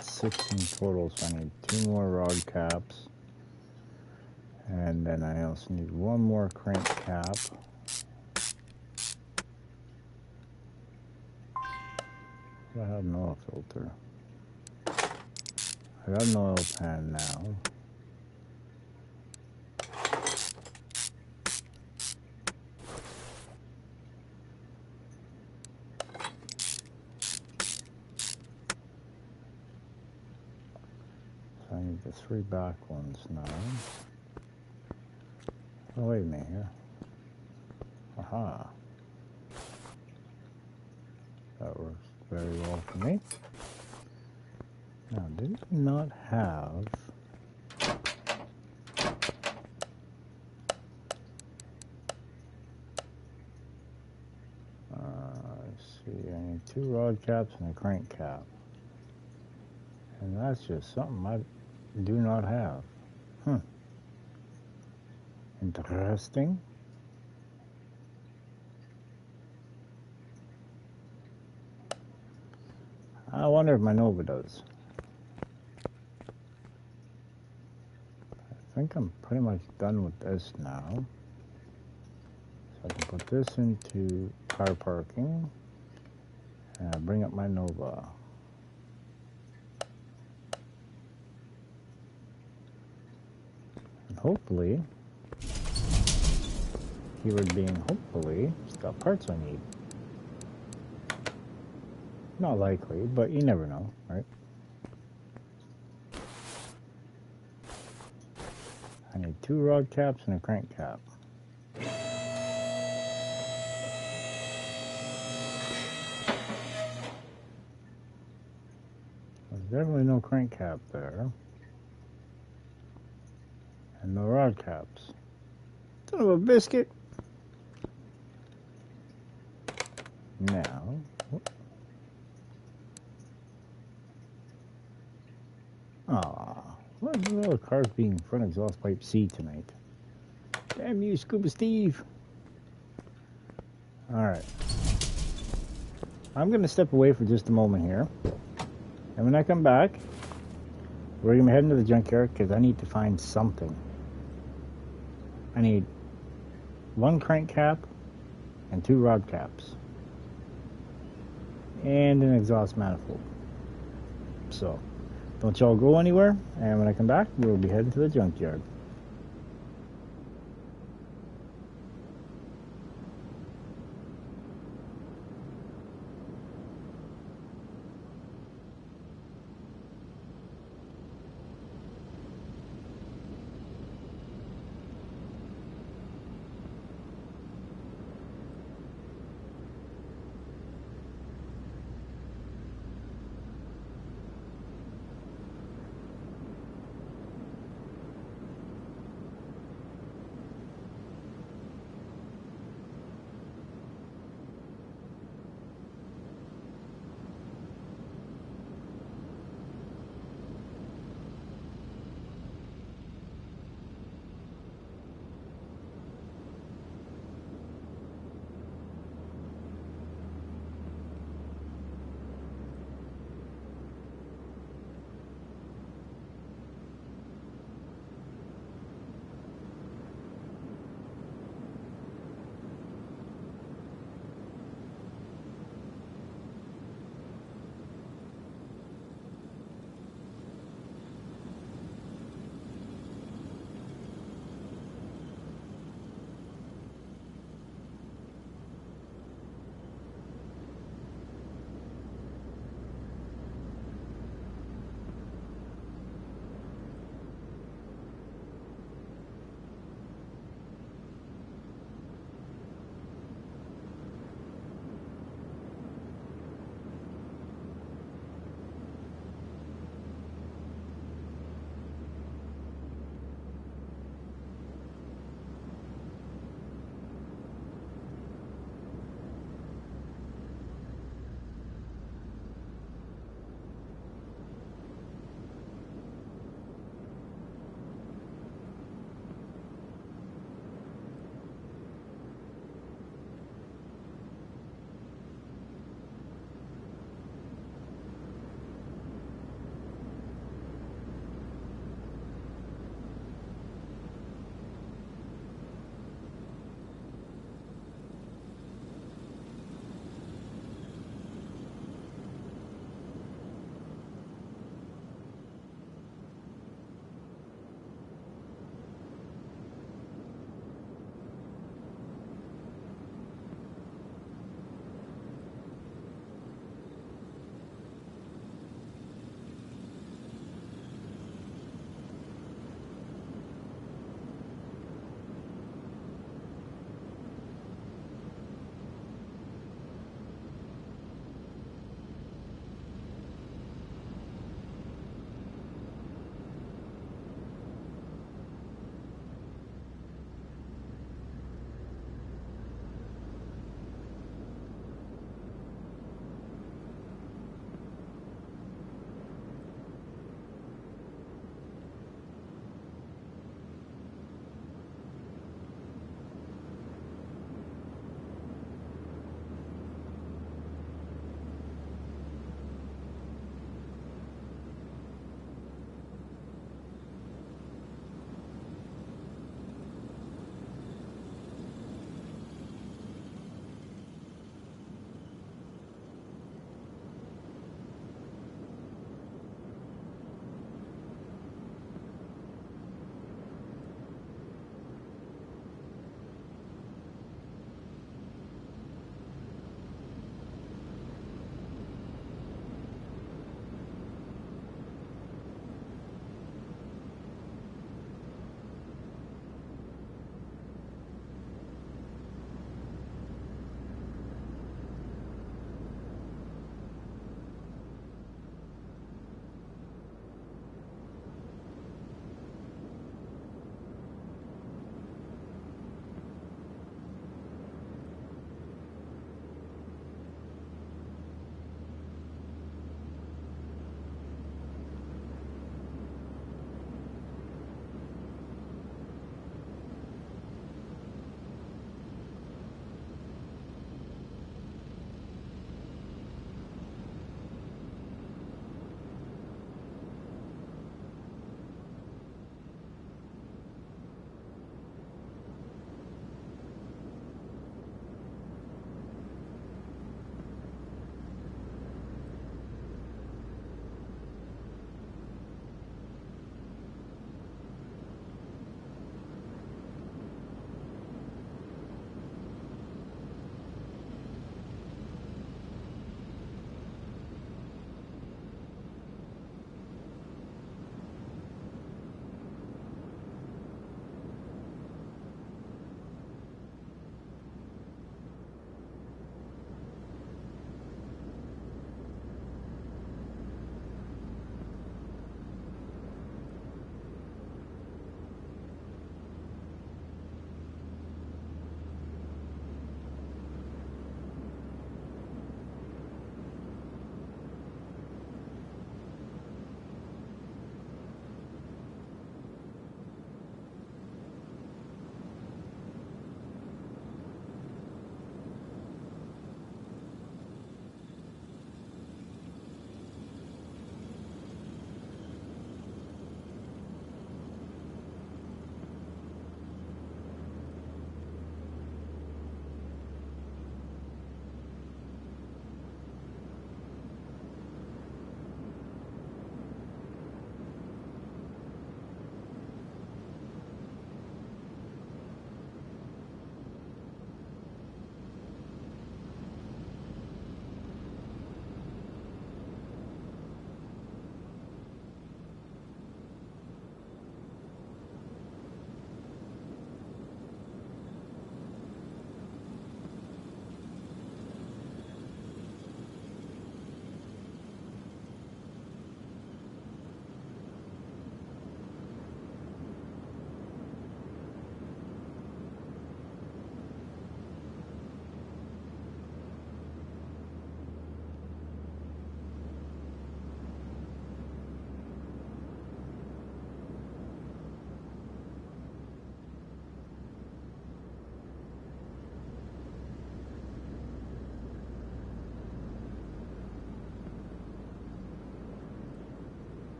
Six in total, so I need 2 more rod caps. And then I also need 1 more crank cap. I have an oil filter. I got an oil pan now. So I need the 3 back ones now. Oh, wait a minute here. Aha. That works very well for me. Now, did we not have... let's see, I need 2 rod caps and a crank cap. And that's just something I do not have. Interesting. I wonder if my Nova does. I think I'm pretty much done with this now. So I can put this into car parking and bring up my Nova. And hopefully, keyword being hopefully, it's got parts I need. Not likely, but you never know, right? I need 2 rod caps and a crank cap. There's definitely no crank cap there. And no rod caps. Son of a biscuit! Now... Aw, what are the other cars being front exhaust pipe C tonight? Damn you, Scuba Steve! Alright. I'm going to step away for just a moment here. And when I come back, we're going to head into the junkyard because I need to find something. I need 1 crank cap and 2 rod caps. And an exhaust manifold. So, don't y'all go anywhere. And when I come back, we'll be heading to the junkyard.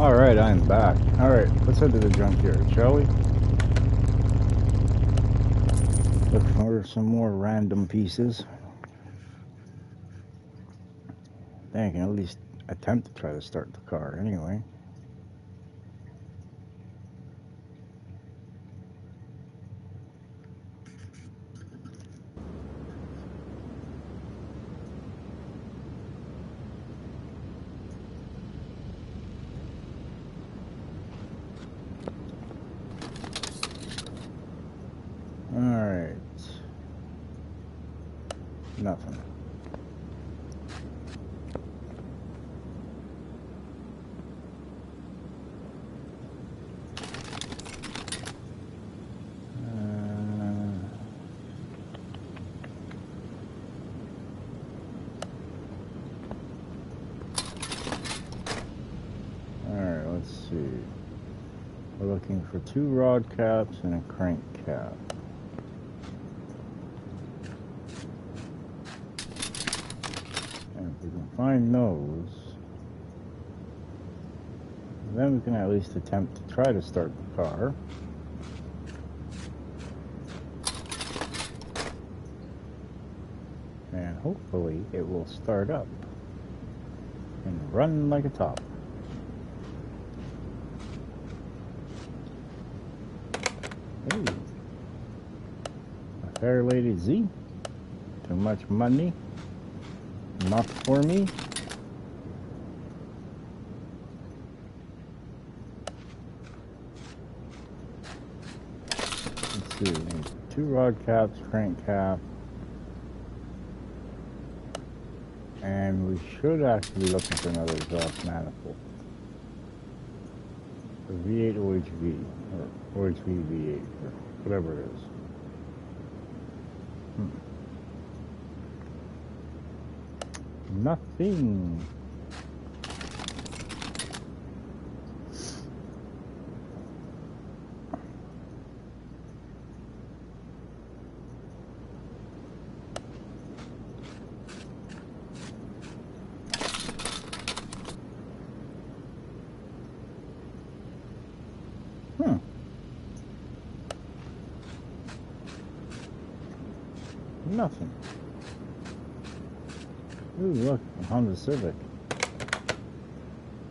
Alright, I'm back. Alright, let's head to the junkyard, shall we? Look for some more random pieces. I can at least attempt to try to start the car anyway. Alright. Nothing. Alright, let's see. We're looking for 2 rod caps and a crank cap. And if we can find those, then we can at least attempt to try to start the car. And hopefully it will start up and run like a top. Hey, a fair lady Z. Too much money. Not for me. Let's see. 2 rod caps, crank cap. And we should actually be looking for another exhaust manifold. The V8 OHV, or OHV V8, or whatever it is. Nothing. Nothing. Ooh, look, a Honda Civic.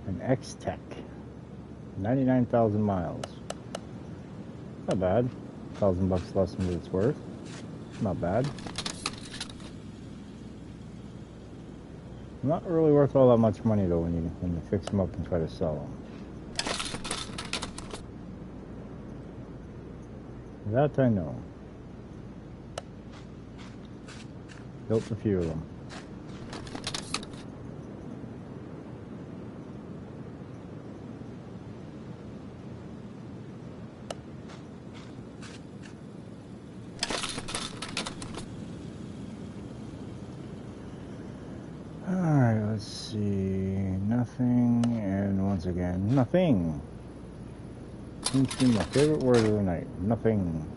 An X-Tech. 99,000 miles. Not bad. $1,000 less than what it's worth. Not bad. Not really worth all that much money though when you fix them up and try to sell them. That I know. Built a few of them. Alright, let's see. Nothing, and once again, nothing. Seems to be my favorite word of the night. Nothing.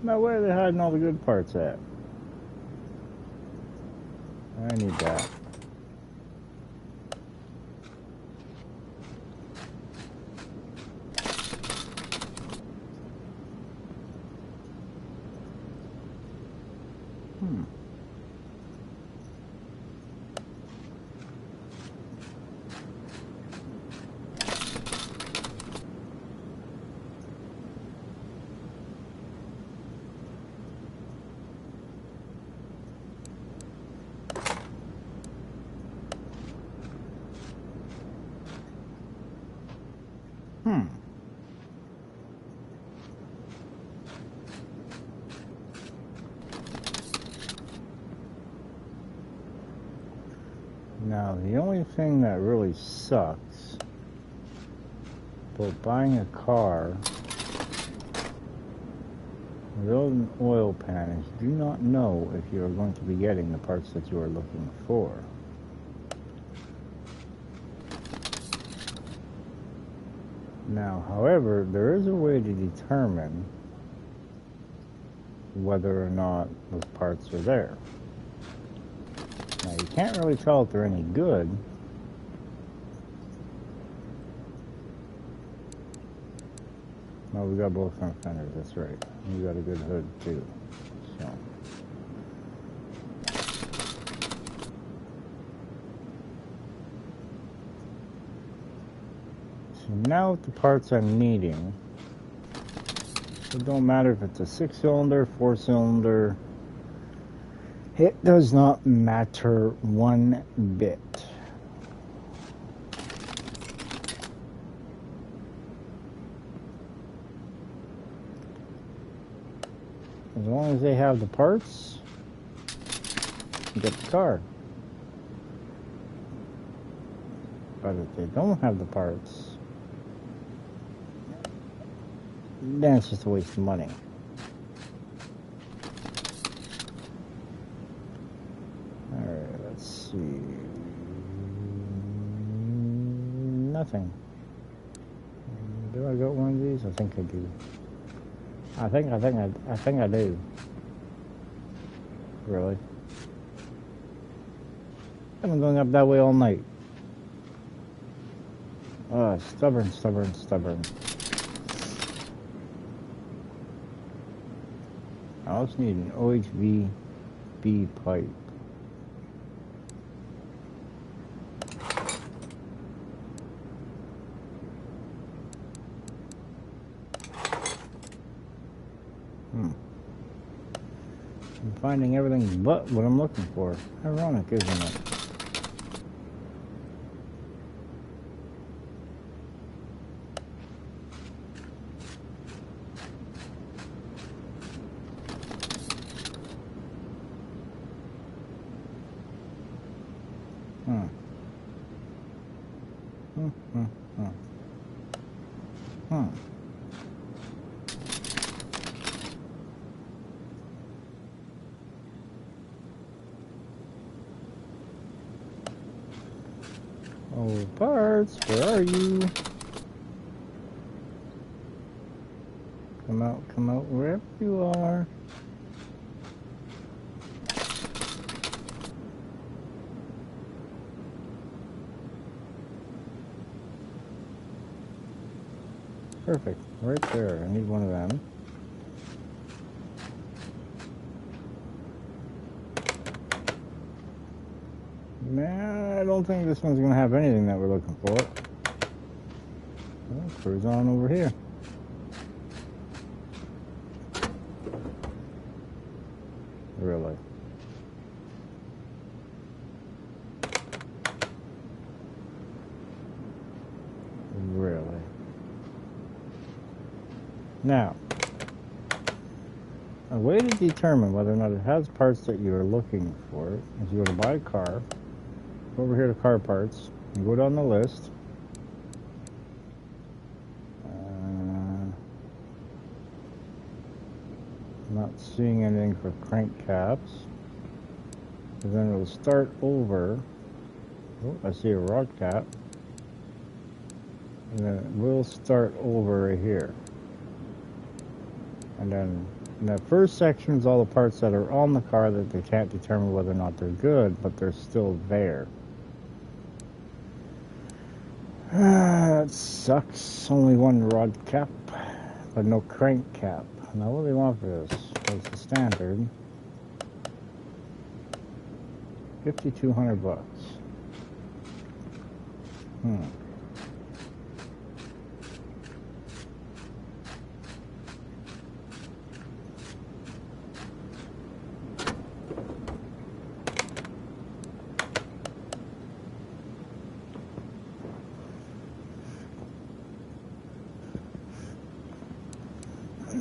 Now where are they hiding all the good parts at? I need that. Now, the only thing that really sucks about buying a car Without an oil pan, you do not know if you are going to be getting the parts that you are looking for. Now, however, there is a way to determine whether or not those parts are there. Now, you can't really tell if they're any good. No, we got both front fenders, that's right. We got a good hood too. So now with the parts I'm needing, it don't matter if it's a 6-cylinder, 4-cylinder, it does not matter one bit. As long as they have the parts, you get the car. But if they don't have the parts, then it's just a waste of money. Alright, let's see. Nothing. Do I got one of these? I think I do. I think I do. Really? I've been going up that way all night. Stubborn. I also need an OHVB pipe. I'm finding everything but what I'm looking for. Ironic, isn't it? Oh, parts, where are you? Come out wherever you are. Perfect, right there. I need one of them. Man, I don't think this one's gonna have anything that we're looking for. Well, cruise on over here. Really? Really? Now, a way to determine whether or not it has parts that you are looking for is you go to buy a car, go over here to car parts, and go down the list. Not seeing anything for crankcaps. And then it'll start over. Oh, I see a rod cap. And then it will start over right here. And then in that first section is all the parts that are on the car that they can't determine whether or not they're good, but they're still there. That sucks. Only one rod cap, but no crank cap. Now what do they want for this? It's the standard. $5,200.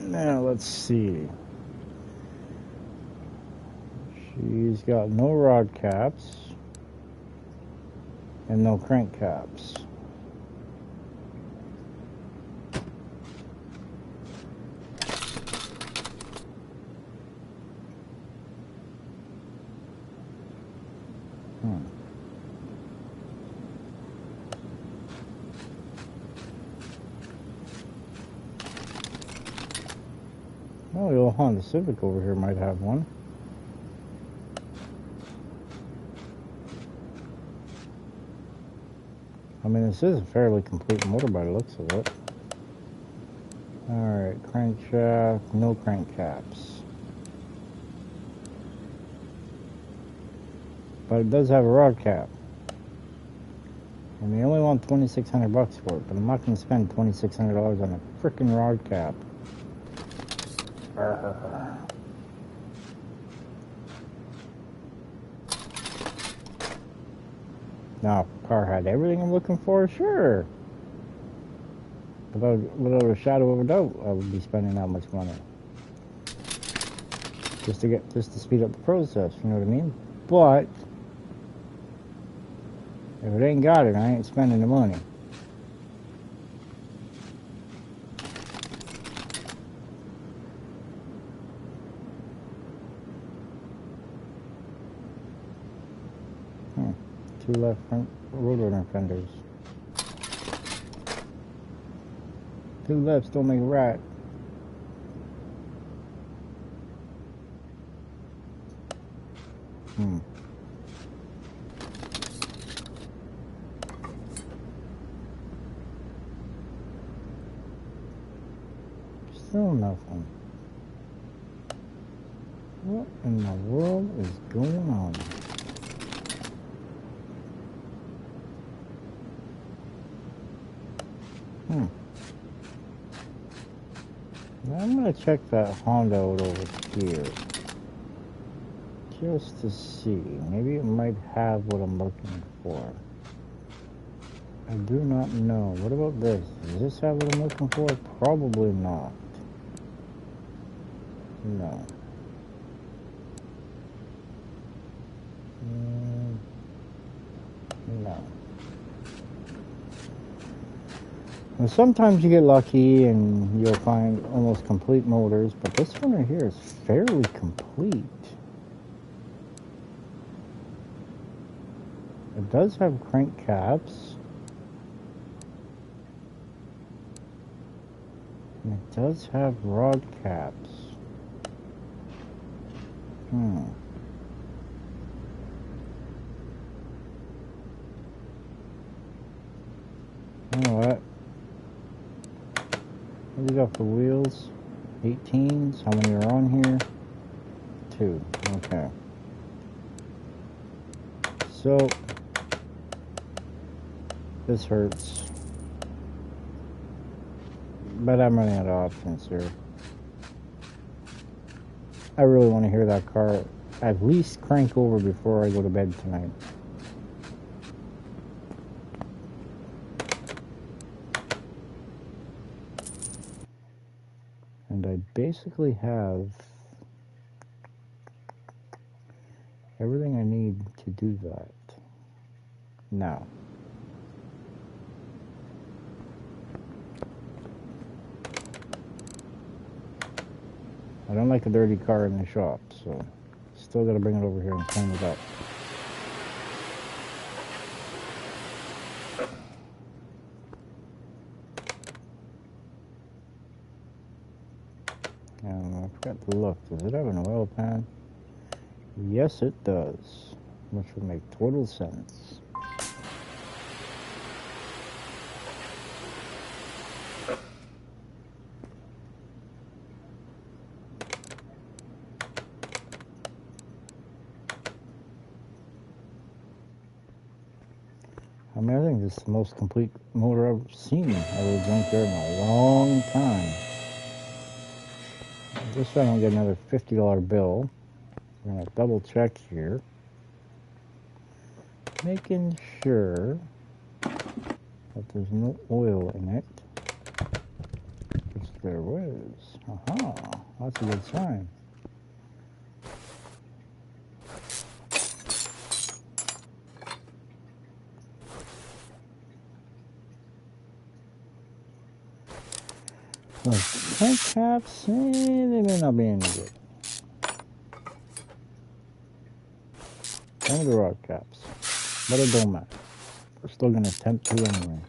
Now let's see. She's got no rod caps and no crank caps. Well, the old Honda Civic over here might have one. I mean, this is a fairly complete motor by the looks of it. Alright, crankshaft, no crankcaps. But it does have a rod cap. And they only want $2,600 for it, but I'm not going to spend $2,600 on a freaking rod cap. Now, if the car had everything I'm looking for, sure. Without a shadow of a doubt, I would be spending that much money. Just to speed up the process, you know what I mean? But if it ain't got it, I ain't spending the money. Two left front rotor fenders. Two lefts don't make a right. Still nothing. What in the world is going on? I'm gonna check that Honda out over here. Just to see. Maybe it might have what I'm looking for. I do not know. What about this? Does this have what I'm looking for? Probably not. No. No. And sometimes you get lucky and you'll find almost complete motors, but this one right here is fairly complete. It does have crankcaps. And it does have rod caps. You know what? What do we got for wheels? 18s. How many are on here? 2. Okay. So, this hurts. But I'm running out of options here. I really want to hear that car at least crank over before I go to bed tonight. And I basically have everything I need to do that. Now, I don't like a dirty car in the shop, so still got to bring it over here and clean it up. I forgot to look. Does it have an oil pan? Yes, it does, which would make total sense. I mean, I think this is the most complete motor I've seen out of the junkyard in a long time. Just so I don't get another $50 bill. We're going to double check here. Making sure that there's no oil in it. Which there was. Aha, that's a good sign. Those crank caps, they may not be any good. some of the rod caps. But it don't matter. We're still going to attempt to anyway.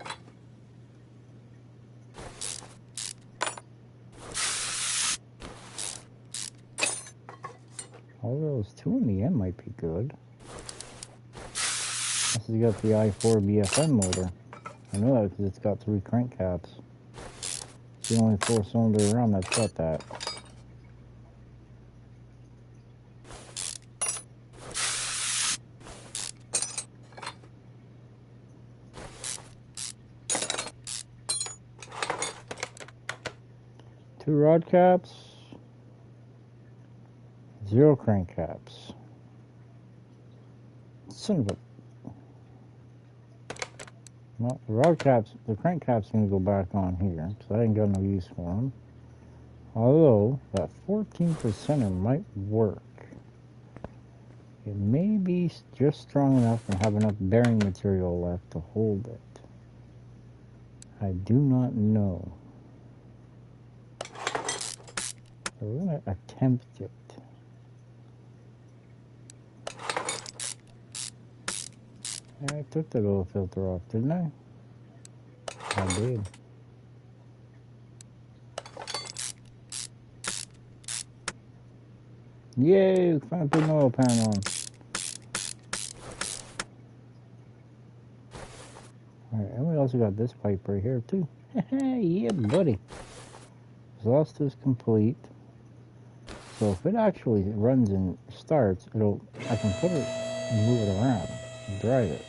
All those two in the end might be good. This has got the i4 BFM motor. I know that because it's got 3 crank caps. It's the only 4-cylinder around that's got that. Two rod caps, 0 crank caps. Son of a... Well, the rod caps, the crank caps going to go back on here, so I ain't got no use for them. Although, that 14% might work. It may be just strong enough and have enough bearing material left to hold it. I do not know. So we're going to attempt it. I took the oil filter off, didn't I? I did. Yay! Finally put an oil pan on. Alright, and we also got this pipe right here too. Yeah, buddy. Exhaust is complete. So if it actually runs and starts, I can put it and move it around and drive it.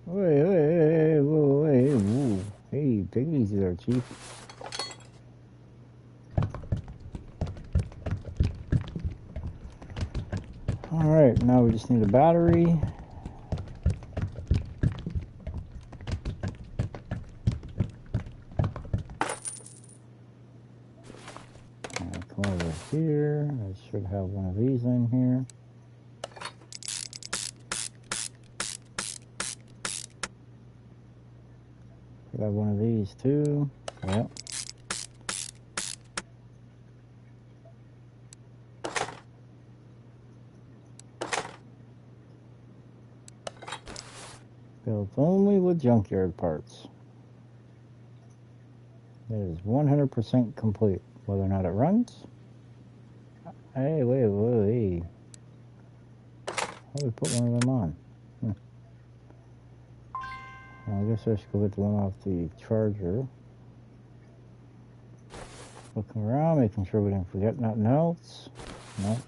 Whoa. Hey, take it easy there, Chief. Alright, now we just need a battery. Come over here. I should have one of these in here. Should have one of these too. Yep. Built only with junkyard parts. It is 100% complete. Whether or not it runs. Hey, wait. How do we put one of them on? Well, I guess I should go get the one off the charger. Looking around, making sure we didn't forget nothing else. No.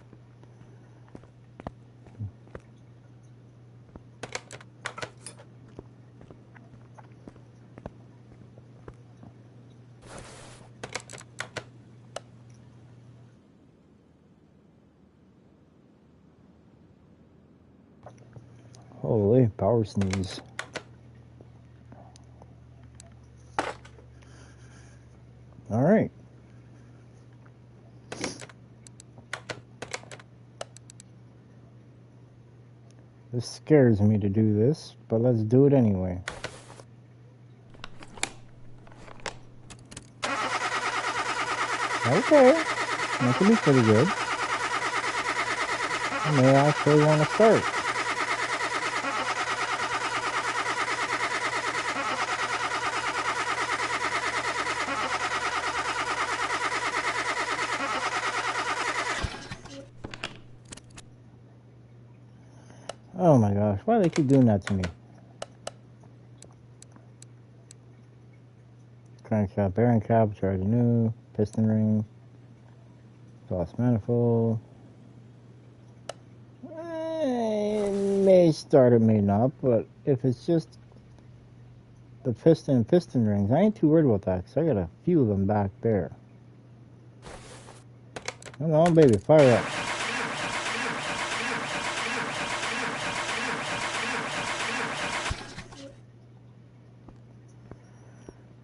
Holy power sneeze. All right. This scares me to do this, but let's do it anyway. Okay. That could be pretty good. I may actually want to start. Oh my gosh, why do they keep doing that to me? Crankshaft, bearing cap, charge new, piston ring, exhaust manifold. It may start, it may not, but if it's just the piston rings, I ain't too worried about that because I got a few of them back there. Come on, baby, fire up.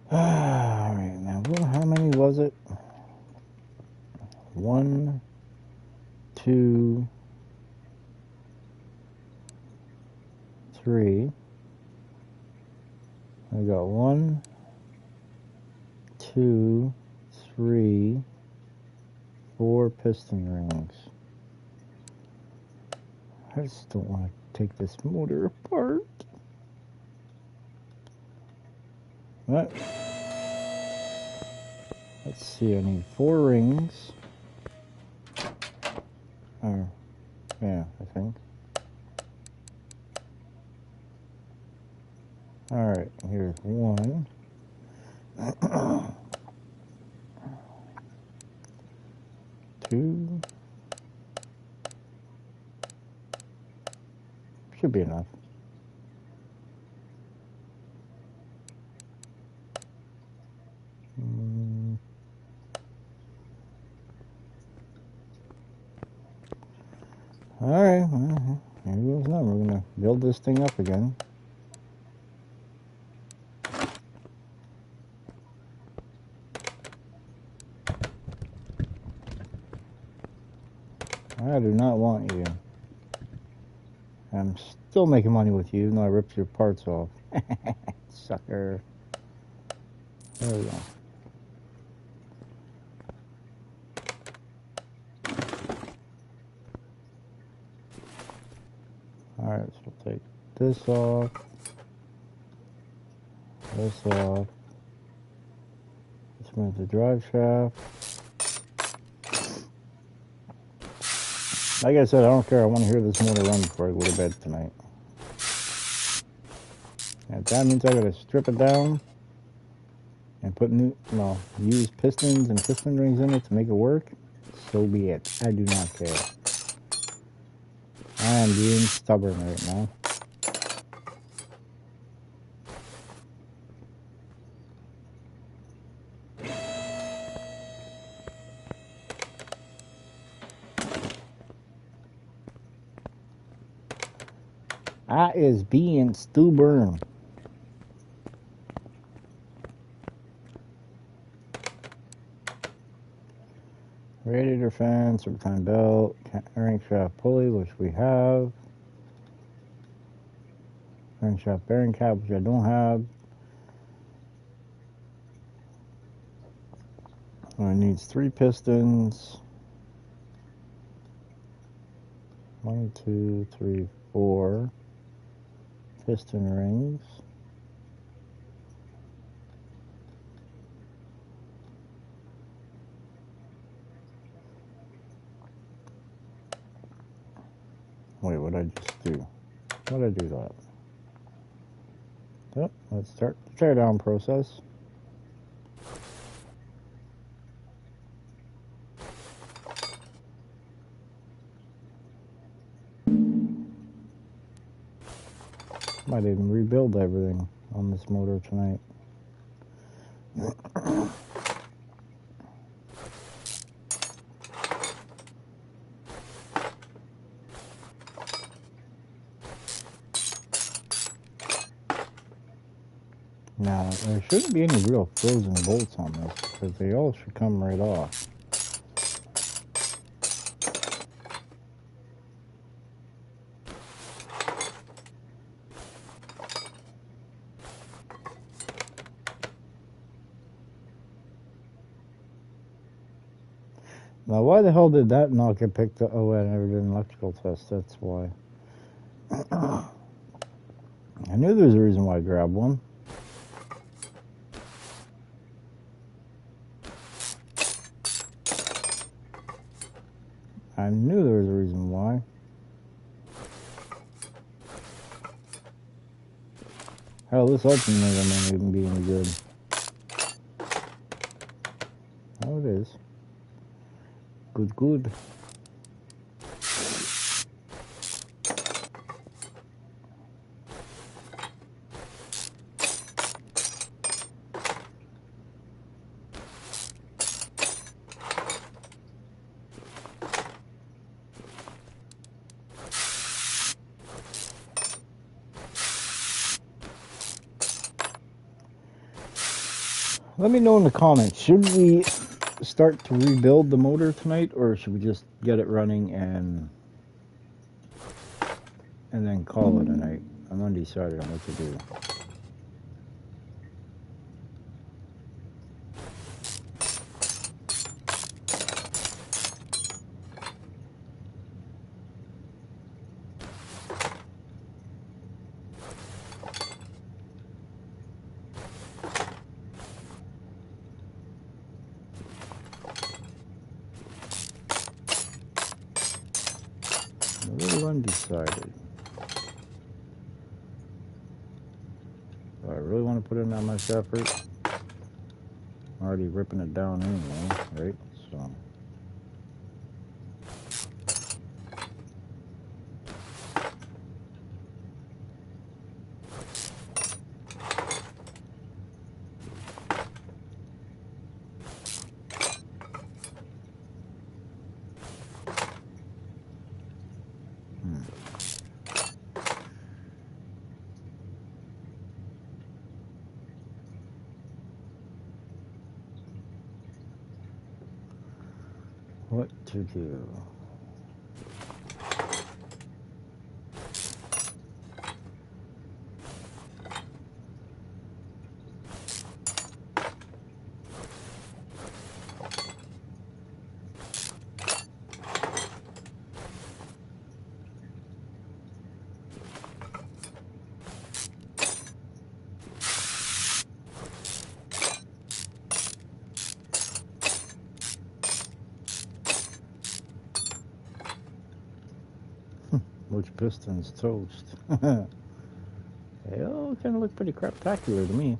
Alright, now how many was it? 1, 2, 3. I got 1, 2, 3, 4 piston rings. I just don't want to take this motor apart. What? Let's see, I need 4 rings. Yeah, I think. Alright, here's 1. 2. Should be enough. Alright, well, here goes now. We're going to build this thing up again. I do not want you. I'm still making money with you, even though I ripped your parts off. Sucker. There we go. Alright, so we'll take this off. This off. Let's move the drive shaft. Like I said, I don't care. I want to hear this motor run before I go to bed tonight. And that means I gotta strip it down and put use pistons and piston rings in it to make it work. So be it. I do not care. I am being stubborn right now. I is being stubborn. Radiator fan, serpentine belt, crankshaft pulley, which we have. Crankshaft bearing cap, which I don't have. It needs 3 pistons. 1, 2, 3, 4 piston rings. Wait, what did I just do? How did I do that? Yep, let's start the teardown process. Might even rebuild everything on this motor tonight. Now, there shouldn't be any real frozen bolts on this because they all should come right off. Now, why the hell did that not get picked up? Oh, I never did an electrical test, that's why. I knew there was a reason why I grabbed one. I knew there was a reason why. Hell, this alternator might even be any good. Oh, it is. Good, good. Let me know in the comments, should we start to rebuild the motor tonight, or should we just get it running and then call it a night? I'm undecided on what to do. undecided. Do I really want to put in that much effort? I'm already ripping it down anyway, right? So. What to do? Which piston's toast? They all kind of look pretty craptacular to me.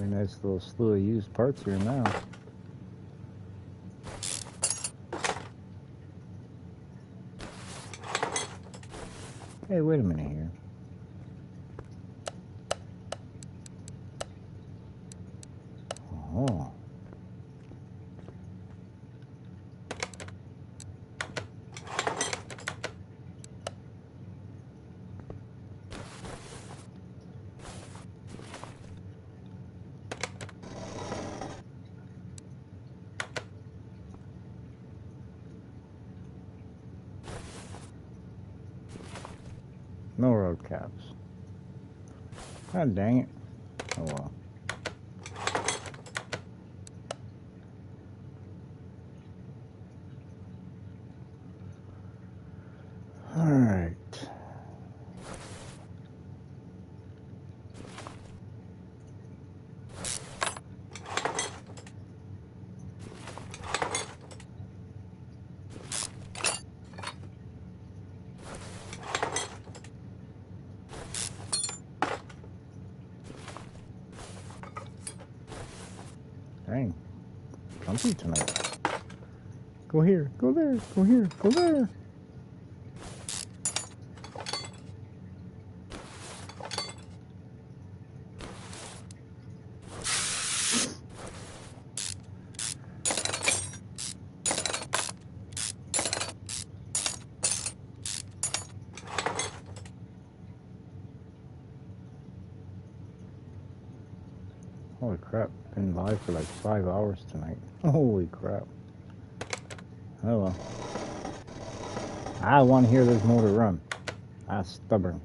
Nice little slew of used parts here now. Hey, wait a minute here. Oh. No road caps. God dang it. Oh well. Alright. Dang. Comfy tonight. Go here, go there, go here, go there. Holy crap, been live for like 5 hours tonight. Holy crap. Oh well. I want to hear this motor run. I'm stubborn.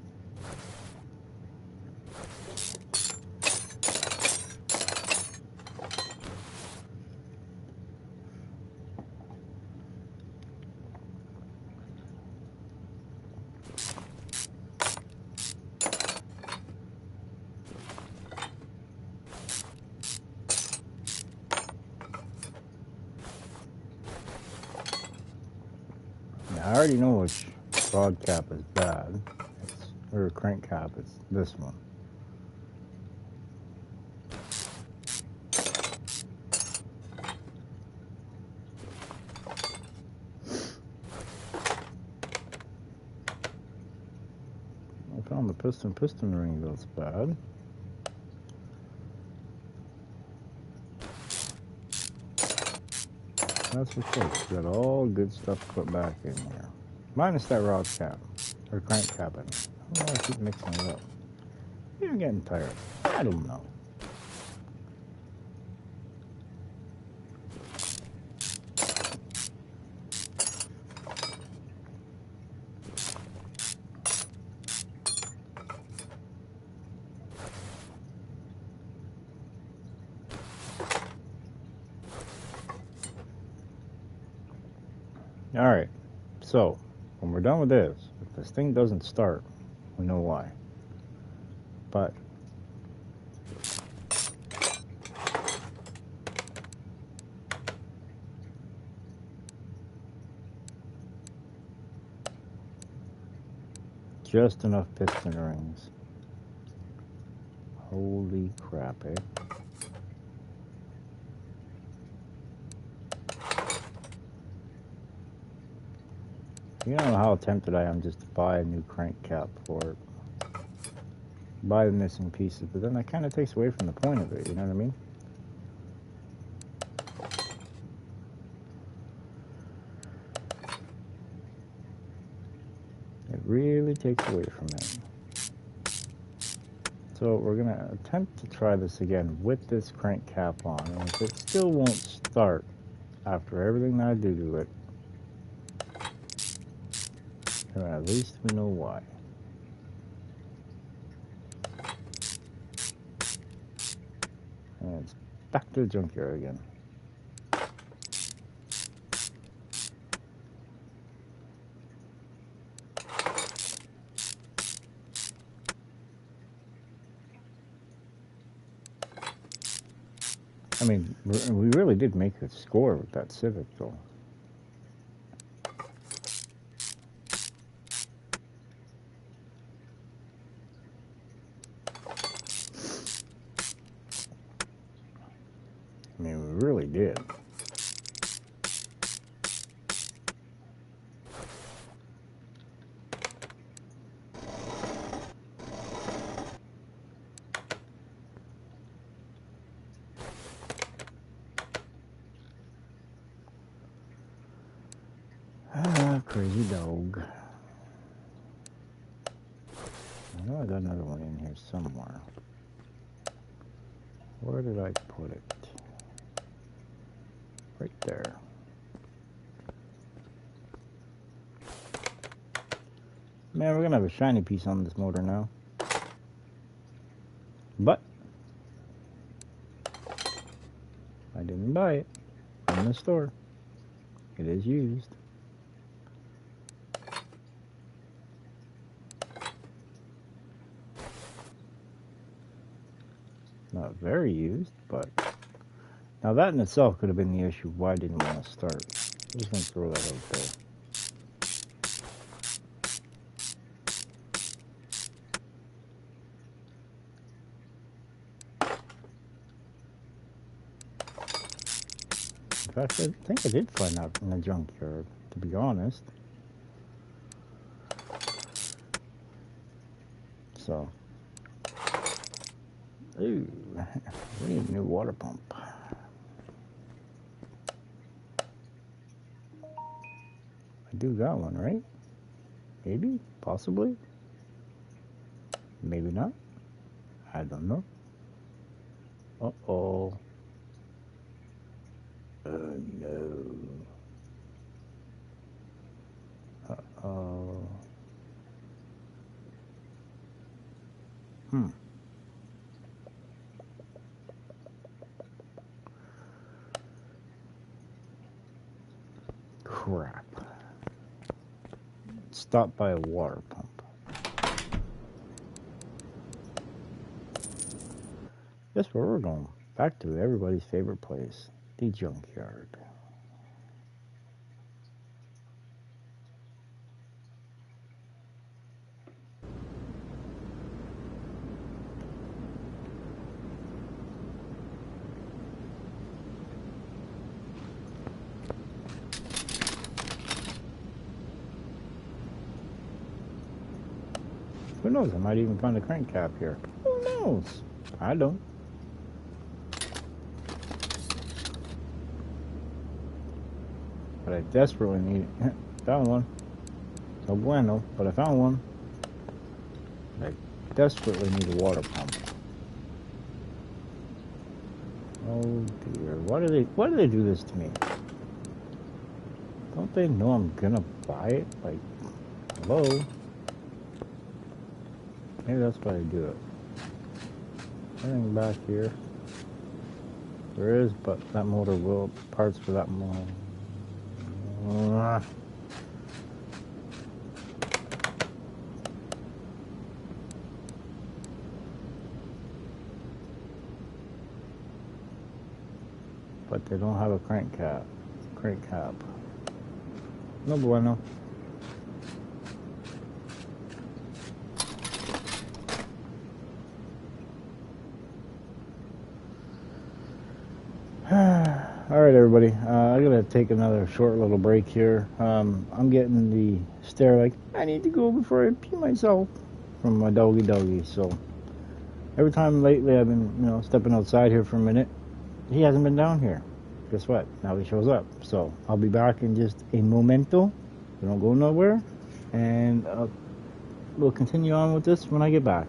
I already know which rod cap is bad. Or crank cap, it's this one. I found the piston ring that's bad. That's okay. Got all good stuff put back in here. Minus that rod cap. Or crank cap in it. I don't know why I keep mixing it up. You're getting tired. I don't know. Alright, so when we're done with this, if this thing doesn't start, we know why. But just enough piston rings. Holy crap, eh? You know how tempted I am just to buy a new crank cap for it. Buy the missing pieces, but then that kind of takes away from the point of it, you know what I mean? It really takes away from it. So we're going to attempt to try this again with this crank cap on, and if it still won't start after everything that I do to it, then at least we know why. And it's back to the junkyard again. I mean, we really did make a score with that Civic, though. I mean, we really did. Crazy dog. I know I got another one in here somewhere. Where did I put it? Right there. Man, we're gonna have a shiny piece on this motor now. But I didn't buy it from the store. It is used. Not very used, but now that in itself could have been the issue why I didn't want to start. I'm just gonna throw that out there. In fact, I think I did find out in the junkyard, to be honest. So, ooh, we need a new water pump. I do got one, right? Maybe, possibly, maybe not. I don't know. Uh-oh. Oh, no. Uh-oh. Crap. Stopped by a water pump. Guess where we're going? Back to everybody's favorite place, the junkyard. Who knows? I might even find a crank cap here. Who knows? I don't. But I desperately need it. Found one. No bueno, but I found one. I desperately need a water pump. Oh dear. Why do they do this to me? Don't they know I'm gonna buy it? Like, hello? Maybe that's why they do it. Anything back here? There is, but that motor will, parts for that motor. but they don't have a crank cap. No bueno. All right, everybody. I gotta take another short little break here. I'm getting the stare like I need to go before I pee myself from my doggy. So every time lately I've been, stepping outside here for a minute. He hasn't been down here. Guess what? Now he shows up. So I'll be back in just a momento. We don't go nowhere, and we'll continue on with this when I get back.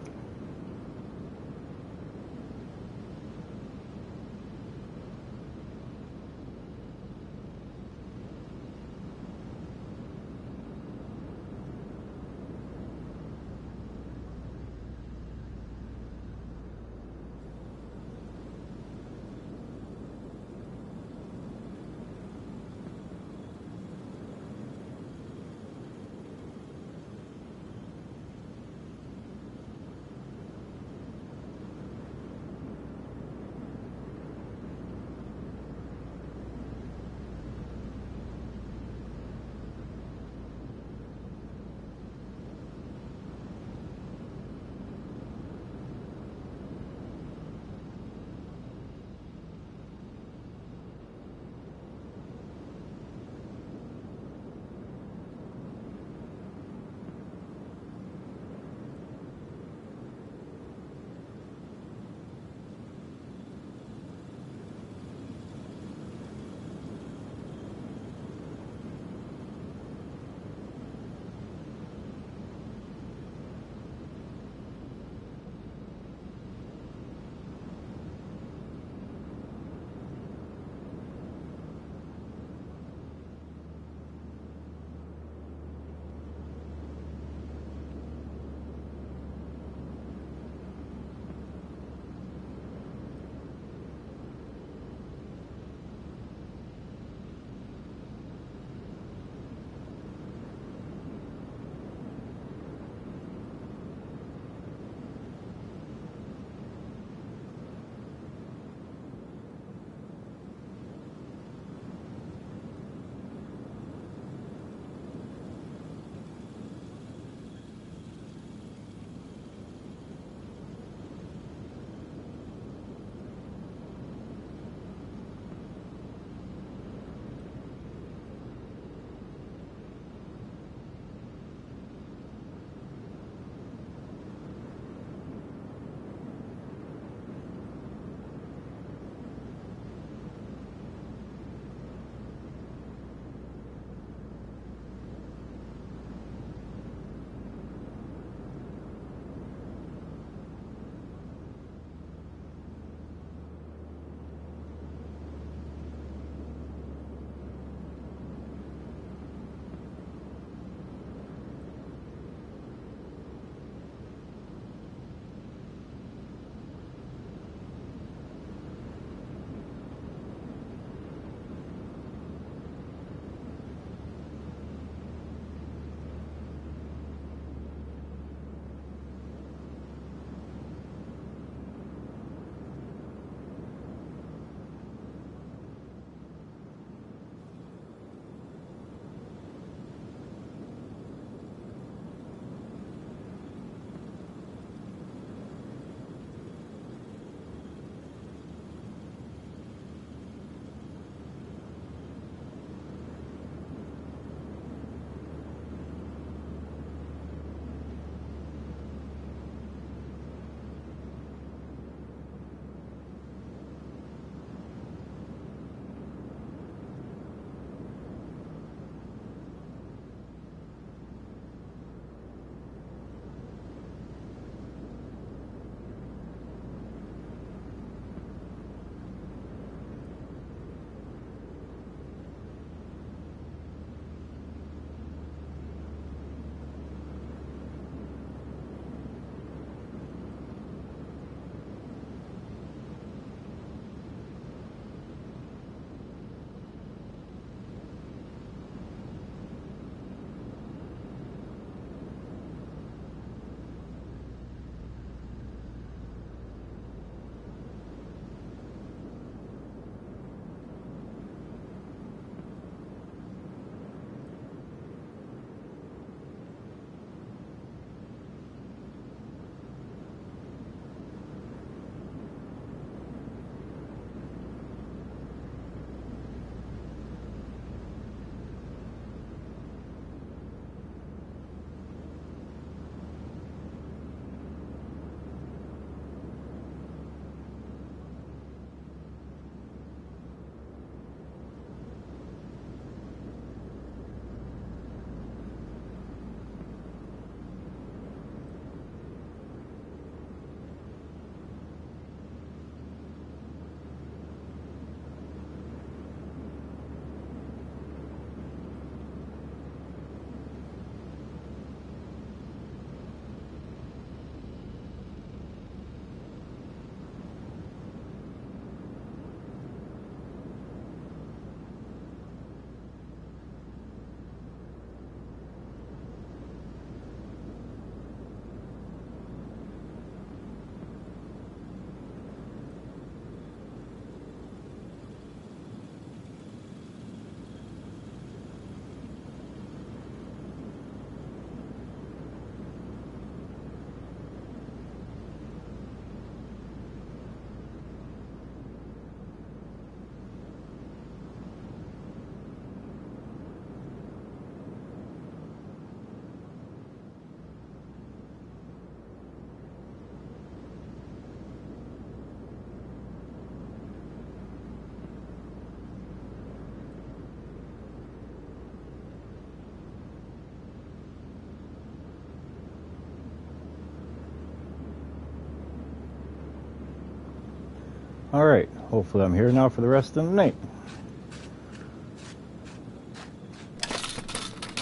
Alright, hopefully I'm here now for the rest of the night.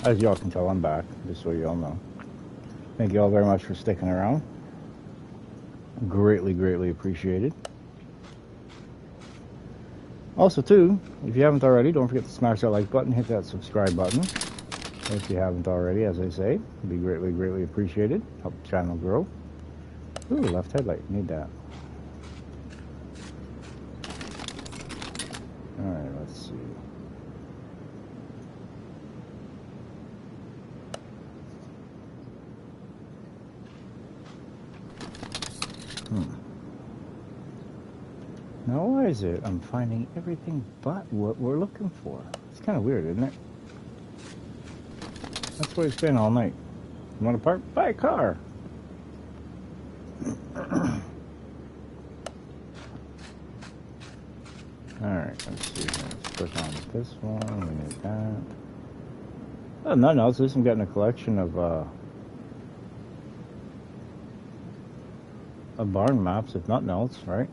As y'all can tell, I'm back, just so y'all know. Thank you all very much for sticking around. Greatly, greatly appreciated. Also, too, if you haven't already, don't forget to smash that like button, hit that subscribe button. If you haven't already, as I say, it'd be greatly, greatly appreciated. Help the channel grow. Ooh, left headlight, need that. Alright, let's see. Now, why is it I'm finding everything but what we're looking for? It's kind of weird, isn't it? That's where it's been all night. You want to park? Buy a car. Alright, let's see. Let's click on this one. We need that. Oh, nothing else. At least I'm getting a collection of barn maps, if nothing else, right?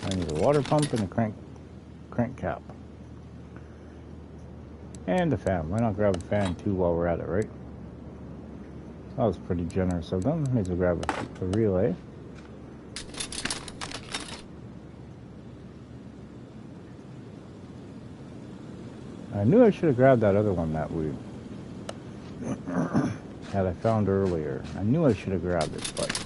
I need a water pump and a crank cap. And a fan. Why not grab a fan too while we're at it, right? That was pretty generous of them. Maybe we'll grab a relay. I knew I should have grabbed that other one that we that I found earlier. I knew I should have grabbed it, but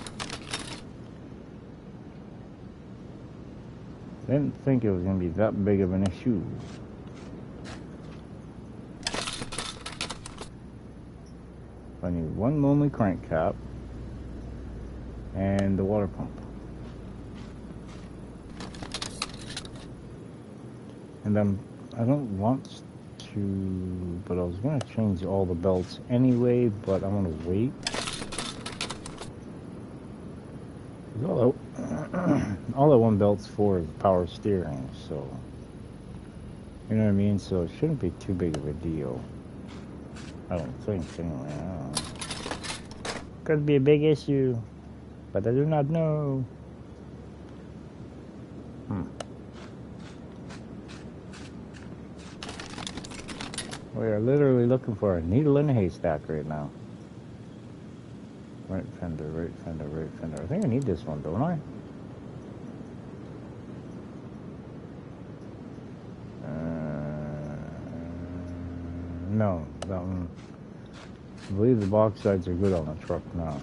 I didn't think it was going to be that big of an issue. I need one lonely crank cap and the water pump. And then I don't want to, but I was going to change all the belts anyway, but I'm going to wait. All that one belt's for is power steering, so you know what I mean? So it shouldn't be too big of a deal. I don't think, anyway. I don't know. Could be a big issue, but I do not know. We are literally looking for a needle in a haystack right now. Right fender, right fender, right fender. I think I need this one, don't I? No, that one. I believe the box sides are good on the truck now.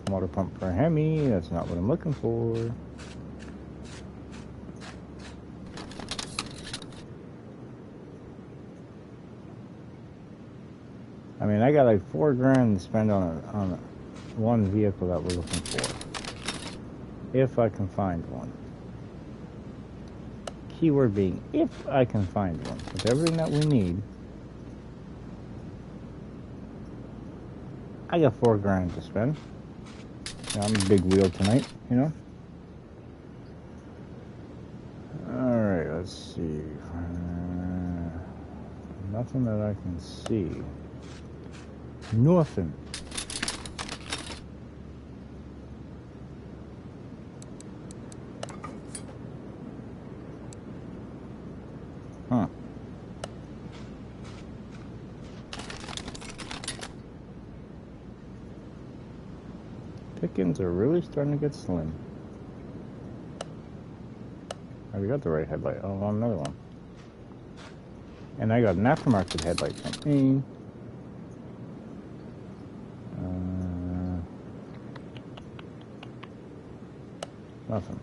Water pump for Hemi. That's not what I'm looking for. I mean, I got like $4,000 to spend on one vehicle that we're looking for. If I can find one. Keyword being, if I can find one. With everything that we need. I got $4,000 to spend. I'm a big wheel tonight, you know. Alright, let's see. Nothing that I can see. Nothing. Huh. Pickings are really starting to get slim. Oh, we got the right headlight. Oh, another one. And I got an aftermarket headlight from me. Nothing.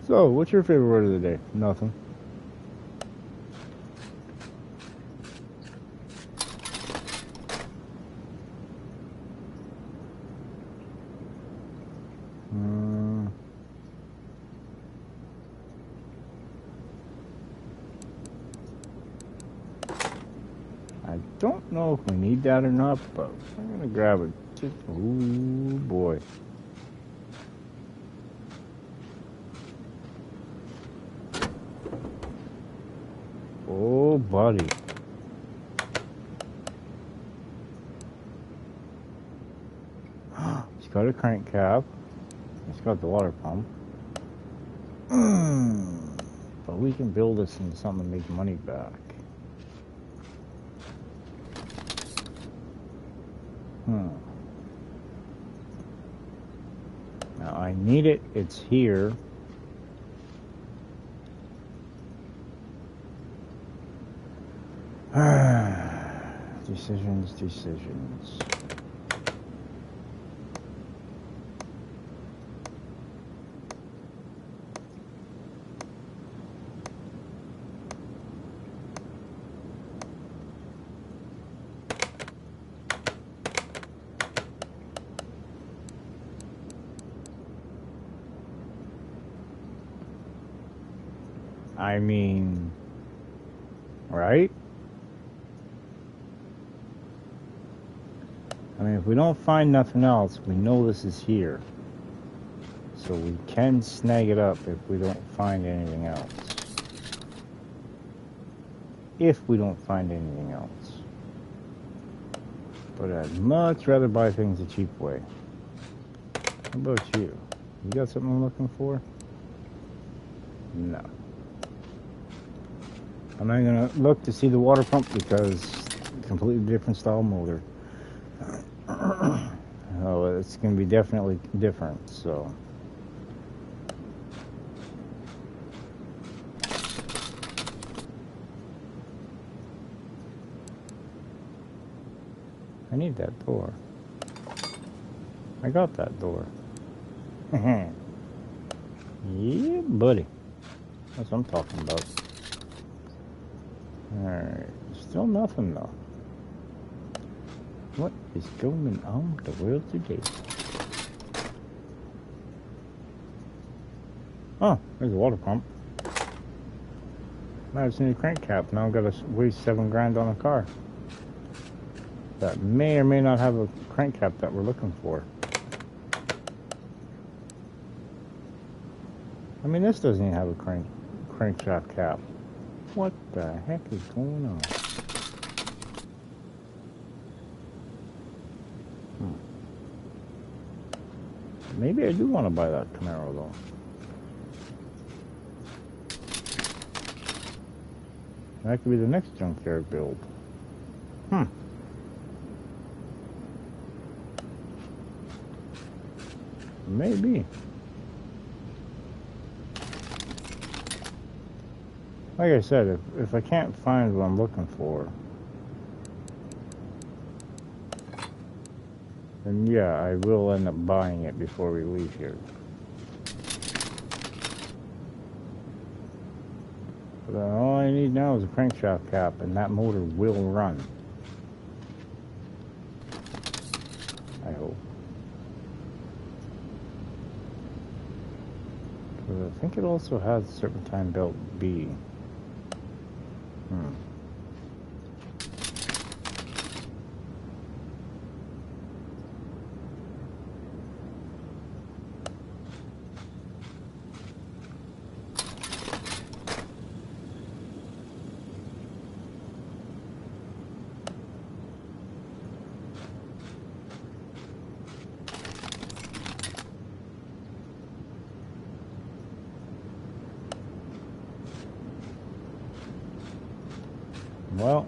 So, what's your favorite word of the day? Nothing. I don't know if we need that or not, but I'm gonna grab it. Ooh boy. buddy. He's got a crank cap. He's got the water pump. But we can build this into something to make money back. Now I need it. It's here. Decisions. I mean, right? I mean, if we don't find nothing else, we know this is here. So we can snag it up if we don't find anything else. If we don't find anything else. But I'd much rather buy things the cheap way. How about you? You got something I'm looking for? No. I'm not going to look to see the water pump because completely different style motor. Oh, it's going to be definitely different, so. I need that door. I got that door. Yeah, buddy. That's what I'm talking about. Alright, still nothing though. What is going on with the world today? Oh, there's a water pump. Now it's a new crank cap. Now I've got to waste $7 on a car that may or may not have a crank cap that we're looking for. I mean, this doesn't even have a crankshaft cap. What the heck is going on? Maybe I do want to buy that Camaro though. That could be the next junkyard build. Maybe. Like I said, if I can't find what I'm looking for, then yeah, I will end up buying it before we leave here. But all I need now is a crankshaft cap, and that motor will run. I hope. But I think it also has Serpentine Belt B. Well,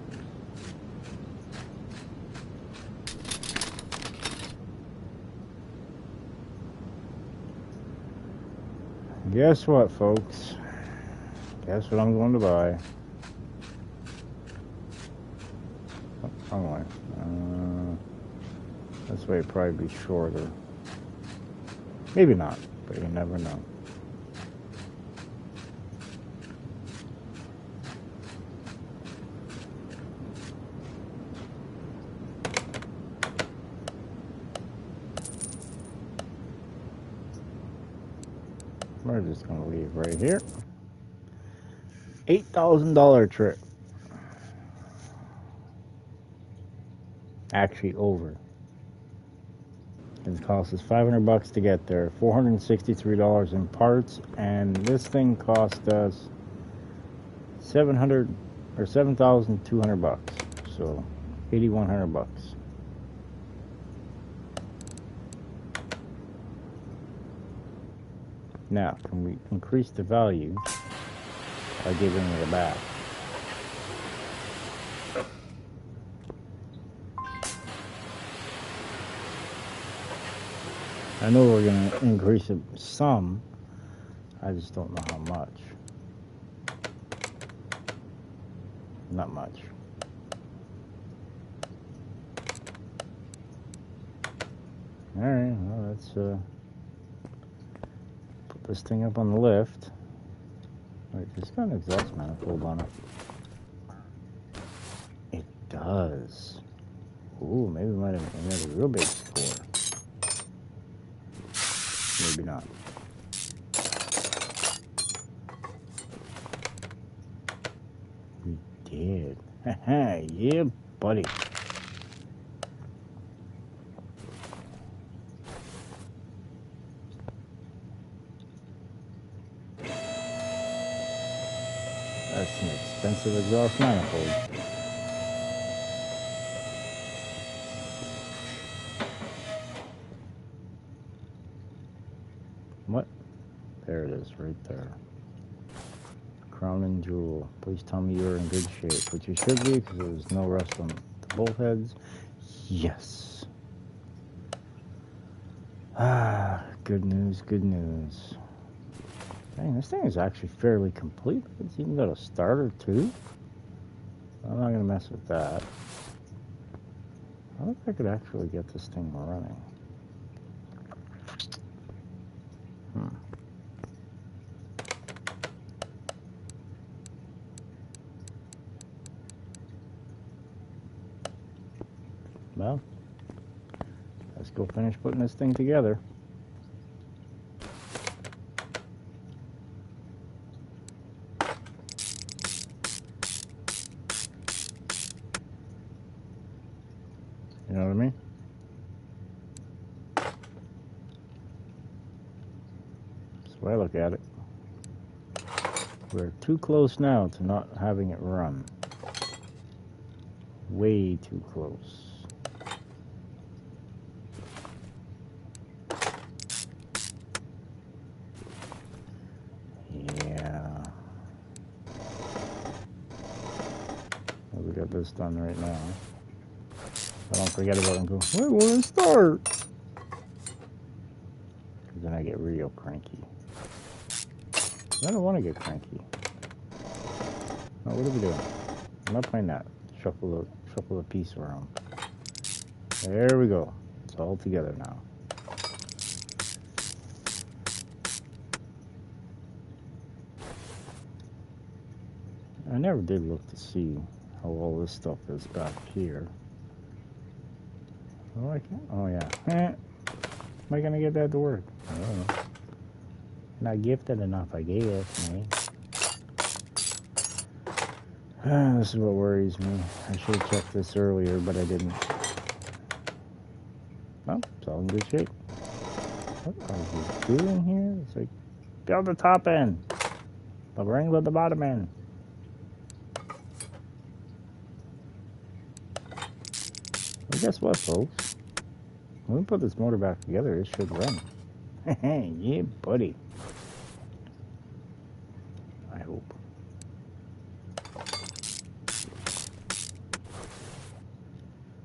guess what, folks? Guess what I'm going to buy? Wrong way. This way would probably be shorter. Maybe not, but you never know. We're just going to leave right here. $8,000 trip. Actually over. It cost us $500 to get there, $463 in parts, and this thing cost us $700 or 7,200 bucks. So 8,100 bucks. Now, can we increase the value by giving it a bath? I know we're going to increase it some. I just don't know how much. Not much. Alright, well, let's put this thing up on the lift. Wait, it's got an exhaust manifold on it. It does. Ooh, maybe we might have made a real big score. Maybe not. We did. Yeah, buddy. That's an expensive exhaust manifold. What? There it is, right there. Crown and jewel. Please tell me you're in good shape, which you should be because there's no rust on the bolt heads. Yes. Ah, good news, good news. Dang, this thing is actually fairly complete. It's even got a starter too. I'm not gonna mess with that. I don't think I could actually get this thing running. Well, let's go finish putting this thing together. You know what I mean? That's the way I look at it. We're too close now to not having it run. Way too close. Yeah. Well, we got this done right now. I don't forget about it and go, wait, will it start? Because then I get real cranky. I don't want to get cranky. Oh, what are we doing? I'm not playing that. Shuffle the piece around. There we go. It's all together now. I never did look to see how all this stuff is back here. Oh, I can't. Oh, yeah. Am I going to get that to work? I don't know. Not gifted enough, I guess, man. This is what worries me. I should have checked this earlier, but I didn't. Well, it's all in good shape. What are we doing here? It's like, build the top end, but wrangle the bottom end. Well, guess what, folks? When we put this motor back together, it should run. Yeah, buddy. I hope.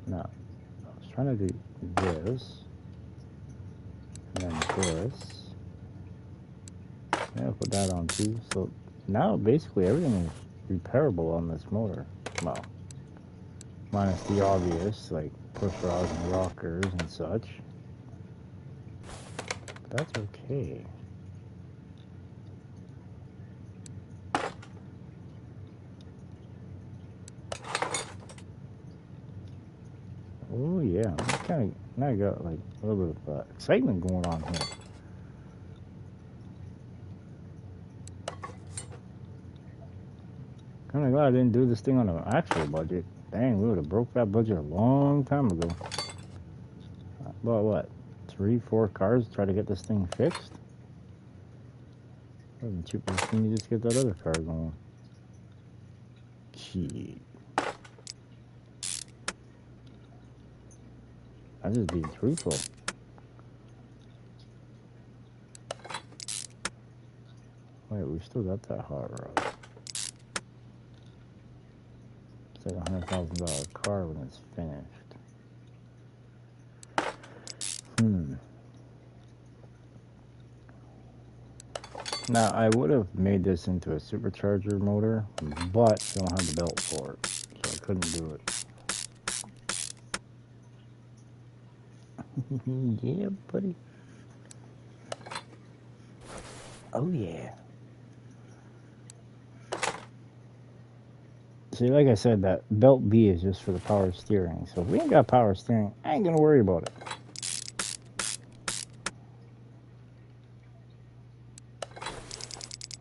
Now, I was trying to do this, and then this. Yeah, put that on too. So now basically everything is repairable on this motor. Well, minus the obvious, like push rods and rockers and such. But that's okay. Oh yeah, kind of now I got like a little bit of excitement going on here. Kind of glad I didn't do this thing on an actual budget. Dang, we would have broke that budget a long time ago. About what? 3-4 cars to try to get this thing fixed? Wasn't cheaper than you just get that other car going. Gee. I'm just being truthful. Wait, we still got that hot rod. It's like $100,000 car when it's finished. Now, I would have made this into a supercharger motor, but I don't have the belt for it, so I couldn't do it. Yeah, buddy. Oh, yeah. See, like I said, that belt B is just for the power steering. So if we ain't got power steering, I ain't gonna worry about it.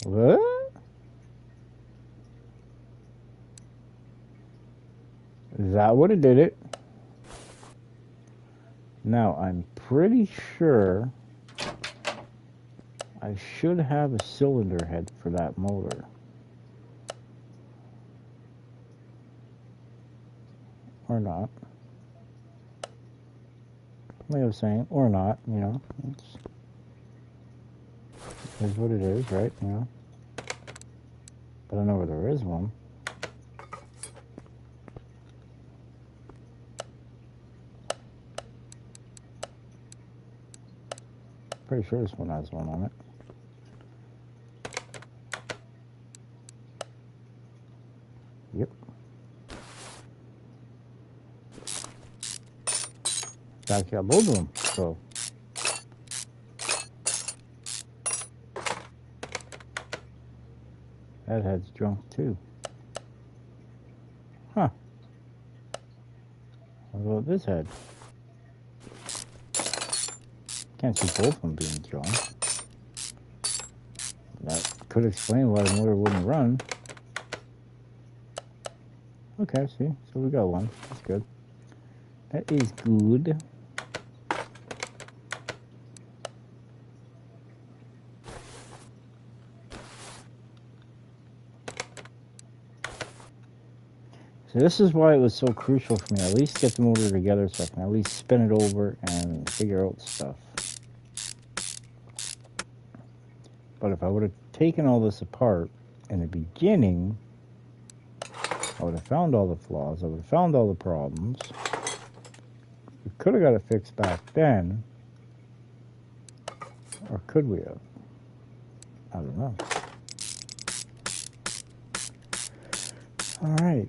What? Is that what it did it? Now, I'm pretty sure I should have a cylinder head for that motor. Or not. Way of saying, or not, you know. It's what it is, right? You know. But I know where there is one. Pretty sure this one has one on it. Yep. In fact, got both of them, so. That head's drunk too. Huh. What about this head? Can't see both of them being drunk. That could explain why the motor wouldn't run. Okay, see? So we got one. That's good. That is good. So this is why it was so crucial for me. At least get the motor together so I can at least spin it over and figure out stuff. But if I would have taken all this apart in the beginning, I would have found all the flaws. I would have found all the problems. We could have got it fixed back then. Or could we have? I don't know. All right.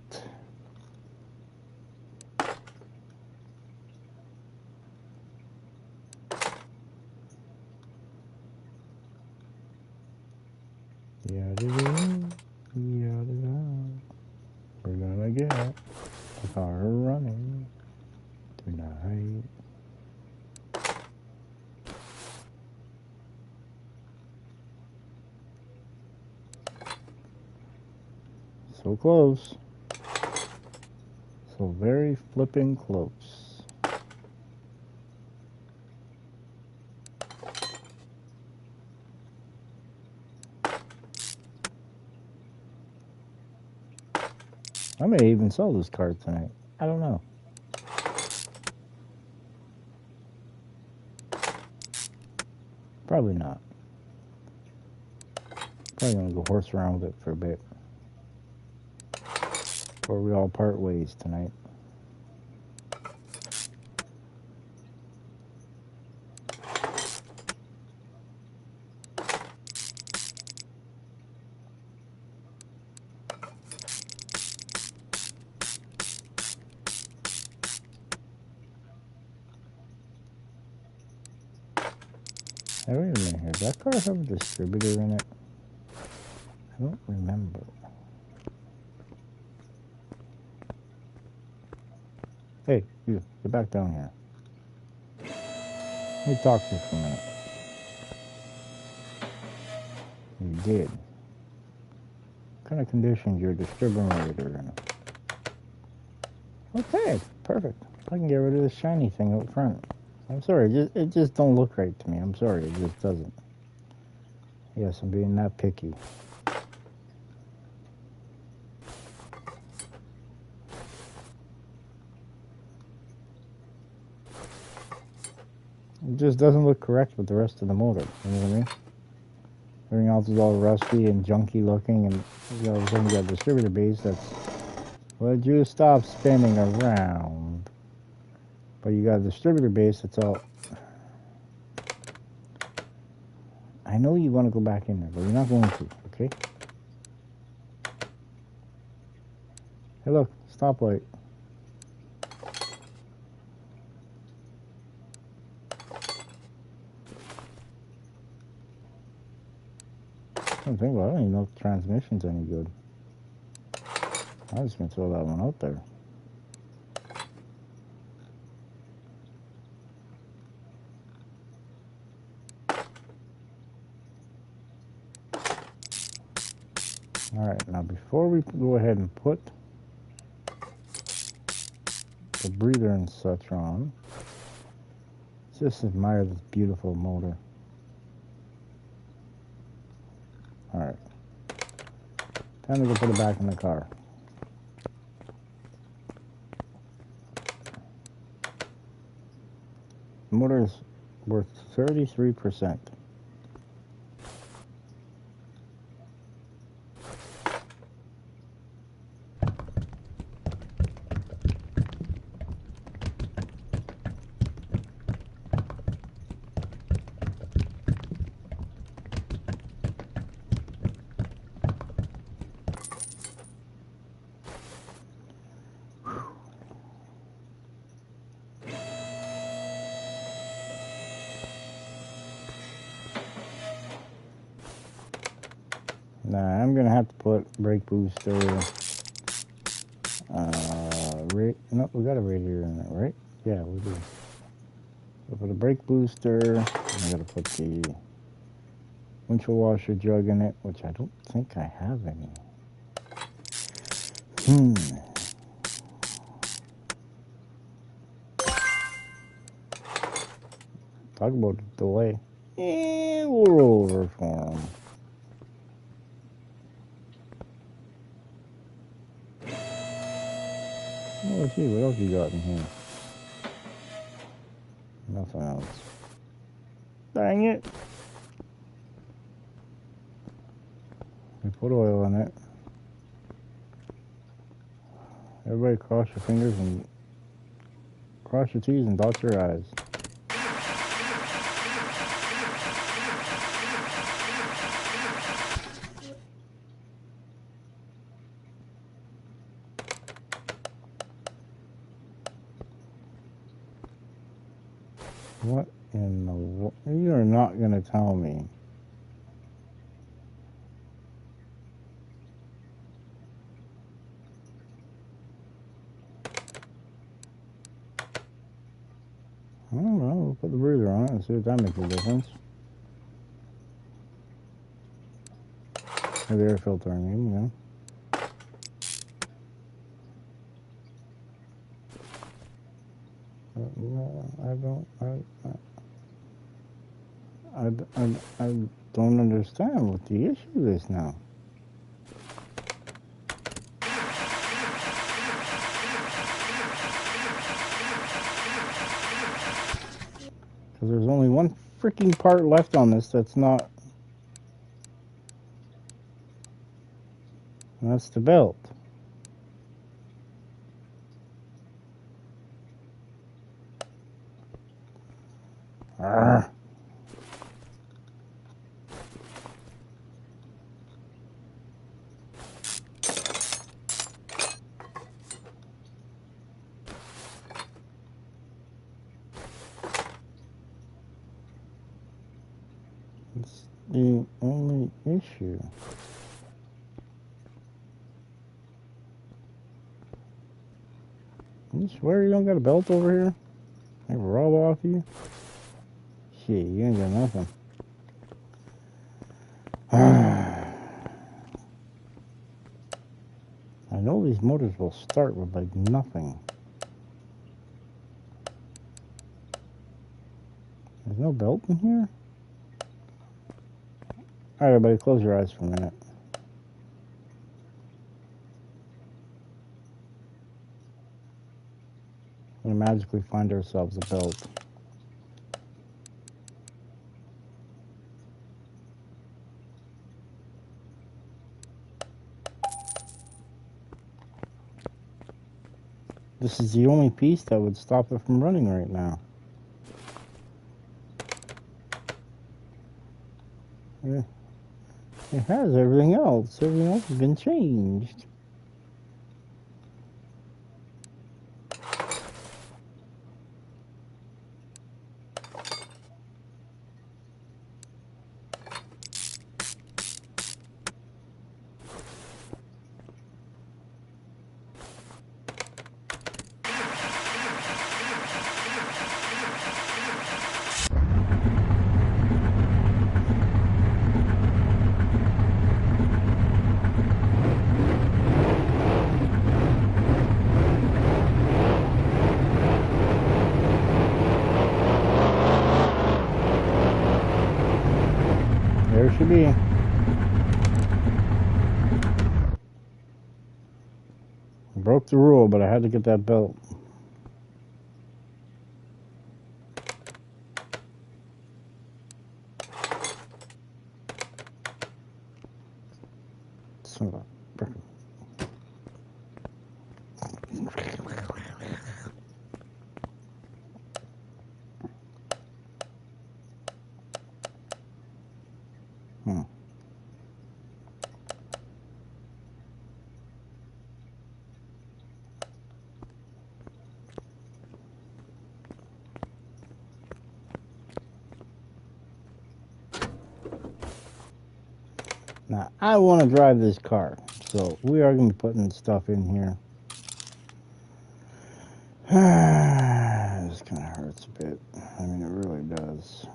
We're gonna get the car running tonight. So close. So very flipping close. I may even sell this car tonight. I don't know. Probably not. Probably gonna go horse around with it for a bit. Or we all part ways tonight. Hey, wait a minute here. Does that car have a distributor in it? I don't remember. Hey, you, get back down here. Let me talk to you for a minute. You did. What kind of conditions your distributor in? Okay, perfect. I can get rid of this shiny thing out front. I'm sorry, it just don't look right to me. I'm sorry, it just doesn't. Yes, I'm being that picky. It just doesn't look correct with the rest of the motor. You know what I mean? Everything else is all rusty and junky looking, and you know, then you got distributor base that's, would you stop spinning around? But you got a distributor base that's all. I know you want to go back in there, but you're not going to, okay? Hey, look, stoplight. I don't think, well, I don't even know if the transmission's any good. I'm just gonna throw that one out there. Alright, now before we go ahead and put the breather and such on, let's just admire this beautiful motor. Alright. Time to go put it back in the car. The motor is worth 33%. Now I'm gonna have to put brake booster. No, we got a radiator in there, right? Yeah, we do. So for the brake booster, I'm gonna put the windshield washer jug in it, which I don't think I have any. Talk about delay. And we'll roll over for him. Oh, gee, what else you got in here? Nothing else. Dang it. We put oil in it. Everybody cross your fingers and cross your T's and dot your I's. What in the world? You're not going to tell me. I don't know. We'll put the breather on it and see if that makes a difference. Or the air filter, I mean, you know. I don't understand what the issue is now. Because there's only one freaking part left on this that's not. And that's the belt. Arrgh. It's the only issue. You swear you don't got a belt over here? I rob off you? Shit, you ain't got nothing. I know these motors will start with like nothing. There's no belt in here? Alright, everybody, close your eyes for a minute. We're gonna magically find ourselves a belt. This is the only piece that would stop it from running right now. Yeah. It has everything else. Everything else has been changed. There she be. Broke the rule, but I had to get that belt. Son of a frickin'. Now, I want to drive this car, so we are going to be putting stuff in here. This kind of hurts a bit. I mean, it really does.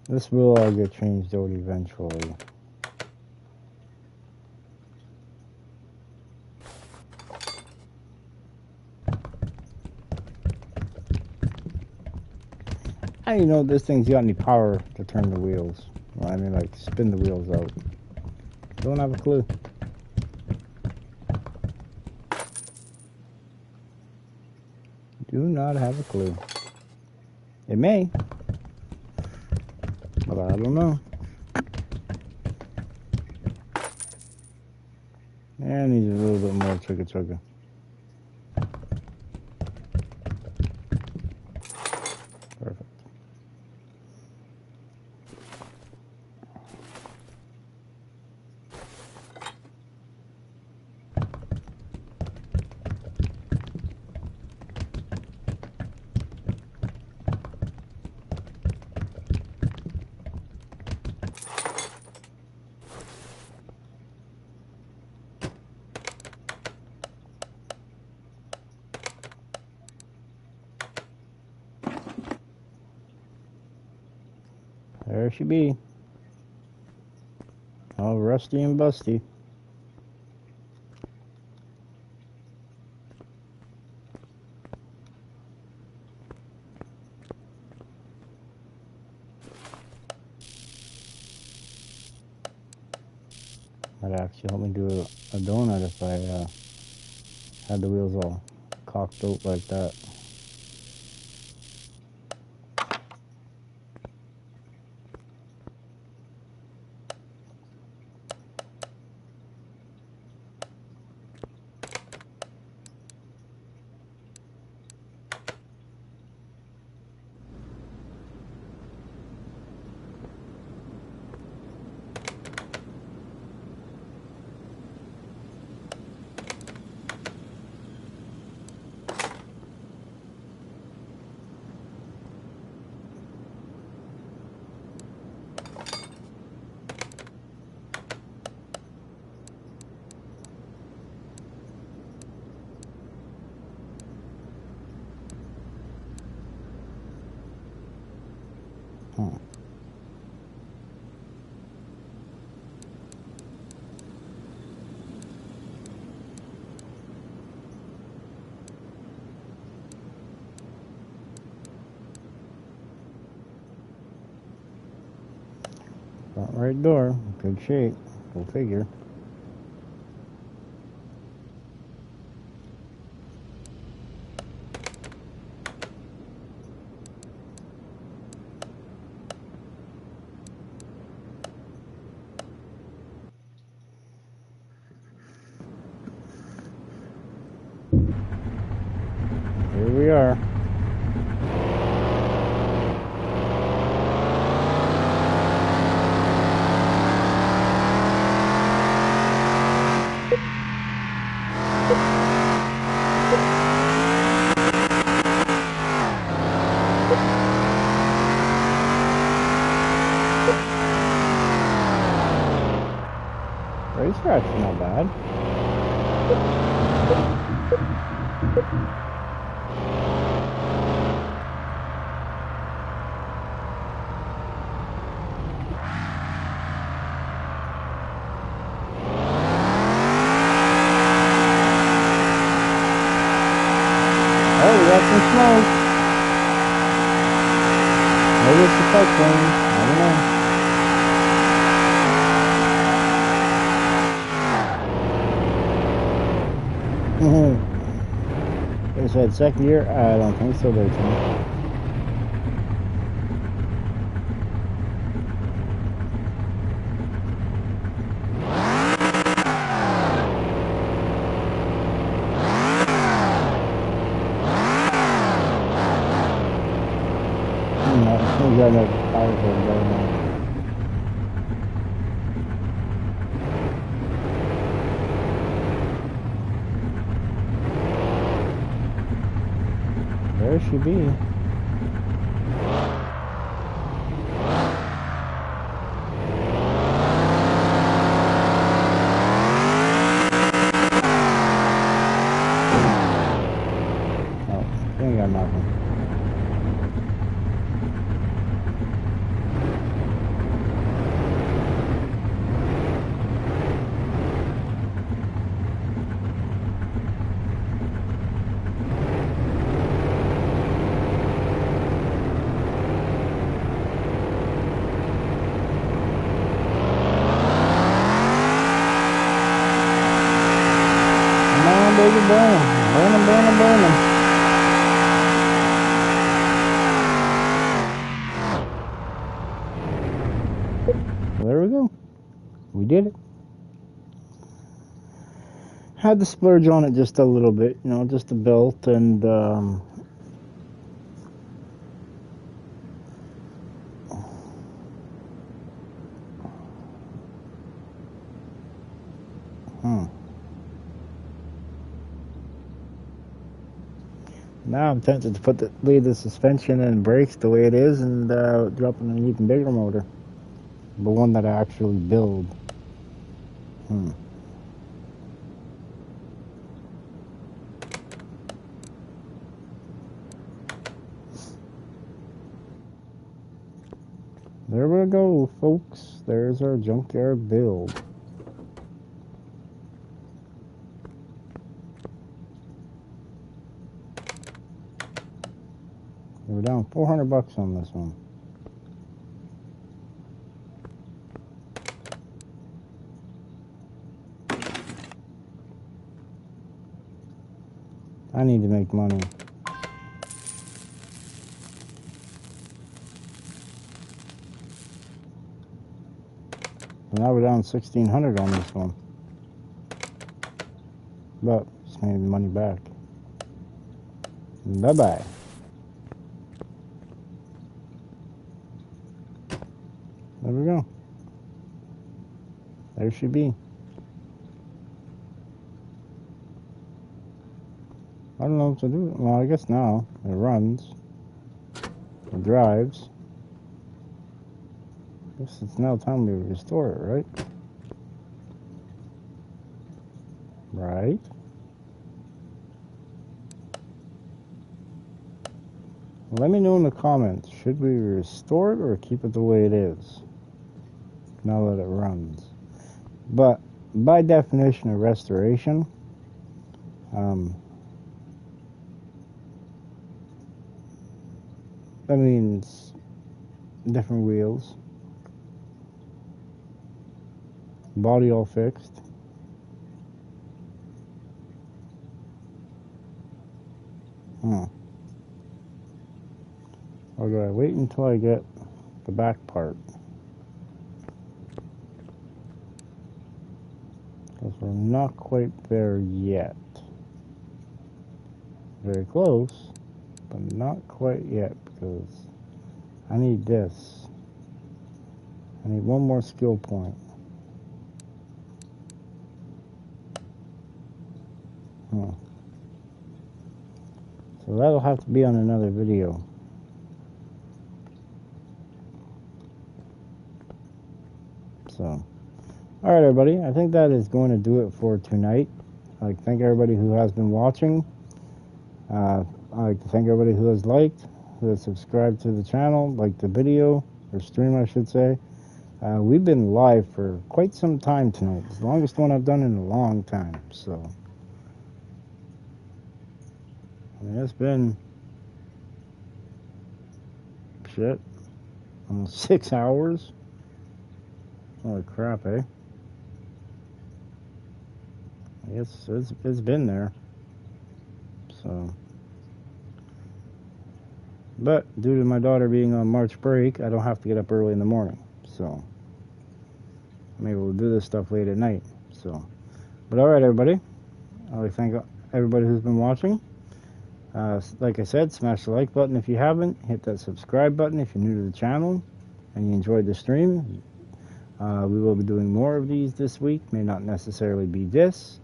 This will all get changed out eventually. I don't know if this thing's got any power to turn the wheels. Well, I mean, like, spin the wheels out. Don't have a clue. Do not have a clue. It may, but I don't know. And needs a little bit more chugga. Perfect. There she be. All rusty and busty. Might actually help me do a donut if I had the wheels all cocked out like that. Front right door, good shape. Go figure. Here we are. Racetrack's not bad. Oh, we got some smoke. Maybe it's the cyclone. I don't know. They said second year? I don't think so, though, Tom. We got no power cord going on. There she be. Oh, she ain't got nothing. Baby, burn them, burn them, burn them. So there we go. We did it. Had to splurge on it just a little bit, you know, just the belt and Now I'm tempted to leave the suspension and brakes the way it is and drop in an even bigger motor. The one that I actually build. There we go, folks. There's our junkyard build. We're down $400 on this one. I need to make money. So now we're down $1,600 on this one. But just made the money back. Bye-bye. There we go. There she be. I don't know what to do. Well, I guess now it runs. It drives. I guess it's now time to restore it, right? Right. Let me know in the comments, should we restore it or keep it the way it is now that it runs? But by definition of restoration, that means different wheels, body all fixed, or do I wait until I get the back part? Because we're not quite there yet. Very close. but not quite yet because I need this. I need one more skill point. So that'll have to be on another video. So, alright everybody, I think that is going to do it for tonight. I'd like to thank everybody who has been watching. I'd like to thank everybody who has liked, who has subscribed to the channel, liked the video, or stream I should say. We've been live for quite some time tonight. It's the longest one I've done in a long time. So, I mean, it's been, shit, almost 6 hours. Holy crap, eh? It's been there. So, but due to my daughter being on March break, I don't have to get up early in the morning. So, I'm able to do this stuff late at night. So, but alright everybody, I'd like to thank everybody who's been watching. Like I said, smash the like button if you haven't. Hit that subscribe button if you're new to the channel and you enjoyed the stream. We will be doing more of these this week. May not necessarily be this,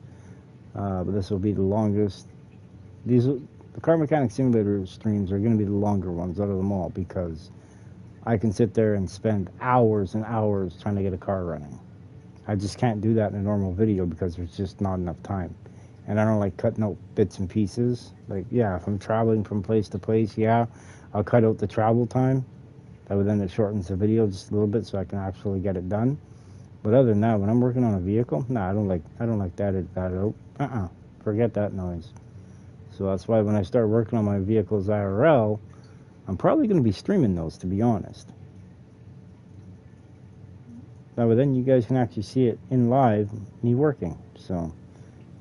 but this will be the longest. The Car Mechanic Simulator streams are going to be the longer ones out of them all because I can sit there and spend hours and hours trying to get a car running. I just can't do that in a normal video because there's just not enough time. And I don't like cutting out bits and pieces. Like, yeah, if I'm traveling from place to place, yeah, I'll cut out the travel time. But then it shortens the video just a little bit so I can actually get it done. But other than that, when I'm working on a vehicle, I don't like that out. Forget that noise. So that's why when I start working on my vehicles IRL, I'm probably going to be streaming those, to be honest. But then you guys can actually see it in live, me working. So,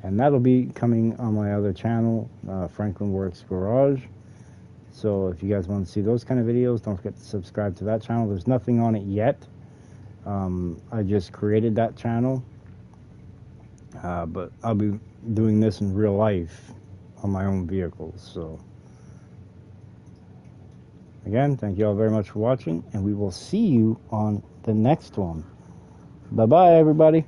and that'll be coming on my other channel, Franklin Works Garage. So if you guys want to see those kind of videos, don't forget to subscribe to that channel. There's nothing on it yet. I just created that channel. But I'll be doing this in real life on my own vehicles. So again, thank you all very much for watching, and we will see you on the next one. Bye-bye, everybody.